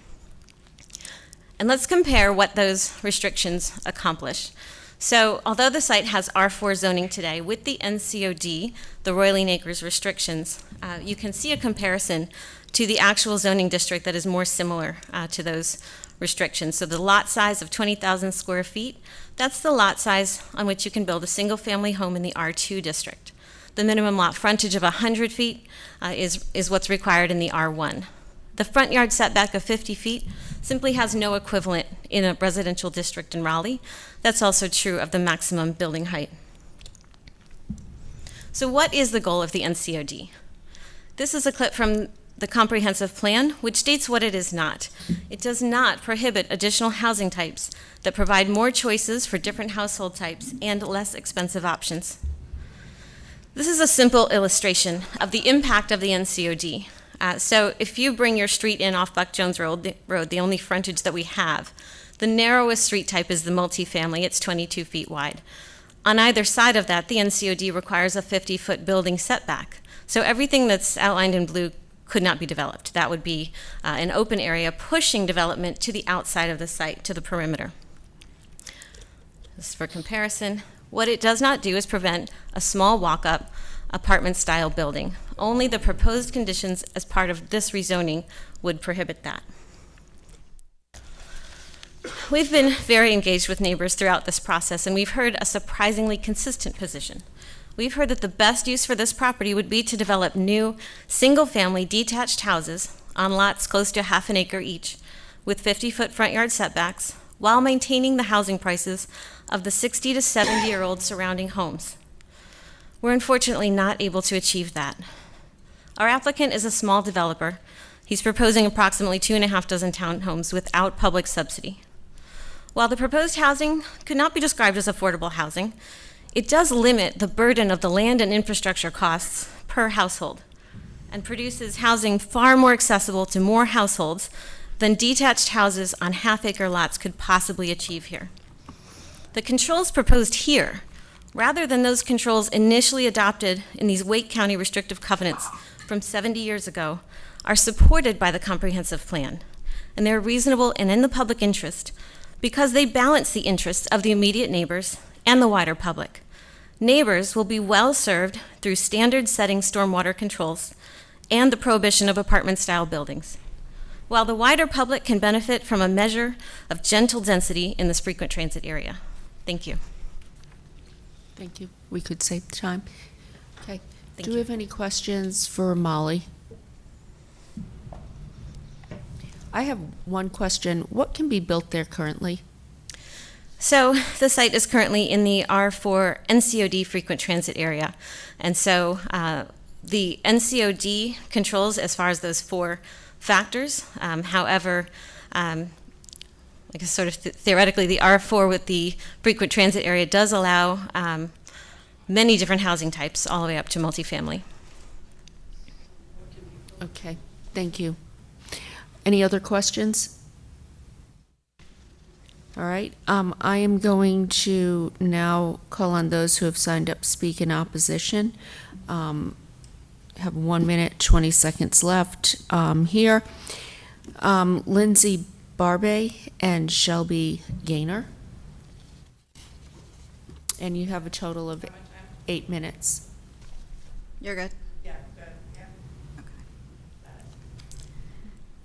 And let's compare what those restrictions accomplish. So although the site has R4 zoning today, with the NCOD, the Royal Acres restrictions, you can see a comparison to the actual zoning district that is more similar to those restrictions. So the lot size of 20,000 square feet, that's the lot size on which you can build a single-family home in the R2 district. The minimum lot frontage of 100 feet is what's required in the R1. The front yard setback of 50 feet simply has no equivalent in a residential district in Raleigh. That's also true of the maximum building height. So what is the goal of the NCOD? This is a clip from the comprehensive plan, which states what it is not. It does not prohibit additional housing types that provide more choices for different household types and less expensive options. This is a simple illustration of the impact of the NCOD. So if you bring your street in off Buck Jones Road, the only frontage that we have, the narrowest street type is the multifamily. It's 22 feet wide. On either side of that, the NCOD requires a 50-foot building setback. So everything that's outlined in blue could not be developed. That would be an open area pushing development to the outside of the site, to the perimeter. Just for comparison, what it does not do is prevent a small walk-up apartment-style building. Only the proposed conditions as part of this rezoning would prohibit that. We've been very engaged with neighbors throughout this process, and we've heard a surprisingly consistent position. We've heard that the best use for this property would be to develop new single-family detached houses on lots close to half an acre each, with 50-foot front yard setbacks, while maintaining the housing prices of the 60 to 70-year-old surrounding homes. We're unfortunately not able to achieve that. Our applicant is a small developer. He's proposing approximately 2.5 dozen townhomes without public subsidy. While the proposed housing could not be described as affordable housing, it does limit the burden of the land and infrastructure costs per household and produces housing far more accessible to more households than detached houses on half-acre lots could possibly achieve here. The controls proposed here, rather than those controls initially adopted in these Wake County restrictive covenants from 70 years ago, are supported by the comprehensive plan. And they're reasonable and in the public interest because they balance the interests of the immediate neighbors and the wider public. Neighbors will be well served through standard-setting stormwater controls and the prohibition of apartment-style buildings, while the wider public can benefit from a measure of gentle density in this frequent transit area. Thank you. Thank you. We could save time. Okay. Do we have any questions for Molly? I have one question. What can be built there currently? So the site is currently in the R4 NCOD frequent transit area. And so the NCOD controls as far as those 4 factors. However, I guess sort of theoretically, the R4 with the frequent transit area does allow many different housing types all the way up to multifamily. Okay, thank you. Any other questions? All right, I am going to now call on those who have signed up to speak in opposition. Have 1 minute, 20 seconds left here. Lindsay Barbe and Shelby Gaynor. And you have a total of 8 minutes. You're good? Yeah, good. Yeah. Okay.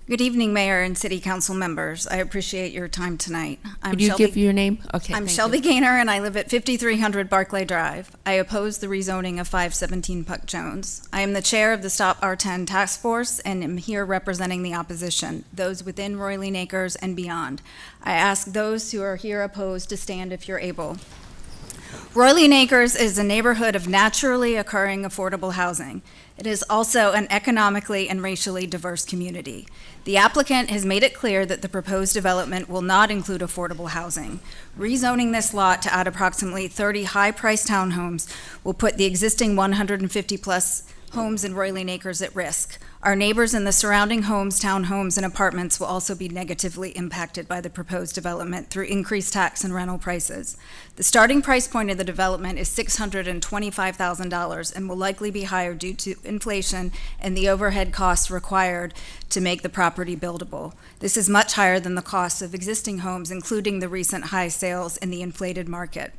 Good evening, Mayor and City Council members. I appreciate your time tonight. Could you give your name? Okay. I'm thank Shelby you. Gaynor, and I live at 5300 Barclay Drive. I oppose the rezoning of 517 Puck Jones. I am the chair of the Stop R10 Task Force and am here representing the opposition, those within Royal Acres and beyond. I ask those who are here opposed to stand if you're able. Royal Acres is a neighborhood of naturally occurring affordable housing. It is also an economically and racially diverse community. The applicant has made it clear that the proposed development will not include affordable housing. Rezoning this lot to add approximately 30 high-priced townhomes will put the existing 150-plus homes in Roylene Acres at risk. Our neighbors in the surrounding homes, townhomes, and apartments will also be negatively impacted by the proposed development through increased tax and rental prices. The starting price point of the development is $625,000 and will likely be higher due to inflation and the overhead costs required to make the property buildable. This is much higher than the cost of existing homes, including the recent high sales in the inflated market.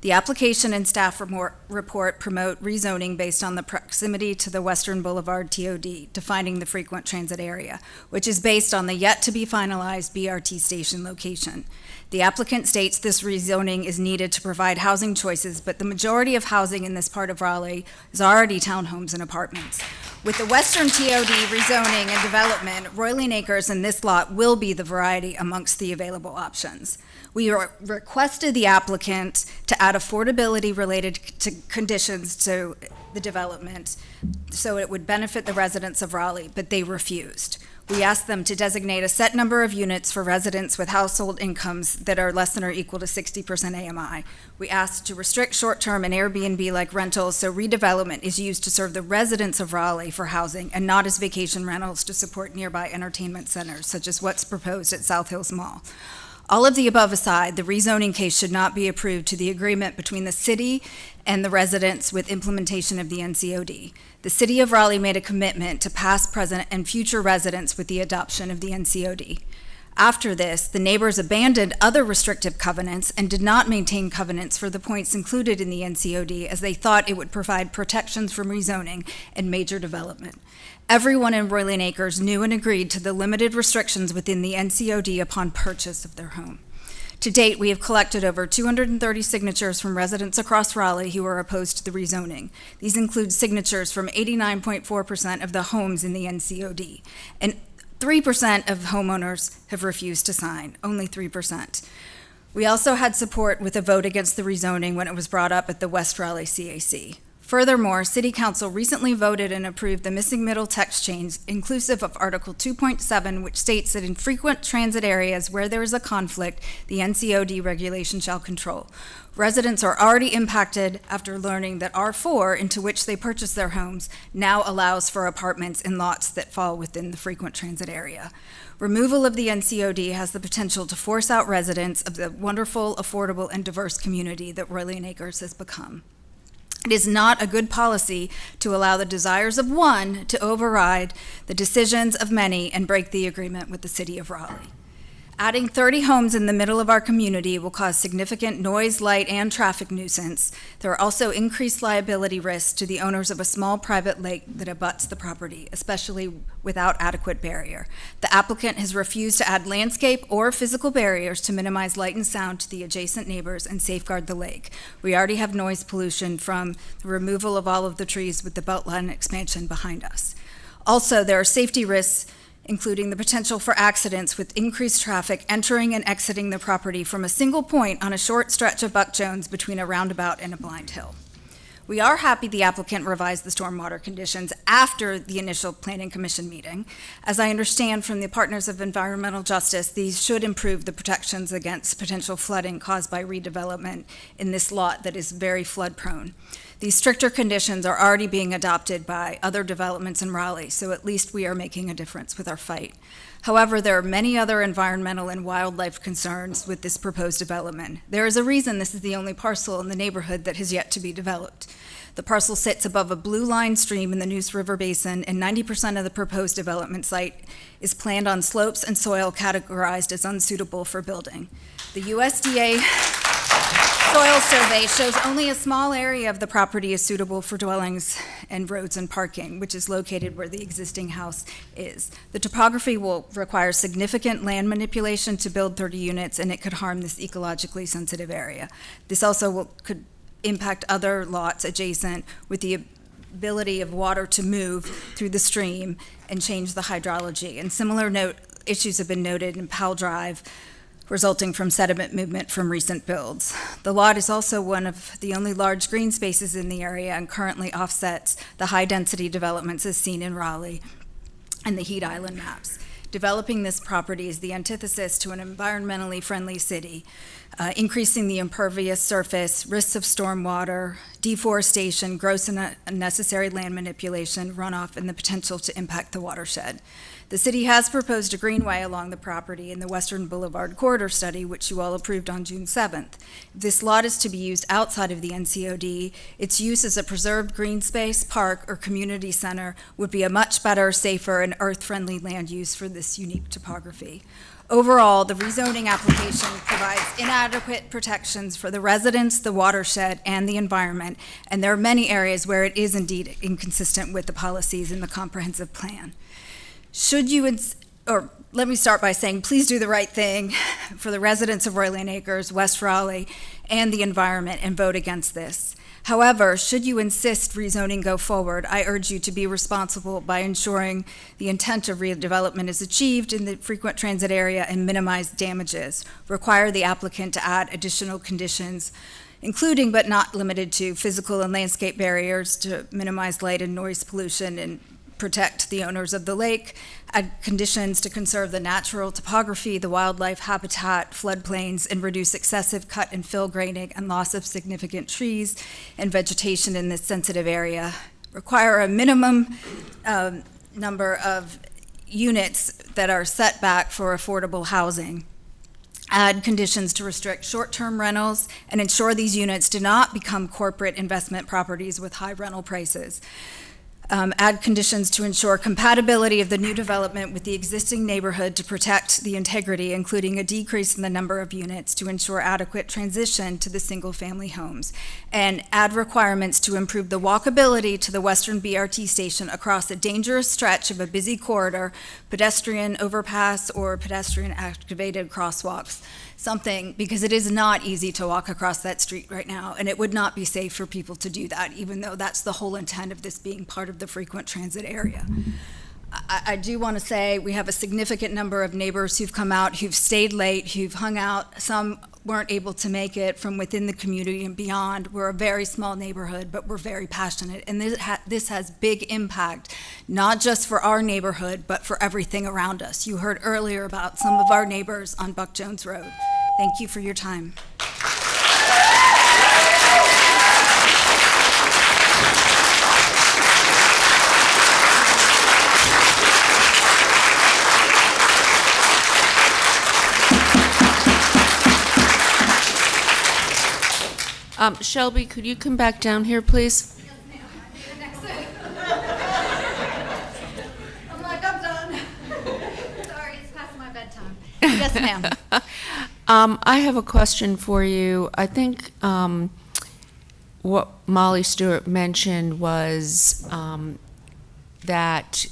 The application and staff report promote rezoning based on the proximity to the Western Boulevard TOD, defining the frequent transit area, which is based on the yet-to-be-finalized BRT station location. The applicant states this rezoning is needed to provide housing choices, but the majority of housing in this part of Raleigh is already townhomes and apartments. With the Western TOD rezoning and development, Roylene Acres and this lot will be the variety amongst the available options. We requested the applicant to add affordability related to conditions to the development so it would benefit the residents of Raleigh, but they refused. We asked them to designate a set number of units for residents with household incomes that are less than or equal to 60% AMI. We asked to restrict short-term and Airbnb-like rentals so redevelopment is used to serve the residents of Raleigh for housing and not as vacation rentals to support nearby entertainment centers, such as what's proposed at South Hills Mall. All of the above aside, the rezoning case should not be approved to the agreement between the city and the residents with implementation of the NCOD. The city of Raleigh made a commitment to past, present, and future residents with the adoption of the NCOD. After this, the neighbors abandoned other restrictive covenants and did not maintain covenants for the points included in the NCOD as they thought it would provide protections from rezoning and major development. Everyone in Roylene Acres knew and agreed to the limited restrictions within the NCOD upon purchase of their home. To date, we have collected over 230 signatures from residents across Raleigh who are opposed to the rezoning. These include signatures from 89.4% of the homes in the NCOD, and 3% of homeowners have refused to sign, only 3%. We also had support with a vote against the rezoning when it was brought up at the West Raleigh CAC. Furthermore, City Council recently voted and approved the missing middle text change inclusive of Article 2.7, which states that in frequent transit areas where there is a conflict, the NCOD regulation shall control. Residents are already impacted after learning that R4, into which they purchased their homes, now allows for apartments in lots that fall within the frequent transit area. Removal of the NCOD has the potential to force out residents of the wonderful, affordable, and diverse community that Roylene Acres has become. It is not a good policy to allow the desires of one to override the decisions of many and break the agreement with the city of Raleigh. Adding 30 homes in the middle of our community will cause significant noise, light, and traffic nuisance. There are also increased liability risks to the owners of a small private lake that abuts the property, especially without adequate barrier. The applicant has refused to add landscape or physical barriers to minimize light and sound to the adjacent neighbors and safeguard the lake. We already have noise pollution from the removal of all of the trees with the Beltline expansion behind us. Also, there are safety risks, including the potential for accidents with increased traffic entering and exiting the property from a single point on a short stretch of Buck Jones between a roundabout and a blind hill. We are happy the applicant revised the stormwater conditions after the initial Planning Commission meeting. As I understand from the Partners of Environmental Justice, these should improve the protections against potential flooding caused by redevelopment in this lot that is very flood prone. These stricter conditions are already being adopted by other developments in Raleigh, so at least we are making a difference with our fight. However, there are many other environmental and wildlife concerns with this proposed development. There is a reason this is the only parcel in the neighborhood that has yet to be developed. The parcel sits above a blue line stream in the Neuse River Basin, and 90% of the proposed development site is planned on slopes and soil categorized as unsuitable for building. The USDA soil survey shows only a small area of the property is suitable for dwellings and roads and parking, which is located where the existing house is. The topography will require significant land manipulation to build 30 units, and it could harm this ecologically sensitive area. This also could impact other lots adjacent with the ability of water to move through the stream and change the hydrology. And similar issues have been noted in Powell Drive, resulting from sediment movement from recent builds. The lot is also one of the only large green spaces in the area and currently offsets the high-density developments as seen in Raleigh and the Heat Island maps. Developing this property is the antithesis to an environmentally friendly city, increasing the impervious surface, risks of stormwater, deforestation, gross and unnecessary land manipulation, runoff, and the potential to impact the watershed. The city has proposed a greenway along the property in the Western Boulevard Corridor Study, which you all approved on June 7th. If this lot is to be used outside of the NCOD, its use as a preserved green space, park, or community center would be a much better, safer, and earth-friendly land use for this unique topography. Overall, the rezoning application provides inadequate protections for the residents, the watershed, and the environment, and there are many areas where it is indeed inconsistent with the policies in the comprehensive plan. Let me start by saying, please do the right thing for the residents of Royal Acres, West Raleigh, and the environment, and vote against this. However, should you insist rezoning go forward, I urge you to be responsible by ensuring the intent of redevelopment is achieved in the frequent transit area and minimize damages. Require the applicant to add additional conditions, including but not limited to physical and landscape barriers to minimize light and noise pollution and protect the owners of the lake, add conditions to conserve the natural topography, the wildlife habitat, floodplains, and reduce excessive cut and fill grading and loss of significant trees and vegetation in this sensitive area. Require a minimum number of units that are set back for affordable housing. Add conditions to restrict short-term rentals and ensure these units do not become corporate investment properties with high rental prices. Add conditions to ensure compatibility of the new development with the existing neighborhood to protect the integrity, including a decrease in the number of units to ensure adequate transition to the single-family homes. And add requirements to improve the walkability to the Western BRT station across a dangerous stretch of a busy corridor, pedestrian overpass, or pedestrian-activated crosswalks. Something, because it is not easy to walk across that street right now, and it would not be safe for people to do that, even though that's the whole intent of this being part of the frequent transit area. I do want to say we have a significant number of neighbors who've come out, who've stayed late, who've hung out. Some weren't able to make it from within the community and beyond. We're a very small neighborhood, but we're very passionate. And this has big impact, not just for our neighborhood, but for everything around us. You heard earlier about some of our neighbors on Buck Jones Road. Thank you for your time. Shelby, could you come back down here, please? I'm like, I'm done. Sorry, it's past my bedtime. Yes, ma'am. I have a question for you. I think what Molly Stewart mentioned was that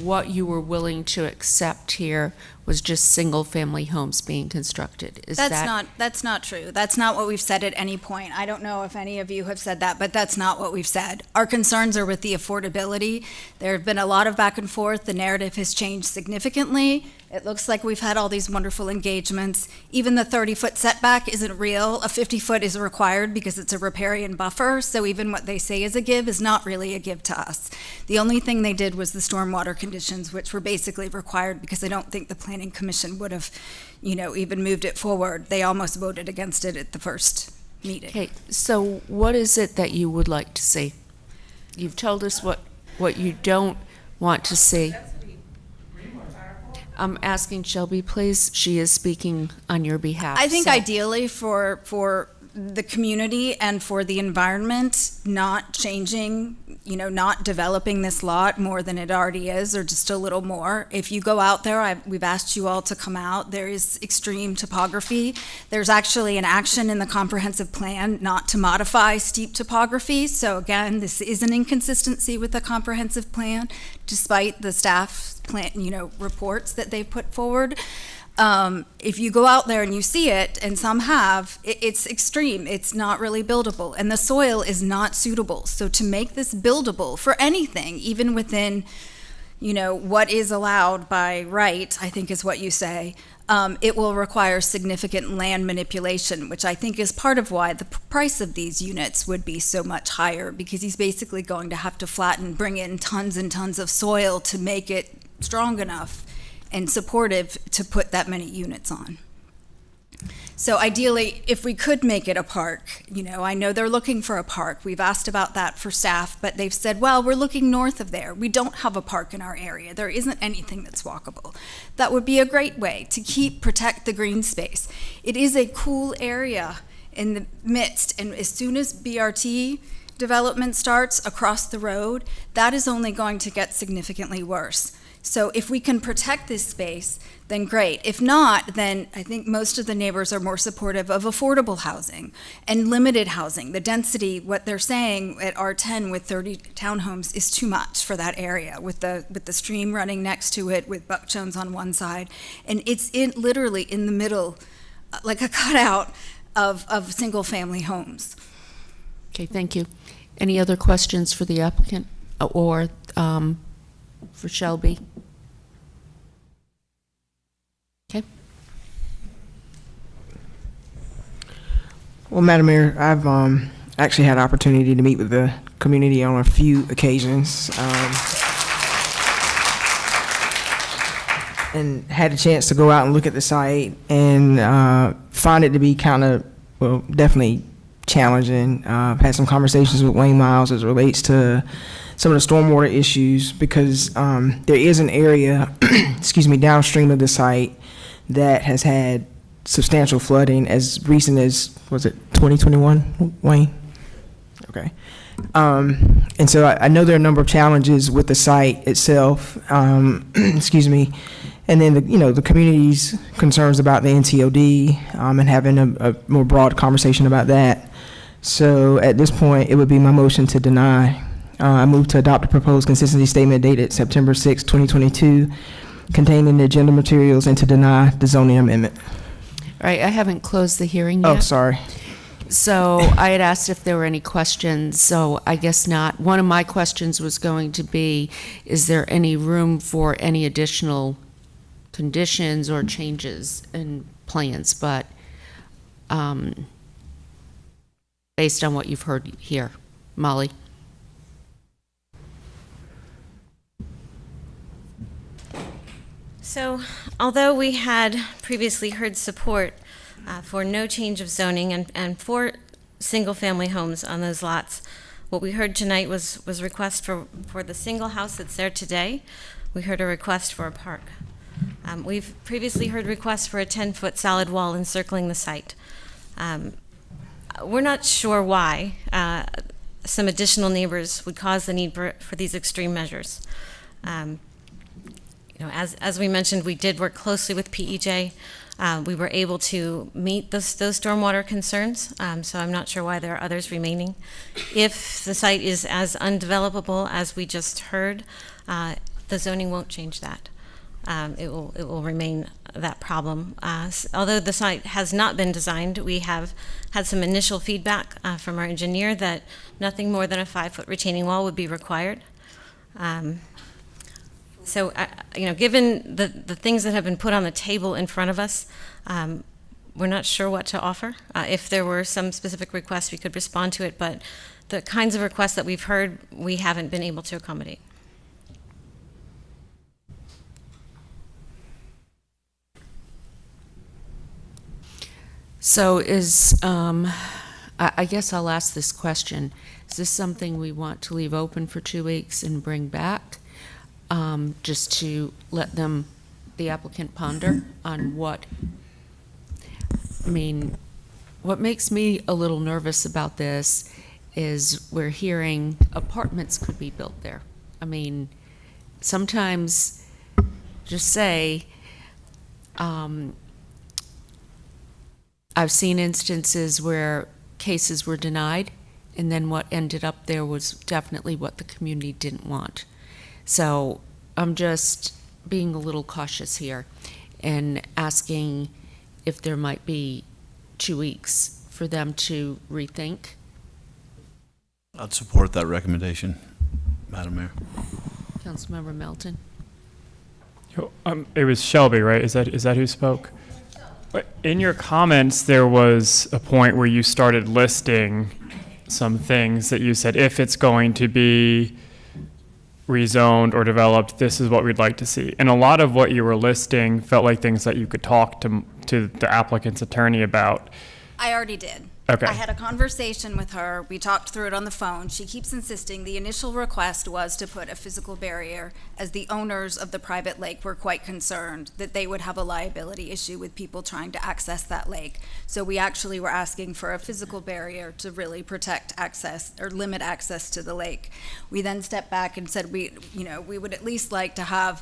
what you were willing to accept here was just single-family homes being constructed. That's not true. That's not what we've said at any point. I don't know if any of you have said that, but that's not what we've said. Our concerns are with the affordability. There have been a lot of back and forth. The narrative has changed significantly. It looks like we've had all these wonderful engagements. Even the 30-foot setback isn't real. A 50-foot is required because it's a riparian buffer, so even what they say is a give is not really a give to us. The only thing they did was the stormwater conditions, which were basically required because I don't think the Planning Commission would have, even moved it forward. They almost voted against it at the first meeting. Okay, so what is it that you would like to see? You've told us what you don't want to see. I'm asking Shelby, please. She is speaking on your behalf. I think ideally for the community and for the environment, not changing, not developing this lot more than it already is, or just a little more. If you go out there, we've asked you all to come out. There is extreme topography. There's actually an action in the comprehensive plan not to modify steep topography. So again, this is an inconsistency with the comprehensive plan, despite the staff's plan, reports that they put forward. If you go out there and you see it, and some have, it's extreme. It's not really buildable, and the soil is not suitable. So to make this buildable for anything, even within, what is allowed by right, I think is what you say, it will require significant land manipulation, which I think is part of why the price of these units would be so much higher, because he's basically going to have to bring in tons and tons of soil to make it strong enough and supportive to put that many units on. So ideally, if we could make it a park, I know they're looking for a park. We've asked about that for staff, but they've said, well, we're looking north of there. We don't have a park in our area. There isn't anything that's walkable. That would be a great way to protect the green space. It is a cool area in the midst, and as soon as BRT development starts across the road, that is only going to get significantly worse. So if we can protect this space, then great. If not, then I think most of the neighbors are more supportive of affordable housing and limited housing. The density, what they're saying at R10 with 30 townhomes is too much for that area, with the stream running next to it, with Buck Jones on one side. And it's literally in the middle, like a cutout of single-family homes. Okay, thank you. Any other questions for the applicant or for Shelby? Okay. Well, Madam Mayor, I've actually had an opportunity to meet with the community on a few occasions, and had a chance to go out and look at the site and find it to be kind of, well, definitely challenging. I've had some conversations with Wayne Miles as it relates to some of the stormwater issues, because there is an area, excuse me, downstream of the site that has had substantial flooding as recent as, was it 2021, Wayne? Okay. And so I know there are a number of challenges with the site itself, excuse me, and then the community's concerns about the NCOD, and having a more broad conversation about that. So at this point, it would be my motion to deny. I move to adopt a proposed consistency statement dated September 6, 2022, containing the agenda materials, and to deny the zoning amendment. All right, I haven't closed the hearing yet. Oh, sorry. So I had asked if there were any questions, so I guess not. One of my questions was going to be, is there any room for any additional conditions or changes in plans? But based on what you've heard here, Molly? So, although we had previously heard support for no change of zoning and for single-family homes on those lots, what we heard tonight was request for the single house that's there today. We heard a request for a park. We've previously heard requests for a 10-foot solid wall encircling the site. We're not sure why some additional neighbors would cause the need for these extreme measures. As we mentioned, we did work closely with PEJ. We were able to meet those stormwater concerns, so I'm not sure why there are others remaining. If the site is as undevelopable as we just heard, the zoning won't change that. It will remain that problem. Although the site has not been designed, we have had some initial feedback from our engineer that nothing more than a 5-foot retaining wall would be required. So, given the things that have been put on the table in front of us, we're not sure what to offer. If there were some specific requests, we could respond to it, but the kinds of requests that we've heard, we haven't been able to accommodate. So I guess I'll ask this question. Is this something we want to leave open for 2 weeks and bring back? Just to let the applicant ponder on what makes me a little nervous about this is we're hearing apartments could be built there. Sometimes just say, I've seen instances where cases were denied, and then what ended up there was definitely what the community didn't want. So I'm just being a little cautious here and asking if there might be 2 weeks for them to rethink. I'd support that recommendation, Madam Mayor. Councilmember Melton. It was Shelby, right? Is that who spoke? In your comments, there was a point where you started listing some things that you said, if it's going to be rezoned or developed, this is what we'd like to see. And a lot of what you were listing felt like things that you could talk to the applicant's attorney about. I already did. Okay. I had a conversation with her. We talked through it on the phone. She keeps insisting the initial request was to put a physical barrier, as the owners of the private lake were quite concerned that they would have a liability issue with people trying to access that lake. So we actually were asking for a physical barrier to really protect access or limit access to the lake. We then stepped back and said we would at least like to have,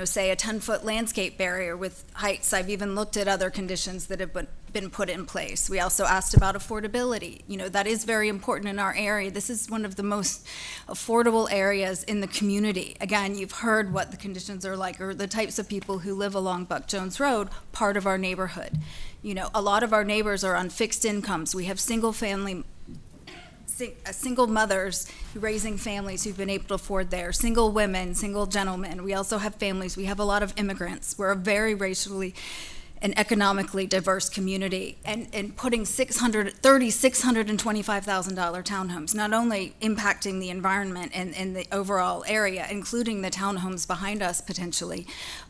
say a 10-foot landscape barrier with heights. I've even looked at other conditions that have been put in place. We also asked about affordability. That is very important in our area. This is one of the most affordable areas in the community. Again, you've heard what the conditions are like, or the types of people who live along Buck Jones Road, part of our neighborhood. A lot of our neighbors are on fixed incomes. We have single mothers raising families who've been able to afford there, single women, single gentlemen. We also have families. We have a lot of immigrants. We're a very racially an economically diverse community, and putting $625,000 townhomes, not only impacting the environment and the overall area, including the townhomes behind us potentially,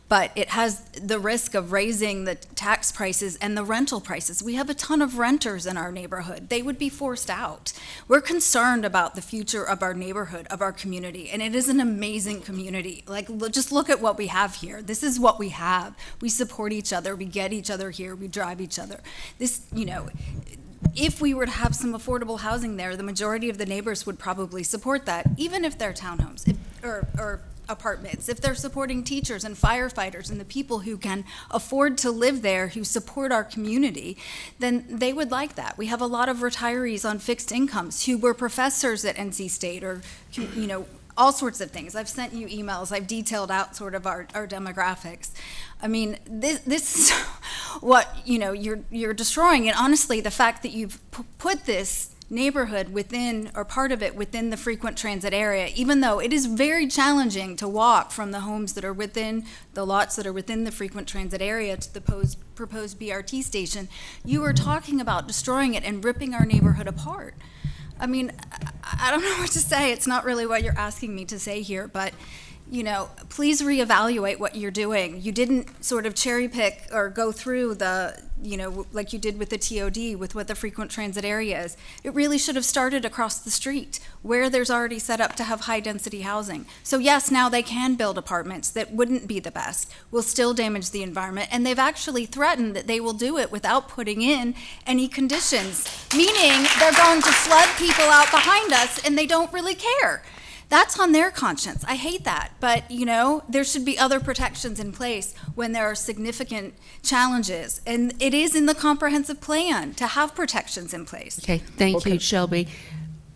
but it has the risk of raising the tax prices and the rental prices. We have a ton of renters in our neighborhood. They would be forced out. We're concerned about the future of our neighborhood, of our community, and it is an amazing community. Just look at what we have here. This is what we have. We support each other. We get each other here. We drive each other. If we were to have some affordable housing there, the majority of the neighbors would probably support that, even if they're townhomes or apartments. If they're supporting teachers and firefighters and the people who can afford to live there, who support our community, then they would like that. We have a lot of retirees on fixed incomes who were professors at NC State, or all sorts of things. I've sent you emails. I've detailed out sort of our demographics. I mean, this is what you're destroying. And honestly, the fact that you've put this neighborhood within, or part of it within, the frequent transit area, even though it is very challenging to walk from the homes that are within the lots that are within the frequent transit area to the proposed BRT station, you are talking about destroying it and ripping our neighborhood apart. I mean, I don't know what to say. It's not really what you're asking me to say here, but please reevaluate what you're doing. You didn't sort of cherry pick or go through like you did with the TOD, with what the frequent transit area is. It really should have started across the street, where there's already set up to have high density housing. So yes, now they can build apartments that wouldn't be the best, will still damage the environment, and they've actually threatened that they will do it without putting in any conditions, meaning they're going to flood people out behind us and they don't really care. That's on their conscience. I hate that. But, there should be other protections in place when there are significant challenges. And it is in the comprehensive plan to have protections in place. Okay, thank you, Shelby.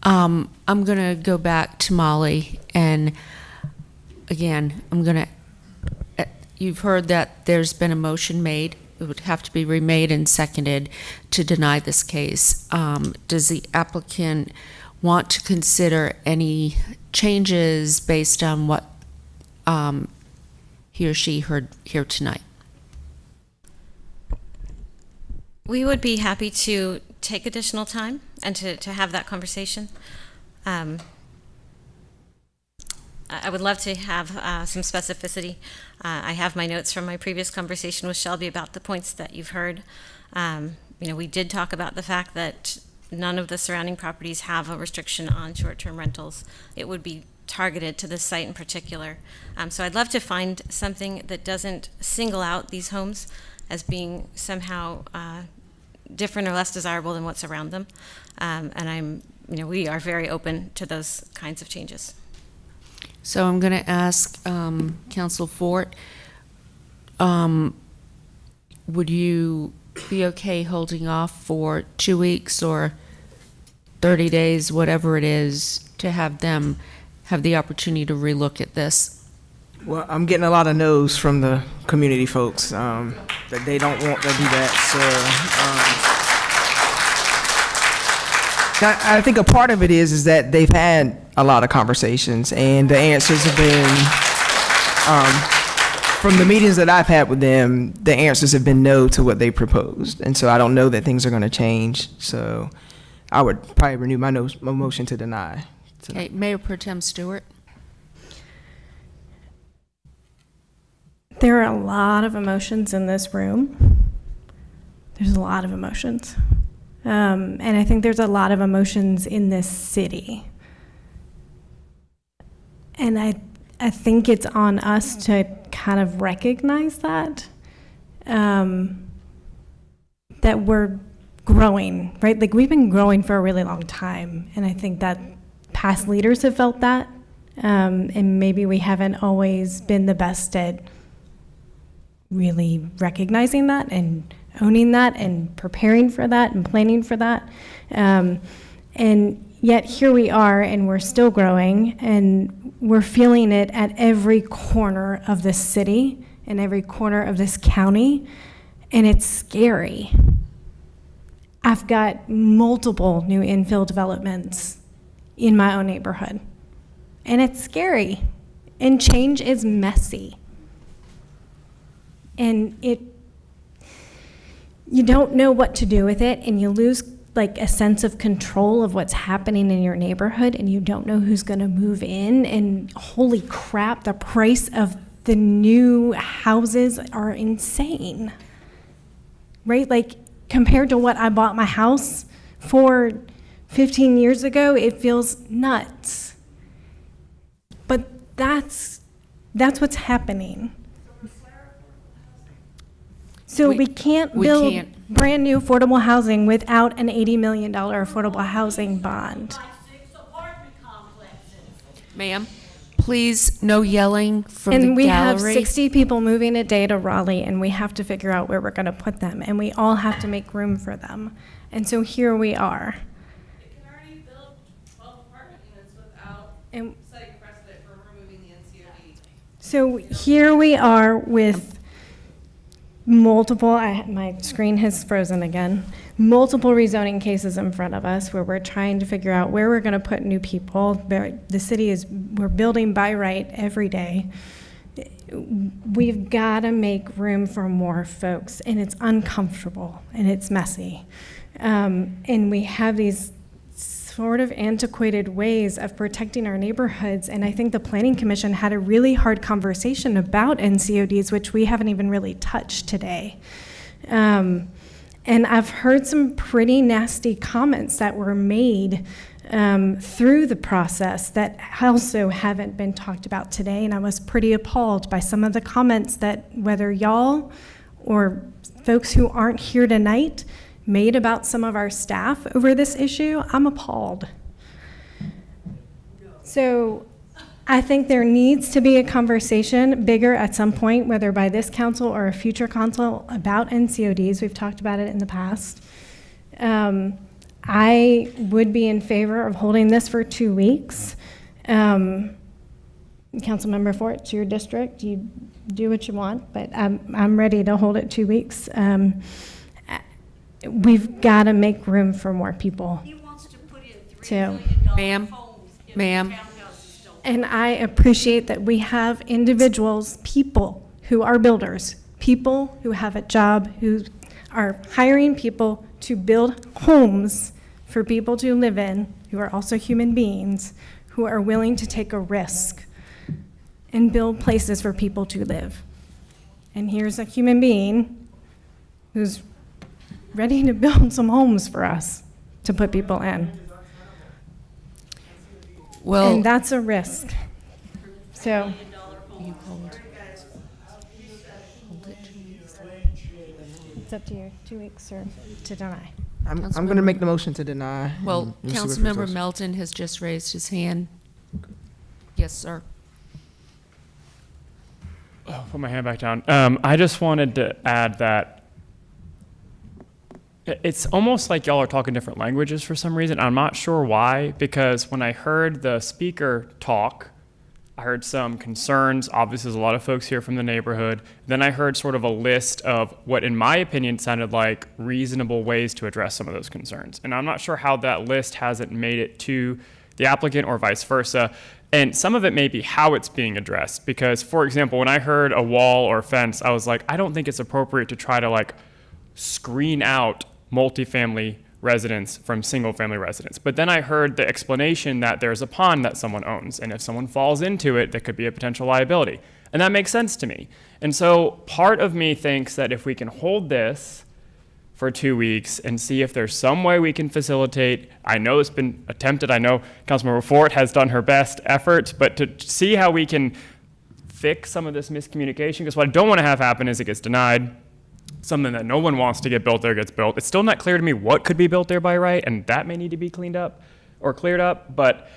I'm going to go back to Molly. And again, you've heard that there's been a motion made. It would have to be remade and seconded to deny this case. Does the applicant want to consider any changes based on what he or she heard here tonight? We would be happy to take additional time and to have that conversation. I would love to have some specificity. I have my notes from my previous conversation with Shelby about the points that you've heard. We did talk about the fact that none of the surrounding properties have a restriction on short-term rentals. It would be targeted to this site in particular. So I'd love to find something that doesn't single out these homes as being somehow different or less desirable than what's around them. And we are very open to those kinds of changes. So I'm going to ask Council Fort, would you be okay holding off for 2 weeks or 30 days, whatever it is, to have them have the opportunity to relook at this? Well, I'm getting a lot of no's from the community folks that they don't want to do that. So I think a part of it is that they've had a lot of conversations, and the answers have been, from the meetings that I've had with them, the answers have been no to what they proposed. And so I don't know that things are going to change. So I would probably renew my motion to deny. Okay, Mayor Pro Tem Stewart. There are a lot of emotions in this room. There's a lot of emotions. And I think there's a lot of emotions in this city. And I think it's on us to kind of recognize that, that we're growing, right? Like, we've been growing for a really long time. And I think that past leaders have felt that. And maybe we haven't always been the best at really recognizing that and owning that and preparing for that and planning for that. And yet here we are, and we're still growing, and we're feeling it at every corner of this city and every corner of this county, and it's scary. I've got multiple new infill developments in my own neighborhood, and it's scary, and change is messy. And you don't know what to do with it, and you lose like a sense of control of what's happening in your neighborhood, and you don't know who's going to move in. And holy crap, the price of the new houses are insane, right? Like, compared to what I bought my house for 15 years ago, it feels nuts. But that's what's happening. So we can't build brand new affordable housing without an $80 million affordable housing bond. Ma'am, please, no yelling from the gallery. And we have 60 people moving a day to Raleigh, and we have to figure out where we're going to put them, and we all have to make room for them. And so here we are. It can already build 12 apartment units without setting a precedent for removing the NCOD. So here we are with multiple, my screen has frozen again, multiple rezoning cases in front of us where we're trying to figure out where we're going to put new people. The city we're building by right every day. We've got to make room for more folks, and it's uncomfortable and it's messy. And we have these sort of antiquated ways of protecting our neighborhoods, and I think the Planning Commission had a really hard conversation about NCODs, which we haven't even really touched today. And I've heard some pretty nasty comments that were made through the process that also haven't been talked about today, and I was pretty appalled by some of the comments that whether y'all or folks who aren't here tonight made about some of our staff over this issue. I'm appalled. So I think there needs to be a conversation bigger at some point, whether by this council or a future council, about NCODs. We've talked about it in the past. I would be in favor of holding this for 2 weeks. Councilmember Fort, it's your district. You do what you want, but I'm ready to hold it 2 weeks. We've got to make room for more people. He wants to put in So, $3 million Ma'am. and I appreciate that we have individuals, people who are builders, people who have a job, who are hiring people to build homes for people to live in, who are also human beings, who are willing to take a risk and build places for people to live. And here's a human being who's ready to build some homes for us to put people in. Well, and that's a risk. So you hold it. it's up to you, 2 weeks or to deny. I'm going to make the motion to deny. Well, and see what Councilmember results. Melton has just raised his hand. Yes, sir. I'll put my hand back down. I just wanted to add that it's almost like y'all are talking different languages for some reason. I'm not sure why, because when I heard the speaker talk, I heard some concerns. Obviously, there's a lot of folks here from the neighborhood. Then I heard sort of a list of what, in my opinion, sounded like reasonable ways to address some of those concerns. And I'm not sure how that list hasn't made it to the applicant or vice versa. And some of it may be how it's being addressed. Because, for example, when I heard a wall or fence, I was like, I don't think it's appropriate to try to like screen out multifamily residents from single family residents. But then I heard the explanation that there's a pond that someone owns, and if someone falls into it, there could be a potential liability. And that makes sense to me. And so part of me thinks that if we can hold this for 2 weeks and see if there's some way we can facilitate. I know it's been attempted. I know Councilmember Fort has done her best efforts, but to see how we can fix some of this miscommunication, because what I don't want to have happen is it gets denied, something that no one wants to get built there gets built. It's still not clear to me what could be built there by right, and that may need to be cleaned up or cleared up. But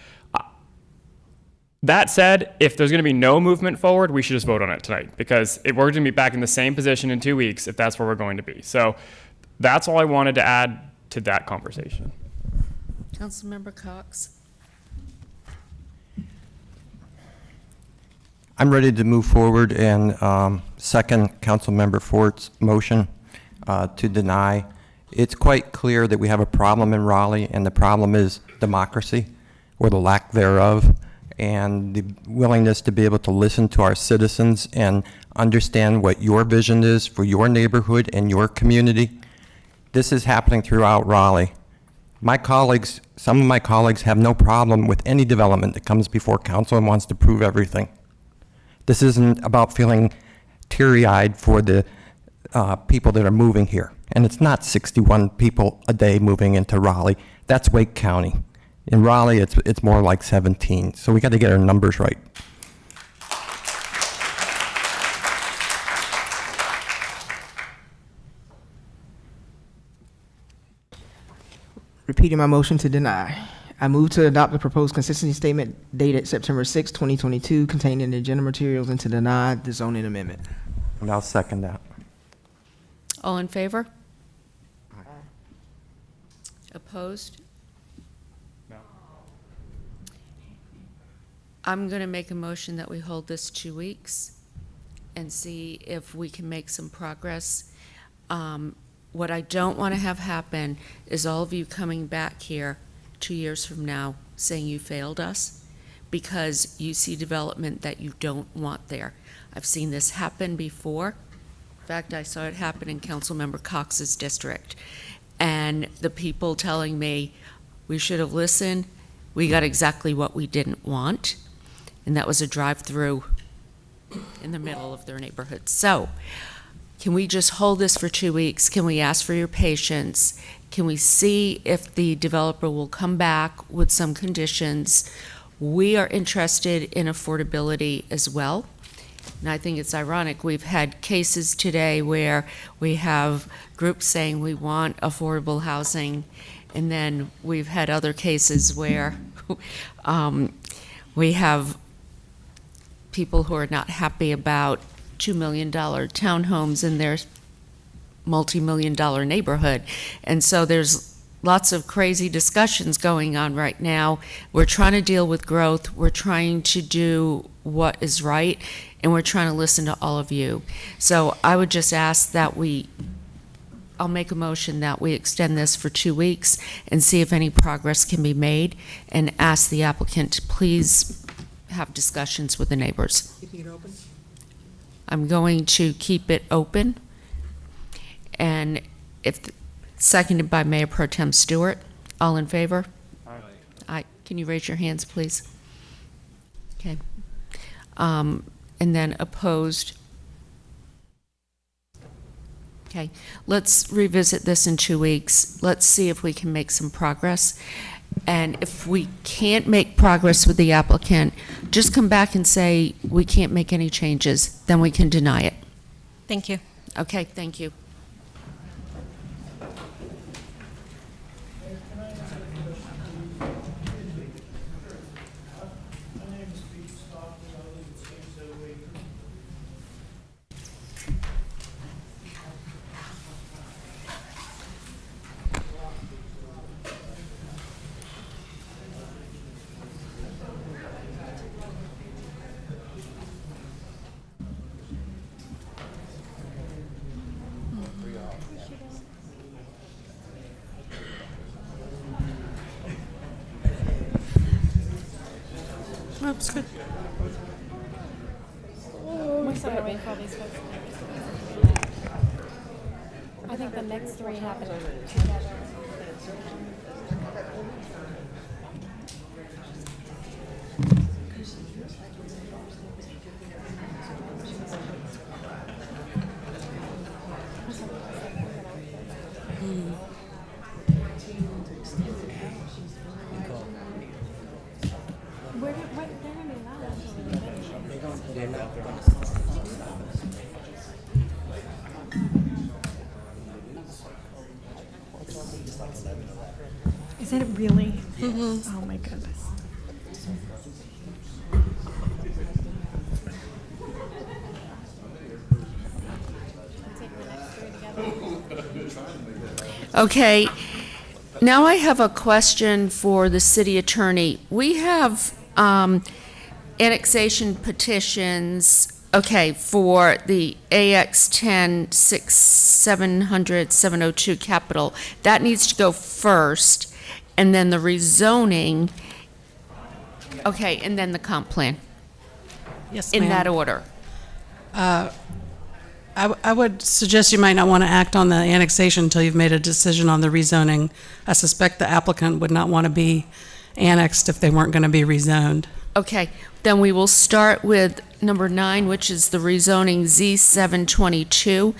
that said, if there's going to be no movement forward, we should just vote on it tonight, because we're going to be back in the same position in 2 weeks if that's where we're going to be. So that's all I wanted to add to that conversation. Councilmember Cox. I'm ready to move forward and second Councilmember Fort's motion to deny. It's quite clear that we have a problem in Raleigh, and the problem is democracy, or the lack thereof, and the willingness to be able to listen to our citizens and understand what your vision is for your neighborhood and your community. This is happening throughout Raleigh. My colleagues, some of my colleagues have no problem with any development that comes before council and wants to prove everything. This isn't about feeling teary-eyed for the people that are moving here. And it's not 61 people a day moving into Raleigh. That's Wake County. In Raleigh, it's more like 17. So we got to get our numbers right. Repeating my motion to deny. I move to adopt the proposed consistency statement dated September 6, 2022, contained in the agenda materials, and to deny the zoning amendment. And I'll second that. All in favor? Opposed? No. I'm going to make a motion that we hold this 2 weeks and see if we can make some progress. What I don't want to have happen is all of you coming back here 2 years from now saying you failed us because you see development that you don't want there. I've seen this happen before. In fact, I saw it happen in Councilmember Cox's district. And the people telling me we should have listened, we got exactly what we didn't want. And that was a drive-through in the middle of their neighborhood. So can we just hold this for 2 weeks? Can we ask for your patience? Can we see if the developer will come back with some conditions? We are interested in affordability as well. And I think it's ironic, we've had cases today where we have groups saying we want affordable housing, and then we've had other cases where we have people who are not happy about $2 million townhomes in their multi-million-dollar neighborhood. And so there's lots of crazy discussions going on right now. We're trying to deal with growth. We're trying to do what is right, and we're trying to listen to all of you. So I would just ask that I'll make a motion that we extend this for 2 weeks and see if any progress can be made, and ask the applicant to please have discussions with the neighbors. Keeping it open? I'm going to keep it open. And seconded by Mayor Pro Tem Stewart. All in favor? Aye. Aye. Can you raise your hands, please? Okay. And then opposed? Okay. Let's revisit this in 2 weeks. Let's see if we can make some progress. And if we can't make progress with the applicant, just come back and say we can't make any changes. Then we can deny it. Thank you. Okay, thank you. Oops, good. I think the next three happen. Is that really? Oh my goodness. Okay, now I have a question for the city attorney. We have annexation petitions, okay, for the AX 10 700 702 Capital. That needs to go first, and then the rezoning, okay, and then the comp plan. Yes, In ma'am. that order. I would suggest you might not want to act on the annexation until you've made a decision on the rezoning. I suspect the applicant would not want to be annexed if they weren't going to be rezoned. Okay, then we will start with number 9, which is the rezoning Z722.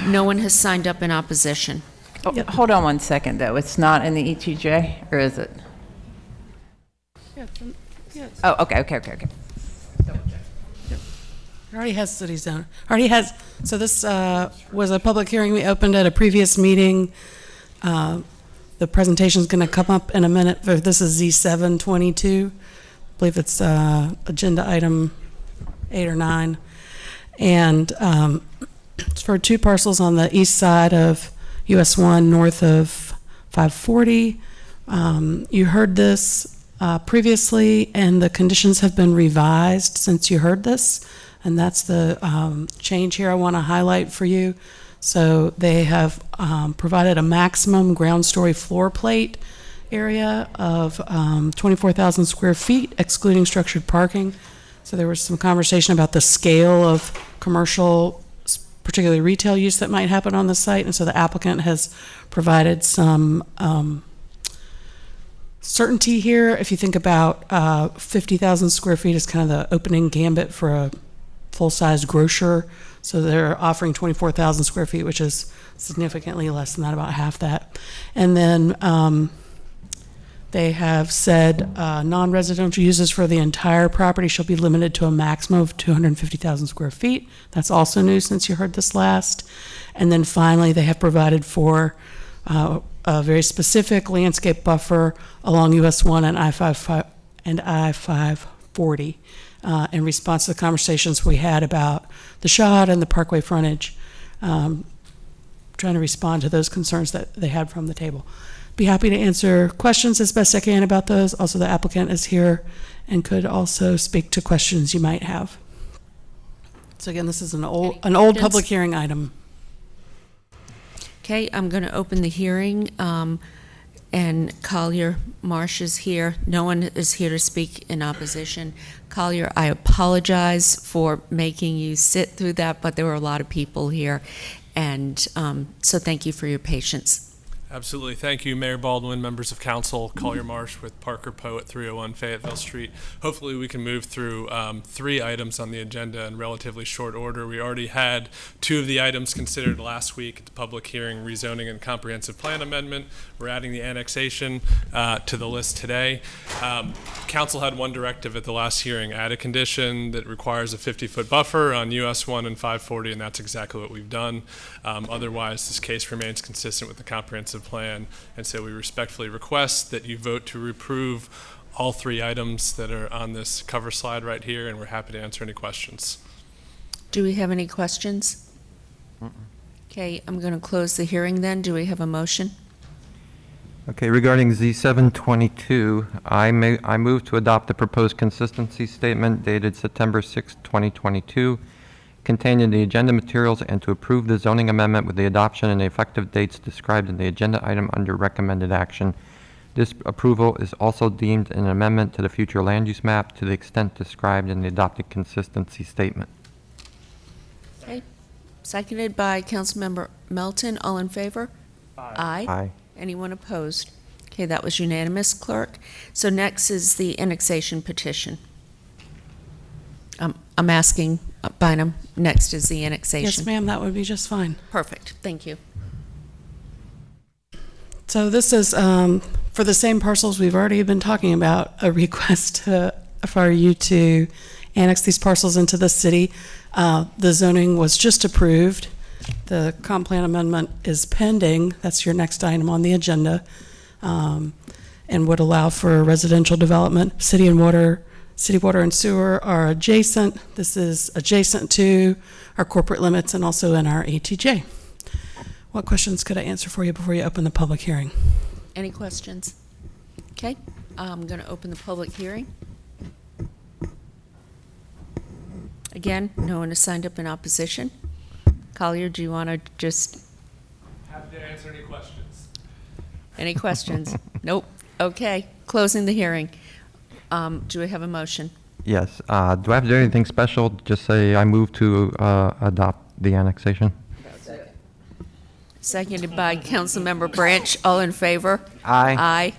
No one has signed up in opposition. Oh, hold on one second, though. It's not in the ETJ, or is it? Oh, okay. It already has city zone. Already has, so this was a public hearing we opened at a previous meeting. The presentation's going to come up in a minute. This is Z722. I believe it's agenda item 8 or 9. And it's for 2 parcels on the east side of US 1 north of 540. You heard this previously, and the conditions have been revised since you heard this. And that's the change here I want to highlight for you. So they have provided a maximum ground story floor plate area of 24,000 square feet, excluding structured parking. So there was some conversation about the scale of commercial, particularly retail use that might happen on the site. And so the applicant has provided some certainty here. If you think about 50,000 square feet is kind of the opening gambit for a full-size grocer. So they're offering 24,000 square feet, which is significantly less than that, about half that. And then they have said non-residential uses for the entire property shall be limited to a maximum of 250,000 square feet. That's also new since you heard this last. And then finally, they have provided for a very specific landscape buffer along US 1 and I-540. In response to the conversations we had about the SHOD and the parkway frontage, trying to respond to those concerns that they had from the table. Be happy to answer questions as best I can about those. Also, the applicant is here and could also speak to questions you might have. So again, this is an old public hearing item. Okay, I'm going to open the hearing, and Collier Marsh is here. No one is here to speak in opposition. Collier, I apologize for making you sit through that, but there were a lot of people here, and so thank you for your patience. Absolutely. Thank you, Mayor Baldwin, members of council. Collier Marsh with Parker Poe at 301 Fayetteville Street. Hopefully we can move through 3 items on the agenda in relatively short order. We already had 2 of the items considered last week at the public hearing, rezoning and comprehensive plan amendment. We're adding the annexation to the list today. Council had 1 directive at the last hearing, add a condition that requires a 50-foot buffer on US 1 and 540, and that's exactly what we've done. Otherwise, this case remains consistent with the comprehensive plan, and so we respectfully request that you vote to approve all 3 items that are on this cover slide right here, and we're happy to answer any questions. Do we have any questions? Okay, I'm going to close the hearing then. Do we have a motion? Okay, regarding Z722, I move to adopt the proposed consistency statement dated September 6, 2022, contained in the agenda materials, and to approve the zoning amendment with the adoption and the effective dates described in the agenda item under recommended action. This approval is also deemed an amendment to the future land use map to the extent described in the adopted consistency statement. Okay, seconded by Councilmember Melton. All in favor? Aye. Aye. Anyone opposed? Okay, that was unanimous, clerk. So next is the annexation petition. I'm asking Bynum, next is the annexation. Yes, ma'am, that would be just fine. Perfect, thank you. So this is, for the same parcels we've already been talking about, a request for you to annex these parcels into the city. The zoning was just approved. The comp plan amendment is pending. That's your next item on the agenda, and would allow for residential development. City water and sewer are adjacent. This is adjacent to our corporate limits and also in our ATJ. What questions could I answer for you before you open the public hearing? Any questions? Okay, I'm going to open the public hearing. Again, no one has signed up in opposition. Collier, do you want to just... Happy to answer any questions. Any questions? Nope. Okay, closing the hearing. Do we have a motion? Yes. Do I have to do anything special? Just say I move to adopt the annexation? Seconded by Councilmember Branch. All in favor? Aye. Aye.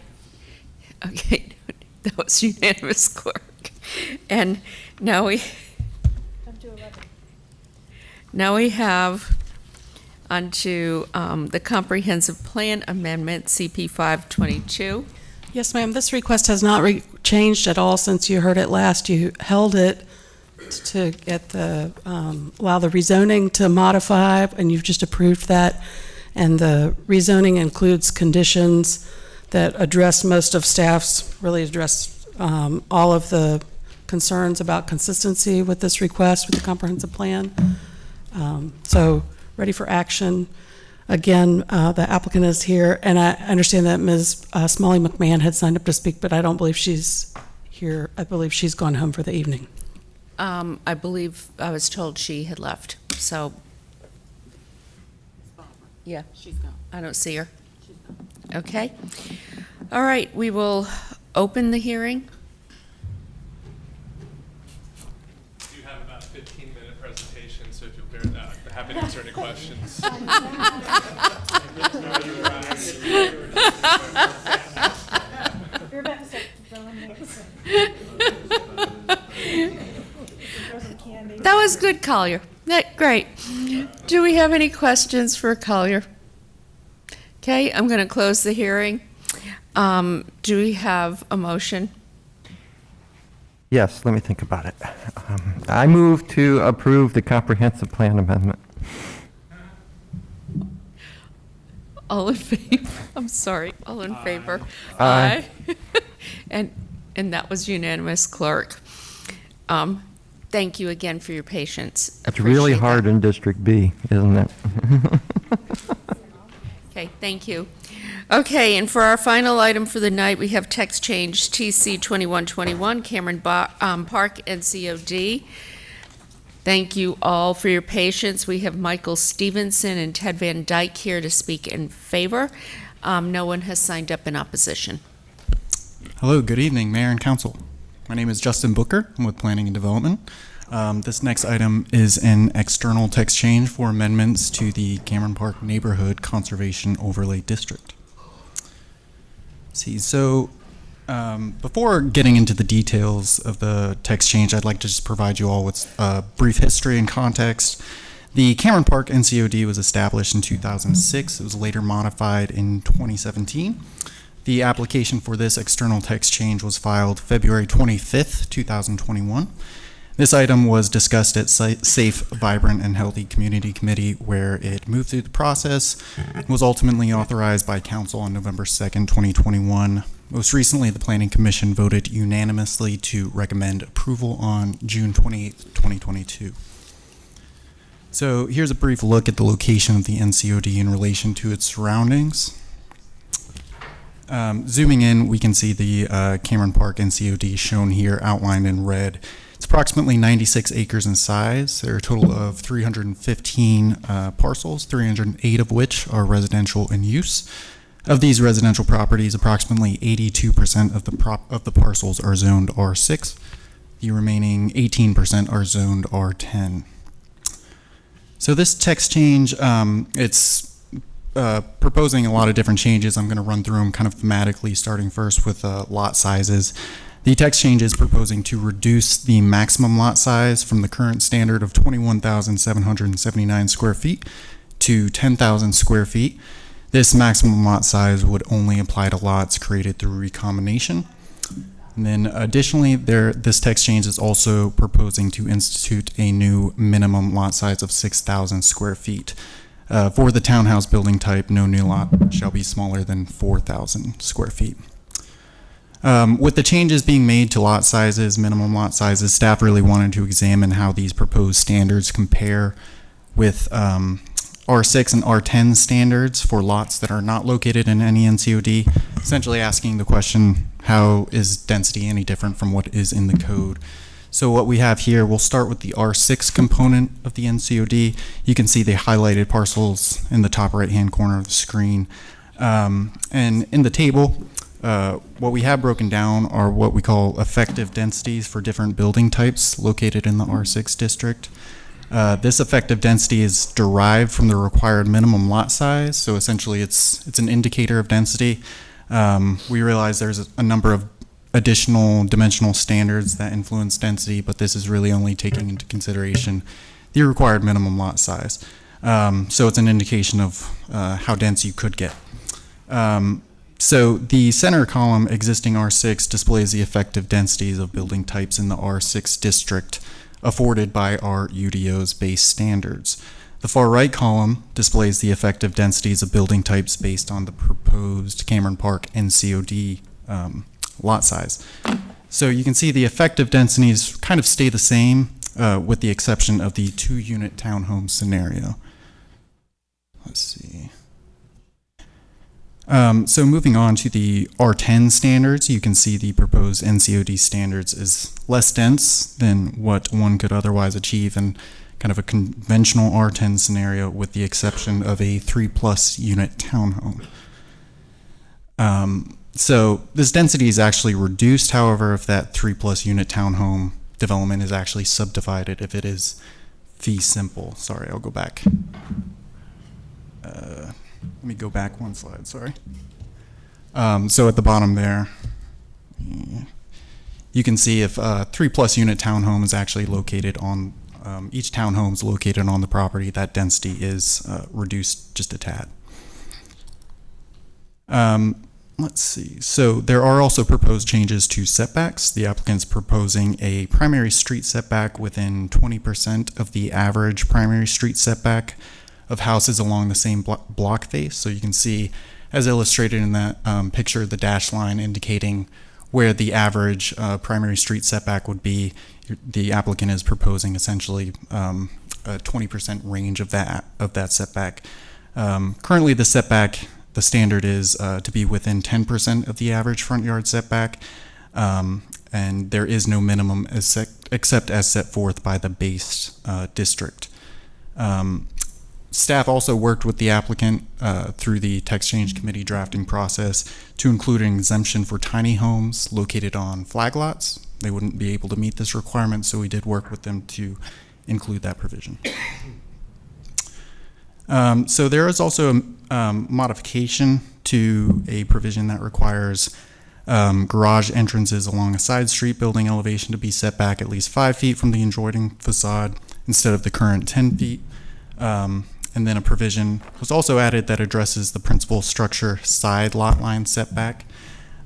Okay, that was unanimous, clerk. And now we have onto the comprehensive plan amendment, CP 522. Yes, ma'am. This request has not changed at all since you heard it last. You held it to get the allow the rezoning to modify, and you've just approved that. And the rezoning includes conditions that address most of staff's, really address all of the concerns about consistency with this request with the comprehensive plan. So ready for action. Again, the applicant is here, and I understand that Ms. Smalley McMahon had signed up to speak, but I don't believe she's here. I believe she's gone home for the evening. I believe I was told she had left, so. Yeah, she's gone. I don't see her. She's gone. Okay. All right, we will open the hearing. You have about a 15-minute presentation, so if you'll bear that, I'm happy to answer any questions. You're about to start throwing That was good, Collier. Great. Do we have any questions for Collier? Okay, I'm going to close the hearing. Do we have a motion? Yes, let me think about it. I move to approve the comprehensive plan amendment. All in favor? I'm sorry. All in favor? Aye. And that was unanimous, clerk. Thank you again for your patience. It's really Appreciate hard that. in District B, isn't it? Okay, thank you. Okay, and for our final item for the night, we have text change TC 2121, Cameron Park, ncod. Thank you all for your patience. We have Michael Stevenson and Ted Van Dyke here to speak in favor. No one has signed up in opposition. Hello, good evening, Mayor and Council. My name is Justin Booker. I'm with Planning and Development. This next item is an external text change for amendments to the Cameron Park Neighborhood Conservation Overlay District. So before getting into the details of the text change, I'd like to just provide you all with a brief history and context. The Cameron Park NCOD was established in 2006. It was later modified in 2017. The application for this external text change was filed February 25th, 2021. This item was discussed at Safe, Vibrant, and Healthy Community Committee, where it moved through the process and was ultimately authorized by Council on November 2nd, 2021. Most recently, the Planning Commission voted unanimously to recommend approval on June 28th, 2022. So here's a brief look at the location of the NCOD in relation to its surroundings. Zooming in, we can see the Cameron Park NCOD shown here outlined in red. It's approximately 96 acres in size. There are a total of 315 parcels, 308 of which are residential in use. Of these residential properties, approximately 82% of the parcels are zoned R6. The remaining 18% are zoned R10. So this text change, it's proposing a lot of different changes. I'm going to run through them kind of thematically, starting first with lot sizes. The text change is proposing to reduce the maximum lot size from the current standard of 21,779 square feet to 10,000 square feet. This maximum lot size would only apply to lots created through recombination. And then additionally, this text change is also proposing to institute a new minimum lot size of 6,000 square feet. For the townhouse building type, no new lot shall be smaller than 4,000 square feet. With the changes being made to lot sizes, minimum lot sizes, staff really wanted to examine how these proposed standards compare with R6 and R10 standards for lots that are not located in any NCOD, essentially asking the question, how is density any different from what is in the code? So what we have here, we'll start with the R6 component of the NCOD. You can see the highlighted parcels in the top right-hand corner of the screen. And in the table, what we have broken down are what we call effective densities for different building types located in the R6 district. This effective density is derived from the required minimum lot size, so essentially it's an indicator of density. We realize there's a number of additional dimensional standards that influence density, but this is really only taking into consideration the required minimum lot size. So it's an indication of how dense you could get. So the center column, existing R6, displays the effective densities of building types in the R6 district afforded by our UDO's base standards. The far right column displays the effective densities of building types based on the proposed Cameron Park NCOD lot size. So you can see the effective densities kind of stay the same with the exception of the 2-unit townhome scenario. Let's see. So moving on to the R10 standards, you can see the proposed NCOD standards is less dense than what one could otherwise achieve in kind of a conventional R10 scenario, with the exception of a 3+ unit townhome. So this density is actually reduced, however, if that 3+ unit townhome development is actually subdivided, if it is fee simple. Sorry, I'll go back. Let me go back one slide, sorry. So at the bottom there, you can see if a 3+ unit townhome is actually located on, each townhome is located on the property, that density is reduced just a tad. Let's see, so there are also proposed changes to setbacks. The applicant's proposing a primary street setback within 20% of the average primary street setback of houses along the same block face. So you can see, as illustrated in that picture, the dashed line indicating where the average primary street setback would be. The applicant is proposing essentially a 20% range of that setback. Currently, the setback, the standard is to be within 10% of the average front yard setback, and there is no minimum except as set forth by the base district. Staff also worked with the applicant through the text change committee drafting process to include an exemption for tiny homes located on flag lots. They wouldn't be able to meet this requirement, so we did work with them to include that provision. So there is also a modification to a provision that requires garage entrances along a side street building elevation to be set back at least 5 feet from the adjoining facade instead of the current 10 feet. And then a provision was also added that addresses the principal structure side lot line setback.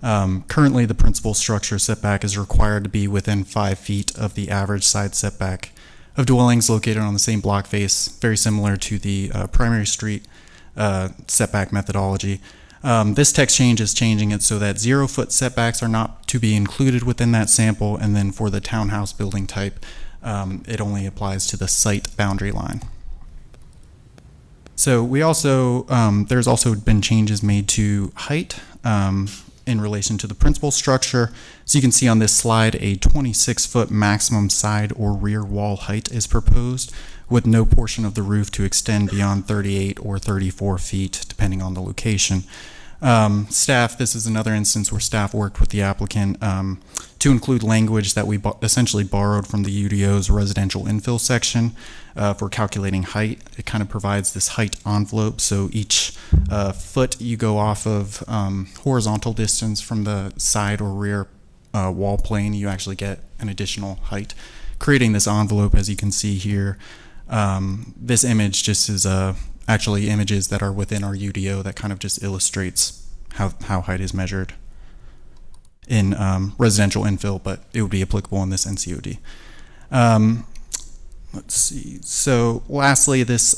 Currently, the principal structure setback is required to be within 5 feet of the average side setback of dwellings located on the same block face, very similar to the primary street setback methodology. This text change is changing it so that 0-foot setbacks are not to be included within that sample, and then for the townhouse building type, it only applies to the site boundary line. So we also, there's also been changes made to height in relation to the principal structure. So you can see on this slide, a 26-foot maximum side or rear wall height is proposed, with no portion of the roof to extend beyond 38 or 34 feet, depending on the location. Staff, this is another instance where staff worked with the applicant to include language that we essentially borrowed from the UDO's residential infill section for calculating height. It kind of provides this height envelope, so each foot you go off of horizontal distance from the side or rear wall plane, you actually get an additional height, creating this envelope, as you can see here. This image just is actually images that are within our UDO that kind of just illustrates how height is measured in residential infill, but it would be applicable in this NCOD. Let's see. So lastly, this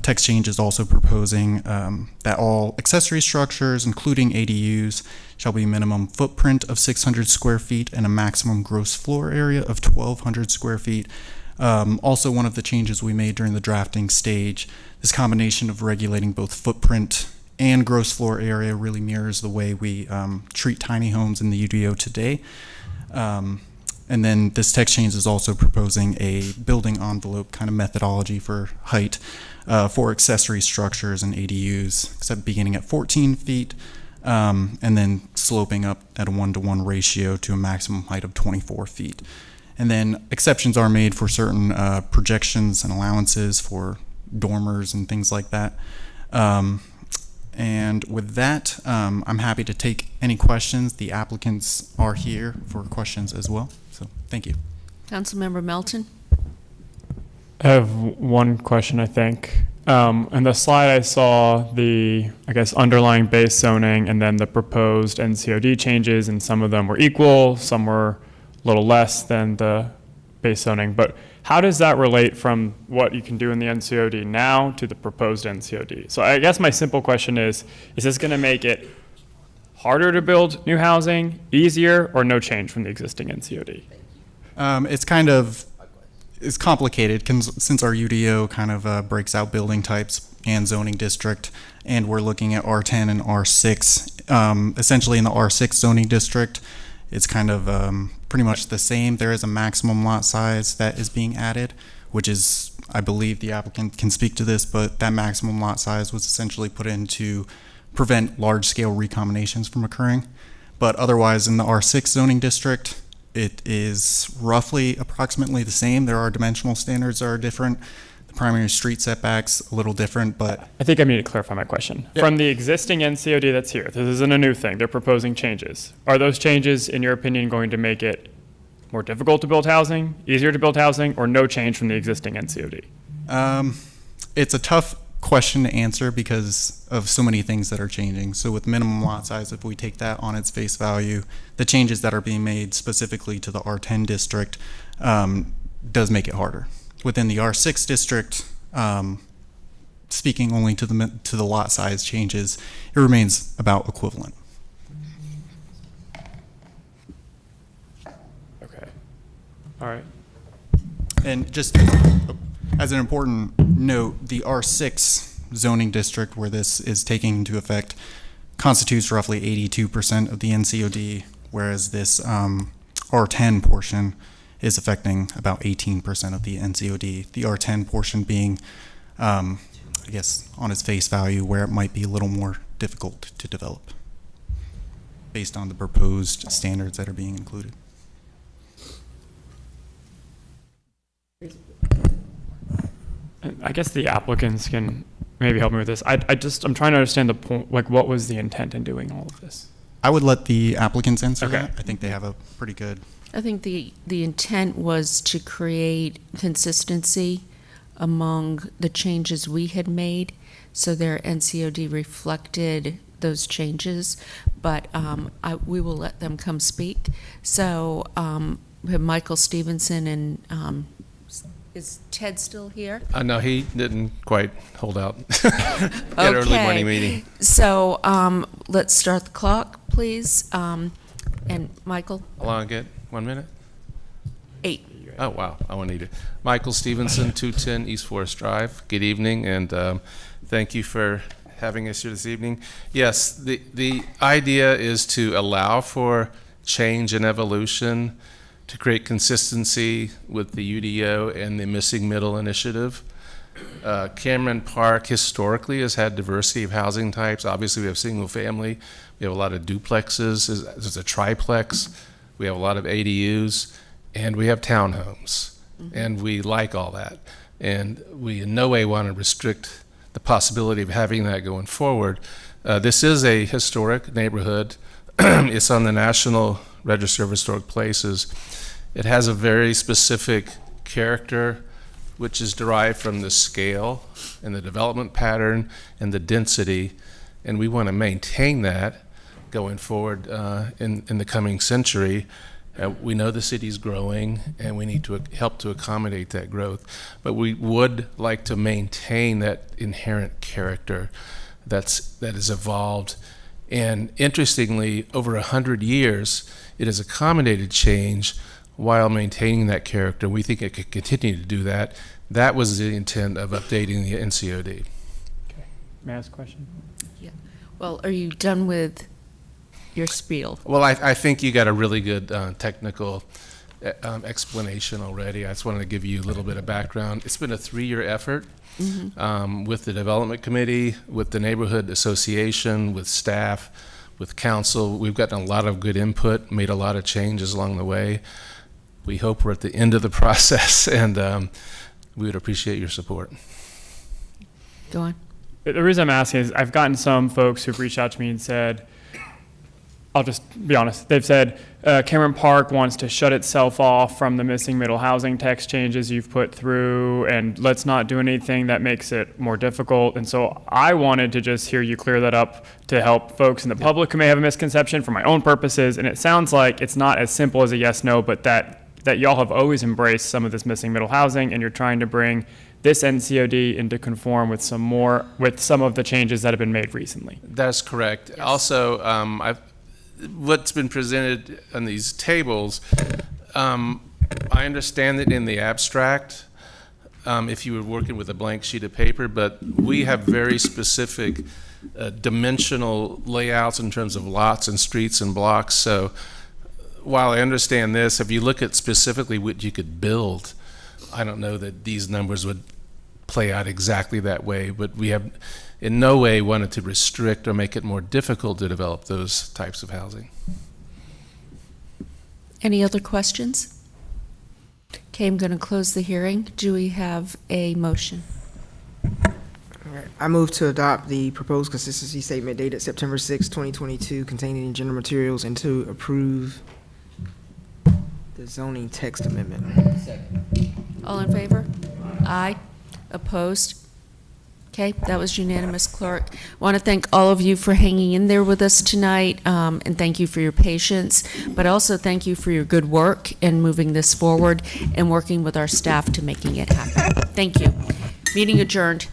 text change is also proposing that all accessory structures, including ADUs, shall be minimum footprint of 600 square feet and a maximum gross floor area of 1,200 square feet. Also, one of the changes we made during the drafting stage, this combination of regulating both footprint and gross floor area really mirrors the way we treat tiny homes in the UDO today. And then this text change is also proposing a building envelope kind of methodology for height for accessory structures and ADUs, except beginning at 14 feet and then sloping up at a 1-to-1 ratio to a maximum height of 24 feet. And then exceptions are made for certain projections and allowances for dormers and things like that. And with that, I'm happy to take any questions. The applicants are here for questions as well. So thank you. Councilmember Melton? I have one question, I think. In the slide, I saw the, I guess, underlying base zoning and then the proposed NCOD changes, and some of them were equal, some were a little less than the base zoning. But how does that relate from what you can do in the NCOD now to the proposed NCOD? So I guess my simple question is this going to make it harder to build new housing, easier, or no change from the existing NCOD? It's complicated since our UDO kind of breaks out building types and zoning district, and we're looking at R10 and R6. Essentially in the R6 zoning district, it's kind of pretty much the same. There is a maximum lot size that is being added, which is, I believe the applicant can speak to this, but that maximum lot size was essentially put in to prevent large-scale recombinations from occurring. But otherwise, in the R6 zoning district, it is roughly approximately the same. There are dimensional standards that are different. The primary street setbacks a little different, but I think I need to clarify my question. Yep. From the existing NCOD that's here, this isn't a new thing, they're proposing changes. Are those changes, in your opinion, going to make it more difficult to build housing, easier to build housing, or no change from the existing NCOD? It's a tough question to answer because of so many things that are changing. So with minimum lot size, if we take that on its face value, the changes that are being made specifically to the R10 district does make it harder. Within the R6 district, speaking only to the lot size changes, it remains about equivalent. Okay. All right. And just as an important note, the R6 zoning district where this is taking into effect constitutes roughly 82% of the NCOD, whereas this R10 portion is affecting about 18% of the NCOD. The R10 portion being, I guess, on its face value, where it might be a little more difficult to develop based on the proposed standards that are being included. I guess the applicants can maybe help me with this. I'm trying to understand the point, like what was the intent in doing all of this? I would let the applicants answer Okay. that. I think they have a pretty good. I think the intent was to create consistency among the changes we had made, so their NCOD reflected those changes, but we will let them come speak. So we have Michael Stevenson and is Ted still here? No, he didn't quite hold out. He had an early morning meeting. So let's start the clock, please. And Michael? How long get? 1 minute? 8. Oh, wow. I won't need it. Michael Stevenson, 210 East Forest Drive. Good evening, and thank you for having us here this evening. Yes, the idea is to allow for change and evolution, to create consistency with the UDO and the Missing Middle Initiative. Cameron Park historically has had diversity of housing types. Obviously, we have single family. We have a lot of duplexes. There's a triplex. We have a lot of ADUs, and we have townhomes. And we like all that. And we in no way want to restrict the possibility of having that going forward. This is a historic neighborhood. It's on the National Register of Historic Places. It has a very specific character, which is derived from the scale and the development pattern and the density, and we want to maintain that going forward in the coming century. We know the city's growing, and we need to help to accommodate that growth, but we would like to maintain that inherent character that has evolved. And interestingly, over 100 years, it has accommodated change while maintaining that character. We think it could continue to do that. That was the intent of updating the NCOD. Okay. May I ask a question? Yeah. Well, are you done with your spiel? Well, I think you got a really good technical explanation already. I just wanted to give you a little bit of background. It's been a 3-year effort with the development committee, with the neighborhood association, with staff, with council. We've gotten a lot of good input, made a lot of changes along the way. We hope we're at the end of the process, and we would appreciate your support. Go on. The reason I'm asking is I've gotten some folks who've reached out to me and said, I'll just be honest, they've said Cameron Park wants to shut itself off from the missing middle housing tax changes you've put through, and let's not do anything that makes it more difficult. And so I wanted to just hear you clear that up to help folks in the public who may have a misconception for my own purposes. And it sounds like it's not as simple as a yes, no, but that y'all have always embraced some of this missing middle housing, and you're trying to bring this NCOD into conform with some of the changes that have been made recently. That's correct. Yes. Also, what's been presented on these tables, I understand that in the abstract, if you were working with a blank sheet of paper, but we have very specific dimensional layouts in terms of lots and streets and blocks. So while I understand this, if you look at specifically what you could build, I don't know that these numbers would play out exactly that way, but we have in no way wanted to restrict or make it more difficult to develop those types of housing. Any other questions? Okay, I'm going to close the hearing. Do we have a motion? All right. I move to adopt the proposed consistency statement dated September 6, 2022, containing general materials, and to approve the zoning text amendment. Second. All in favor? Aye. Opposed? Okay, that was unanimous, Clerk. I want to thank all of you for hanging in there with us tonight, and thank you for your patience, but also thank you for your good work in moving this forward and working with our staff to making it happen. Thank you. Meeting adjourned.